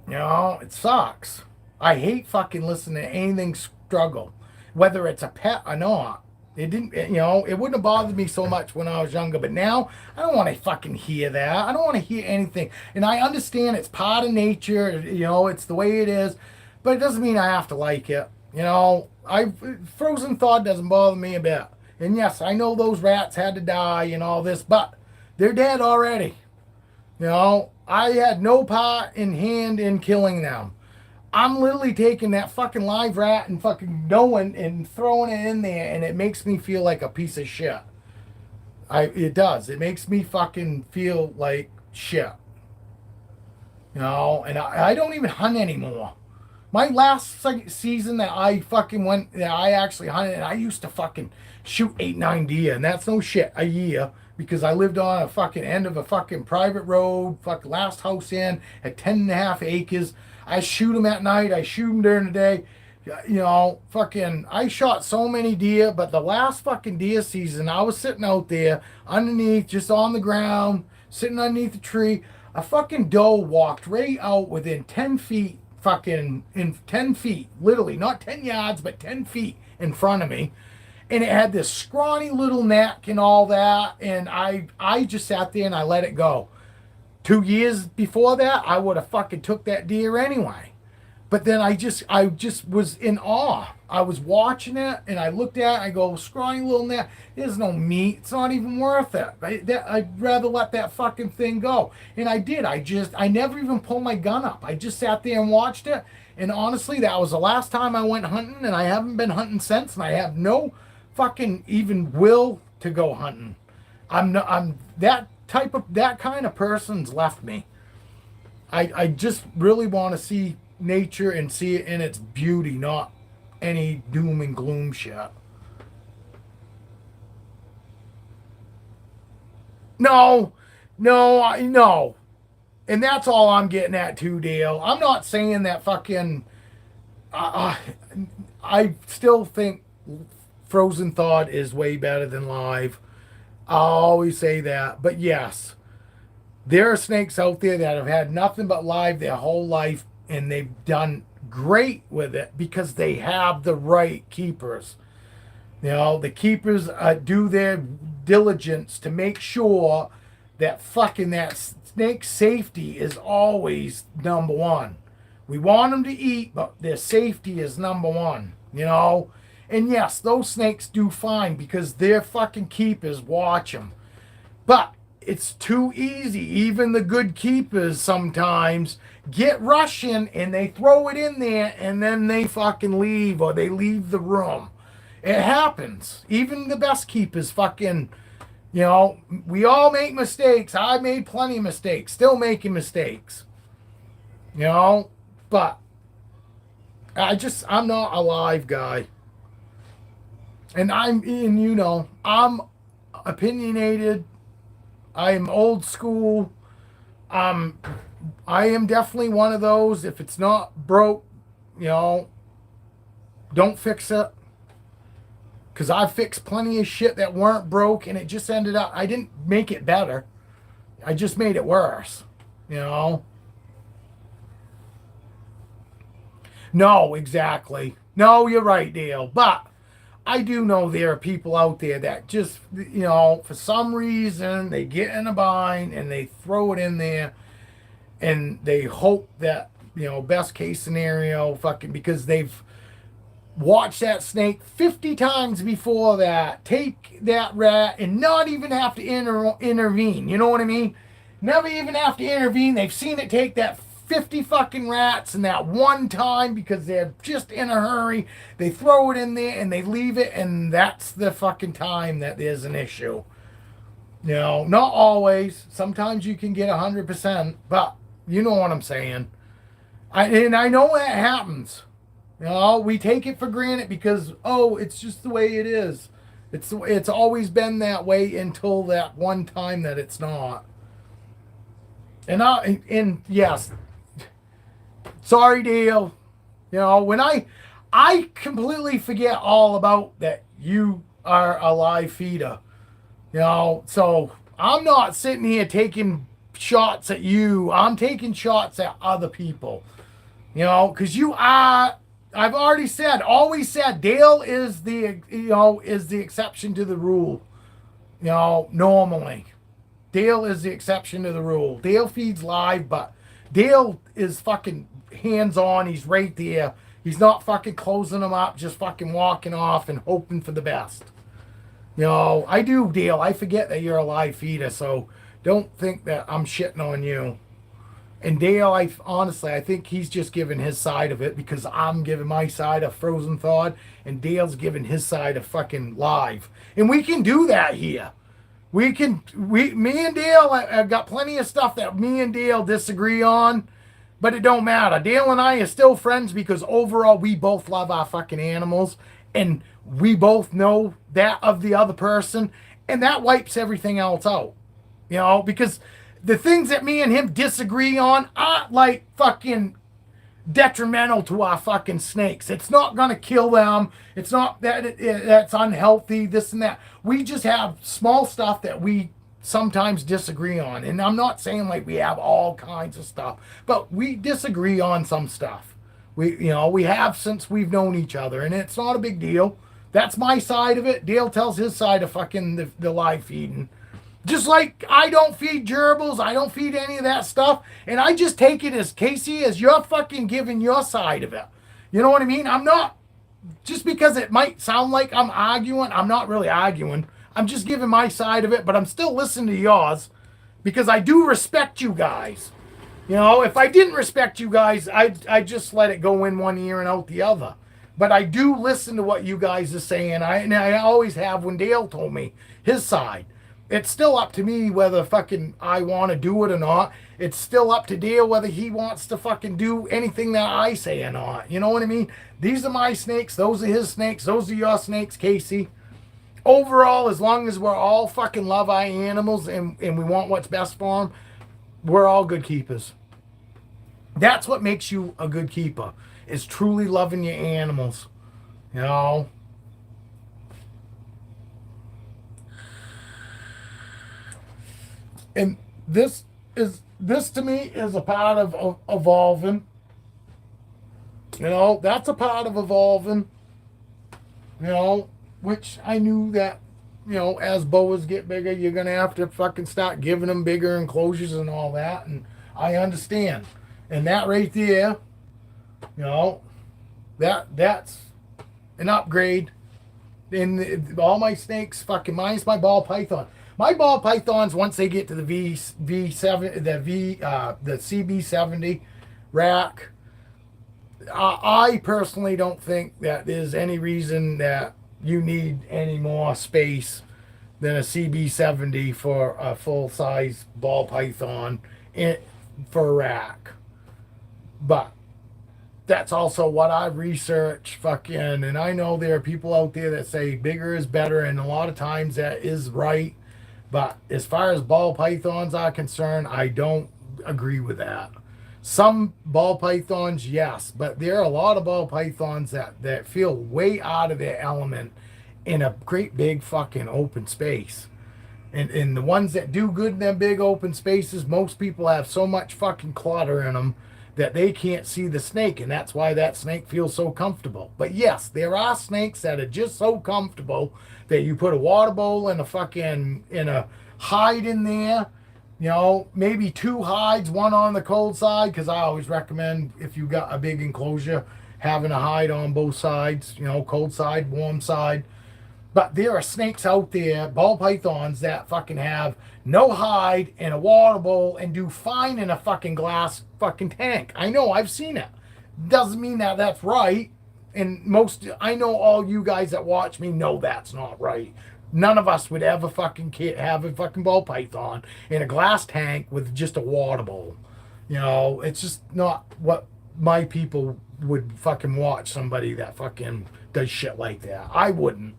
You know, it sucks. I hate fucking listening to anything struggle, whether it's a pet or not. It didn't, you know, it wouldn't have bothered me so much when I was younger, but now I don't want to fucking hear that. I don't want to hear anything. And I understand it's part of nature, you know, it's the way it is, but it doesn't mean I have to like it. You know, frozen thawed doesn't bother me a bit. And yes, I know those rats had to die and all this, but they're dead already. You know, I had no part in hand in killing them. I'm literally taking that fucking live rat and fucking going and throwing it in there, and it makes me feel like a piece of shit. It does. It makes me fucking feel like shit. You know, and I don't even hunt anymore. My last season that I actually hunted, and I used to fucking shoot 8-9 deer, and that's no shit, a year, because I lived on a fucking end of a fucking private road, fucking last house in, at 10.5 acres. I shoot them at night, I shoot them during the day. You know, fucking, I shot so many deer, but the last fucking deer season, I was sitting out there underneath, just on the ground, sitting underneath the tree. A fucking doe walked right out within 10 feet, fucking, in 10 feet, literally, not 10 yards, but 10 feet in front of me. And it had this scrawny little neck and all that, and I just sat there and I let it go. 2 years before that, I would have fucking took that deer anyway. But then I just was in awe. I was watching it, and I looked at it, I go, scrawny little neck, there's no meat, it's not even worth it. I'd rather let that fucking thing go. And I did, I never even pulled my gun up. I just sat there and watched it, and honestly, that was the last time I went hunting, and I haven't been hunting since, and I have no fucking even will to go hunting. I'm that kind of person's left me. I just really want to see nature and see it in its beauty, not any doom and gloom shit. No, No, no. And that's all I'm getting at too, Dale. I'm not saying that fucking. Uh, I still think frozen thawed is way better than live. I'll always say that. But yes, there are snakes out there that have had nothing but live their whole life, and they've done great with it because they have the right keepers. You know, the keepers do their diligence to make sure that fucking that snake safety is always number one. We want them to eat, but their safety is number one, you know? And yes, those snakes do fine because their fucking keepers watch them. But it's too easy. Even the good keepers sometimes get rushing and they throw it in there and then they fucking leave or they leave the room. It happens. Even the best keepers fucking, you know, we all make mistakes. I made plenty of mistakes, still making mistakes, you know, but I'm not a live guy. And I'm opinionated. I am old school. I am definitely one of those. If it's not broke, you know, don't fix it. Because I fixed plenty of shit that weren't broke and it just ended up, I didn't make it better. I just made it worse, you know? No, exactly. No, you're right, Dale. But I do know there are people out there that just, you know, for some reason they get in a bind and they throw it in there and they hope that, you know, best case scenario, fucking, because they've watched that snake 50 times before that, take that rat and not even have to intervene. You know what I mean? Never even have to intervene. They've seen it take that 50 fucking rats and that one time because they're just in a hurry. They throw it in there and they leave it, and that's the fucking time that there's an issue. You know, not always. Sometimes you can get 100%, but you know what I'm saying. I know that happens. You know, we take it for granted because, oh, it's just the way it is. It's always been that way until that one time that it's not. And yes, sorry, Dale. You know, when I completely forget all about that you are a live feeder. You know, so I'm not sitting here taking shots at you. I'm taking shots at other people. You know, because I've already said, always said, Dale is the exception to the rule. You know, normally. Dale is the exception to the rule. Dale feeds live, but Dale is fucking hands-on. He's right there. He's not fucking closing them up, just fucking walking off and hoping for the best. You know, I do, Dale. I forget that you're a live feeder, so don't think that I'm shitting on you. And Dale, I think he's just giving his side of it because I'm giving my side of frozen thawed, and Dale's giving his side of fucking live. And we can do that here. Me and Dale have got plenty of stuff that me and Dale disagree on, but it don't matter. Dale and I are still friends because overall we both love our fucking animals, and we both know that of the other person, and that wipes everything else out. You know, because the things that me and him disagree on aren't like fucking detrimental to our fucking snakes. It's not going to kill them. It's not that that's unhealthy, this and that. We just have small stuff that we sometimes disagree on. And I'm not saying like we have all kinds of stuff, but we disagree on some stuff. We have since we've known each other, and it's not a big deal. That's my side of it. Dale tells his side of fucking the live feeding. Just like I don't feed gerbils, I don't feed any of that stuff, and I just take it as, Casey, as you're fucking giving your side of it. You know what I mean? I'm not, just because it might sound like I'm arguing, I'm not really arguing. I'm just giving my side of it, but I'm still listening to yours because I do respect you guys. You know, if I didn't respect you guys, I'd just let it go in one ear and out the other. But I do listen to what you guys are saying, and I always have when Dale told me his side. It's still up to me whether fucking I want to do it or not. It's still up to Dale whether he wants to fucking do anything that I say or not. You know what I mean? These are my snakes. Those are his snakes. Those are your snakes, Casey. overall, as long as we're all fucking love our animals and we want what's best for them, we're all good keepers. That's what makes you a good keeper, is truly loving your animals. You know? And this to me is a part of evolving. You know, that's a part of evolving. You know, which I knew that, you know, as boas get bigger, you're gonna have to fucking start giving them bigger enclosures and all that, and I understand. And that right there, you know, that's an upgrade. And all my snakes, fucking mine's my ball python. My ball pythons, once they get to the V7, the CB70 rack, I personally don't think that there's any reason that you need any more space than a CB70 for a full size ball python for a rack. But that's also what I research, fucking, and I know there are people out there that say bigger is better, and a lot of times that is right. But as far as ball pythons are concerned, I don't agree with that. Some ball pythons, yes, but there are a lot of ball pythons that feel way out of their element in a great big fucking open space. And the ones that do good in them big open spaces, most people have so much fucking clutter in them that they can't see the snake, and that's why that snake feels so comfortable. But yes, there are snakes that are just so comfortable that you put a water bowl and a hide in there, you know, maybe 2 hides, one on the cold side, because I always recommend, if you got a big enclosure, having a hide on both sides, you know, cold side, warm side. But there are snakes out there, ball pythons, that fucking have no hide and a water bowl and do fine in a fucking glass fucking tank. I know, I've seen it. Doesn't mean that that's right. And I know all you guys that watch me know that's not right. None of us would ever fucking have a fucking ball python in a glass tank with just a water bowl. You know, it's just not what my people would fucking watch, somebody that fucking does shit like that. I wouldn't.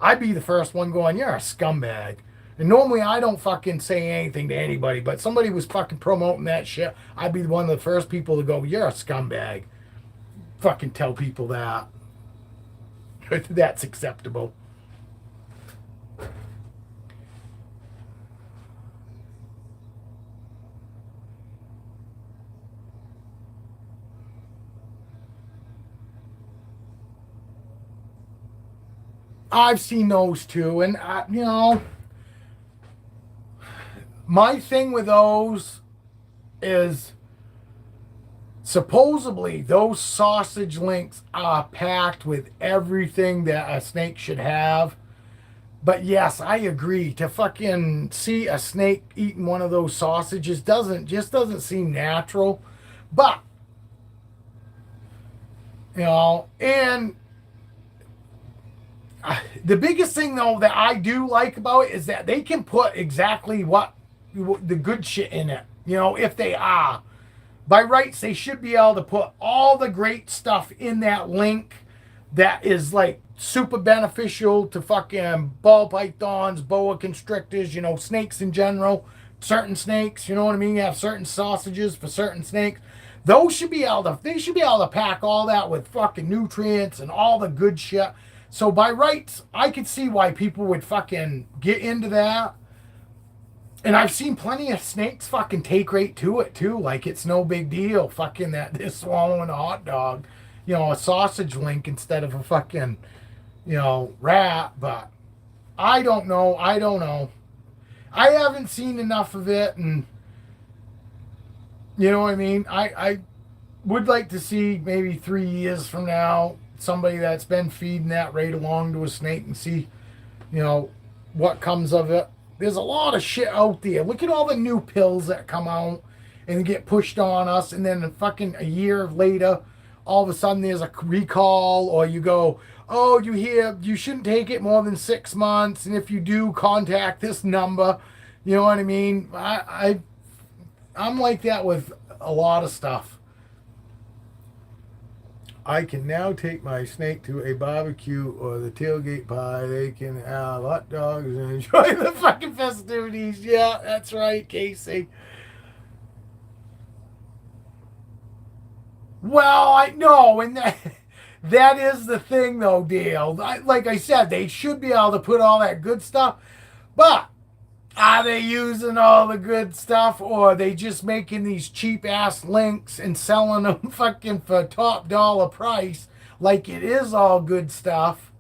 I'd be the first one going, you're a scumbag. And normally I don't fucking say anything to anybody, but somebody was fucking promoting that shit, I'd be one of the first people to go, you're a scumbag. Fucking tell people that. That's acceptable. I've seen those too, and you know, my thing with those is supposedly those sausage links are packed with everything that a snake should have. But yes, I agree. To fucking see a snake eating one of those sausages doesn't seem natural. But you know, and the biggest thing though that I do like about it is that they can put exactly what the good shit in it. You know, if they are. By rights, they should be able to put all the great stuff in that link that is like super beneficial to fucking ball pythons, boa constrictors, you know, snakes in general, certain snakes, you know what I mean? You have certain sausages for certain snakes. They should be able to pack all that with fucking nutrients and all the good shit. So by rights, I could see why people would fucking get into that. And I've seen plenty of snakes fucking take right to it too. Like it's no big deal. Fucking that they're swallowing a hot dog, you know, a sausage link instead of a fucking, you know, rat. But I don't know. I haven't seen enough of it, and you know what I mean? I would like to see maybe 3 years from now somebody that's been feeding that right along to a snake and see, you know, what comes of it. There's a lot of shit out there. Look at all the new pills that come out and get pushed on us, and then fucking a year later, all of a sudden there's a recall, or you go, oh, you hear you shouldn't take it more than 6 months, and if you do, contact this number. You know what I mean? I'm like that with a lot of stuff. I can now take my snake to a barbecue or the tailgate pie. They can have hot dogs and enjoy the fucking festivities. Yeah, that's right, Casey. Well, I know, and that is the thing, though, Dale. Like I said, they should be able to put all that good stuff, but are they using all the good stuff, or are they just making these cheap ass links and selling them fucking for top dollar price like it is all good stuff?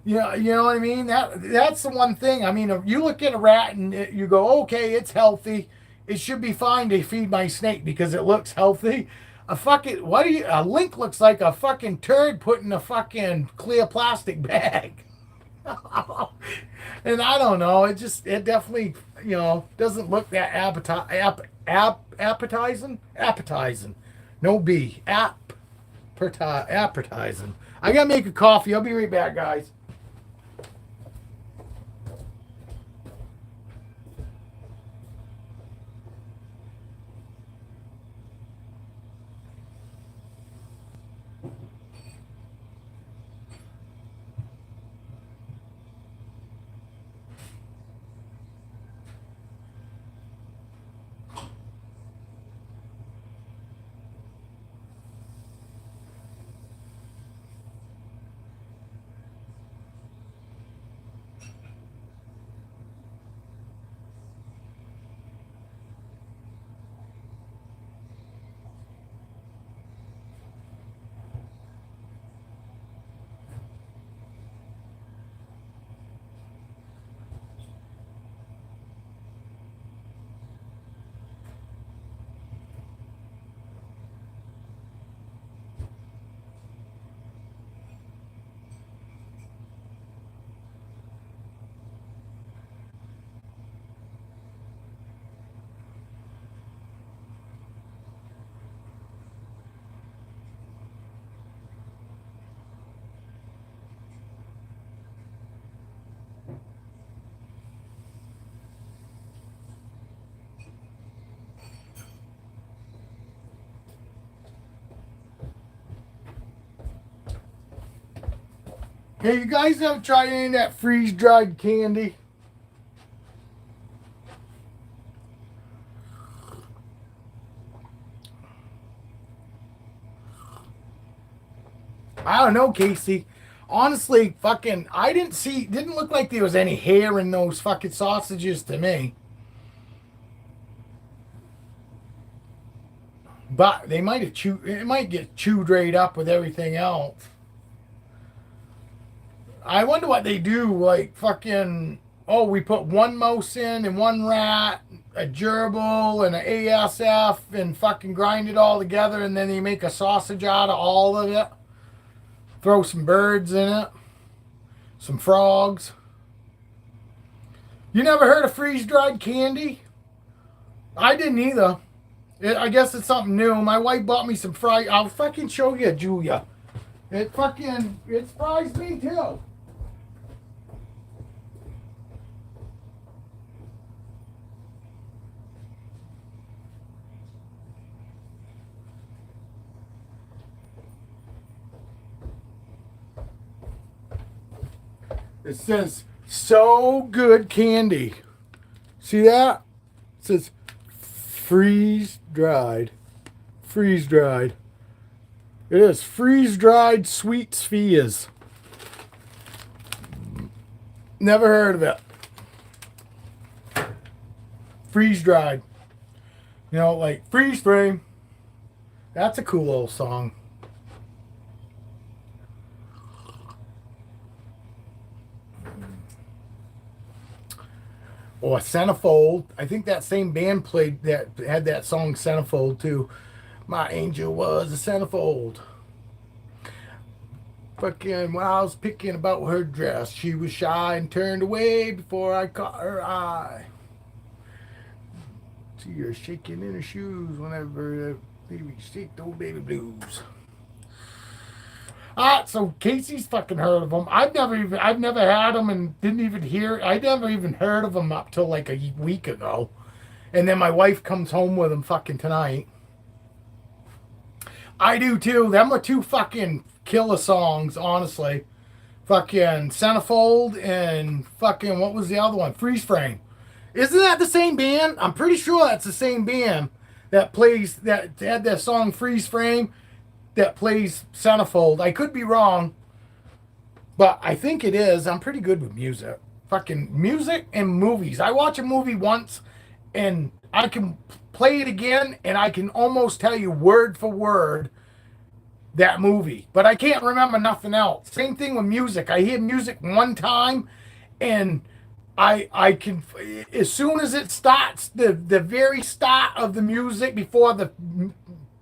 You know what I mean? That's the one thing. I mean, if you look at a rat and you go, okay, it's healthy. It should be fine to feed my snake because it looks healthy. A link looks like a fucking turd put in a fucking clear plastic bag. And I don't know. It definitely, doesn't look that appetizing. Appetizing. No B. Appetizing. I gotta make a coffee. I'll be right back, guys. Hey, you guys ever tried any of that freeze-dried candy? I don't know, Casey. Honestly, didn't look like there was any hair in those fucking sausages to me. But it might get chewed right up with everything else. I wonder what they do, like fucking, oh, we put one mouse in and one rat, a gerbil and an ASF and fucking grind it all together and then they make a sausage out of all of it. Throw some birds in it, some frogs. You never heard of freeze-dried candy? I didn't either. I guess it's something new. My wife bought me some fried. I'll fucking show you, Julia. It surprised me too. It says so good candy. See that? It says freeze dried. Freeze dried. It is freeze dried sweet spheres. Never heard of it. Freeze dried. Like freeze frame. That's a cool old song. Or Centerfold. I think that same band had that song Centerfold too. My angel was a centerfold. Fucking when I was picking about her dress, she was shy and turned away before I caught her eye. See her shaking in her shoes whenever baby shake those baby blues. So Casey's fucking heard of them. I've never had them and didn't even hear. I never even heard of them up till like a week ago, and then my wife comes home with them fucking tonight. I do too. Them are two fucking killer songs, honestly. Fucking Centerfold and fucking, what was the other one? Freeze Frame. Isn't that the same band? I'm pretty sure that's the same band that had that song Freeze Frame that plays Centerfold. I could be wrong, but I think it is. I'm pretty good with music. Fucking music and movies. I watch a movie once and I can play it again and I can almost tell you word for word that movie, but I can't remember nothing else. Same thing with music. I hear music one time and I can, as soon as it starts, the very start of the music before the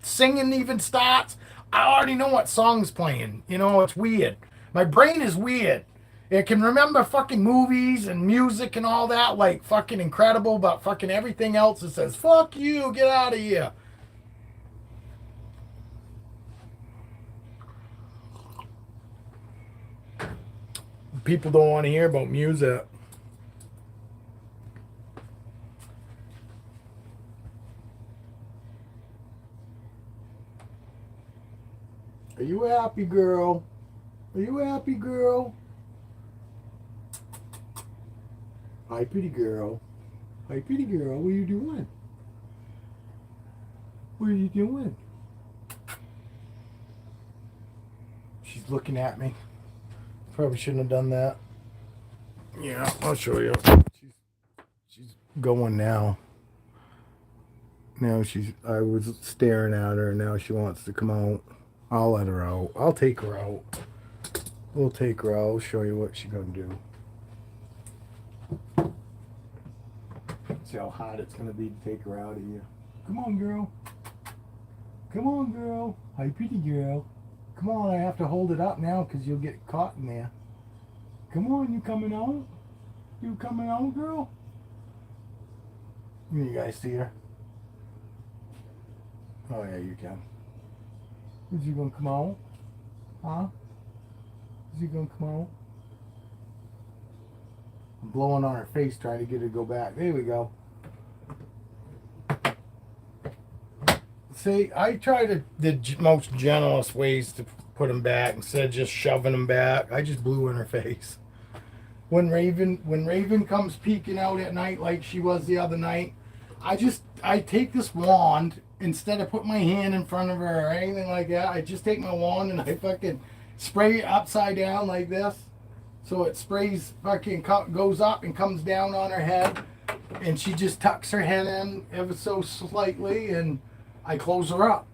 singing even starts, I already know what song's playing. You know, it's weird. My brain is weird. It can remember fucking movies and music and all that like fucking incredible, but fucking everything else it says, fuck you, get out of here. People don't want to hear about music. Are you happy, girl? Are you happy, girl? Hi, pretty girl. Hi, pretty girl. What are you doing? What are you doing? She's looking at me. Probably shouldn't have done that. Yeah, I'll show you. She's going now. Now I was staring at her and now she wants to come out. I'll let her out. I'll take her out. We'll take her out. I'll show you what she's gonna do. See how hard it's gonna be to take her out of here. Come on, girl. Come on, girl. Hi, pretty girl. Come on, I have to hold it up now because you'll get caught in there. Come on, you coming out? You coming out, girl? You guys see her? Oh yeah, you can. Is you gonna come out? Huh? Is you gonna come out? I'm blowing on her face trying to get her to go back. There we go. See, I try the most gentlest ways to put them back instead of just shoving them back. I just blew in her face. When Raven comes peeking out at night like she was the other night, I take this wand instead of put my hand in front of her or anything like that. I just take my wand and I fucking spray it upside down like this, so it sprays fucking goes up and comes down on her head, and she just tucks her head in ever so slightly and I close her up.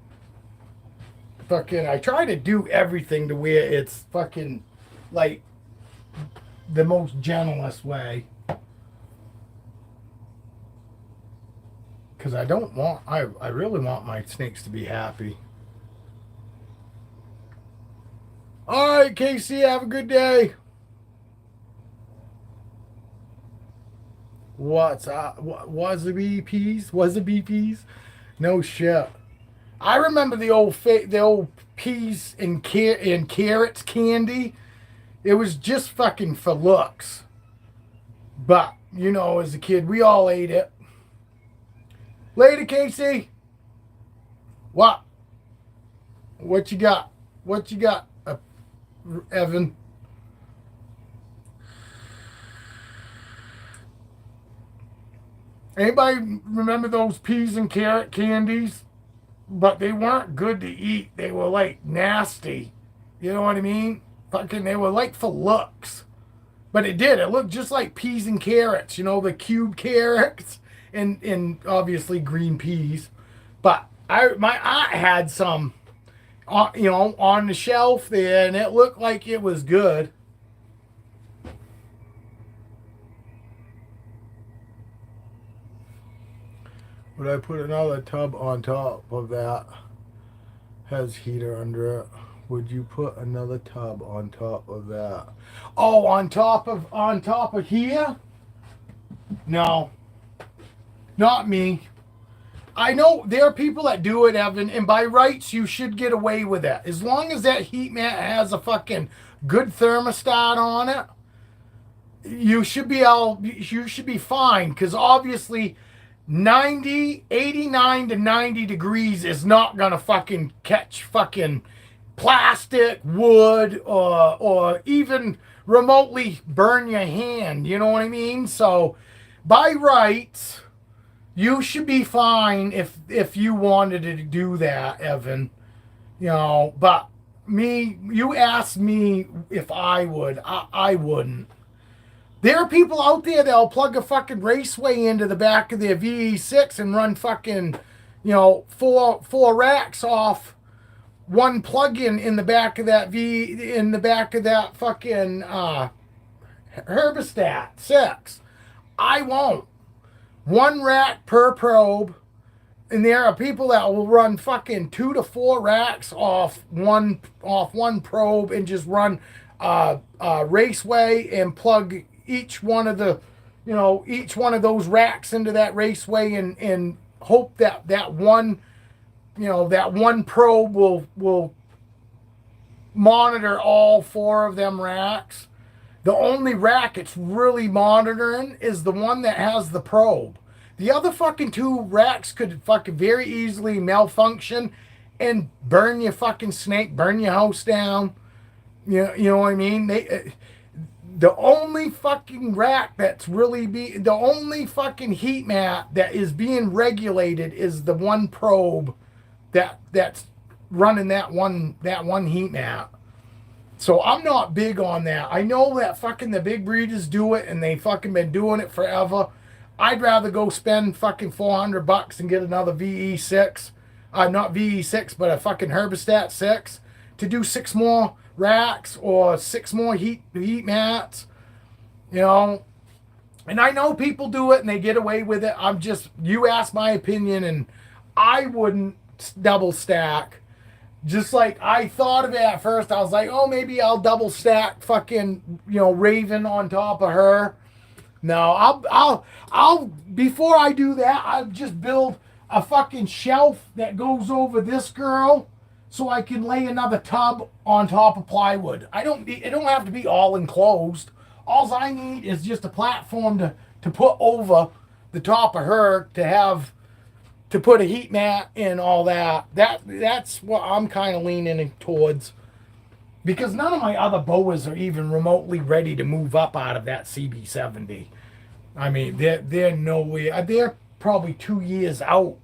Fucking, I try to do everything to where it's fucking like the most gentlest way. Because I don't want, I really want my snakes to be happy. All right, Casey, have a good day. What's up? Wasabi peas? Wasabi peas? No shit. I remember the old peas and carrots candy. It was just fucking for looks. But, you know, as a kid, we all ate it. Later, Casey. What? What you got? What you got, Evan? Anybody remember those peas and carrot candies? But they weren't good to eat. They were like nasty. You know what I mean? Fucking, they were like for looks. But it looked just like peas and carrots. You know, the cube carrots and obviously green peas. But my aunt had some, you know, on the shelf there, and it looked like it was good. Would I put another tub on top of that? Has heater under it. Would you put another tub on top of that? Oh, on top of here? No. Not me. I know there are people that do it, Evan, and by rights you should get away with it. As long as that heat mat has a fucking good thermostat on it, you should be fine, because obviously 89 to 90 degrees is not gonna fucking catch fucking plastic, wood, or even remotely burn your hand. You know what I mean? So, by rights, you should be fine if you wanted to do that, Evan. You know, but me, you asked me if I would. I wouldn't. There are people out there that'll plug a fucking raceway into the back of their VE6 and run fucking, four racks off one plug-in in the back of that fucking Herbistat 6. I won't. One rack per probe, and there are people that will run fucking 2 to 4 racks off one probe and just run raceway and plug each one of those racks into that raceway and hope that one probe will monitor all 4 of them racks. The only rack it's really monitoring is the one that has the probe. The other fucking 2 racks could fucking very easily malfunction and burn your fucking snake, burn your house down. You know what I mean? The only fucking rack the only fucking heat mat that is being regulated is the one probe that's running that one heat mat. So I'm not big on that. I know that fucking the big breeders do it and they fucking been doing it forever. I'd rather go spend fucking $400 and get another VE6. Not VE6, but a fucking Herbistat 6 to do 6 more racks or 6 more heat mats. And I know people do it and they get away with it. You asked my opinion, and I wouldn't double stack. Just like I thought of it at first, I was like, oh, maybe I'll double stack fucking, Raven on top of her. No, I'll before I do that, I'll just build a fucking shelf that goes over this girl so I can lay another tub on top of plywood. It don't have to be all enclosed. All I need is just a platform to put over the top of her to put a heat mat and all that. That's what I'm kind of leaning towards. Because none of my other boas are even remotely ready to move up out of that CB70. I mean, they're nowhere. They're probably 2 years out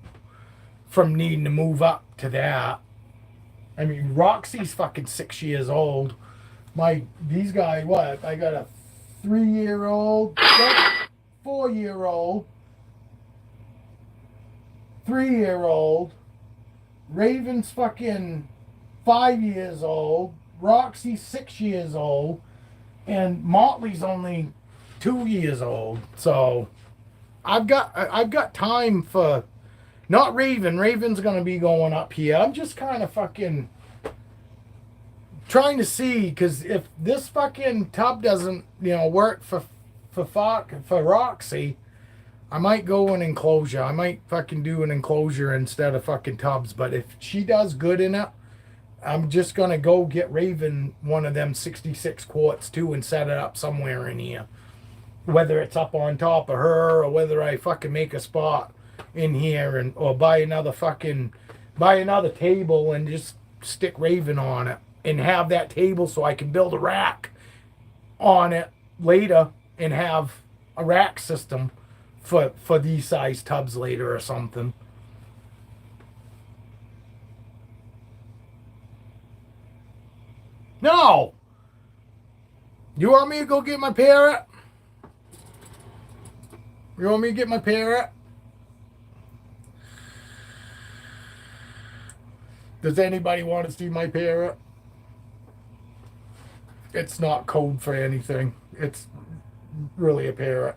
from needing to move up to that. I mean, Roxy's fucking 6 years old. These guys, what? I got a 3-year-old, 4-year-old, 3-year-old. Raven's fucking 5 years old. Roxy's 6 years old, and Motley's only 2 years old. So I've got time for not Raven. Raven's gonna be going up here. I'm just kind of fucking trying to see, because if this fucking tub doesn't work for Roxy, I might go an enclosure. I might fucking do an enclosure instead of fucking tubs. But if she does good in it, I'm just going to go get Raven one of them 66 quarts too and set it up somewhere in here. Whether it's up on top of her or whether I fucking make a spot in here or buy another table and just stick Raven on it and have that table so I can build a rack on it later and have a rack system for these size tubs later or something. No! You want me to go get my parrot? You want me to get my parrot? Does anybody want to see my parrot? It's not code for anything. It's really a parrot.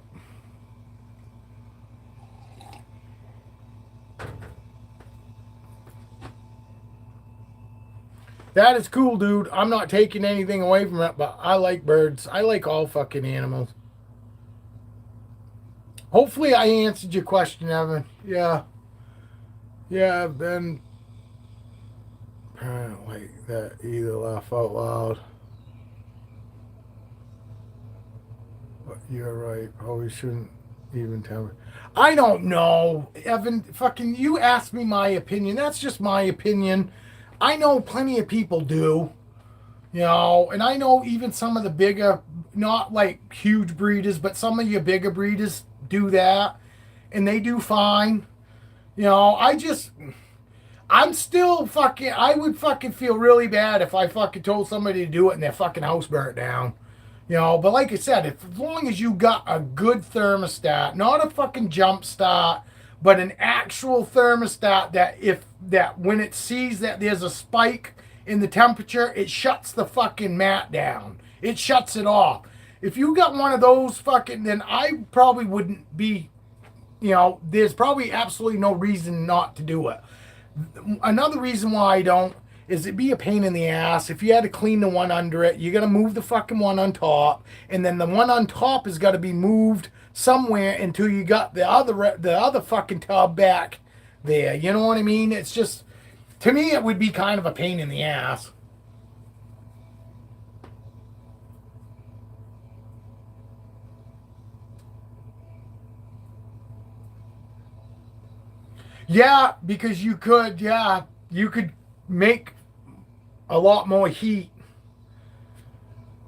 That is cool, dude. I'm not taking anything away from it, but I like birds. I like all fucking animals. Hopefully I answered your question, Evan. Yeah. Yeah, Ben. Apparently that either laugh out loud. But you're right. Probably shouldn't Even tell me. I don't know, Evan. Fucking, you asked me my opinion. That's just my opinion. I know plenty of people do, you know, and I know even some of the bigger, not like huge breeders, but some of your bigger breeders do that, and they do fine. You know, I'm still fucking. I would fucking feel really bad if I fucking told somebody to do it and their fucking house burnt down. You know, but like I said, as long as you got a good thermostat, not a fucking jump start, but an actual thermostat that when it sees that there's a spike in the temperature, it shuts the fucking mat down. It shuts it off. If you got one of those fucking, then I probably wouldn't be, you know, there's probably absolutely no reason not to do it. Another reason why I don't is it'd be a pain in the ass. If you had to clean the one under it, you got to move the fucking one on top, and then the one on top has got to be moved somewhere until you got the other fucking tub back there. You know what I mean? It's just, to me, it would be kind of a pain in the ass. Yeah, because you could make a lot more heat.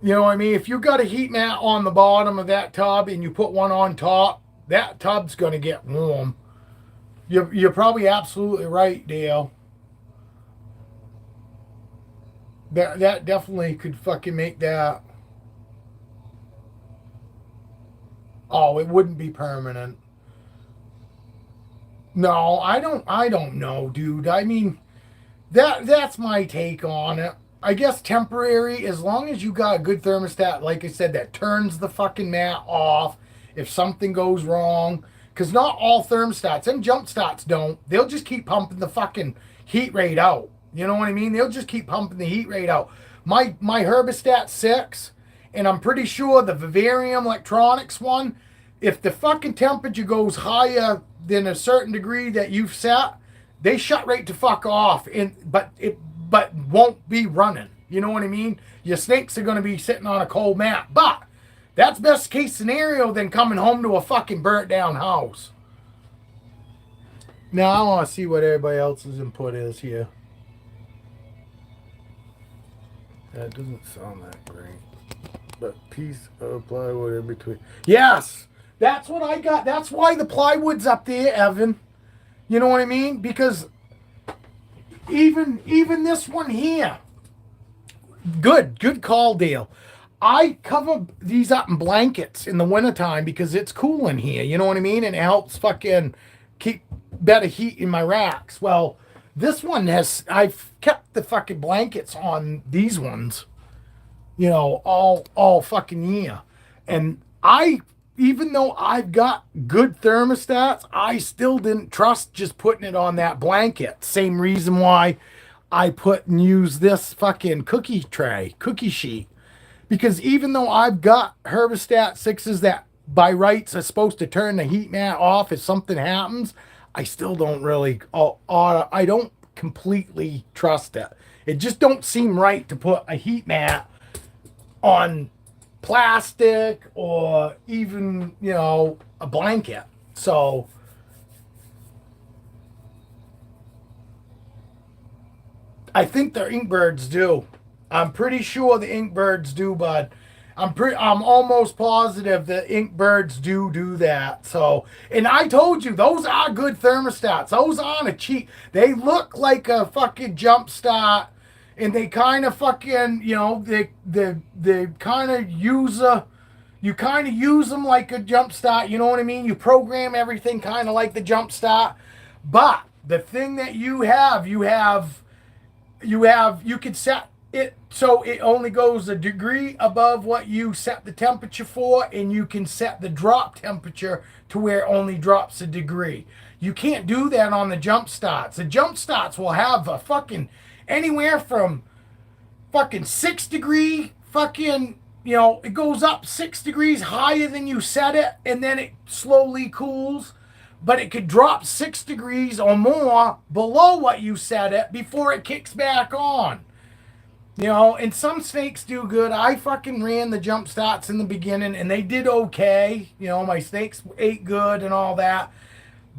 You know what I mean? If you got a heat mat on the bottom of that tub and you put one on top, that tub's going to get warm. You're probably absolutely right, Dale. That definitely could fucking make that. Oh, it wouldn't be permanent. No, I don't know, dude. I mean, that's my take on it. I guess temporary, as long as you got a good thermostat, like I said, that turns the fucking mat off if something goes wrong. Because not all thermostats and jump starts don't. They'll just keep pumping the fucking heat rate out. You know what I mean? They'll just keep pumping the heat rate out. My Herbistat 6, and I'm pretty sure the Vivarium Electronics one, if the fucking temperature goes higher than a certain degree that you've set, they shut right to fuck off, but won't be running. You know what I mean? Your snakes are going to be sitting on a cold mat. But that's best case scenario than coming home to a fucking burnt down house. Now I want to see what everybody else's input is here. That doesn't sound that great. But piece of plywood in between. Yes! That's what I got. That's why the plywood's up there, Evan. You know what I mean? Because even this one here. Good call, Dale. I cover these up in blankets in the wintertime because it's cool in here. You know what I mean? And it helps fucking keep better heat in my racks. Well, this one I've kept the fucking blankets on these ones, you know, all fucking year. And even though I've got good thermostats, I still didn't trust just putting it on that blanket. Same reason why I put and use this fucking cookie sheet. Because even though I've got Herbistat 6s that by rights are supposed to turn the heat mat off if something happens, I still don't really, I don't completely trust it. It just don't seem right to put a heat mat on plastic or even, you know, a blanket. So I think the Inkbirds do. I'm pretty sure the Inkbirds do, bud. I'm almost positive the Inkbirds do that. So, and I told you, those are good thermostats. Those aren't a cheap. They look like a fucking jump start, and they kind of fucking, you know, they kind of you kind of use them like a jump start. You know what I mean? You program everything kind of like the jump start. But the thing that you could set it so it only goes a degree above what you set the temperature for, and you can set the drop temperature to where it only drops a degree. You can't do that on the jump starts. The jump starts will have a fucking anywhere from fucking 6 degree fucking, you know, it goes up 6 degrees higher than you set it, and then it slowly cools. But it could drop 6 degrees or more below what you set it before it kicks back on. You know, and some snakes do good. I fucking ran the jump starts in the beginning and they did okay. You know, my snakes ate good and all that.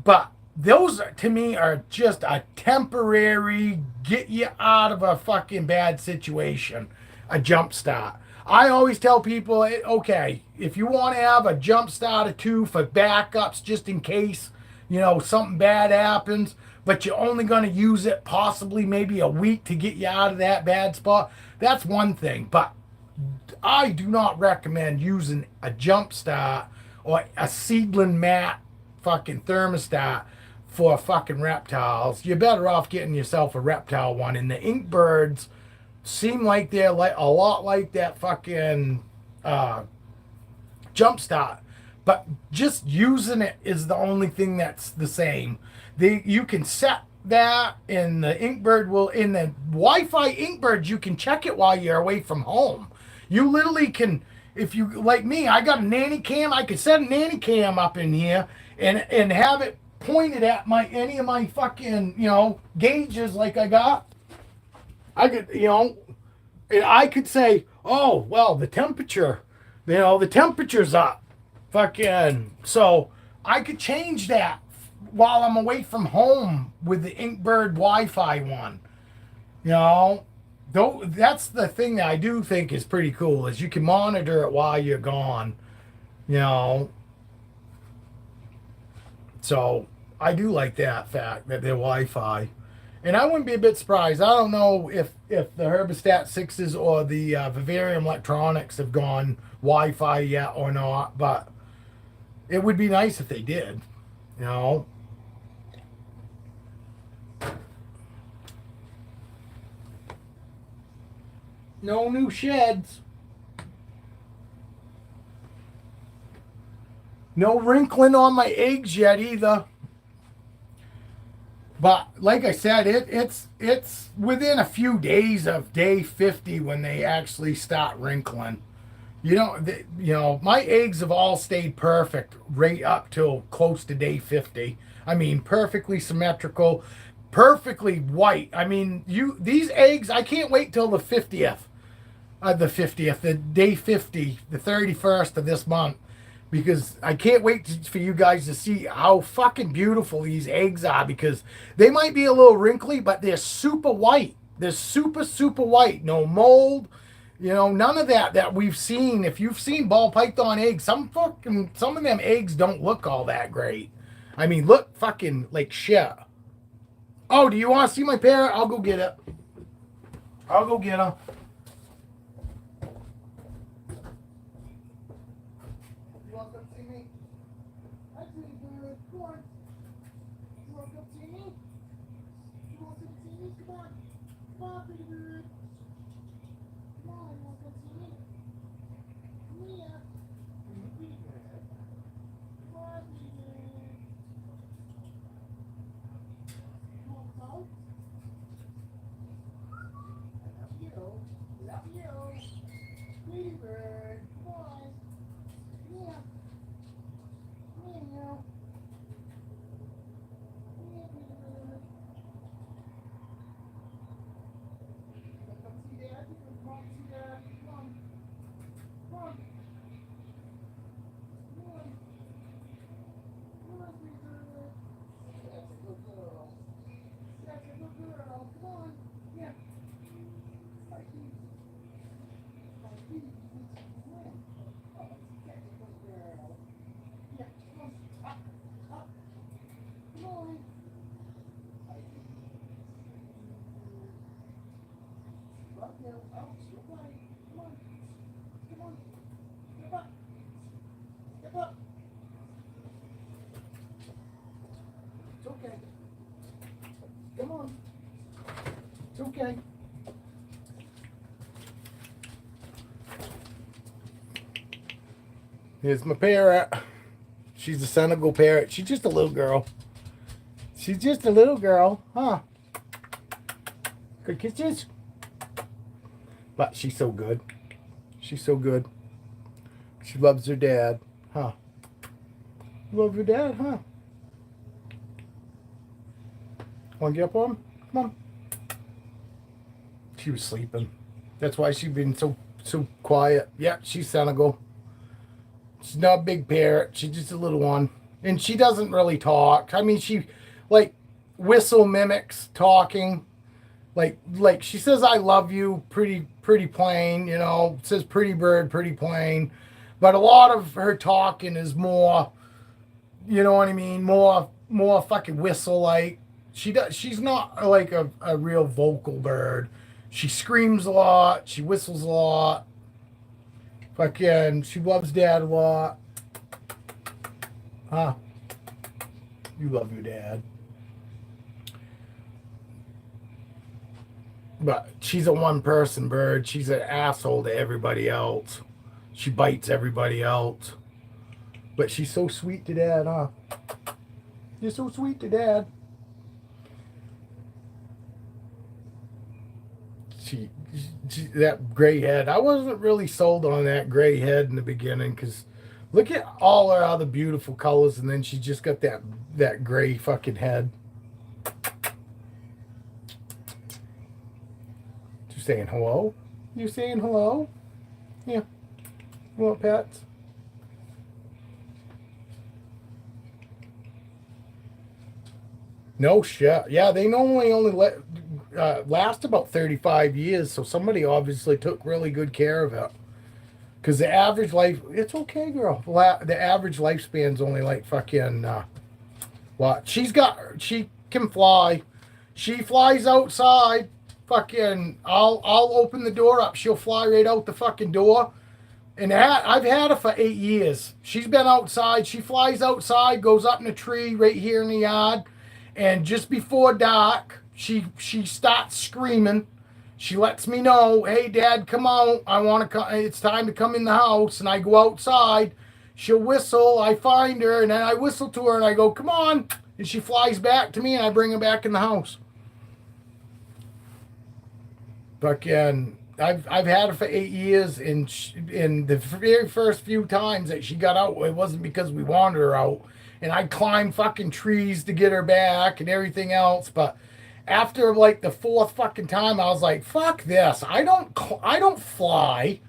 But those to me are just a temporary get you out of a fucking bad situation, a jump start. I always tell people, okay, if you want to have a jump start or two for backups just in case, you know, something bad happens, but you're only going to use it possibly maybe a week to get you out of that bad spot, that's one thing. But I do not recommend using a jump start or a seedling mat fucking thermostat for fucking reptiles. You're better off getting yourself a reptile one. And the Inkbirds seem like they're like a lot like that fucking jump start. But just using it is the only thing that's the same. You can set that in the Inkbird will in the Wi-Fi Inkbirds, you can check it while you're away from home. You literally can, if you like me, I got a nanny cam. I could set a nanny cam up in here and have it pointed at any of my fucking, you know, gauges like I got. I could, you know, and I could say, oh well, the temperature, you know, the temperature's up. Fucking, so I could change that while I'm away from home with the Inkbird Wi-Fi one. You know, though that's the thing that I do think is pretty cool is you can monitor it while you're gone. You know, so I do like that fact that they're Wi-Fi, and I wouldn't be a bit surprised. I don't know if the Herbistat 6s or the Vivarium Electronics have gone Wi-Fi yet or not, but it would be nice if they did. You know. No new sheds. No wrinkling on my eggs yet either. But like I said, it's within a few days of day 50 when they actually start wrinkling. You know, my eggs have all stayed perfect right up till close to day 50. I mean, perfectly symmetrical, perfectly white. I mean, these eggs, I can't wait till the 50th. The day 50, the 31st of this month, because I can't wait for you guys to see how fucking beautiful these eggs are, because they might be a little wrinkly, but they're super white. They're super, super white. No mold, you know, none of that we've seen. If you've seen ball python eggs, some of them eggs don't look all that great. I mean, look fucking like shit. Oh, do you want to see my parrot? I'll go get it. I'll go get her. Okay. Come on. It's okay. Here's my parrot. She's a Senegal parrot. She's just a little girl. She's just a little girl, huh? Good kisses. But she's so good. She's so good. She loves her dad, huh? Love your dad, huh? Want to get up on him? Come on. She was sleeping. That's why she's been so quiet. Yeah, she's Senegal. She's not a big parrot. She's just a little one. And she doesn't really talk. I mean, she like whistle mimics talking. Like she says I love you pretty plain, you know, says pretty bird pretty plain. But a lot of her talking is more, you know what I mean, more fucking whistle like. She's not like a real vocal bird. She screams a lot, she whistles a lot. Fucking she loves dad a lot. Huh? You love your dad. But she's a one person bird. She's an asshole to everybody else. She bites everybody else. But she's so sweet to dad, huh? You're so sweet to dad. She that gray head. I wasn't really sold on that gray head in the beginning because look at all her other beautiful colors, and then she just got that gray fucking head. You saying hello? You saying hello? Yeah. You want pets? No shit. Yeah, they normally only last about 35 years, so somebody obviously took really good care of it. Because the average life, it's okay, girl. The average lifespan's only like fucking, what? She can fly. She flies outside. Fucking, I'll open the door up. She'll fly right out the fucking door. And I've had her for 8 years. She's been outside. She flies outside, goes up in a tree right here in the yard. And just before dark, she starts screaming. She lets me know, hey, Dad, come on. I want to come. It's time to come in the house. And I go outside. She'll whistle. I find her. And then I whistle to her. And I go, come on. And she flies back to me. And I bring her back in the house. Fucking, I've had her for 8 years. And the very first few times that she got out, it wasn't because we wanted her out. And I climbed fucking trees to get her back and everything else. But after like the fourth fucking time, I was like, fuck this. I don't fly.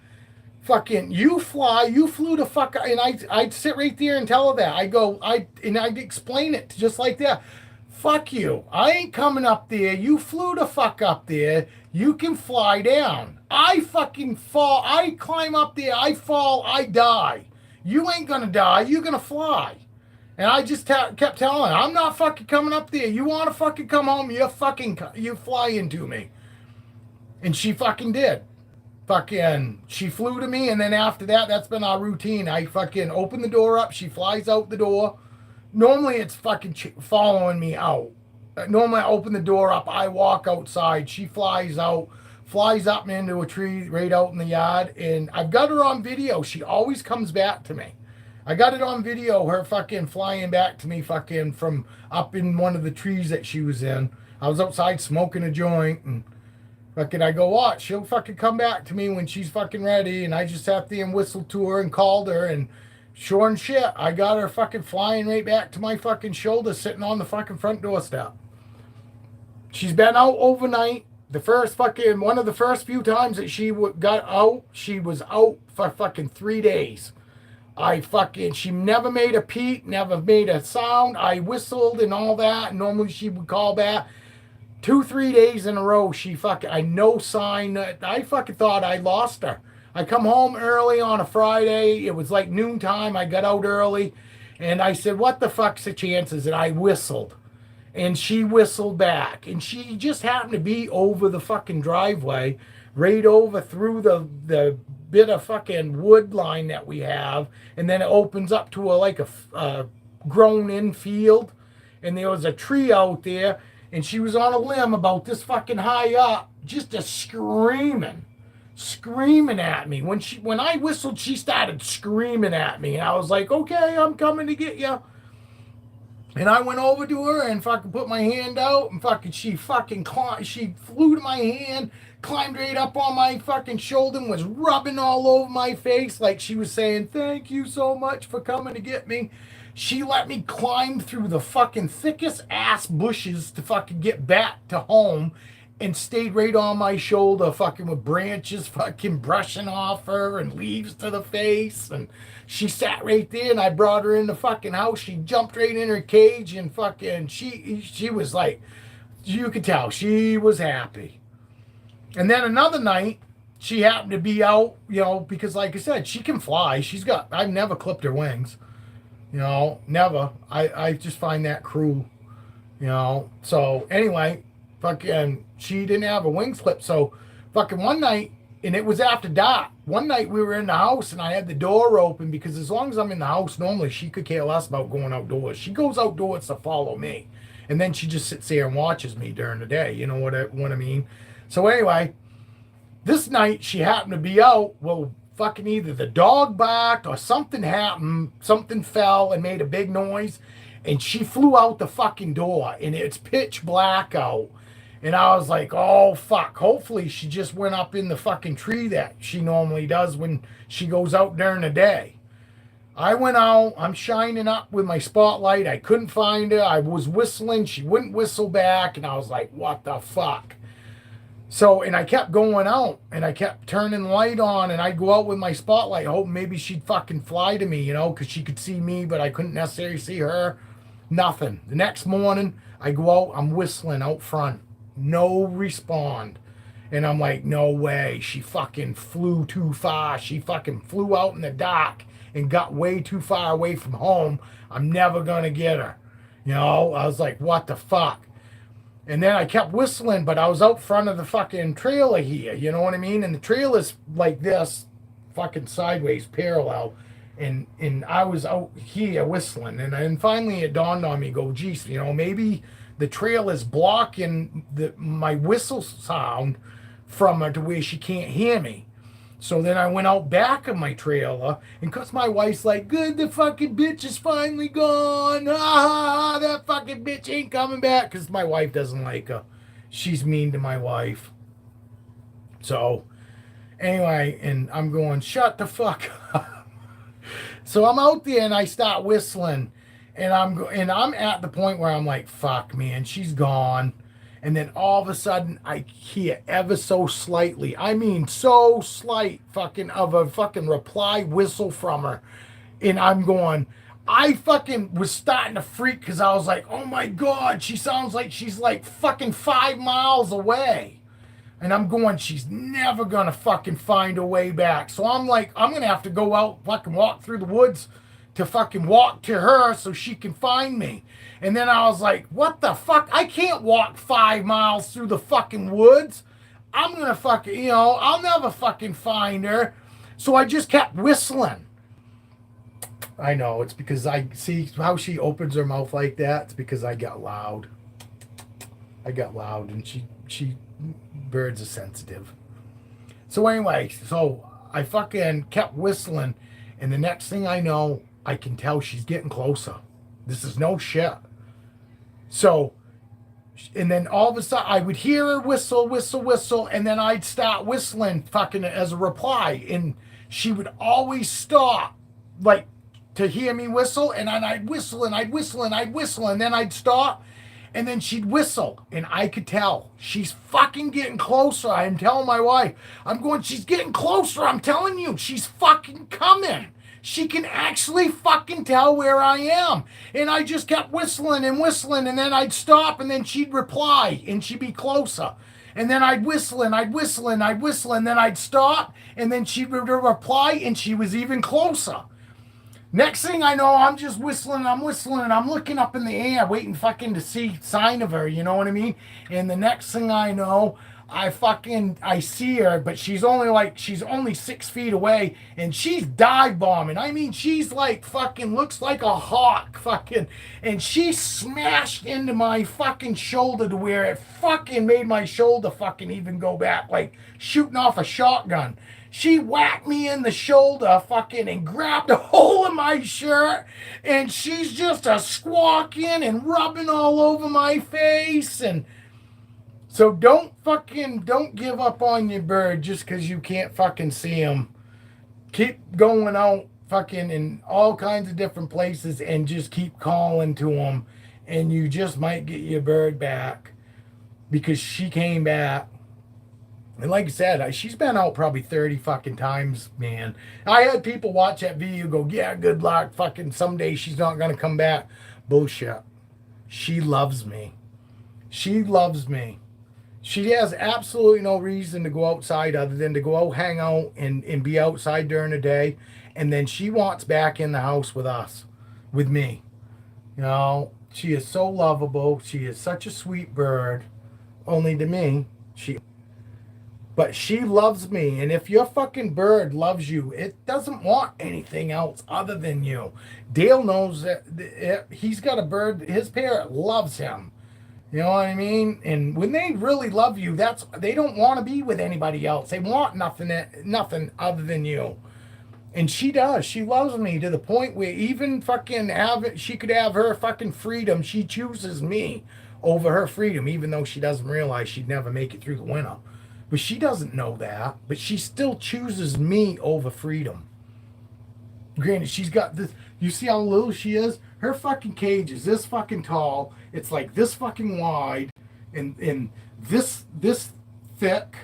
Fucking you fly. You flew the fuck out. And I'd sit right there and tell her that. I'd explain it just like that. Fuck you. I ain't coming up there. You flew the fuck up there. You can fly down. I fucking fall. I climb up there. I fall. I die. You ain't gonna die. You're gonna fly. And I just kept telling her, I'm not fucking coming up there. You want to fucking come home, you fly into me. And she fucking did. Fucking, she flew to me, and then after that, that's been our routine. I fucking open the door up, she flies out the door. Normally, it's fucking following me out. Normally, I open the door up, I walk outside, she flies out, flies up into a tree right out in the yard, and I've got her on video. She always comes back to me. I got it on video, her fucking flying back to me fucking from up in one of the trees that she was in. I was outside smoking a joint and fucking I go, what? She'll fucking come back to me when she's fucking ready. And I just sat there and whistled to her and called her, and sure and shit, I got her fucking flying right back to my fucking shoulder sitting on the fucking front doorstep. She's been out overnight. One of the first few times that she got out, she was out for fucking 3 days. She never made a peep, never made a sound. I whistled and all that. Normally she would call back. 2-3 days in a row, I no sign. I fucking thought I lost her. I come home early on a Friday. It was like noontime. I got out early. And I said, what the fuck's the chances? And I whistled. And she whistled back. And she just happened to be over the fucking driveway, right over through the bit of fucking wood line that we have, and then it opens up to a grown in field, and there was a tree out there, and she was on a limb about this fucking high up, just screaming at me. When I whistled, she started screaming at me, and I was like, okay, I'm coming to get you. And I went over to her and fucking put my hand out, and she flew to my hand, climbed right up on my fucking shoulder, and was rubbing all over my face like she was saying, thank you so much for coming to get me. She let me climb through the fucking thickest ass bushes to fucking get back to home. and stayed right on my shoulder, fucking with branches, fucking brushing off her and leaves to the face. And she sat right there, and I brought her in the fucking house. She jumped right in her cage, and fucking she was like, you could tell she was happy. And then another night, she happened to be out, you know, because like I said, she can fly. I've never clipped her wings, you know, never. I just find that cruel, you know. So anyway, fucking, she didn't have her wings clipped. So fucking one night, and it was after dark. One night we were in the house, and I had the door open because as long as I'm in the house, normally she could care less about going outdoors. She goes outdoors to follow me. And then she just sits there and watches me during the day. You know what I mean? So anyway, this night she happened to be out. Well, fucking either the dog barked or something happened. Something fell and made a big noise. And she flew out the fucking door. And it's pitch black out. And I was like, oh, fuck. Hopefully she just went up in the fucking tree that she normally does when she goes out during the day. I went out, I'm shining up with my spotlight. I couldn't find her. I was whistling. She wouldn't whistle back. And I was like, what the fuck? So, and I kept going out and I kept turning the light on and I'd go out with my spotlight, hoping maybe she'd fucking fly to me, you know, because she could see me, but I couldn't necessarily see her. Nothing. The next morning, I go out, I'm whistling out front. No respond. And I'm like, no way. She fucking flew too far. She fucking flew out in the dark and got way too far away from home. I'm never going to get her. You know, I was like, what the fuck? And then I kept whistling, but I was out front of the fucking trailer here. You know what I mean? And the trailer's like this, fucking sideways, parallel. And I was out here whistling. And then finally it dawned on me, go, geez, you know, maybe the trailer's blocking my whistle sound from her to where she can't hear me. So then I went out back of my trailer, and because my wife's like, good, the fucking bitch is finally gone. Ah, that fucking bitch ain't coming back, because my wife doesn't like her. She's mean to my wife. So, anyway, and I'm going, shut the fuck up. So I'm out there, and I start whistling, and I'm at the point where I'm like, fuck, man, she's gone. And then all of a sudden, I hear ever so slightly, I mean so slight, fucking of a fucking reply whistle from her. And I'm going, I fucking was starting to freak because I was like, oh my God, she sounds like she's like fucking 5 miles away. And I'm going, she's never going to fucking find a way back. So I'm like, I'm going to have to go out, fucking walk through the woods to fucking walk to her so she can find me. And then I was like, what the fuck? I can't walk 5 miles through the fucking woods. I'm going to fucking, you know, I'll never fucking find her. So I just kept whistling. I know, it's because I see how she opens her mouth like that. It's because I got loud. I got loud, and birds are sensitive. So anyway, so I fucking kept whistling, and the next thing I know, I can tell she's getting closer. This is no shit. So, and then all of a sudden, I would hear her whistle, whistle, whistle, and then I'd start whistling fucking as a reply. And she would always stop, like, to hear me whistle, and then I'd whistle, and I'd whistle, and I'd whistle, and then I'd stop, and then she'd whistle, and I could tell. She's fucking getting closer. I'm telling my wife. I'm going, she's getting closer. I'm telling you, she's fucking coming. She can actually fucking tell where I am. And I just kept whistling and whistling, and then I'd stop, and then she'd reply, and she'd be closer. And then I'd whistle, and I'd whistle, and I'd whistle, and then I'd stop, and then she'd reply, and she was even closer. Next thing I know, I'm just whistling, and I'm looking up in the air, waiting fucking to see sign of her, you know what I mean? And the next thing I know, I see her, but she's only 6 feet away, and she's dive bombing. I mean, she's like fucking looks like a hawk, fucking, and she smashed into my fucking shoulder to where it fucking made my shoulder fucking even go back, like shooting off a shotgun. She whacked me in the shoulder fucking and grabbed a hole in my shirt, and she's just a squawking and rubbing all over my face. And so don't give up on your bird just because you can't fucking see him. Keep going out fucking in all kinds of different places and just keep calling to him, and you just might get your bird back. because she came back. And like I said, she's been out probably 30 fucking times, man. I had people watch that video go, yeah, good luck. Fucking someday she's not going to come back. Bullshit. She loves me. She loves me. She has absolutely no reason to go outside other than to go out, hang out, and be outside during the day. And then she wants back in the house with us, with me. You know, she is so lovable. She is such a sweet bird. Only to me, but she loves me. And if your fucking bird loves you, it doesn't want anything else other than you. Dale knows that he's got a bird. His parrot loves him. You know what I mean? And when they really love you, they don't want to be with anybody else. They want nothing other than you. And she does. She loves me to the point where even she could have her fucking freedom. She chooses me over her freedom, even though she doesn't realize she'd never make it through the winter. But she doesn't know that. But she still chooses me over freedom. Granted, she's got this. You see how little she is? Her fucking cage is this fucking tall. It's like this fucking wide, and this thick.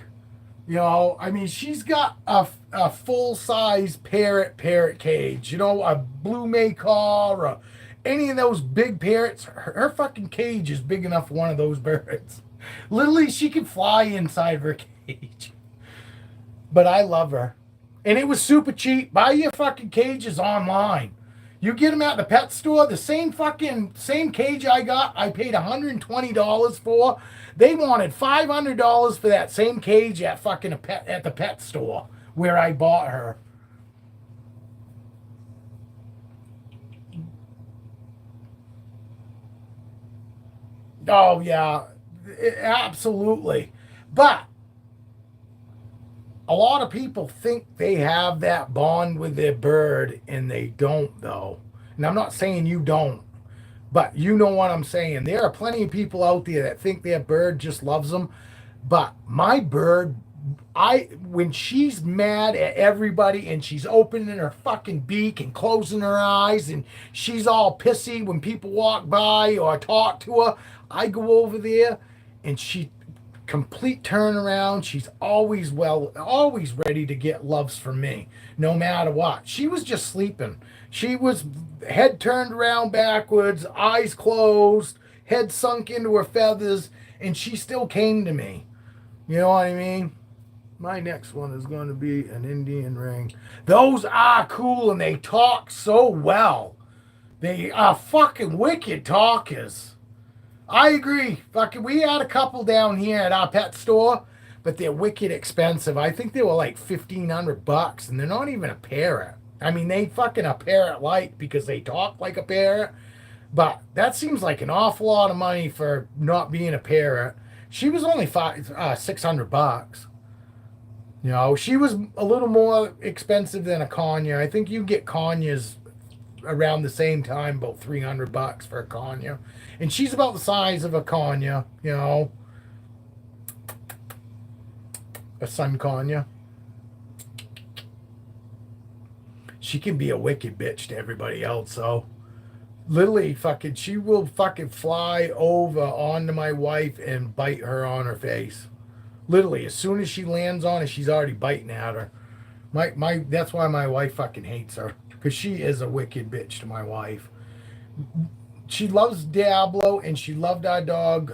You know, I mean, she's got a full size parrot cage. You know, a blue macaw or any of those big parrots. Her fucking cage is big enough for one of those birds. Literally, she can fly inside of her cage. But I love her. And it was super cheap. Buy your fucking cages online. You get them at the pet store. The same cage I got, I paid $120 for. They wanted $500 for that same cage at the pet store where I bought her. Oh yeah, absolutely. But a lot of people think they have that bond with their bird, and they don't, though. And I'm not saying you don't, but you know what I'm saying. There are plenty of people out there that think their bird just loves them. But my bird, when she's mad at everybody and she's opening her fucking beak and closing her eyes and she's all pissy when people walk by or talk to her, I go over there and she complete turnaround. She's always ready to get loves from me, no matter what. She was just sleeping. She was head turned around backwards, eyes closed, head sunk into her feathers, and she still came to me. You know what I mean? My next one is going to be an Indian ring. Those are cool, and they talk so well. They are fucking wicked talkers. I agree. Fucking, we had a couple down here at our pet store, but they're wicked expensive. I think they were like $1,500, and they're not even a parrot. I mean, they fucking a parrot like because they talk like a parrot, but that seems like an awful lot of money for not being a parrot. She was only $600. You know, she was a little more expensive than a conure. I think you get conures around the same time, about $300 for a conure. And she's about the size of a conure, you know. A sun conure. She can be a wicked bitch to everybody else, though. Literally, she will fucking fly over onto my wife and bite her on her face. Literally, as soon as she lands on it, she's already biting at her. That's why my wife fucking hates her. Because she is a wicked bitch to my wife. She loves Diablo, and she loved our dog,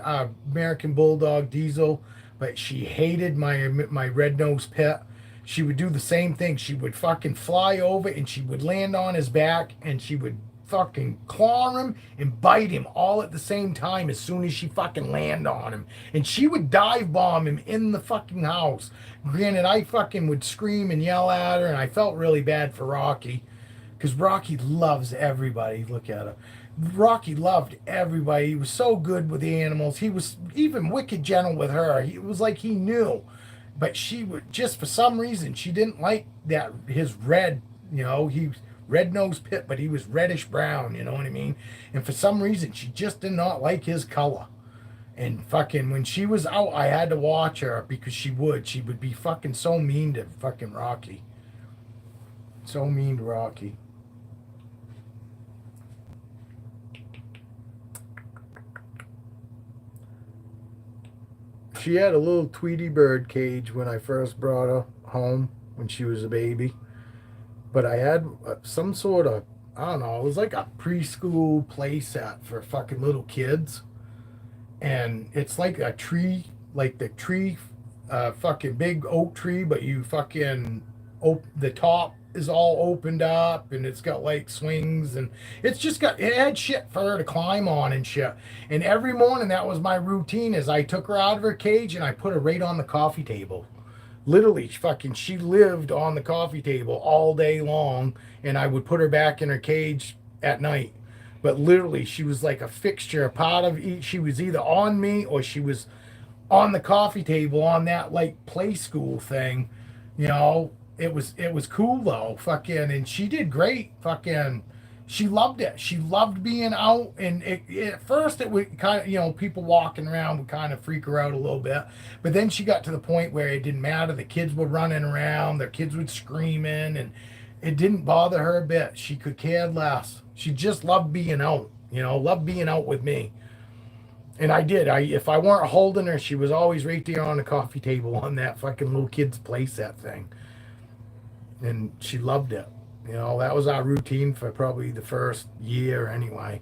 American Bulldog Diesel, but she hated my red-nosed pit. She would do the same thing. She would fucking fly over, and she would land on his back, and she would fucking claw him and bite him all at the same time as soon as she fucking land on him. And she would dive bomb him in the fucking house. Granted, I fucking would scream and yell at her, and I felt really bad for Rocky. Because Rocky loves everybody. Look at her. Rocky loved everybody. He was so good with the animals. He was even wicked gentle with her. It was like he knew. But she would, just for some reason, she didn't like that, his red, you know, he red-nosed pit, but he was reddish brown, you know what I mean? And for some reason, she just did not like his color. And fucking, when she was out, I had to watch her because she would be fucking so mean to fucking Rocky. So mean to Rocky. she had a little Tweety bird cage when I first brought her home when she was a baby. But I had some sort of, I don't know, it was like a preschool play set for fucking little kids. And it's like a tree, like the tree, fucking big oak tree, but you fucking, the top is all opened up and it's got like swings and it had shit for her to climb on and shit. And every morning that was my routine is I took her out of her cage and I put her right on the coffee table. Literally, she lived on the coffee table all day long, and I would put her back in her cage at night. But literally, she was like a fixture, a part of each. She was either on me or she was on the coffee table on that like play school thing. You know, it was cool though, fucking, and she did great, fucking. She loved it. She loved being out, and at first it would kind of, you know, people walking around would kind of freak her out a little bit. But then she got to the point where it didn't matter. The kids were running around, their kids would screaming, and it didn't bother her a bit. She could care less. She just loved being out, you know, loved being out with me. And I did. If I weren't holding her, she was always right there on the coffee table on that fucking little kid's playset thing. And she loved it. You know, that was our routine for probably the first year anyway.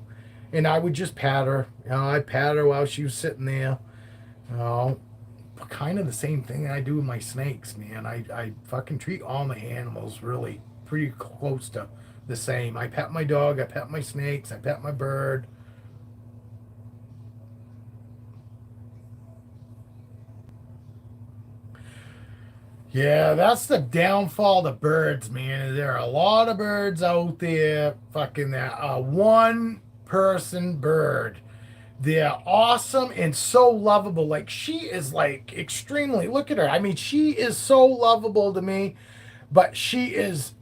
And I would just pat her. You know, I'd pat her while she was sitting there. You know, kind of the same thing I do with my snakes, man. I fucking treat all my animals really pretty close to the same. I pet my dog, I pet my snakes, I pet my bird. Yeah, that's the downfall of birds, man. There are a lot of birds out there, fucking that one person bird. They're awesome and so lovable. Like she is like extremely, look at her. I mean, she is so lovable to me, but she is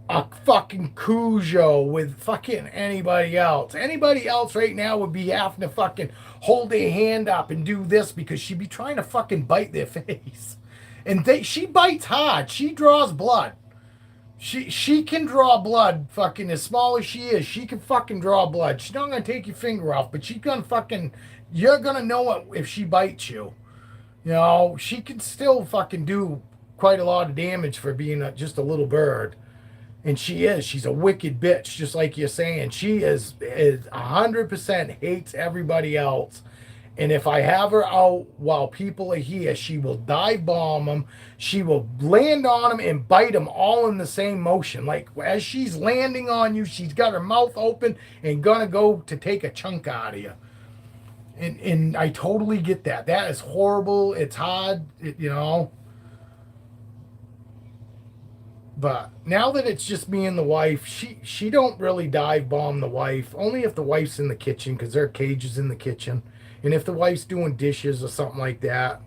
a fucking Cujo with fucking anybody else. Anybody else right now would be having to fucking hold their hand up and do this because she'd be trying to fucking bite their face. And she bites hard. She draws blood. She can draw blood, fucking as small as she is. She can fucking draw blood. She's not gonna take your finger off, but she's gonna fucking, you're gonna know it if she bites you. You know, she can still fucking do quite a lot of damage for being just a little bird. And she's a wicked bitch, just like you're saying. She is 100% hates everybody else. And if I have her out while people are here, she will dive bomb them. She will land on them and bite them all in the same motion. Like as she's landing on you, she's got her mouth open and gonna go to take a chunk out of you. And I totally get that. That is horrible. It's hard, you know. But now that it's just me and the wife, she don't really dive bomb the wife. Only if the wife's in the kitchen, because their cage is in the kitchen. And if the wife's doing dishes or something like that,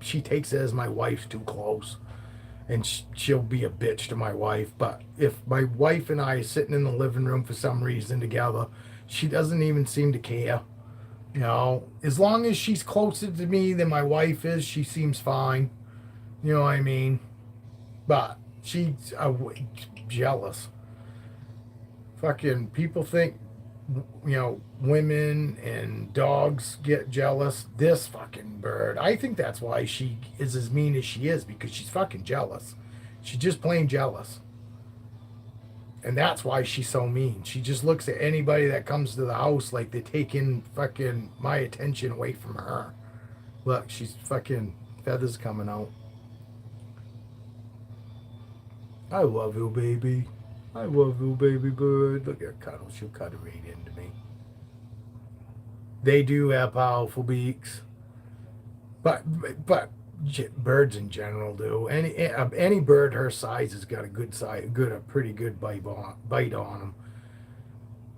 she takes it as my wife's too close. And she'll be a bitch to my wife. But if my wife and I are sitting in the living room for some reason together, she doesn't even seem to care. You know, as long as she's closer to me than my wife is, she seems fine. You know what I mean? But she's jealous. Fucking people think, you know, women and dogs get jealous. This fucking bird, I think that's why she is as mean as she is, because she's fucking jealous. She's just plain jealous. And that's why she's so mean. She just looks at anybody that comes to the house like they're taking fucking my attention away from her. Look, she's fucking feathers coming out. I love you, baby. I love you, baby bird. Look at her cuddle. She'll cuddle right into me. They do have powerful beaks. But birds in general do. Any bird her size has got a pretty good bite on them.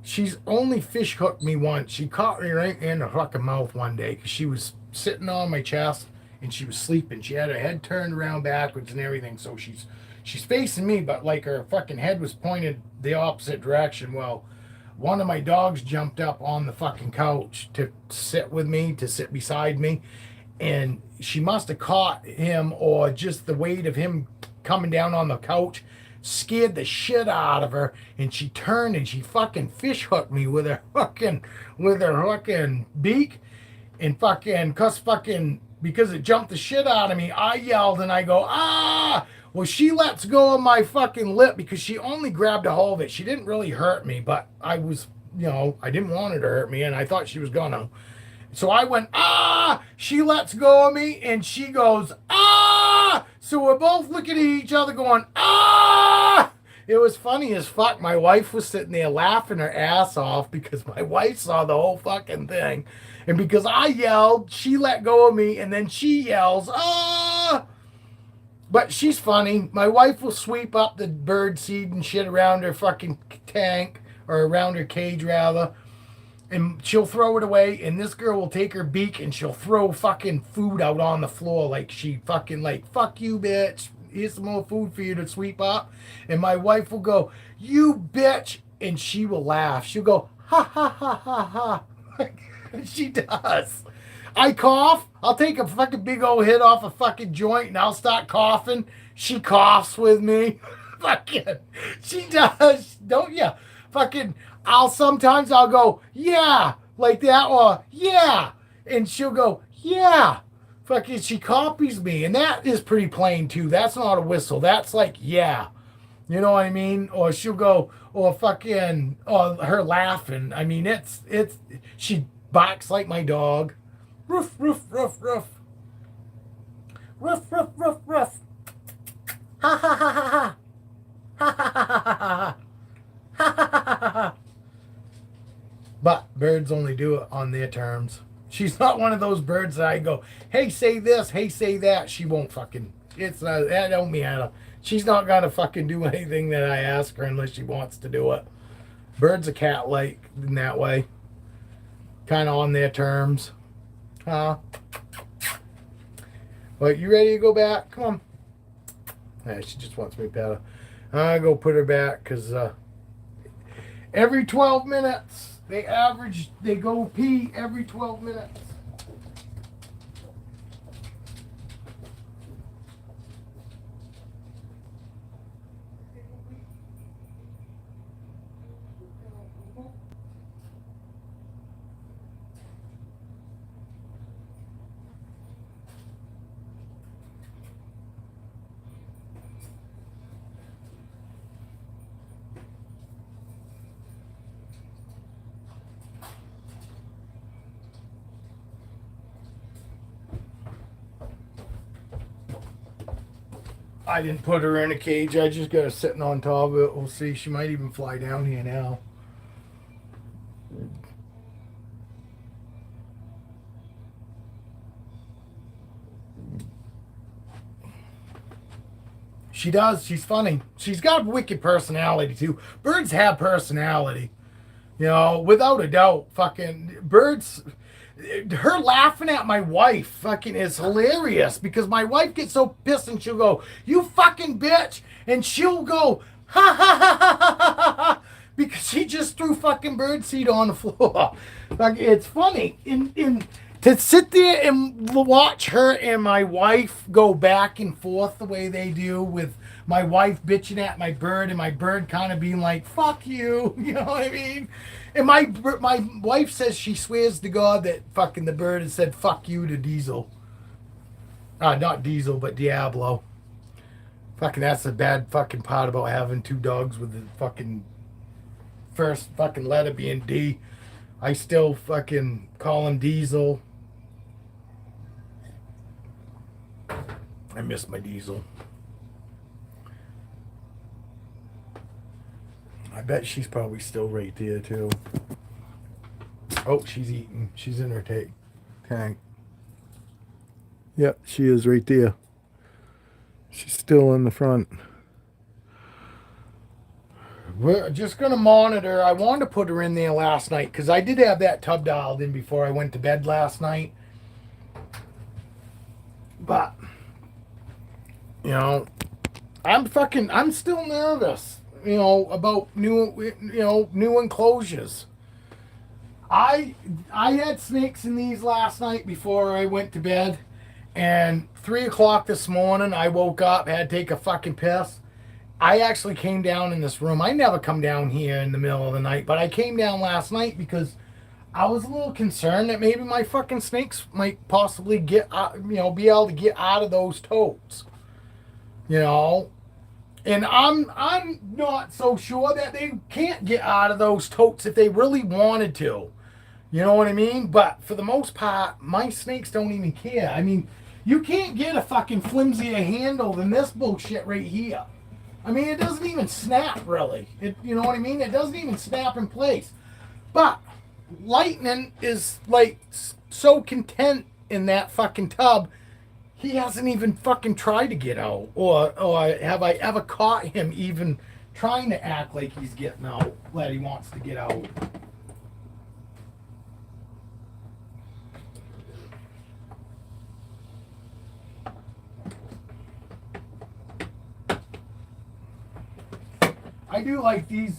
She's only fish hooked me once. She caught me right in the fucking mouth one day because she was sitting on my chest and she was sleeping. She had her head turned around backwards and everything, so she's facing me, but like her fucking head was pointed the opposite direction. Well, one of my dogs jumped up on the fucking couch to sit beside me, and she must have caught him, or just the weight of him coming down on the couch scared the shit out of her, and she turned and she fucking fish hooked me with her fucking beak. And fucking, because it jumped the shit out of me, I yelled and I go, ah! Well, she lets go of my fucking lip because she only grabbed a hold of it. She didn't really hurt me, but I was, I didn't want her to hurt me and I thought she was gonna. So I went, ah! She lets go of me and she goes, ah! So we're both looking at each other going, ah! It was funny as fuck. My wife was sitting there laughing her ass off because my wife saw the whole fucking thing. And because I yelled, she let go of me and then she yells, ah! But she's funny. My wife will sweep up the bird seed and shit around her fucking tank, or around her cage rather. And she'll throw it away, and this girl will take her beak and she'll throw fucking food out on the floor like she fucking like, fuck you, bitch. Here's some more food for you to sweep up. And my wife will go, you bitch. And she will laugh. She'll go, ha, ha, ha, ha, ha. She does. I cough. I'll take a fucking big old hit off a fucking joint and I'll start coughing. She coughs with me. Fucking, she does. Don't ya? Fucking, sometimes I'll go, yeah, like that, or yeah. And she'll go, yeah. Fucking, she copies me. And that is pretty plain too. That's not a whistle. That's like, yeah. You know what I mean? Or she'll go, or fucking, or her laughing. I mean, she barks like my dog. Roof, roof, roof, roof. Roof, roof, roof, roof. Ha ha ha ha ha. Ha ha ha ha ha. Ha ha ha ha ha. But birds only do it on their terms. She's not one of those birds that I go, hey, say this, hey, say that. She won't fucking, that don't matter. She's not gonna fucking do anything that I ask her unless she wants to do it. Birds are cat-like in that way. Kind of on their terms. Huh? But you ready to go back? Come on. Yeah, she just wants me to pet her. I go put her back because every 12 minutes, they go pee every 12 minutes. I didn't put her in a cage. I just got her sitting on top of it. We'll see. She might even fly down here now. She does. She's funny. She's got wicked personality too. Birds have personality. Without a doubt. Fucking birds. Her laughing at my wife fucking is hilarious because my wife gets so pissed and she'll go, you fucking bitch, and she'll go, ha ha ha ha ha ha ha, because she just threw fucking birdseed on the floor. Like, it's funny. To sit there and watch her and my wife go back and forth the way they do, with my wife bitching at my bird and my bird kind of being like, fuck you, you know what I mean? And my wife says she swears to God that fucking the bird has said fuck you to Diesel. Not Diesel, but Diablo. Fucking, that's the bad fucking part about having two dogs with the fucking first fucking letter being D. I still fucking call him Diesel. I miss my Diesel. I bet she's probably still right there too. Oh, she's eating. She's in her tank. Yep, she is right there. She's still in the front. We're just going to monitor. I wanted to put her in there last night because I did have that tub dialed in before I went to bed last night. But, I'm still nervous, about new enclosures. I had snakes in these last night before I went to bed, and 3 o'clock this morning I woke up, had to take a fucking piss. I actually came down in this room. I never come down here in the middle of the night, but I came down last night because I was a little concerned that maybe my fucking snakes might possibly get out, be able to get out of those totes. You know, and I'm not so sure that they can't get out of those totes if they really wanted to. You know what I mean? But for the most part, my snakes don't even care. I mean, you can't get a fucking flimsier handle than this bullshit right here. I mean, it doesn't even snap really. You know what I mean? It doesn't even snap in place. But Lightning is like so content in that fucking tub. He hasn't even fucking tried to get out, or have I ever caught him even trying to act like he's getting out, that he wants to get out. I do like these.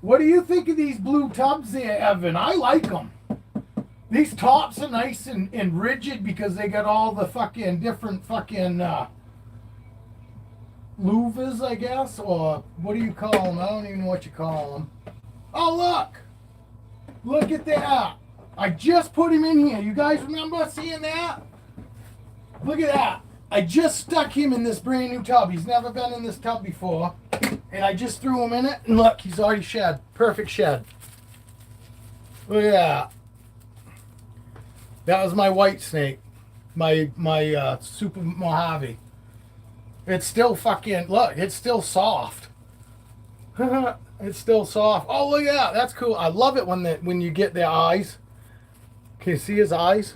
What do you think of these blue tubs there, Evan? I like them. These tops are nice and rigid because they got all the fucking different fucking louvers, I guess, or what do you call them? I don't even know what you call them. Oh, look! Look at that! I just put him in here. You guys remember seeing that? Look at that. I just stuck him in this brand new tub. He's never been in this tub before. And I just threw him in it, and look, he's already shed. Perfect shed. Look at that. That was my white snake. My Super Mojave. It's still fucking, look, it's still soft. It's still soft. Oh, look at that. That's cool. I love it when you get their eyes. Can you see his eyes?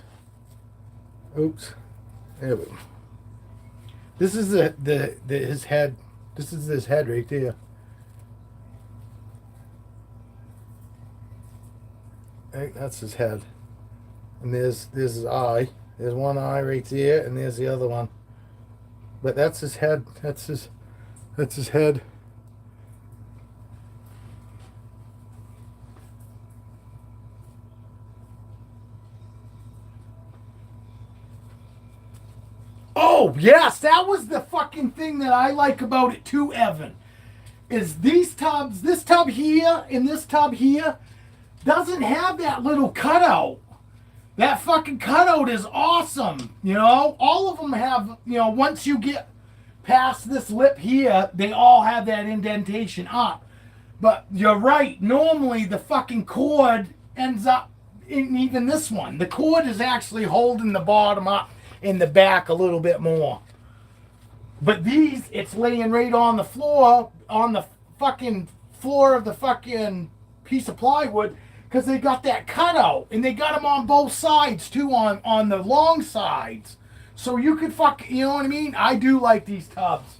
Oops. There we go. This is his head. This is his head right there. Right, that's his head. And there's his eye. There's one eye right there, and there's the other one. But that's his head. That's his head. Oh, yes, that was the fucking thing that I like about it too, Evan. Is these tubs, this tub here and this tub here, doesn't have that little cutout. That fucking cutout is awesome. You know, all of them have, once you get past this lip here, they all have that indentation up. But you're right, normally the fucking cord ends up in even this one. The cord is actually holding the bottom up in the back a little bit more. But these, it's laying right on the floor, on the fucking floor of the fucking piece of plywood, because they got that cutout, and they got them on both sides too, on the long sides. So you could you know what I mean? I do like these tubs.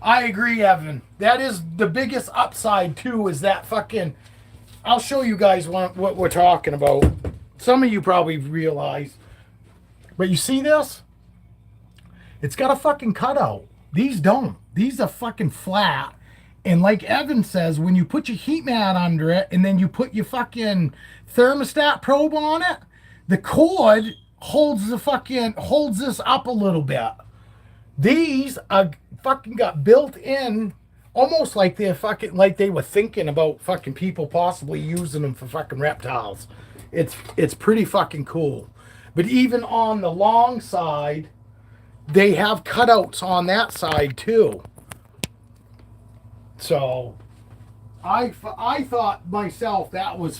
I agree, Evan. That is the biggest upside too, is that fucking, I'll show you guys what we're talking about. Some of you probably realize. But you see this? It's got a fucking cutout. These don't. These are fucking flat. And like Evan says, when you put your heat mat under it and then you put your fucking thermostat probe on it, the cord holds this up a little bit. These are fucking got built in, almost like they were thinking about fucking people possibly using them for fucking reptiles. It's pretty fucking cool. But even on the long side, they have cutouts on that side too. So I thought myself that was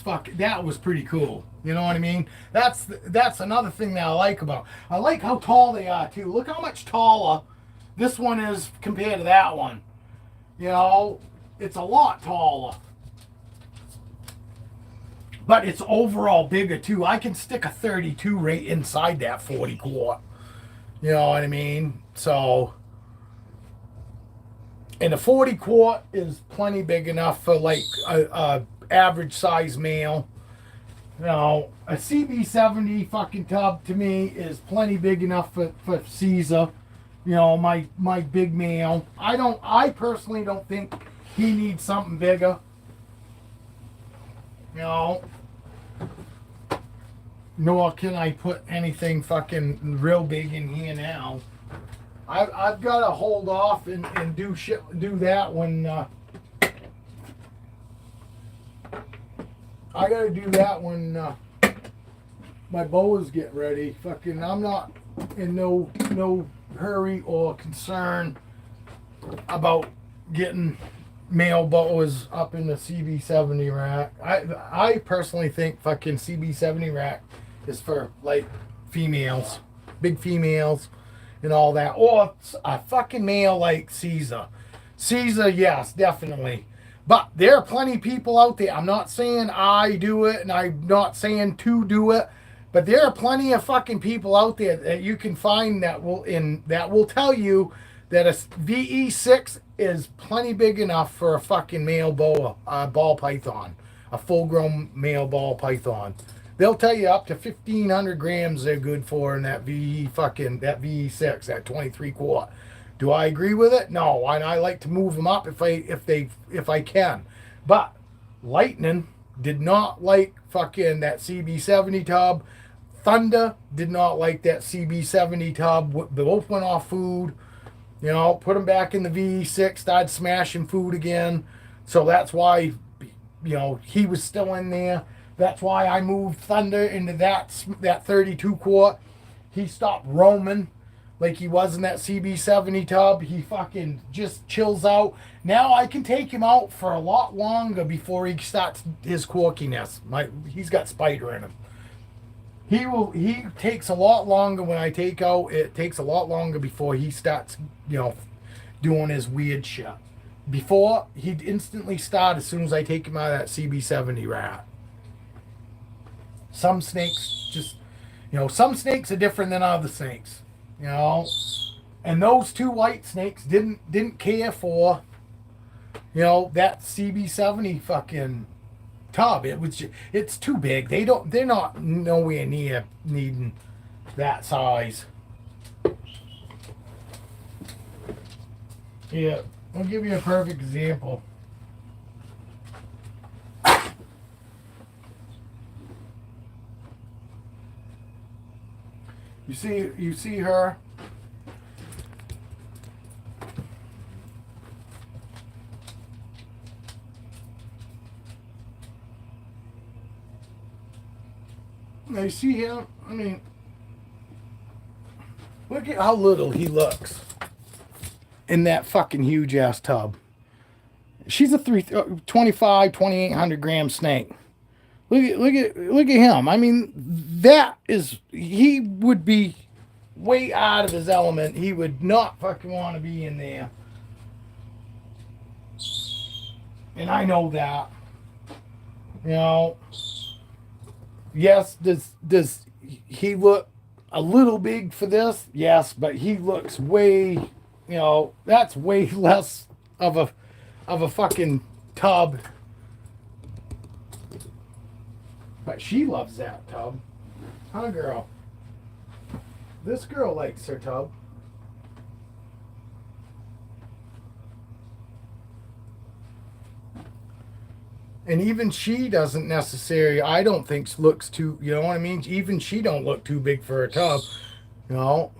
pretty cool. You know what I mean? That's another thing that I like about. I like how tall they are too. Look how much taller this one is compared to that one. You know, it's a lot taller. But it's overall bigger too. I can stick a 32 right inside that 40 quart. You know what I mean? So, and a 40 quart is plenty big enough for like a average size male. You know, a CB70 fucking tub to me is plenty big enough for Caesar. You know, my big male. I personally don't think he needs something bigger. You know, nor can I put anything fucking real big in here now. I've got to hold off and do that when I gotta do that when my boas get ready. Fucking, I'm not in no hurry or concern about getting male boas up in the CB70 rack. I personally think fucking CB70 rack is for like females, big females, and all that, or a fucking male like Caesar. Caesar, yes, definitely. But there are plenty of people out there. I'm not saying I do it, and I'm not saying to do it, but there are plenty of fucking people out there that you can find that will tell you that a VE6 is plenty big enough for a fucking male ball python, a full-grown male ball python. They'll tell you up to 1,500 grams they're good for in that VE6, that 23 quart. Do I agree with it? No, and I like to move them up if I can. But Lightning did not like fucking that CB70 tub. Thunder did not like that CB70 tub. They both went off food. You know, put them back in the VE6, started smashing food again. So that's why, you know, he was still in there. That's why I moved Thunder into that 32 quart. He stopped roaming like he was in that CB70 tub. He fucking just chills out. Now I can take him out for a lot longer before he starts his quirkiness. He's got spider in him. He takes a lot longer when I take out. It takes a lot longer before he starts, you know, doing his weird shit. Before, he'd instantly start as soon as I take him out of that CB70 rat. Some snakes just, you know, some snakes are different than other snakes. You know, and those two white snakes didn't care for, you know, that CB70 fucking tub. It's too big. They're not nowhere near needing that size. Yeah, I'll give you a perfect example. You see her. Now you see him. I mean, look at how little he looks in that fucking huge ass tub. She's a 2,800 gram snake. Look at him. I mean, he would be way out of his element. He would not fucking want to be in there. And I know that. You know. Yes, does he look a little big for this? Yes, but he looks way, you know, that's way less of a fucking tub. But she loves that tub. Huh, girl? This girl likes her tub. And even she doesn't necessarily, I don't think, looks too, you know what I mean? Even she don't look too big for a tub. You know?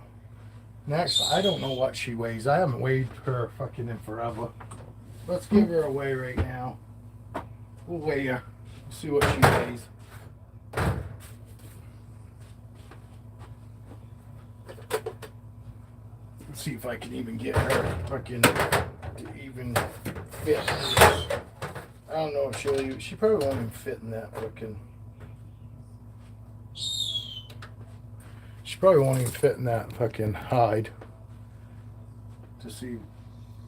Next, I don't know what she weighs. I haven't weighed her fucking in forever. Let's give her a weigh right now. We'll weigh her. See what she weighs. Let's see if I can even get her fucking to even fit. I don't know if she probably won't even fit in that fucking. She probably won't even fit in that fucking hide. To see,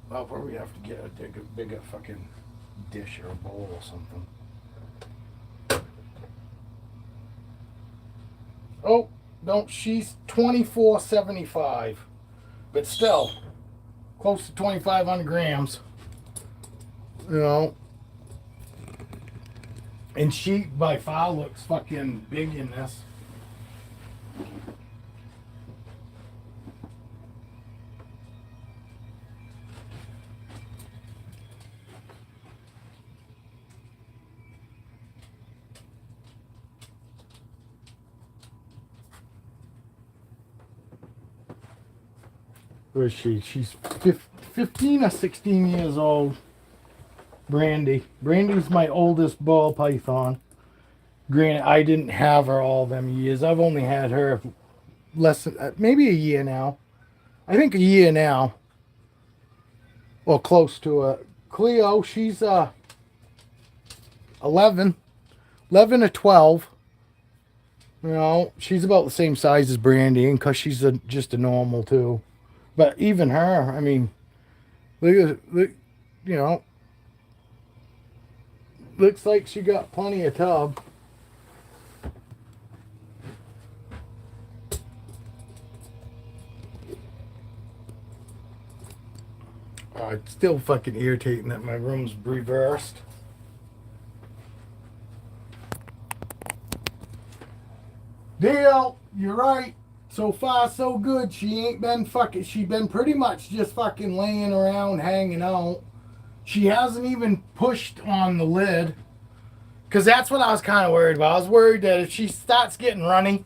well, probably have to get a bigger fucking dish or a bowl or something. Oh, no, she's 24.75, but still close to 2,500 grams. You know, and she by far looks fucking big in this. Where is she? She's 15 or 16 years old. Brandy. Brandy's my oldest ball python. Granted, I didn't have her all them years. I've only had her less than maybe a year now. I think a year now. Well, close to it. Cleo, she's 11 or 12. You know, she's about the same size as Brandy, because she's just a normal too. But even her, I mean, look, you know, looks like she got plenty of tub. It's still fucking irritating that my room's reversed. Dale, you're right. So far, so good. She ain't been fucking. She been pretty much just fucking laying around, hanging out. She hasn't even pushed on the lid. Because that's what I was kind of worried about. I was worried that if she starts getting runny,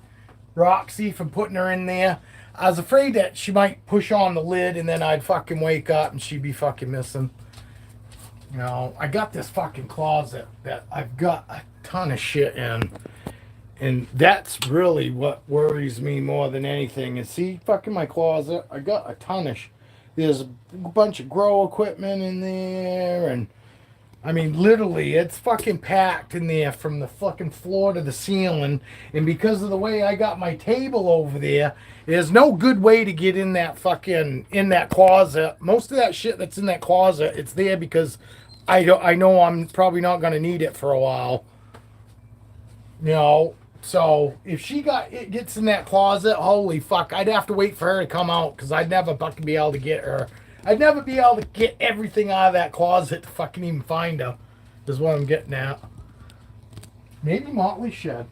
Roxy, from putting her in there, I was afraid that she might push on the lid and then I'd fucking wake up and she'd be fucking missing. You know, I got this fucking closet that I've got a ton of shit in. And that's really what worries me more than anything. And see, fucking my closet, I got a ton of there's a bunch of grow equipment in there. And, I mean, literally, it's fucking packed in there from the fucking floor to the ceiling. And because of the way I got my table over there, there's no good way to get in that fucking, in that closet. Most of that shit that's in that closet, it's there because I know I'm probably not going to need it for a while. You know, so if she gets in that closet, holy fuck, I'd have to wait for her to come out because I'd never fucking be able to get her. I'd never be able to get everything out of that closet to fucking even find her, is what I'm getting at. Maybe Motley Shed.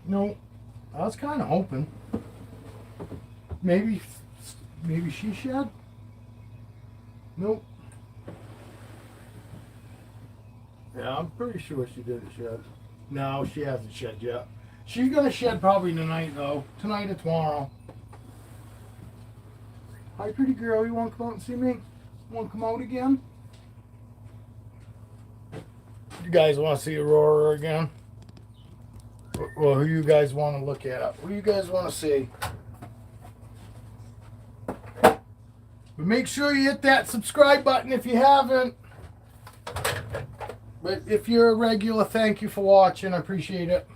No, I was kind of hoping. Maybe she shed? Nope. Yeah, I'm pretty sure she did a shed. No, she hasn't shed yet. She's gonna shed probably tonight though. Tonight or tomorrow. Hi, pretty girl. You wanna come out and see me? Wanna come out again? You guys wanna see Aurora again? Well, who you guys wanna look at? Who you guys wanna see? But make sure you hit that subscribe button if you haven't. But if you're a regular, thank you for watching. I appreciate it.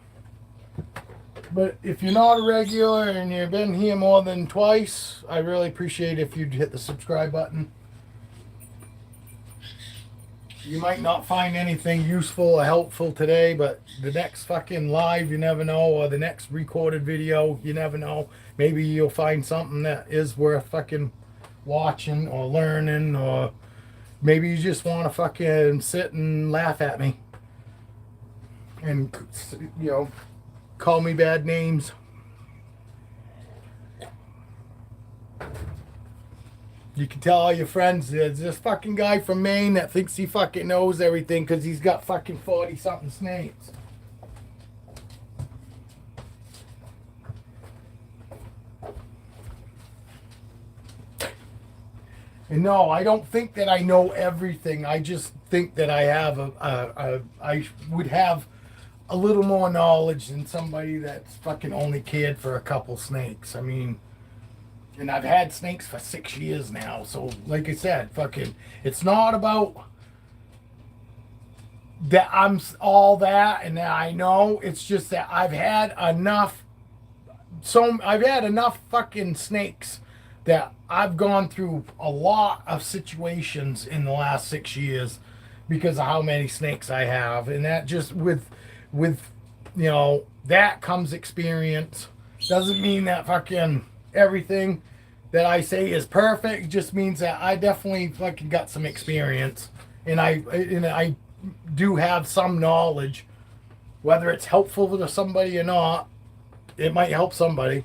But if you're not a regular and you've been here more than twice, I really appreciate if you'd hit the subscribe button. You might not find anything useful or helpful today, but the next fucking live, you never know, or the next recorded video, you never know. Maybe you'll find something that is worth fucking watching or learning, or maybe you just want to fucking sit and laugh at me and, you know, call me bad names. You can tell all your friends there's this fucking guy from Maine that thinks he fucking knows everything because he's got fucking 40-something snakes. And no, I don't think that I know everything. I just think that I have I would have a little more knowledge than somebody that's fucking only cared for a couple snakes. I mean, and I've had snakes for 6 years now. So, like I said, fucking, it's not about that I'm all that and that I know. It's just that I've had enough. So I've had enough fucking snakes that I've gone through a lot of situations in the last 6 years because of how many snakes I have. And that just with you know, that comes experience. Doesn't mean that fucking everything that I say is perfect. It just means that I definitely fucking got some experience, and I do have some knowledge. Whether it's helpful to somebody or not, it might help somebody.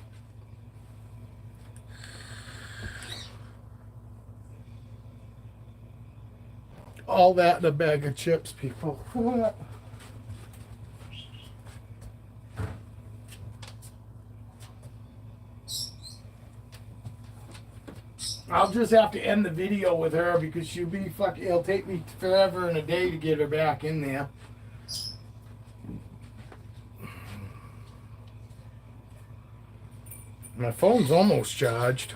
All that in a bag of chips, people. I'll just have to end the video with her because she'll be fucking. It'll take me forever and a day to get her back in there. My phone's almost charged.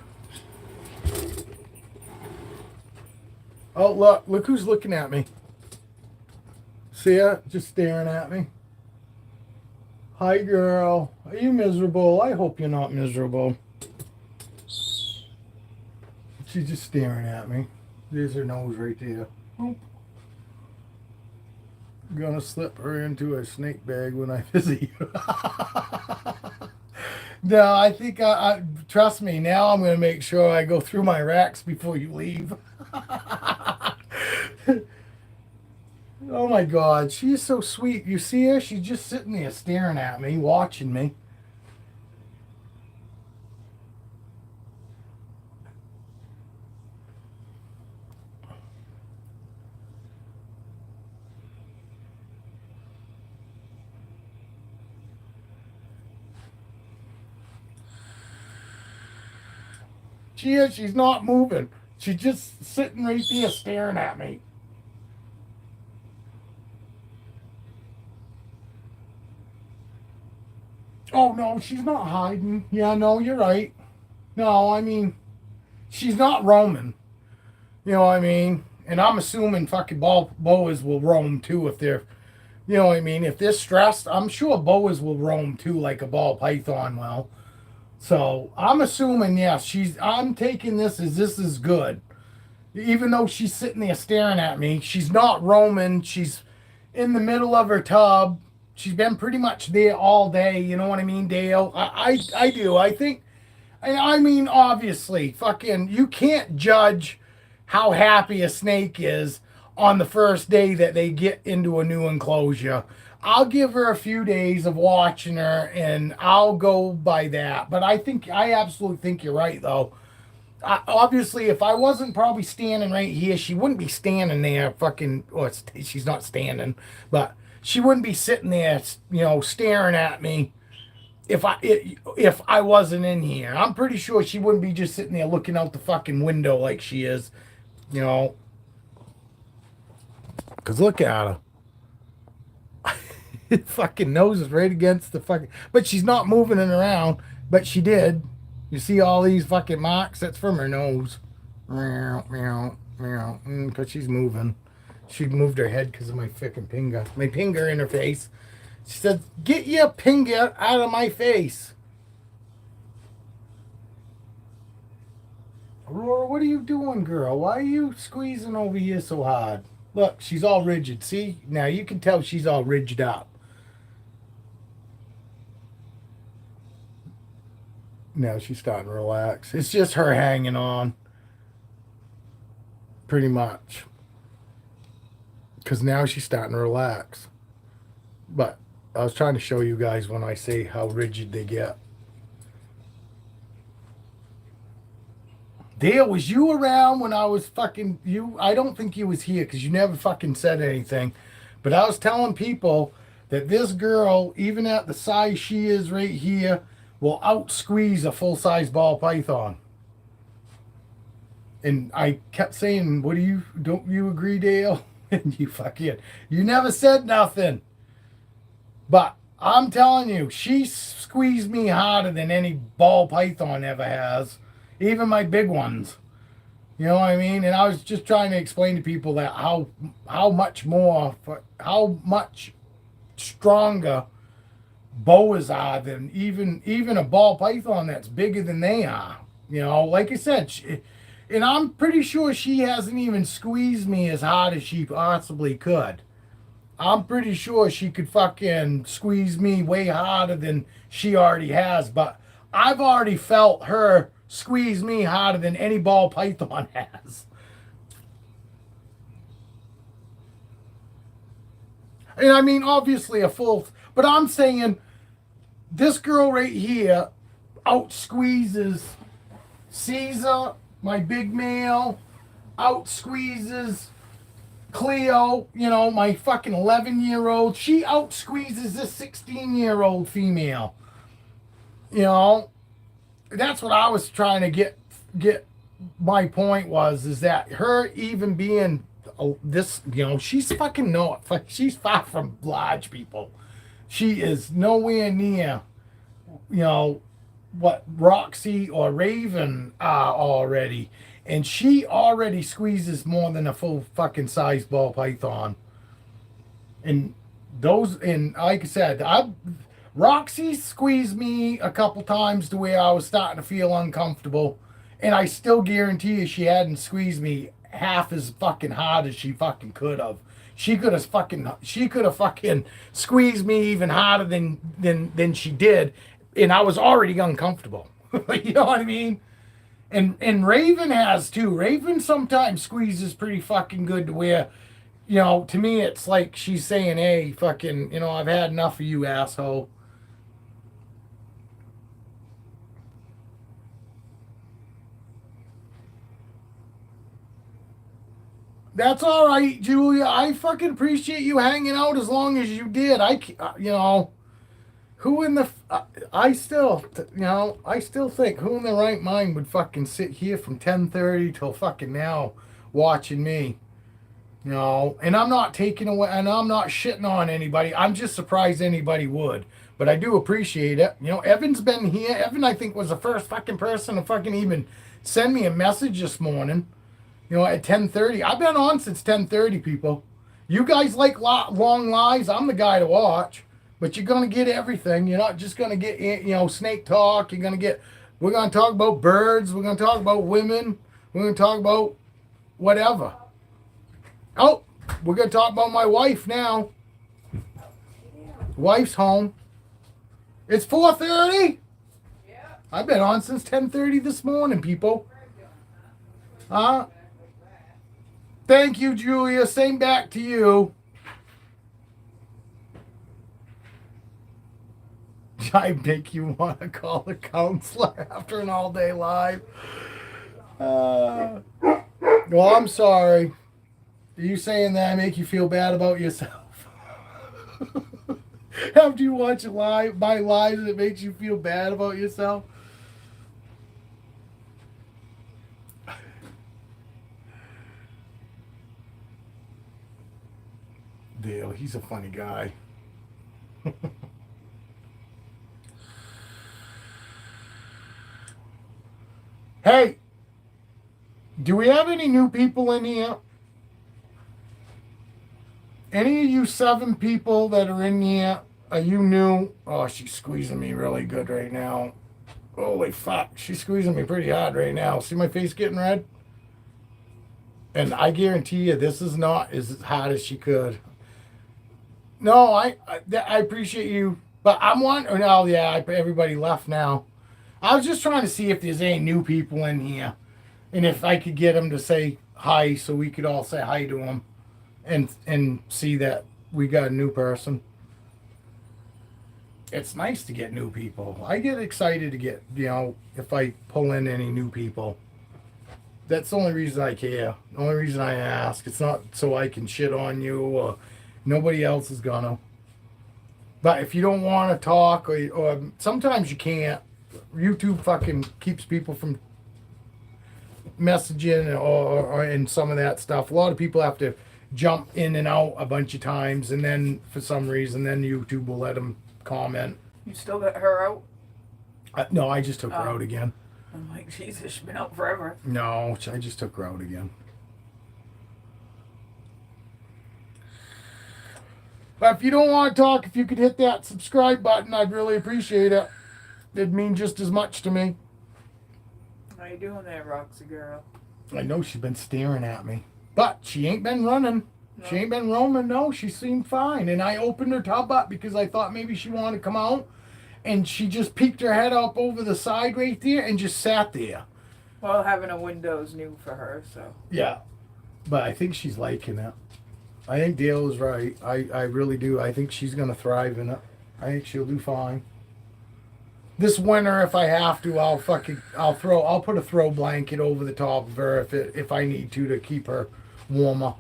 Oh, look who's looking at me. See ya? Just staring at me. Hi, girl. Are you miserable? I hope you're not miserable. She's just staring at me. There's her nose right there. Oop. I'm gonna slip her into a snake bag when I visit you. No, I think I trust me. Now I'm gonna make sure I go through my racks before you leave. Oh my God, she is so sweet. You see her? She's just sitting there staring at me, watching me. She is. She's not moving. She's just sitting right there staring at me. Oh, no, she's not hiding. Yeah, no, you're right. No, I mean, she's not roaming. You know what I mean? And I'm assuming fucking boas will roam too if they're, you know what I mean? If they're stressed, I'm sure boas will roam too like a ball python will. So I'm assuming, yes, I'm taking this as this is good. Even though she's sitting there staring at me, she's not roaming. She's in the middle of her tub. She's been pretty much there all day. You know what I mean, Dale? I do. I think, I mean, obviously, fucking, you can't judge how happy a snake is on the first day that they get into a new enclosure. I'll give her a few days of watching her and I'll go by that. But I absolutely think you're right, though. Obviously, if I wasn't probably standing right here, she wouldn't be standing there fucking, or she's not standing, but she wouldn't be sitting there, you know, staring at me if I wasn't in here. I'm pretty sure she wouldn't be just sitting there looking out the fucking window like she is, you know. Because look at her. Fucking nose is right against the fucking... But she's not moving it around. But she did. You see all these fucking marks? That's from her nose. Meow, meow, meow. Because she's moving. She moved her head because of my fucking finger. My finger in her face. She said, "Get your finger out of my face." Aurora, what are you doing, girl? Why are you squeezing over here so hard? Look, she's all rigid. See? Now you can tell she's all ridged up. Now she's starting to relax. It's just her hanging on. Pretty much. Because now she's starting to relax. But I was trying to show you guys when I say how rigid they get. Dale, was you around when I was fucking you? I don't think you was here because you never fucking said anything. But I was telling people that this girl, even at the size she is right here, will out-squeeze a full-size ball python. And I kept saying, don't you agree, Dale? And you never said nothing. But I'm telling you, she squeezed me harder than any ball python ever has. Even my big ones. You know what I mean? And I was just trying to explain to people that how much stronger boas are than even a ball python that's bigger than they are. You know, like I said, and I'm pretty sure she hasn't even squeezed me as hard as she possibly could. I'm pretty sure she could fucking squeeze me way harder than she already has, but I've already felt her squeeze me harder than any ball python has. And I mean, obviously but I'm saying this girl right here out squeezes Caesar, my big male, out squeezes Cleo, you know, my fucking 11-year-old. She out squeezes this 16-year-old female. You know, that's what I was trying to get my point is that her even being this, she's fucking not, she's far from large people. She is nowhere near, what Roxy or Raven are already. And she already squeezes more than a full fucking size ball python. And like I said, Roxy squeezed me a couple times to where I was starting to feel uncomfortable. And I still guarantee you she hadn't squeezed me half as fucking hard as she fucking could have. She could have fucking squeezed me even harder than she did, and I was already uncomfortable. You know what I mean? And Raven has too. Raven sometimes squeezes pretty fucking good to where, to me it's like she's saying, "Hey, fucking, I've had enough of you, asshole." That's all right, Julia. I fucking appreciate you hanging out as long as you did. Who in the, I still think who in their right mind would fucking sit here from 10:30 till fucking now watching me, and I'm not taking away, and I'm not shitting on anybody. I'm just surprised anybody would, but I do appreciate it. Evan's been here. Evan, I think, was the first fucking person to fucking even send me a message this morning. At 10:30. I've been on since 10:30, people. You guys like long lives. I'm the guy to watch. But you're going to get everything. You're not just going to get, snake talk. We're going to talk about birds. We're going to talk about women. We're going to talk about whatever. Oh, we're going to talk about my wife now. Wife's home. It's 4:30. Yeah. I've been on since 10:30 this morning, people. Thank you, Julia. Same back to you. I make you want to call a counselor after an all-day live. Well, I'm sorry. Are you saying that I make you feel bad about yourself? After you watch my lives, it makes you feel bad about yourself? Dale, he's a funny guy. Hey, do we have any new people in here? Any of you 7 people that are in here, are you new? Oh, she's squeezing me really good right now. Holy fuck, she's squeezing me pretty hard right now. See my face getting red? And I guarantee you this is not as hard as she could. No, I appreciate you, but I'm wondering. Oh yeah, everybody left now. I was just trying to see if there's any new people in here, and if I could get them to say hi, so we could all say hi to them, and see that we got a new person. It's nice to get new people. I get excited to get, if I pull in any new people. That's the only reason I care. The only reason I ask. It's not so I can shit on you or. Nobody else is gonna. But if you don't want to talk, or sometimes you can't, YouTube fucking keeps people from messaging or and some of that stuff. A lot of people have to jump in and out a bunch of times, and then for some reason, then YouTube will let them comment. You still got her out? No, I just took her out again. I'm like, Jesus, she's been out forever. No, I just took her out again. But if you don't want to talk, if you could hit that subscribe button, I'd really appreciate it. It'd mean just as much to me. How you doing there, Roxy girl? I know she's been staring at me. But she ain't been running. No. She ain't been roaming. No, she seemed fine. And I opened her tub up because I thought maybe she wanted to come out. And she just peeked her head up over the side right there and just sat there. Well, having a window's new for her, so. Yeah. But I think she's liking it. I think Dale is right. I really do. I think she's going to thrive in it. I think she'll do fine. This winter, if I have to, I'll put a throw blanket over the top of her if I need to keep her warmer.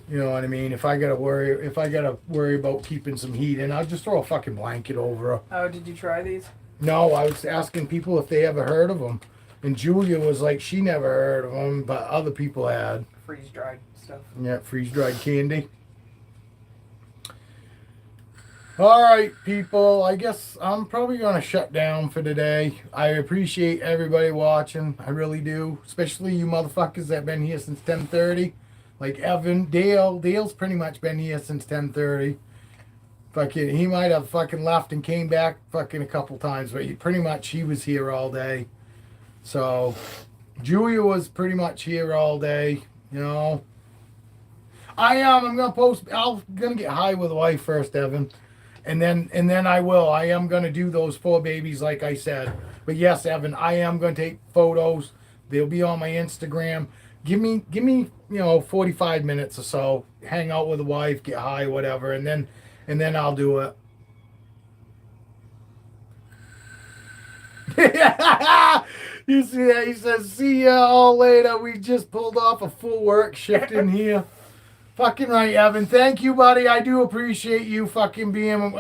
You know what I mean? If I gotta worry about keeping some heat in, I'll just throw a fucking blanket over her. Oh, did you try these? No, I was asking people if they ever heard of them. And Julia was like, she never heard of them, but other people had. Freeze dried stuff. Yeah, freeze dried candy. All right, people. I guess I'm probably going to shut down for today. I appreciate everybody watching. I really do. Especially you motherfuckers that been here since 10:30. Like Evan, Dale. Dale's pretty much been here since 10:30. Fucking, he might have fucking left and came back fucking a couple times, but he was here all day. So, Julia was pretty much here all day, you know. I'm gonna post. I'm gonna get high with the wife first, Evan, and then I will. I am gonna do those 4 babies like I said. But yes, Evan, I am gonna take photos. They'll be on my Instagram. Give me, 45 minutes or so. Hang out with the wife, get high, whatever, and then I'll do it. You see that? He says, "See ya all later." We just pulled off a full work shift in here. Fucking right, Evan. Thank you, buddy. I do appreciate you fucking being,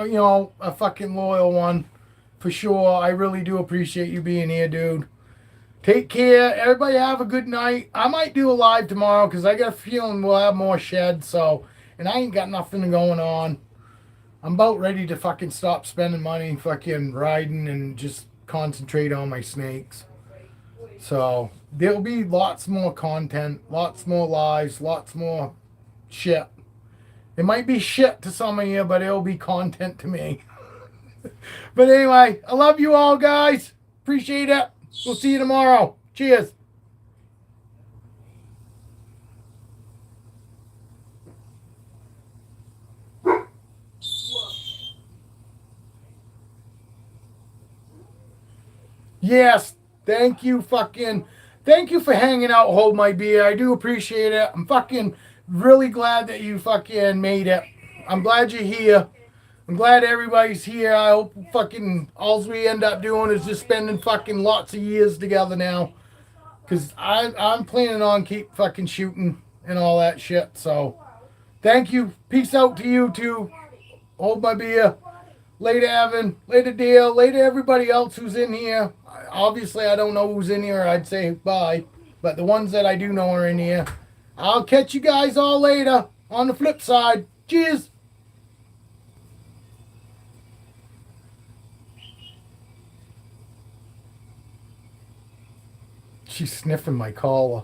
a fucking loyal one. For sure. I really do appreciate you being here, dude. Take care. Everybody have a good night. I might do a live tomorrow because I got a feeling we'll have more sheds. So, and I ain't got nothing going on. I'm about ready to fucking stop spending money fucking riding and just concentrate on my snakes. So, there'll be lots more content, lots more lives, lots more shit. It might be shit to some of you, but it'll be content to me. But anyway, I love you all, guys. Appreciate it. We'll see you tomorrow. Cheers. Yes, thank you for hanging out, Hold My Beer. I do appreciate it. I'm fucking really glad that you fucking made it. I'm glad you're here. I'm glad everybody's here. I hope fucking all we end up doing is just spending fucking lots of years together now. Because I'm planning on keep fucking shooting and all that shit. So, thank you. Peace out to you too. Hold My Beer. Later, Evan. Later, Dale. Later, everybody else who's in here. Obviously, I don't know who's in here. I'd say bye. But the ones that I do know are in here. I'll catch you guys all later on the flip side. Cheers. She's sniffing my collar.